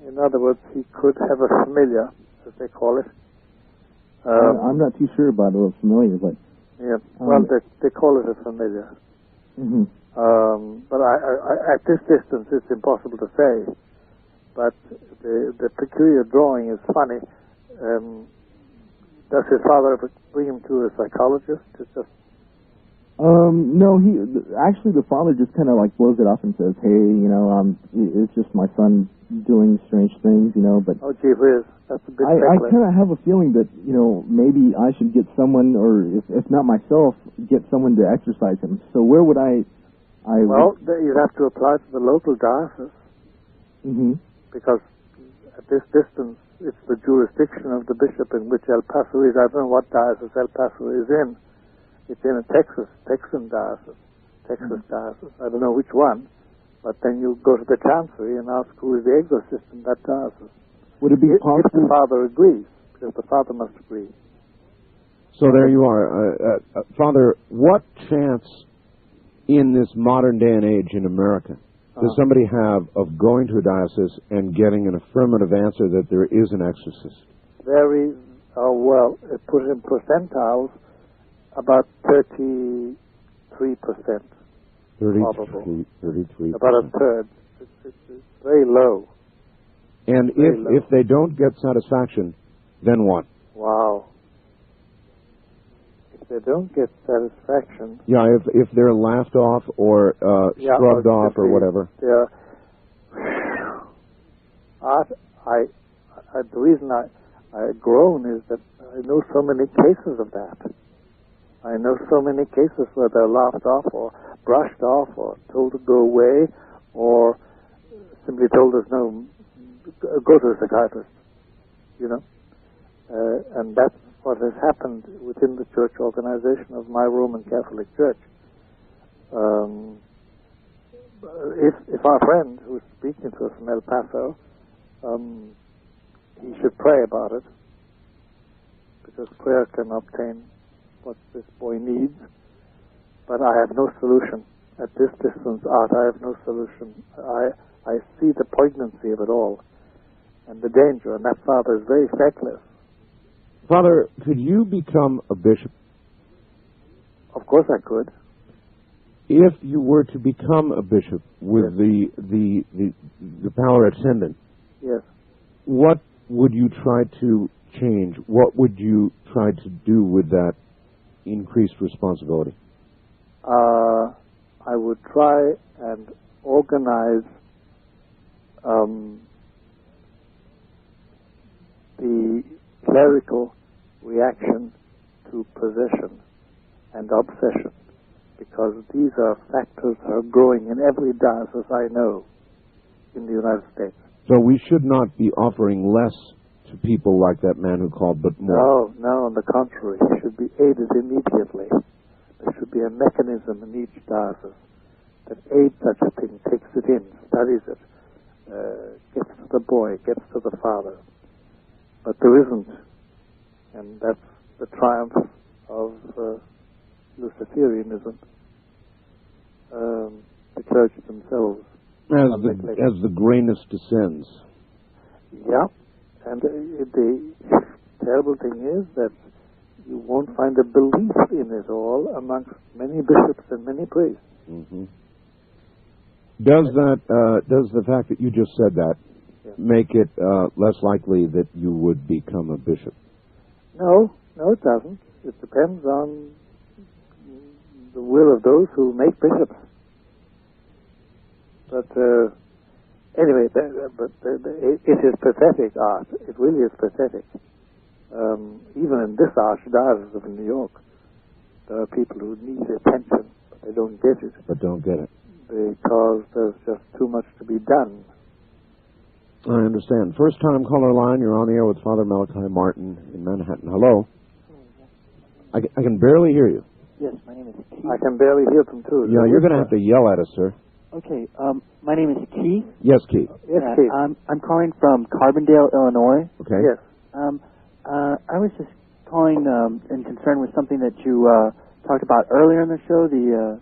In other words, he could have a familiar, as they call it. I'm not too sure about those familiars, but yeah. Well, they call it a familiar. Mm-hmm. But I, at this distance, it's impossible to say. But the peculiar drawing is funny. Does his father ever bring him to a psychologist? No, the father just kind of like blows it off and says, "Hey, it's just my son doing strange things, but." Oh, gee whiz, that's a bit. I kind of have a feeling that maybe I should get someone, or if not myself, get someone to exorcise him. So where would I Well, you'd have to apply to the local diocese. Mm-hmm. Because at this distance, it's the jurisdiction of the bishop in which El Paso is. I don't know what diocese El Paso is in. It's in a Texan diocese, diocese. I don't know which one, but then you go to the chancery and ask who is the exorcist in that diocese. Would it be possible? If the father agrees, because the father must agree. So there you are. Father, what chance in this modern day and age in America does somebody have of going to a diocese and getting an affirmative answer that there is an exorcist? Very well, put in percentiles, about 33%. 33%. About a third. It's very low. And if they don't get satisfaction, then what? Wow. If they don't get satisfaction... Yeah, if they're laughed off or shrugged off or whatever. The reason I groan is that I know so many cases of that. I know so many cases where they're laughed off or brushed off or told to go away or simply told us, no, go to a psychiatrist, and that's what has happened within the church organization of my Roman Catholic Church. If our friend who's speaking to us from El Paso, he should pray about it, because prayer can obtain what this boy needs. But I have no solution. At this distance, Art, I have no solution. I see the poignancy of it all and the danger, and that father is very feckless. Father, could you become a bishop? Of course I could. If you were to become a bishop with the power ascendant, yes, what would you try to change? What would you try to do with that increased responsibility? I would try and organize the clerical reaction to possession and obsession, because these are factors that are growing in every diocese I know in the United States. So we should not be offering less to people like that man who called, but more. No, on the contrary. He should be aided immediately. There should be a mechanism in each diocese that aids such a thing, takes it in, studies it, gets to the boy, gets to the father. But there isn't. And that's the triumph of Luciferianism. The clergy themselves. As the grayness descends. Yeah. And the terrible thing is that you won't find a belief in it all amongst many bishops and many priests. Mm-hmm. Does the fact that you just said that make it less likely that you would become a bishop? No, it doesn't. It depends on the will of those who make bishops. But anyway, it is pathetic art. It really is pathetic. Even in this archdiocese of New York, there are people who need attention, but they don't get it. Because there's just too much to be done. I understand. First time caller line, you're on the air with Father Malachi Martin in Manhattan. Hello. I can barely hear you. Yes, my name is Keith. I can barely hear them too. Yeah, you're going to have to yell at us, sir. Okay, my name is Keith. Yes, Keith. Yes, Keith. I'm calling from Carbondale, Illinois. Okay. Yes. I was just calling in concern with something that you talked about earlier in the show, the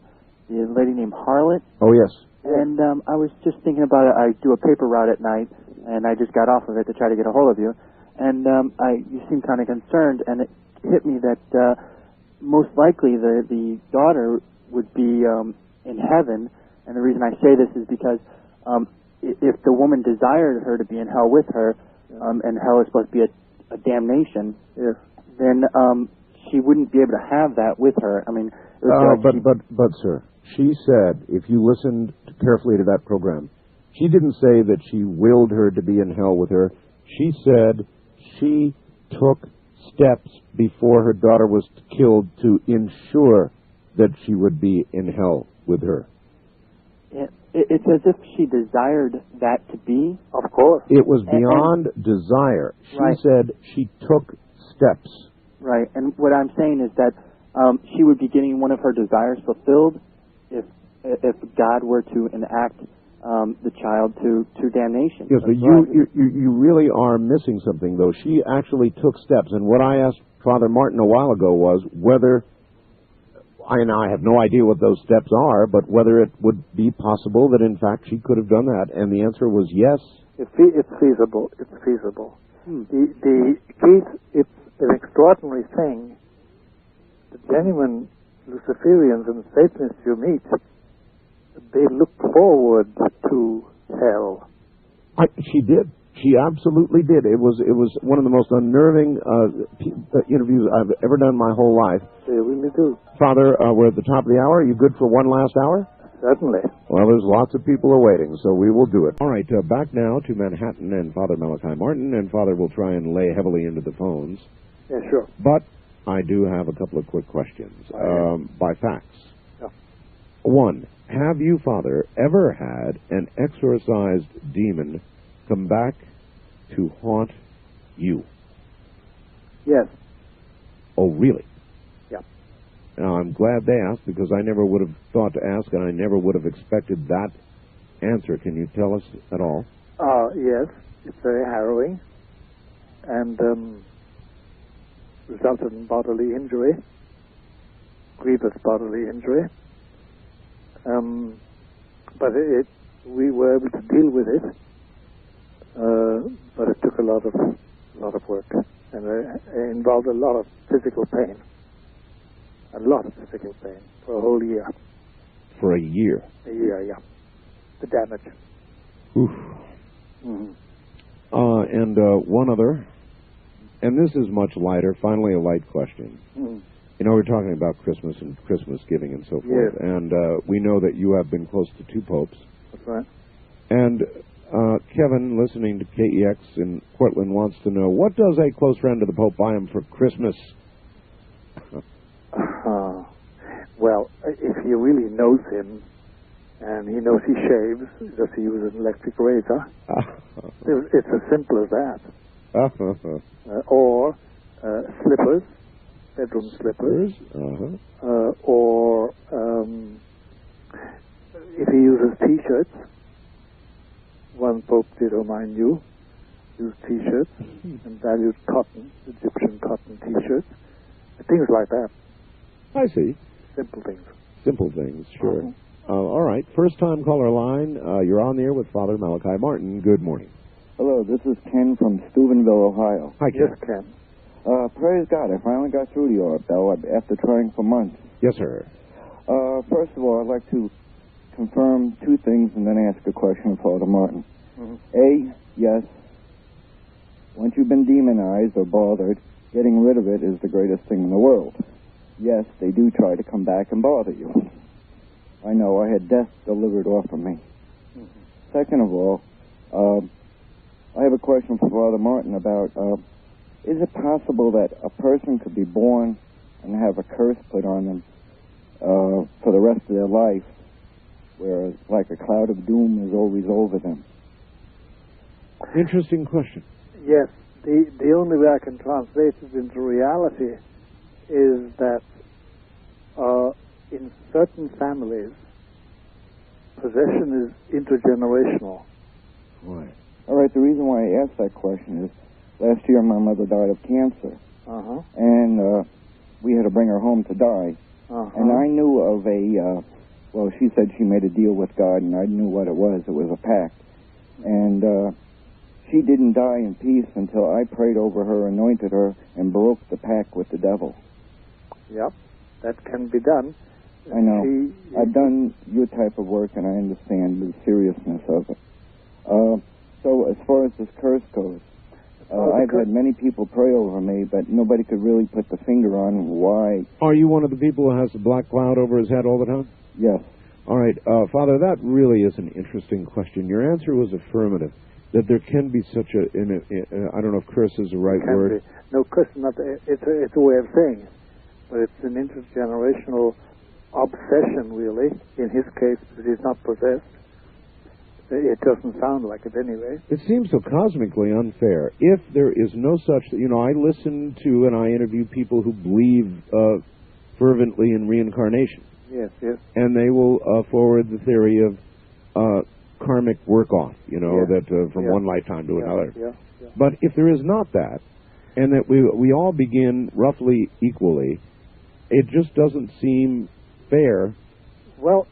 lady named Harlot. Oh, yes. And I was just thinking about it. I do a paper route at night, and I just got off of it to try to get a hold of you. And you seemed kind of concerned, and it hit me that most likely the daughter would be in heaven. And the reason I say this is because if the woman desired her to be in hell with her, and hell is supposed to be a damnation, then she wouldn't be able to have that with her. I mean, but sir, she said, if you listened carefully to that program, she didn't say that she willed her to be in hell with her. She said she took steps before her daughter was killed to ensure that she would be in hell with her. It's as if she desired that to be. Of course. It was beyond desire. She said she took steps. Right, and what I'm saying is that she would be getting one of her desires fulfilled if God were to enact the child to damnation. Yes, but you really are missing something, though. She actually took steps, and what I asked Father Martin a while ago was whether, and I have no idea what those steps are, but whether it would be possible that in fact she could have done that, and the answer was yes. It's feasible. It's feasible. The case, it's an extraordinary thing. The genuine Luciferians and Satanists you meet, they look forward to hell. She did. She absolutely did. It was one of the most unnerving interviews I've ever done my whole life. They really do. Father, we're at the top of the hour. Are you good for one last hour? Certainly. Well, there's lots of people awaiting, so we will do it. All right, back now to Manhattan and Father Malachi Martin, and Father will try and lay heavily into the phones. Yeah, sure. But I do have a couple of quick questions by fax. Yeah. One, have you, Father, ever had an exorcised demon come back to haunt you? Yes. Oh, really? Yeah. Now, I'm glad they asked, because I never would have thought to ask, and I never would have expected that answer. Can you tell us at all? Yes. It's very harrowing, and resulted in bodily injury, grievous bodily injury. But we were able to deal with it, but it took a lot of work, and it involved a lot of physical pain. A lot of physical pain for a whole year. For a year? A year, yeah. The damage. Oof. Mm-hmm. And one other, and this is much lighter, finally a light question. You know, we're talking about Christmas and Christmas giving and so forth, and we know that you have been close to 2 popes. That's right. And Kevin, listening to KEX in Portland, wants to know, what does a close friend of the Pope buy him for Christmas? Well, if he really knows him, and he knows he shaves, does he use an electric razor? It's as simple as that. Or slippers, bedroom slippers. Or if he uses T-shirts, one Pope did, whom I knew, used T-shirts and valued cotton, Egyptian cotton T-shirts, things like that. I see. Simple things. Simple things, sure. All right, first-time caller line. You're on the air with Father Malachi Martin. Good morning. Hello, this is Ken from Steubenville, Ohio. Hi, Ken. Yes, Ken. Praise God, I finally got through to you, though, after trying for months. Yes, sir. First of all, I'd like to confirm 2 things and then ask a question of Father Martin. A, yes, once you've been demonized or bothered, getting rid of it is the greatest thing in the world. Yes, they do try to come back and bother you. I know, I had death delivered off of me. Second of all, I have a question for Father Martin about, is it possible that a person could be born and have a curse put on them for the rest of their life, whereas like a cloud of doom is always over them? Interesting question. Yes, the only way I can translate it into reality is that in certain families, possession is intergenerational. Right. All right, the reason why I asked that question is last year my mother died of cancer, and we had to bring her home to die. And I knew of well, she said she made a deal with God, and I knew what it was. It was a pact. And she didn't die in peace until I prayed over her, anointed her, and broke the pact with the devil. Yep, that can be done. I know. I've done your type of work, and I understand the seriousness of it. So as far as this curse goes, I've had many people pray over me, but nobody could really put the finger on why. Are you one of the people who has the black cloud over his head all the time? Yes. All right, Father, that really is an interesting question. Your answer was affirmative, that there can be such a, I don't know if curse is the right word. Be. No, curse is not, it's a way of saying it, but it's an intergenerational obsession, really. In his case, because he's not possessed. It doesn't sound like it anyway. It seems so cosmically unfair. If there is no such, I listen to and I interview people who believe fervently in reincarnation. Yes, yes. And they will forward the theory of karmic work-off, that from one lifetime to another. But if there is not that, and that we all begin roughly equally, it just doesn't seem fair. Well,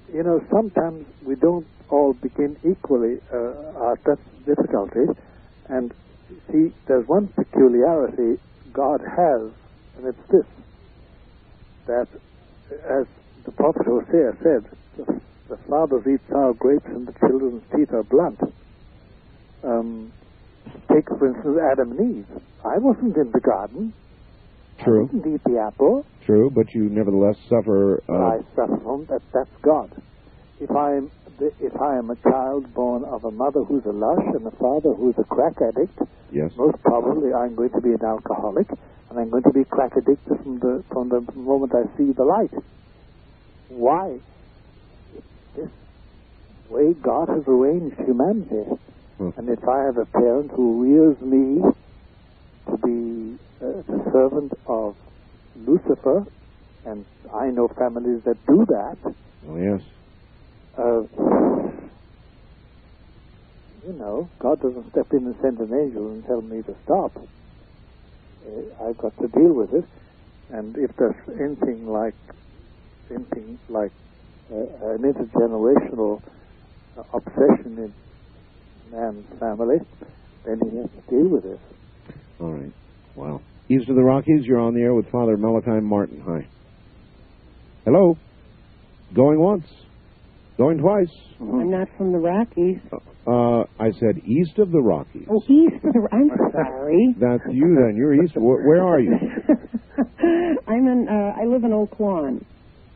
sometimes we don't all begin equally. That's the difficulty. And see, there's one peculiarity God has, and it's this, that as the prophet Hosea said, the fathers eat sour grapes and the children's teeth are blunt. Take, for instance, Adam and Eve. I wasn't in the garden. True. I didn't eat the apple. True, but you nevertheless suffer. I suffer from that. That's God. If I am a child born of a mother who's a lush and a father who's a crack addict, yes, most probably I'm going to be an alcoholic, and I'm going to be crack addicted from the moment I see the light. Why? This way God has arranged humanity. And if I have a parent who rears me to be the servant of Lucifer, and I know families that do that. Oh, yes. God doesn't step in and send an angel and tell me to stop. I've got to deal with it. And if there's anything like an intergenerational obsession in man's family, then he has to deal with it. All right. Wow. East of the Rockies, you're on the air with Father Malachi Martin. Hi. Hello. Going once. Going twice. I'm not from the Rockies. I said east of the Rockies. Oh, east of the... I'm sorry. That's you then. You're east. Where are you? I live in Oak Lawn.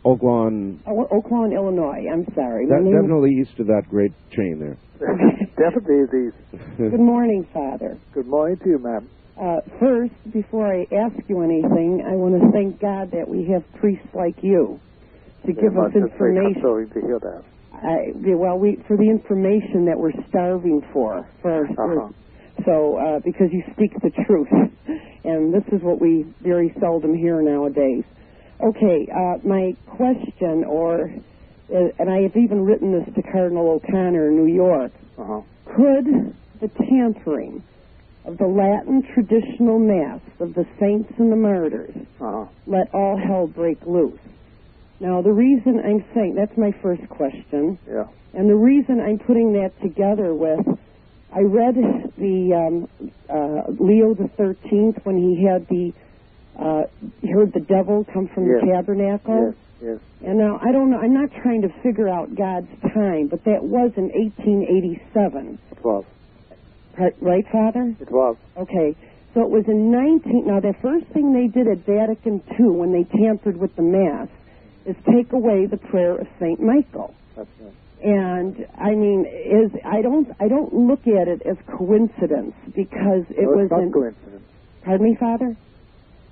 Oak Lawn. Oak Lawn, Illinois. I'm sorry. Definitely east of that great chain there. Definitely east. Good morning, Father. Good morning to you, ma'am. First, before I ask you anything, I want to thank God that we have priests like you to give us information. Sorry to hear that. For the information that we're starving for. Because you speak the truth, and this is what we very seldom hear nowadays. Okay, my question, and I have even written this to Cardinal O'Connor in New York. Could the tampering of the Latin traditional Mass of the saints and the martyrs let all hell break loose? Now, the reason I'm saying, that's my first question. Yeah. And the reason I'm putting that together with, I read the Leo the 13th when he had he heard the devil come from the tabernacle. Yes. And now, I don't know, I'm not trying to figure out God's time, but that was in 1887. It was. Right, Father? It was. Okay. So it was in now the first thing they did at Vatican II when they tampered with the Mass is take away the prayer of St. Michael. That's right. And I mean, I don't look at it as coincidence because it was not coincidence. Pardon me, Father?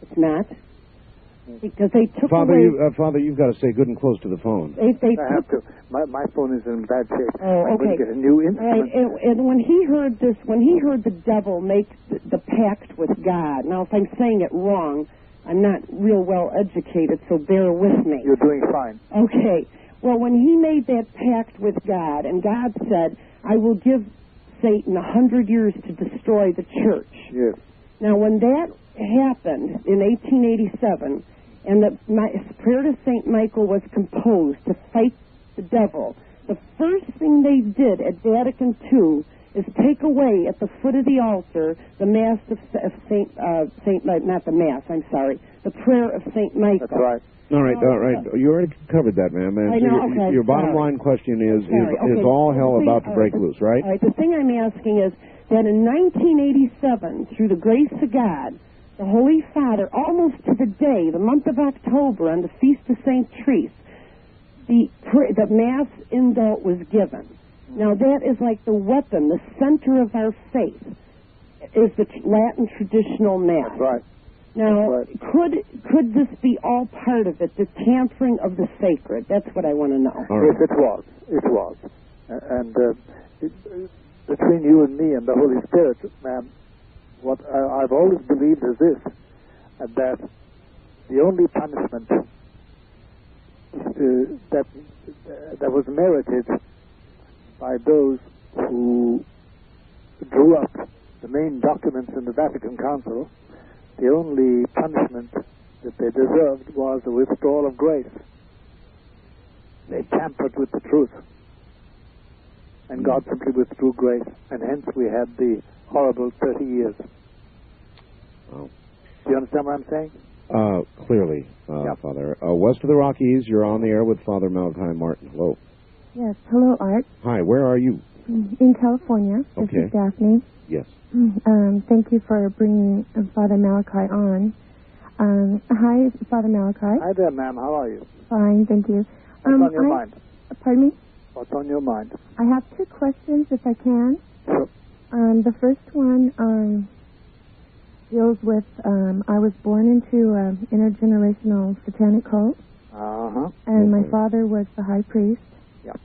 It's not, because they took Father, away. Father, you've got to stay good and close to the phone. I have to. My phone is in bad shape. Oh, okay. I'm going to get a new instrument. And when he heard this, when he heard the devil make the pact with God. Now, if I'm saying it wrong, I'm not real well educated, so bear with me. You're doing fine. Okay. Well, when he made that pact with God, and God said, I will give Satan 100 years to destroy the church. Yes. Now, when that happened in 1887, and the prayer to St. Michael was composed to fight the devil, the first thing they did at Vatican II is take away at the foot of the altar the Mass of not the Mass, I'm sorry, the prayer of St. Michael. That's right. All right. You already covered that, ma'am. I know, your bottom line question is all hell about to break loose, right? All right. The thing I'm asking is that in 1987, through the grace of God, the Holy Father, almost to the day, the month of October, on the Feast of St. Therese, the Mass indult was given. Now, that is like the weapon, the center of our faith, is the Latin traditional Mass. That's right. Now, could this be all part of it, the tampering of the sacred? That's what I want to know. Yes, it was. It was. And between you and me and the Holy Spirit, ma'am, what I've always believed is this, that the only punishment that was merited by those who drew up the main documents in the Vatican Council, the only punishment that they deserved was the withdrawal of grace. They tampered with the truth. And God simply withdrew grace. And hence we had the horrible 30 years. Oh. Do you understand what I'm saying? Clearly, Father. West of the Rockies, you're on the air with Father Malachi Martin. Hello. Yes. Hello, Art. Hi, where are you? In California. This is Daphne. Yes. Thank you for bringing Father Malachi on. Hi, Father Malachi. Hi there, ma'am. How are you? Fine, thank you. What's on your mind? Pardon me? What's on your mind? I have two questions, if I can. Sure. The first one deals with, I was born into an intergenerational satanic cult. And my father was the high priest. Yeah.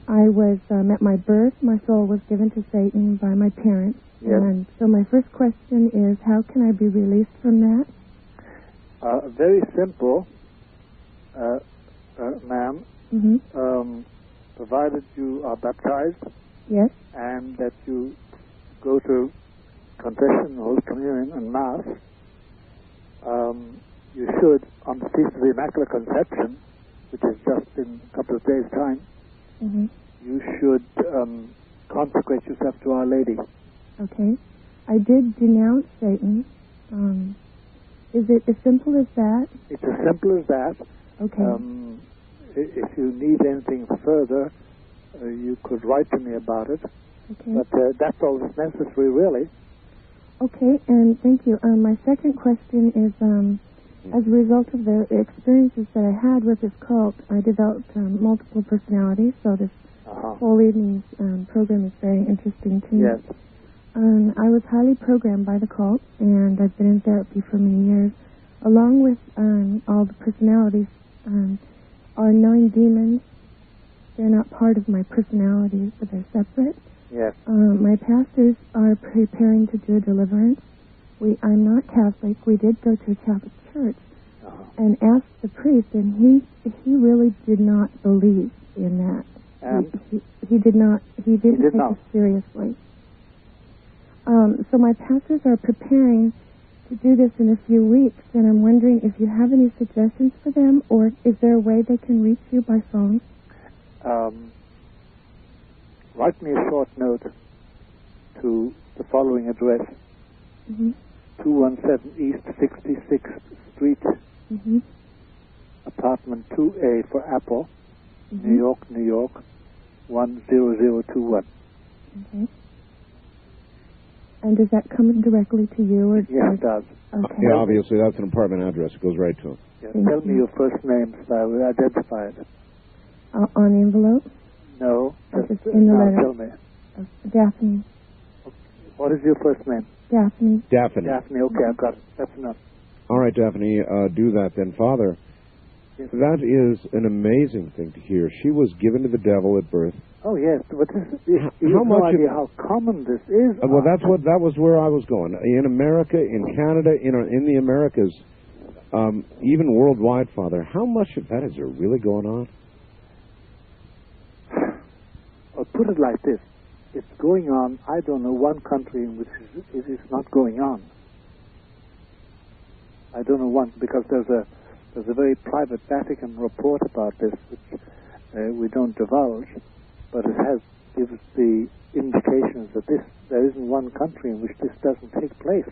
I was, at my birth, my soul was given to Satan by my parents. Yes. And so my first question is, how can I be released from that? Very simple, ma'am. Mm-hmm. Provided you are baptized. Yes. And that you go to confession, Holy Communion, and Mass. You should, on the Feast of the Immaculate Conception, which is just in a couple of days' time, mm-hmm. you should consecrate yourself to Our Lady. Okay. I did denounce Satan. Is it as simple as that? It's as simple as that. Okay. if you need anything further, you could write to me about it. Okay. But that's all that's necessary, really. Okay, and thank you. My second question is, as a result of the experiences that I had with this cult, I developed multiple personalities, so this whole evening's program is very interesting to me. Yes. I was highly programmed by the cult, and I've been in therapy for many years. Along with all the personalities are 9 demons. They're not part of my personalities, but they're separate. Yes. My pastors are preparing to do a deliverance. I'm not Catholic. We did go to a Catholic church and asked the priest, and he really did not believe in that. And he didn't take it seriously. So my pastors are preparing to do this in a few weeks, and I'm wondering if you have any suggestions for them, or is there a way they can reach you by phone? Write me a short note to the following address: 217 East 66th Street, apartment 2A for Apple, New York, New York, 10021. Okay. And does that come directly to you? Or yes, it does. Okay. Yeah, obviously that's an apartment address. It goes right to him. Yes. Tell me your first name so I will identify it. On the envelope? No, just in the letter. Tell me. Daphne. Okay. What is your first name? Daphne. Daphne. Daphne, okay, I've got it. That's enough. All right, Daphne, do that then. Father, that is an amazing thing to hear. She was given to the devil at birth. Oh, yes, but you have no idea how common this is. Well, that was where I was going. In America, in Canada, in the Americas, even worldwide, Father, how much of that is there really going on? I'll put it like this. It's going on, I don't know one country in which it is not going on. I don't know one, because there's a very private Vatican report about this, which we don't divulge, but it gives the indications that there isn't one country in which this doesn't take place.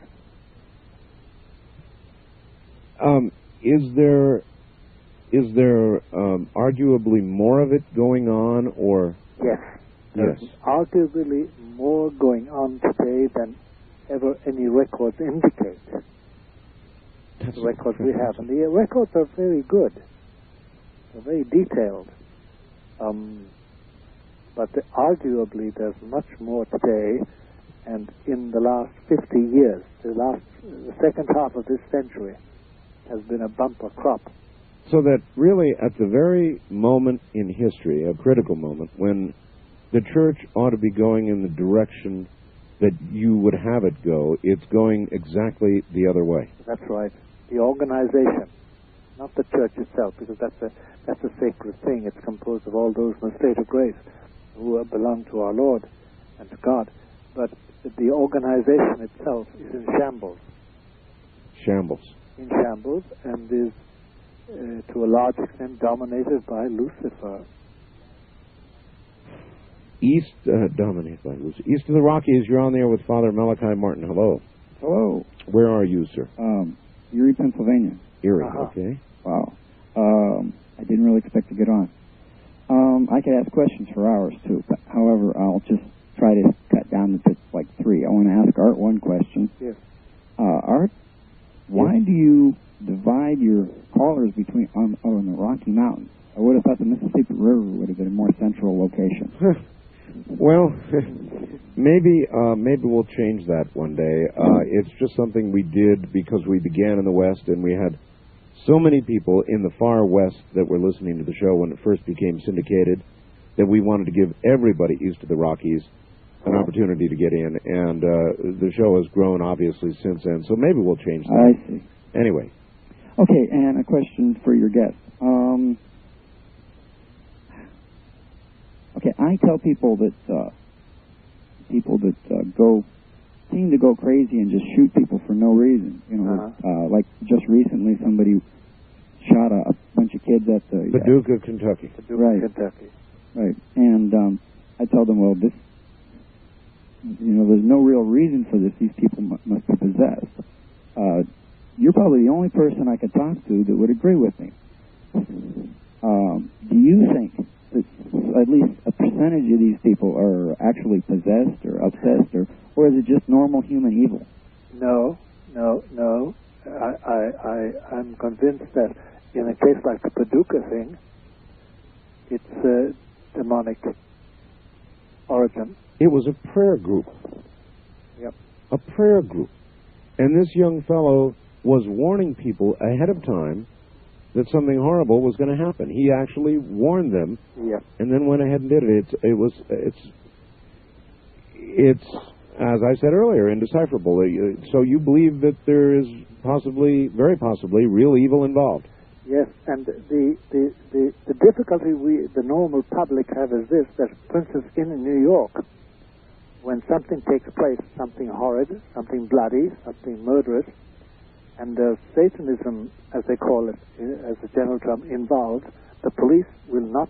Is there arguably more of it going on, or? Yes. There's arguably more going on today than ever any records indicate. The records we have. And the records are very good. They're very detailed. But arguably there's much more today, and in the last 50 years, the second half of this century has been a bumper crop. So that really at the very moment in history, a critical moment, when the church ought to be going in the direction that you would have it go, it's going exactly the other way. That's right. The organization, not the church itself, because that's a sacred thing. It's composed of all those in the state of grace who belong to our Lord and to God. But the organization itself is in shambles. Shambles. In shambles, and is to a large extent dominated by Lucifer. Dominated by Lucifer. East of the Rockies, you're on there with Father Malachi Martin. Hello. Hello. Where are you, sir? Erie, Pennsylvania. Erie, okay. Wow. I didn't really expect to get on. I could ask questions for hours, too, but however, I'll just try to cut down to like 3. I want to ask Art one question. Yes. Art, why do you divide your callers between on the Rocky Mountains? I would have thought the Mississippi River would have been a more central location. Well, maybe we'll change that one day. It's just something we did because we began in the West, and we had so many people in the far West that were listening to the show when it first became syndicated that we wanted to give everybody east of the Rockies an opportunity to get in, and the show has grown, obviously, since then, so maybe we'll change that. I see. Anyway. Okay, and a question for your guest. Okay, I tell people that seem to go crazy and just shoot people for no reason. You know, like just recently, somebody shot a bunch of kids at the Paducah, Kentucky. Kentucky. Right, and I tell them, well, this, there's no real reason for this. These people must be possessed. You're probably the only person I could talk to that would agree with me. do you think that at least a percentage of these people are actually possessed or obsessed, or is it just normal human evil? No. I'm convinced that in a case like the Paducah thing, it's a demonic origin. It was a prayer group. Yep. A prayer group. And this young fellow was warning people ahead of time that something horrible was going to happen. He actually warned them, and then went ahead and did it. It's as I said earlier, indecipherable. So you believe that there is possibly, very possibly, real evil involved? Yes, and the difficulty the normal public have is this: that, for instance, in New York, when something takes place, something horrid, something bloody, something murderous, and Satanism, as they call it, as a general term, involved, the police will not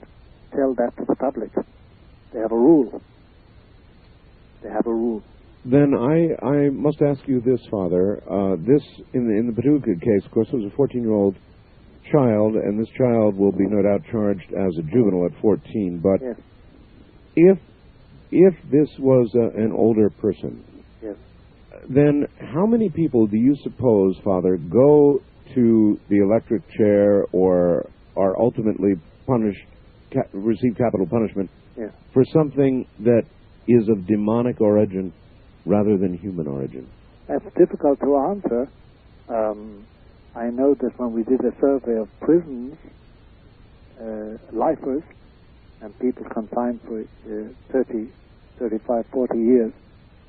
tell that to the public. They have a rule. Then I must ask you this, Father. This, in the Paducah case, of course, it was a 14-year-old child, and this child will be no doubt charged as a juvenile at 14. But if this was an older person, then how many people do you suppose, Father, go to the electric chair or are ultimately punished, receive capital punishment for something that is of demonic origin rather than human origin? That's difficult to answer. I know that when we did a survey of prisons, lifers, and people confined for 30, 35, 40 years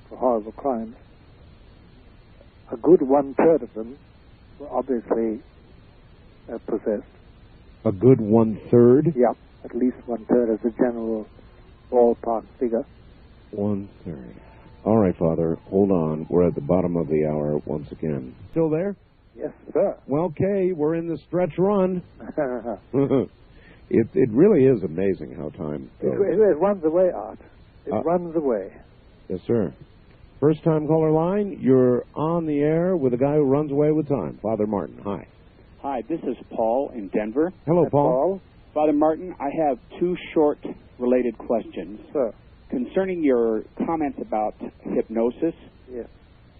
for horrible crimes, a good one-third of them were obviously possessed. A good one-third? Yeah, at least one-third as a general ballpark figure. One-third. All right, Father, hold on. We're at the bottom of the hour once again. Still there? Yes, sir. Well, okay, we're in the stretch run. It really is amazing how time goes. It runs away, Art. It runs away. Yes, sir. First-time caller line, you're on the air with a guy who runs away with time. Father Martin, hi. Hi, this is Paul in Denver. Hello, Paul. Father Martin, I have two short related questions. Sir. Concerning your comments about hypnosis. Yes.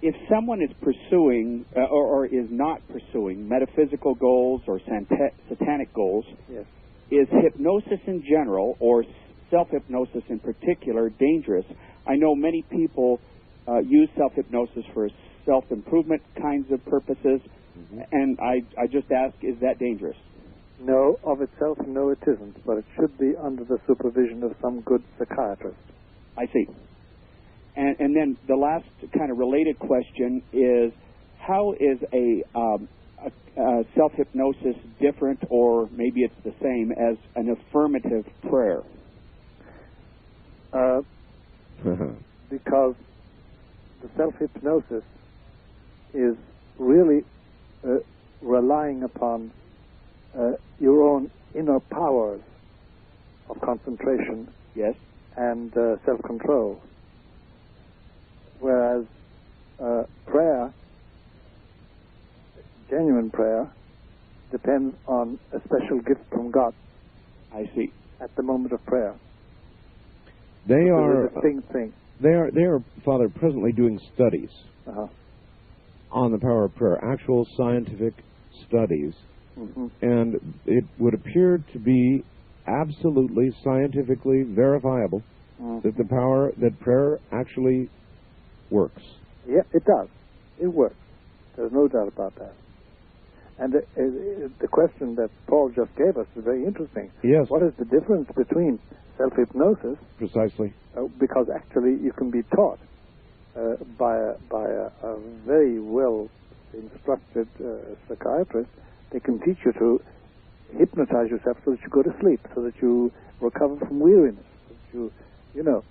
If someone is pursuing or is not pursuing metaphysical goals or satanic goals, is hypnosis in general or self-hypnosis in particular dangerous? I know many people use self-hypnosis for self-improvement kinds of purposes, and I just ask, is that dangerous? No, of itself, no, it isn't, but it should be under the supervision of some good psychiatrist. I see. And then the last kind of related question is, how is a self-hypnosis different, or maybe it's the same, as an affirmative prayer? Because the self-hypnosis is really relying upon your own inner powers of concentration and self-control. Whereas prayer, genuine prayer, depends on a special gift from God. I see. At the moment of prayer. They are a distinct thing. They are, Father, presently doing studies on the power of prayer, actual scientific studies, and it would appear to be absolutely scientifically verifiable that prayer actually works. Yeah, it does. It works. There's no doubt about that. And the question that Paul just gave us is very interesting. Yes. What is the difference between self-hypnosis? Precisely. Because actually you can be taught by a very well instructed psychiatrist. They can teach you to hypnotize yourself so that you go to sleep, so that you recover from weariness. So that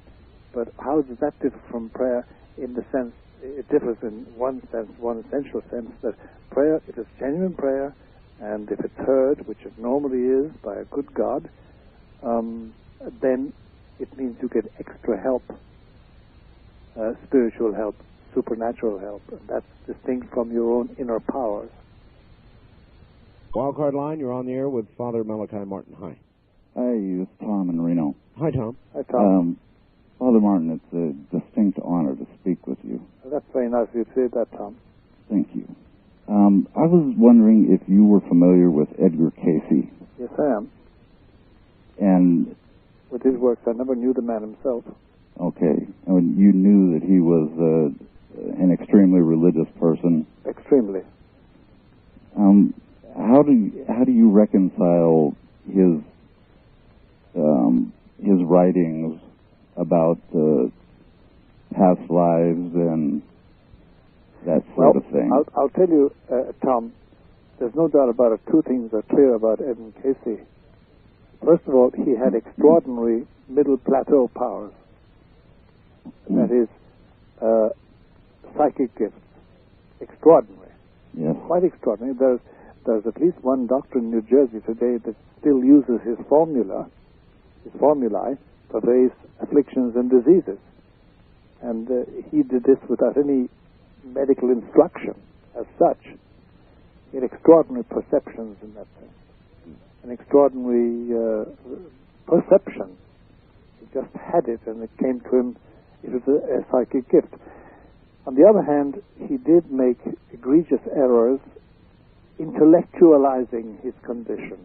but how does that differ from prayer? In the sense, it differs in one sense, one essential sense, that prayer, it is genuine prayer, and if it's heard, which it normally is by a good God, then it means you get extra help, spiritual help, supernatural help, and that's distinct from your own inner powers. Wildcard line, you're on the air with Father Malachi Martin. Hi. Hi, it's Tom in Reno. Hi, Tom. Hi, Tom. Father Martin, it's a distinct honor to speak with you. That's very nice of you to say that, Tom. Thank you. I was wondering if you were familiar with Edgar Casey. Yes, I am. And with his works, I never knew the man himself. Okay. And you knew that he was an extremely religious person. Extremely. How do you reconcile his writings about past lives and that sort of thing? I'll tell you, Tom, there's no doubt about it. Two things are clear about Edmund Casey. First of all, he had extraordinary middle plateau powers. That is, psychic gifts. Extraordinary. Yes. Quite extraordinary. There's at least one doctor in New Jersey today that still uses his formulae for various afflictions and diseases. And he did this without any medical instruction as such. He had extraordinary perceptions in that sense. An extraordinary perception. He just had it, and it came to him. It was a psychic gift. On the other hand, he did make egregious errors intellectualizing his condition.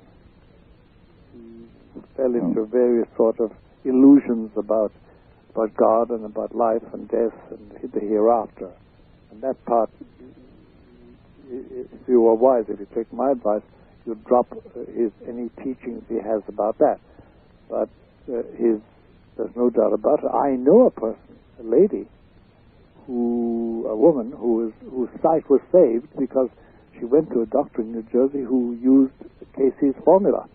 He fell into various sort of illusions about God and about life and death and the hereafter. And that part, if you were wise, if you take my advice, you'd drop any teachings he has about that. But there's no doubt about it. I know a person, a lady, a woman whose sight was saved because she went to a doctor in New Jersey who used Casey's formula.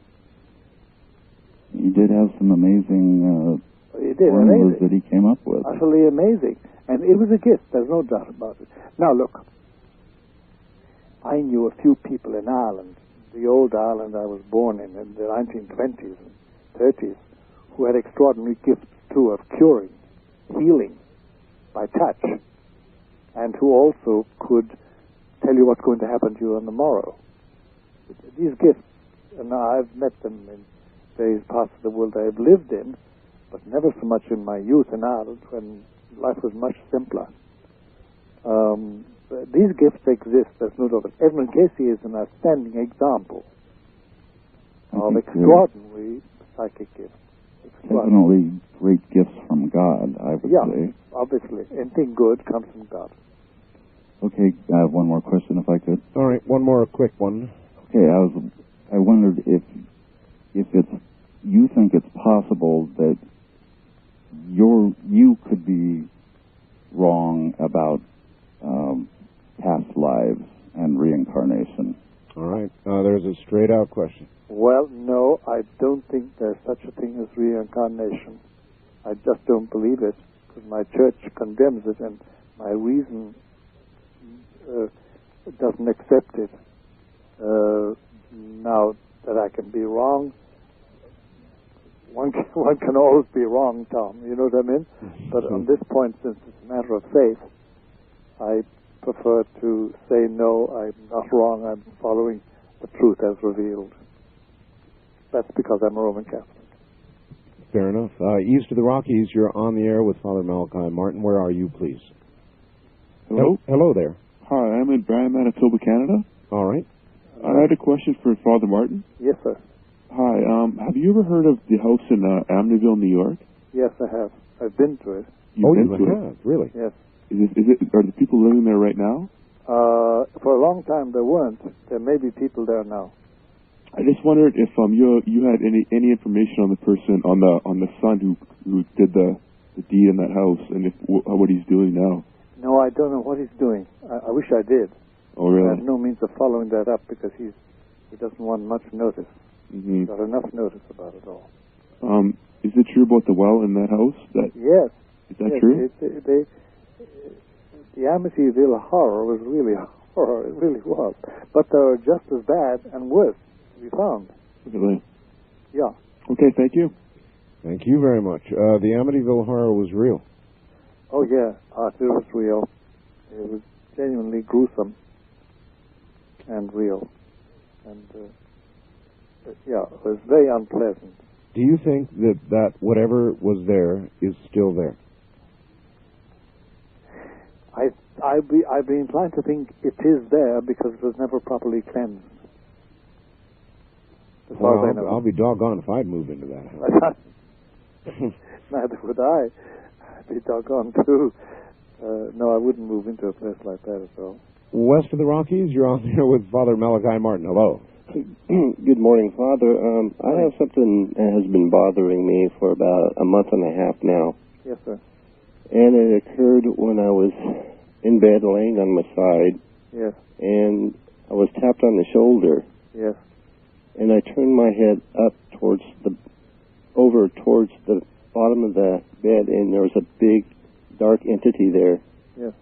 He did have some amazing formulas that he came up with. Utterly amazing. And it was a gift, there's no doubt about it. Now look, I knew a few people in Ireland, the old Ireland I was born in the 1920s and 30s, who had extraordinary gifts too of curing, healing by touch, and who also could tell you what's going to happen to you on the morrow. These gifts, and I've met them in various parts of the world I have lived in, but never so much in my youth in Ireland when life was much simpler. These gifts exist, there's no doubt. Edmund Casey is an outstanding example of extraordinary psychic gifts. Definitely great gifts from God, I would say. Obviously. Anything good comes from God. Okay, I have one more question if I could. All right, one more quick one. Okay, I wondered if you think it's possible that you could be wrong about past lives and reincarnation. All right, there's a straight-out question. Well, no, I don't think there's such a thing as reincarnation. I just don't believe it, because my church condemns it, and my reason doesn't accept it. Now that I can be wrong, one can always be wrong, Tom. You know what I mean? But on this point, since it's a matter of faith, I prefer to say no. I'm not wrong. I'm following the truth as revealed. That's because I'm a Roman Catholic. Fair enough. East of the Rockies, you're on the air with Father Malachi Martin. Where are you, please? Hello? Hello there. Hi, I'm in Bryan, Manitoba, Canada. All right. I had a question for Father Martin. Yes, sir. Hi, have you ever heard of the house in Amityville, New York? Yes, I have. I've been to it. You've been you to have? it? Really? Yes. Are the people living there right now? For a long time there weren't. There may be people there now. I just wondered if you had any information on the person, on the son who did the deed in that house, and what he's doing now. No, I don't know what he's doing. I wish I did. Oh, really? I have no means of following that up because he doesn't want much notice. Mm-hmm. Got enough notice about it all. Is it true about the well in that house? Yes. Is that true? The Amityville horror was really a horror. It really was. But they were just as bad and worse to be found. Really? Yeah. Okay, thank you. Thank you very much. The Amityville horror was real. Oh, yeah. It was real. It was genuinely gruesome and real. And, yeah, it was very unpleasant. Do you think that whatever was there is still there? I'd be inclined to think it is there because it was never properly cleansed. Well, I'll be doggone if I'd move into that house. Neither would I. I'd be doggone too. No, I wouldn't move into a place like that at all. West of the Rockies, you're on there with Father Malachi Martin. Hello. Good morning, Father. I have something that has been bothering me for about a month and a half now. Yes, sir. And it occurred when I was in bed laying on my side. Yes. And I was tapped on the shoulder. Yes. And I turned my head up towards the bottom of the bed, and there was a big, dark entity there. Yes.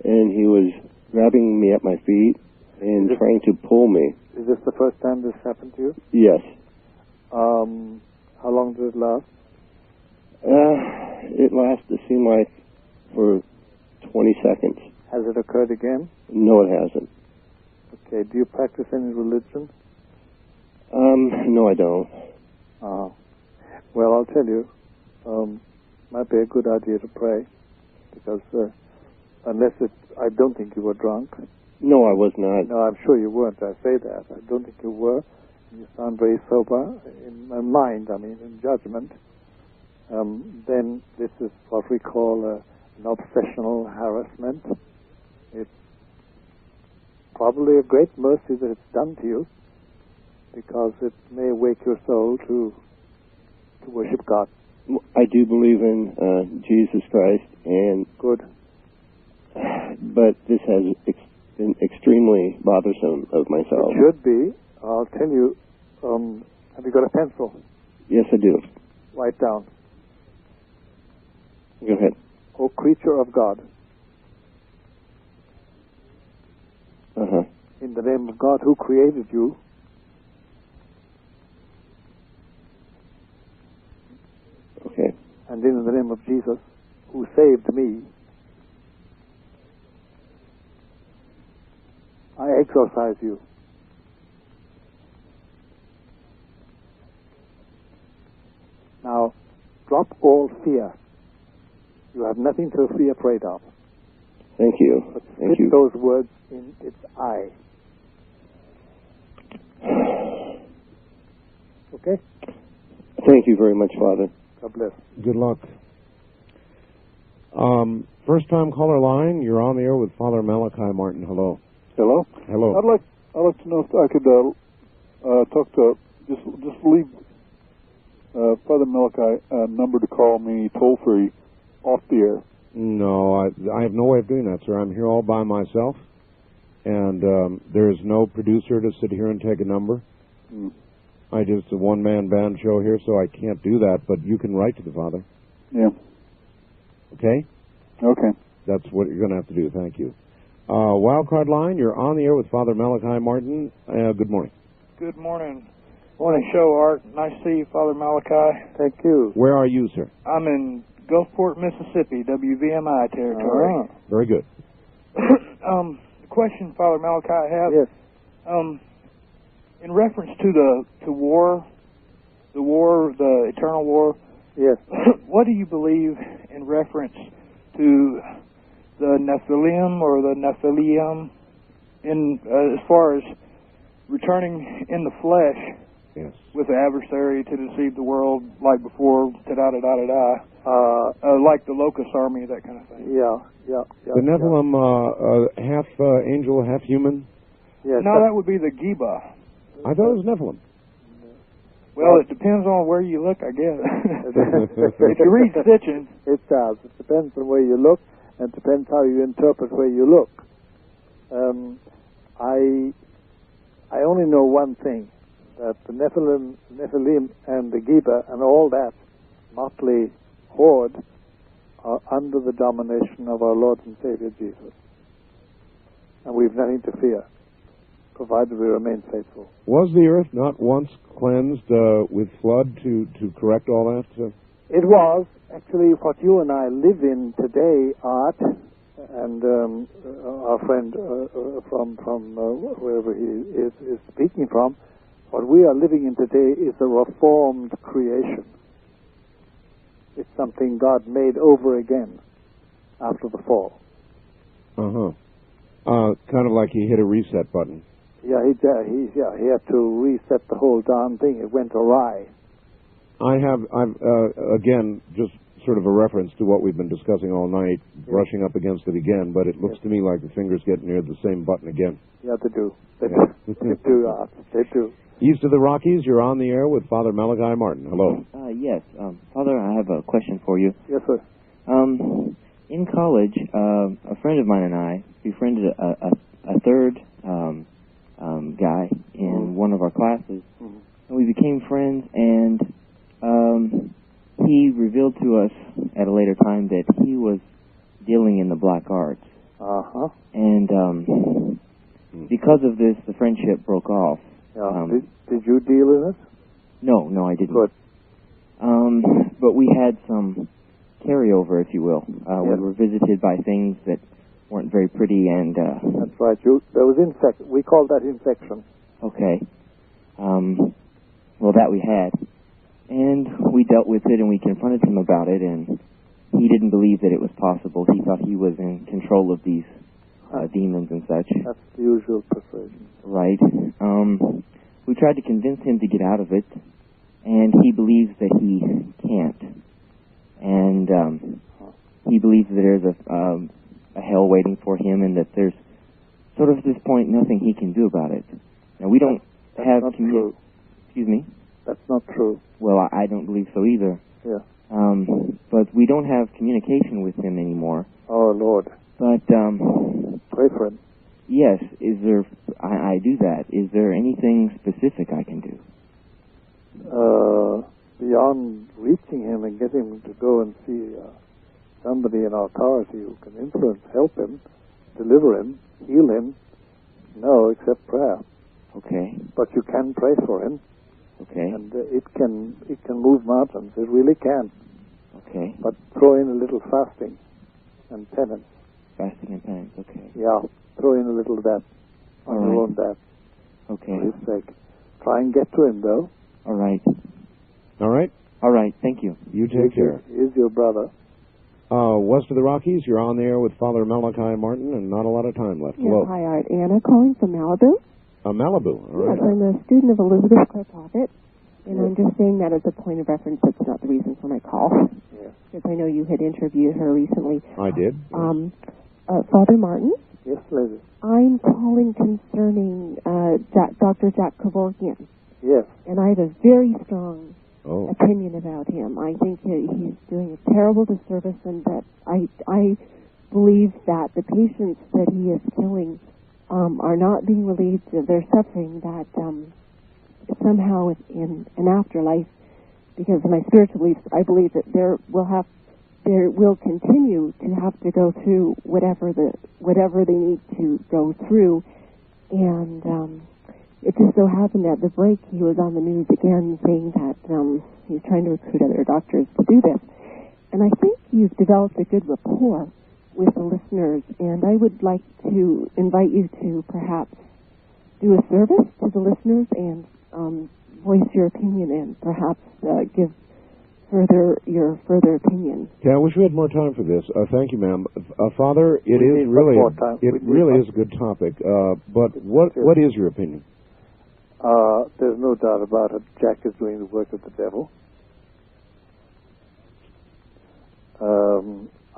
And he was grabbing me at my feet and trying to pull me. Is this the first time this happened to you? Yes. How long did it last? It lasted, it seemed like, for 20 seconds. Has it occurred again? No, it hasn't. Okay. Do you practice any religion? No, I don't. Well, I'll tell you, might be a good idea to pray, because I don't think you were drunk. No, I was not. No, I'm sure you weren't. I say that. I don't think you were. You sound very sober in mind, in judgment. Then this is what we call an obsessional harassment. It's probably a great mercy that it's done to you, because it may wake your soul to worship God. I do believe in Jesus Christ, and good. But this has been extremely bothersome of myself. It should be. I'll tell you. Have you got a pencil? Yes, I do. Write down. Go ahead. O creature of God. In the name of God who created you, okay, and in the name of Jesus who saved me, I exorcise you. Now, drop all fear. You have nothing to be afraid of. Thank you. But Thank fit you. those words in its eye. Okay? Thank you very much, Father. God bless. Good luck. First time caller line, you're on the air with Father Malachi Martin. Hello. Hello. Hello. I'd like to know if I could talk to just leave Father Malachi a number to call me toll free off the air. No, I have no way of doing that, sir. I'm here all by myself, and there is no producer to sit here and take a number. I just a one-man band show here, so I can't do that, but you can write to the Father. Yeah. Okay? Okay. That's what you're going to have to do. Thank you. Wildcard line, you're on the air with Father Malachi Martin. Good morning. Good morning. Morning show, Art. Nice to see you, Father Malachi. Thank you. Where are you, sir? I'm in Gulfport, Mississippi, WVMI territory. Very good. The question, Father Malachi, I have. Yes. In reference to the war, the eternal war. Yes. What do you believe in reference to the Nephilim or the Nephilim in as far as returning in the flesh? Yes. With the adversary to deceive the world, like before, like the locust army, that kind of thing. Yeah. The Nephilim, half angel, half human? Yes. No, that would be the Geba. I thought it was Nephilim. Well, it depends on where you look, I guess. If you read Stitching... It does. It depends on where you look, and it depends how you interpret where you look. I only know one thing, that the Nephilim and the Geba and all that motley horde are under the domination of our Lord and Savior Jesus. And we've nothing to fear, provided we remain faithful. Was the earth not once cleansed with flood to correct all that? It was. Actually, what you and I live in today, Art, And our friend from wherever he is speaking from, what we are living in today is a reformed creation. It's something God made over again after the fall. Kind of like he hit a reset button. Yeah, he had to reset the whole darn thing. It went awry. I've again, just sort of a reference to what we've been discussing all night, brushing up against it again, but it looks to me like the fingers get near the same button again. Yeah, they do. They do. They do. East of the Rockies, you're on the air with Father Malachi Martin. Hello. Yes. Father, I have a question for you. Yes, sir. In college, a friend of mine and I befriended a third guy in one of our classes, and we became friends, and he revealed to us at a later time that he was dealing in the black arts. And because of this, the friendship broke off. Did you deal in it? No, I didn't. Good. But we had some carryover, if you will. We were visited by things that weren't very pretty, and that's right. There was we called that infection. Okay. Well, that we had, and we dealt with it, and we confronted him about it, and he didn't believe that it was possible. He thought he was in control of these demons and such. That's the usual persuasion. Right. We tried to convince him to get out of it, and he believes that he can't. And he believes that there's a hell waiting for him, and that there's sort of at this point nothing he can do about it. Now, we don't have... That's not true. Excuse me? That's not true. Well, I don't believe so either. Yeah. But we don't have communication with him anymore. Oh, Lord. But... pray for him. Yes. Is there... I do that. Is there anything specific I can do? Beyond reaching him and getting him to go and see somebody in authority who can influence, help him, deliver him, heal him, no, except prayer. Okay. But you can pray for him. Okay. And it can move mountains. It really can. Okay. But throw in a little fasting and penance. Fasting and penance, okay. Yeah. Throw in a little of that on your own back. Okay. For his sake. Try and get to him, though. All right. All right? All right, thank you. You take care. He is your brother. West of the Rockies, you're on the air with Father Malachi Martin, and not a lot of time left. Hello. Hi, Art. Anna calling from Malibu. Malibu, all right. Yes, I'm a student of Elizabeth Clare Prophet, and I'm just saying that as a point of reference. That's not the reason for my call. Yes. Because I know you had interviewed her recently. I did. Father Martin? Yes, lady. I'm calling concerning Dr. Jack Kevorkian. Yes. And I have a very strong opinion about him. I think he's doing a terrible disservice, and that I believe that the patients that he is killing are not being relieved of their suffering, that somehow in an afterlife, because in my spiritual beliefs, I believe that there will continue to have to go through whatever they need to go through, and it just so happened that the break he was on the news again saying that he's trying to recruit other doctors to do this, and I think you've developed a good rapport with the listeners, and I would like to invite you to perhaps do a service to the listeners and voice your opinion and perhaps give your further opinion. Yeah, I wish we had more time for this. Thank you, ma'am. Father, it really is a good topic. But what is your opinion? There's no doubt about it. Jack is doing the work of the devil.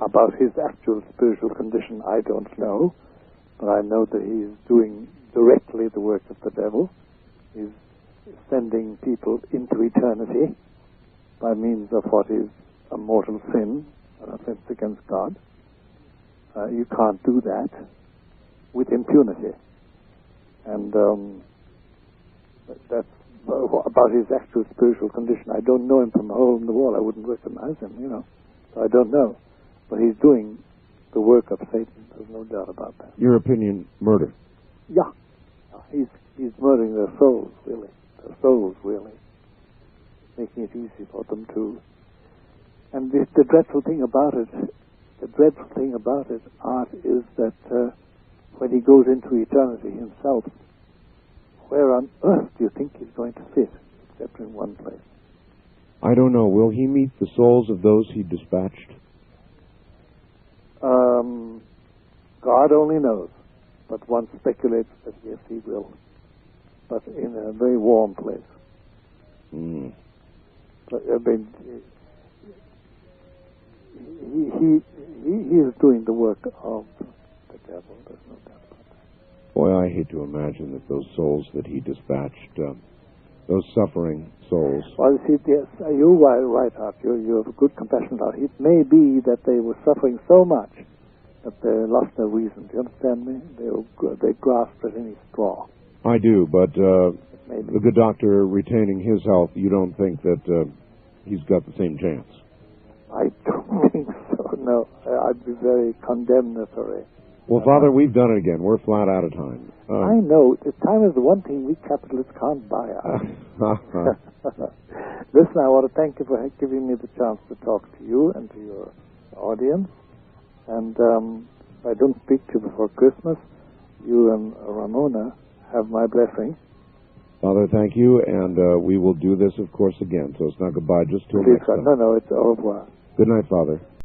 About his actual spiritual condition, I don't know, but I know that he's doing directly the work of the devil. He's sending people into eternity by means of what is a mortal sin, an offense against God. You can't do that with impunity. And that's about his actual spiritual condition. I don't know him from a hole in the wall. I wouldn't recognize him, So I don't know. But he's doing the work of Satan. There's no doubt about that. Your opinion, murder. Yeah. He's murdering their souls, really. Their souls, really. Making it easy for them to... And the dreadful thing about it, the dreadful thing about it, art, is that when he goes into eternity himself, where on earth do you think he's going to fit, except in one place? I don't know. Will he meet the souls of those he dispatched? God only knows, but one speculates that yes, he will, but in a very warm place. But, he is doing the work of the devil. There's no doubt about that. Boy, I hate to imagine that those souls that he dispatched, those suffering souls. Well, you see, yes, you're right, Art. You have a good compassion, Art. It may be that they were suffering so much that they lost their reason. Do you understand me? They grasped at any straw. I do, but the good doctor retaining his health, you don't think that he's got the same chance? I don't think so, no. I'd be very condemnatory. Well, Father, we've done it again. We're flat out of time. I know. Time is the one thing we capitalists can't buy us. Listen, I want to thank you for giving me the chance to talk to you and to your audience. And if I don't speak to you before Christmas, you and Ramona have my blessing. Father, thank you, and we will do this, of course, again. So it's not goodbye, just till next time. No, it's au revoir. Good night, Father.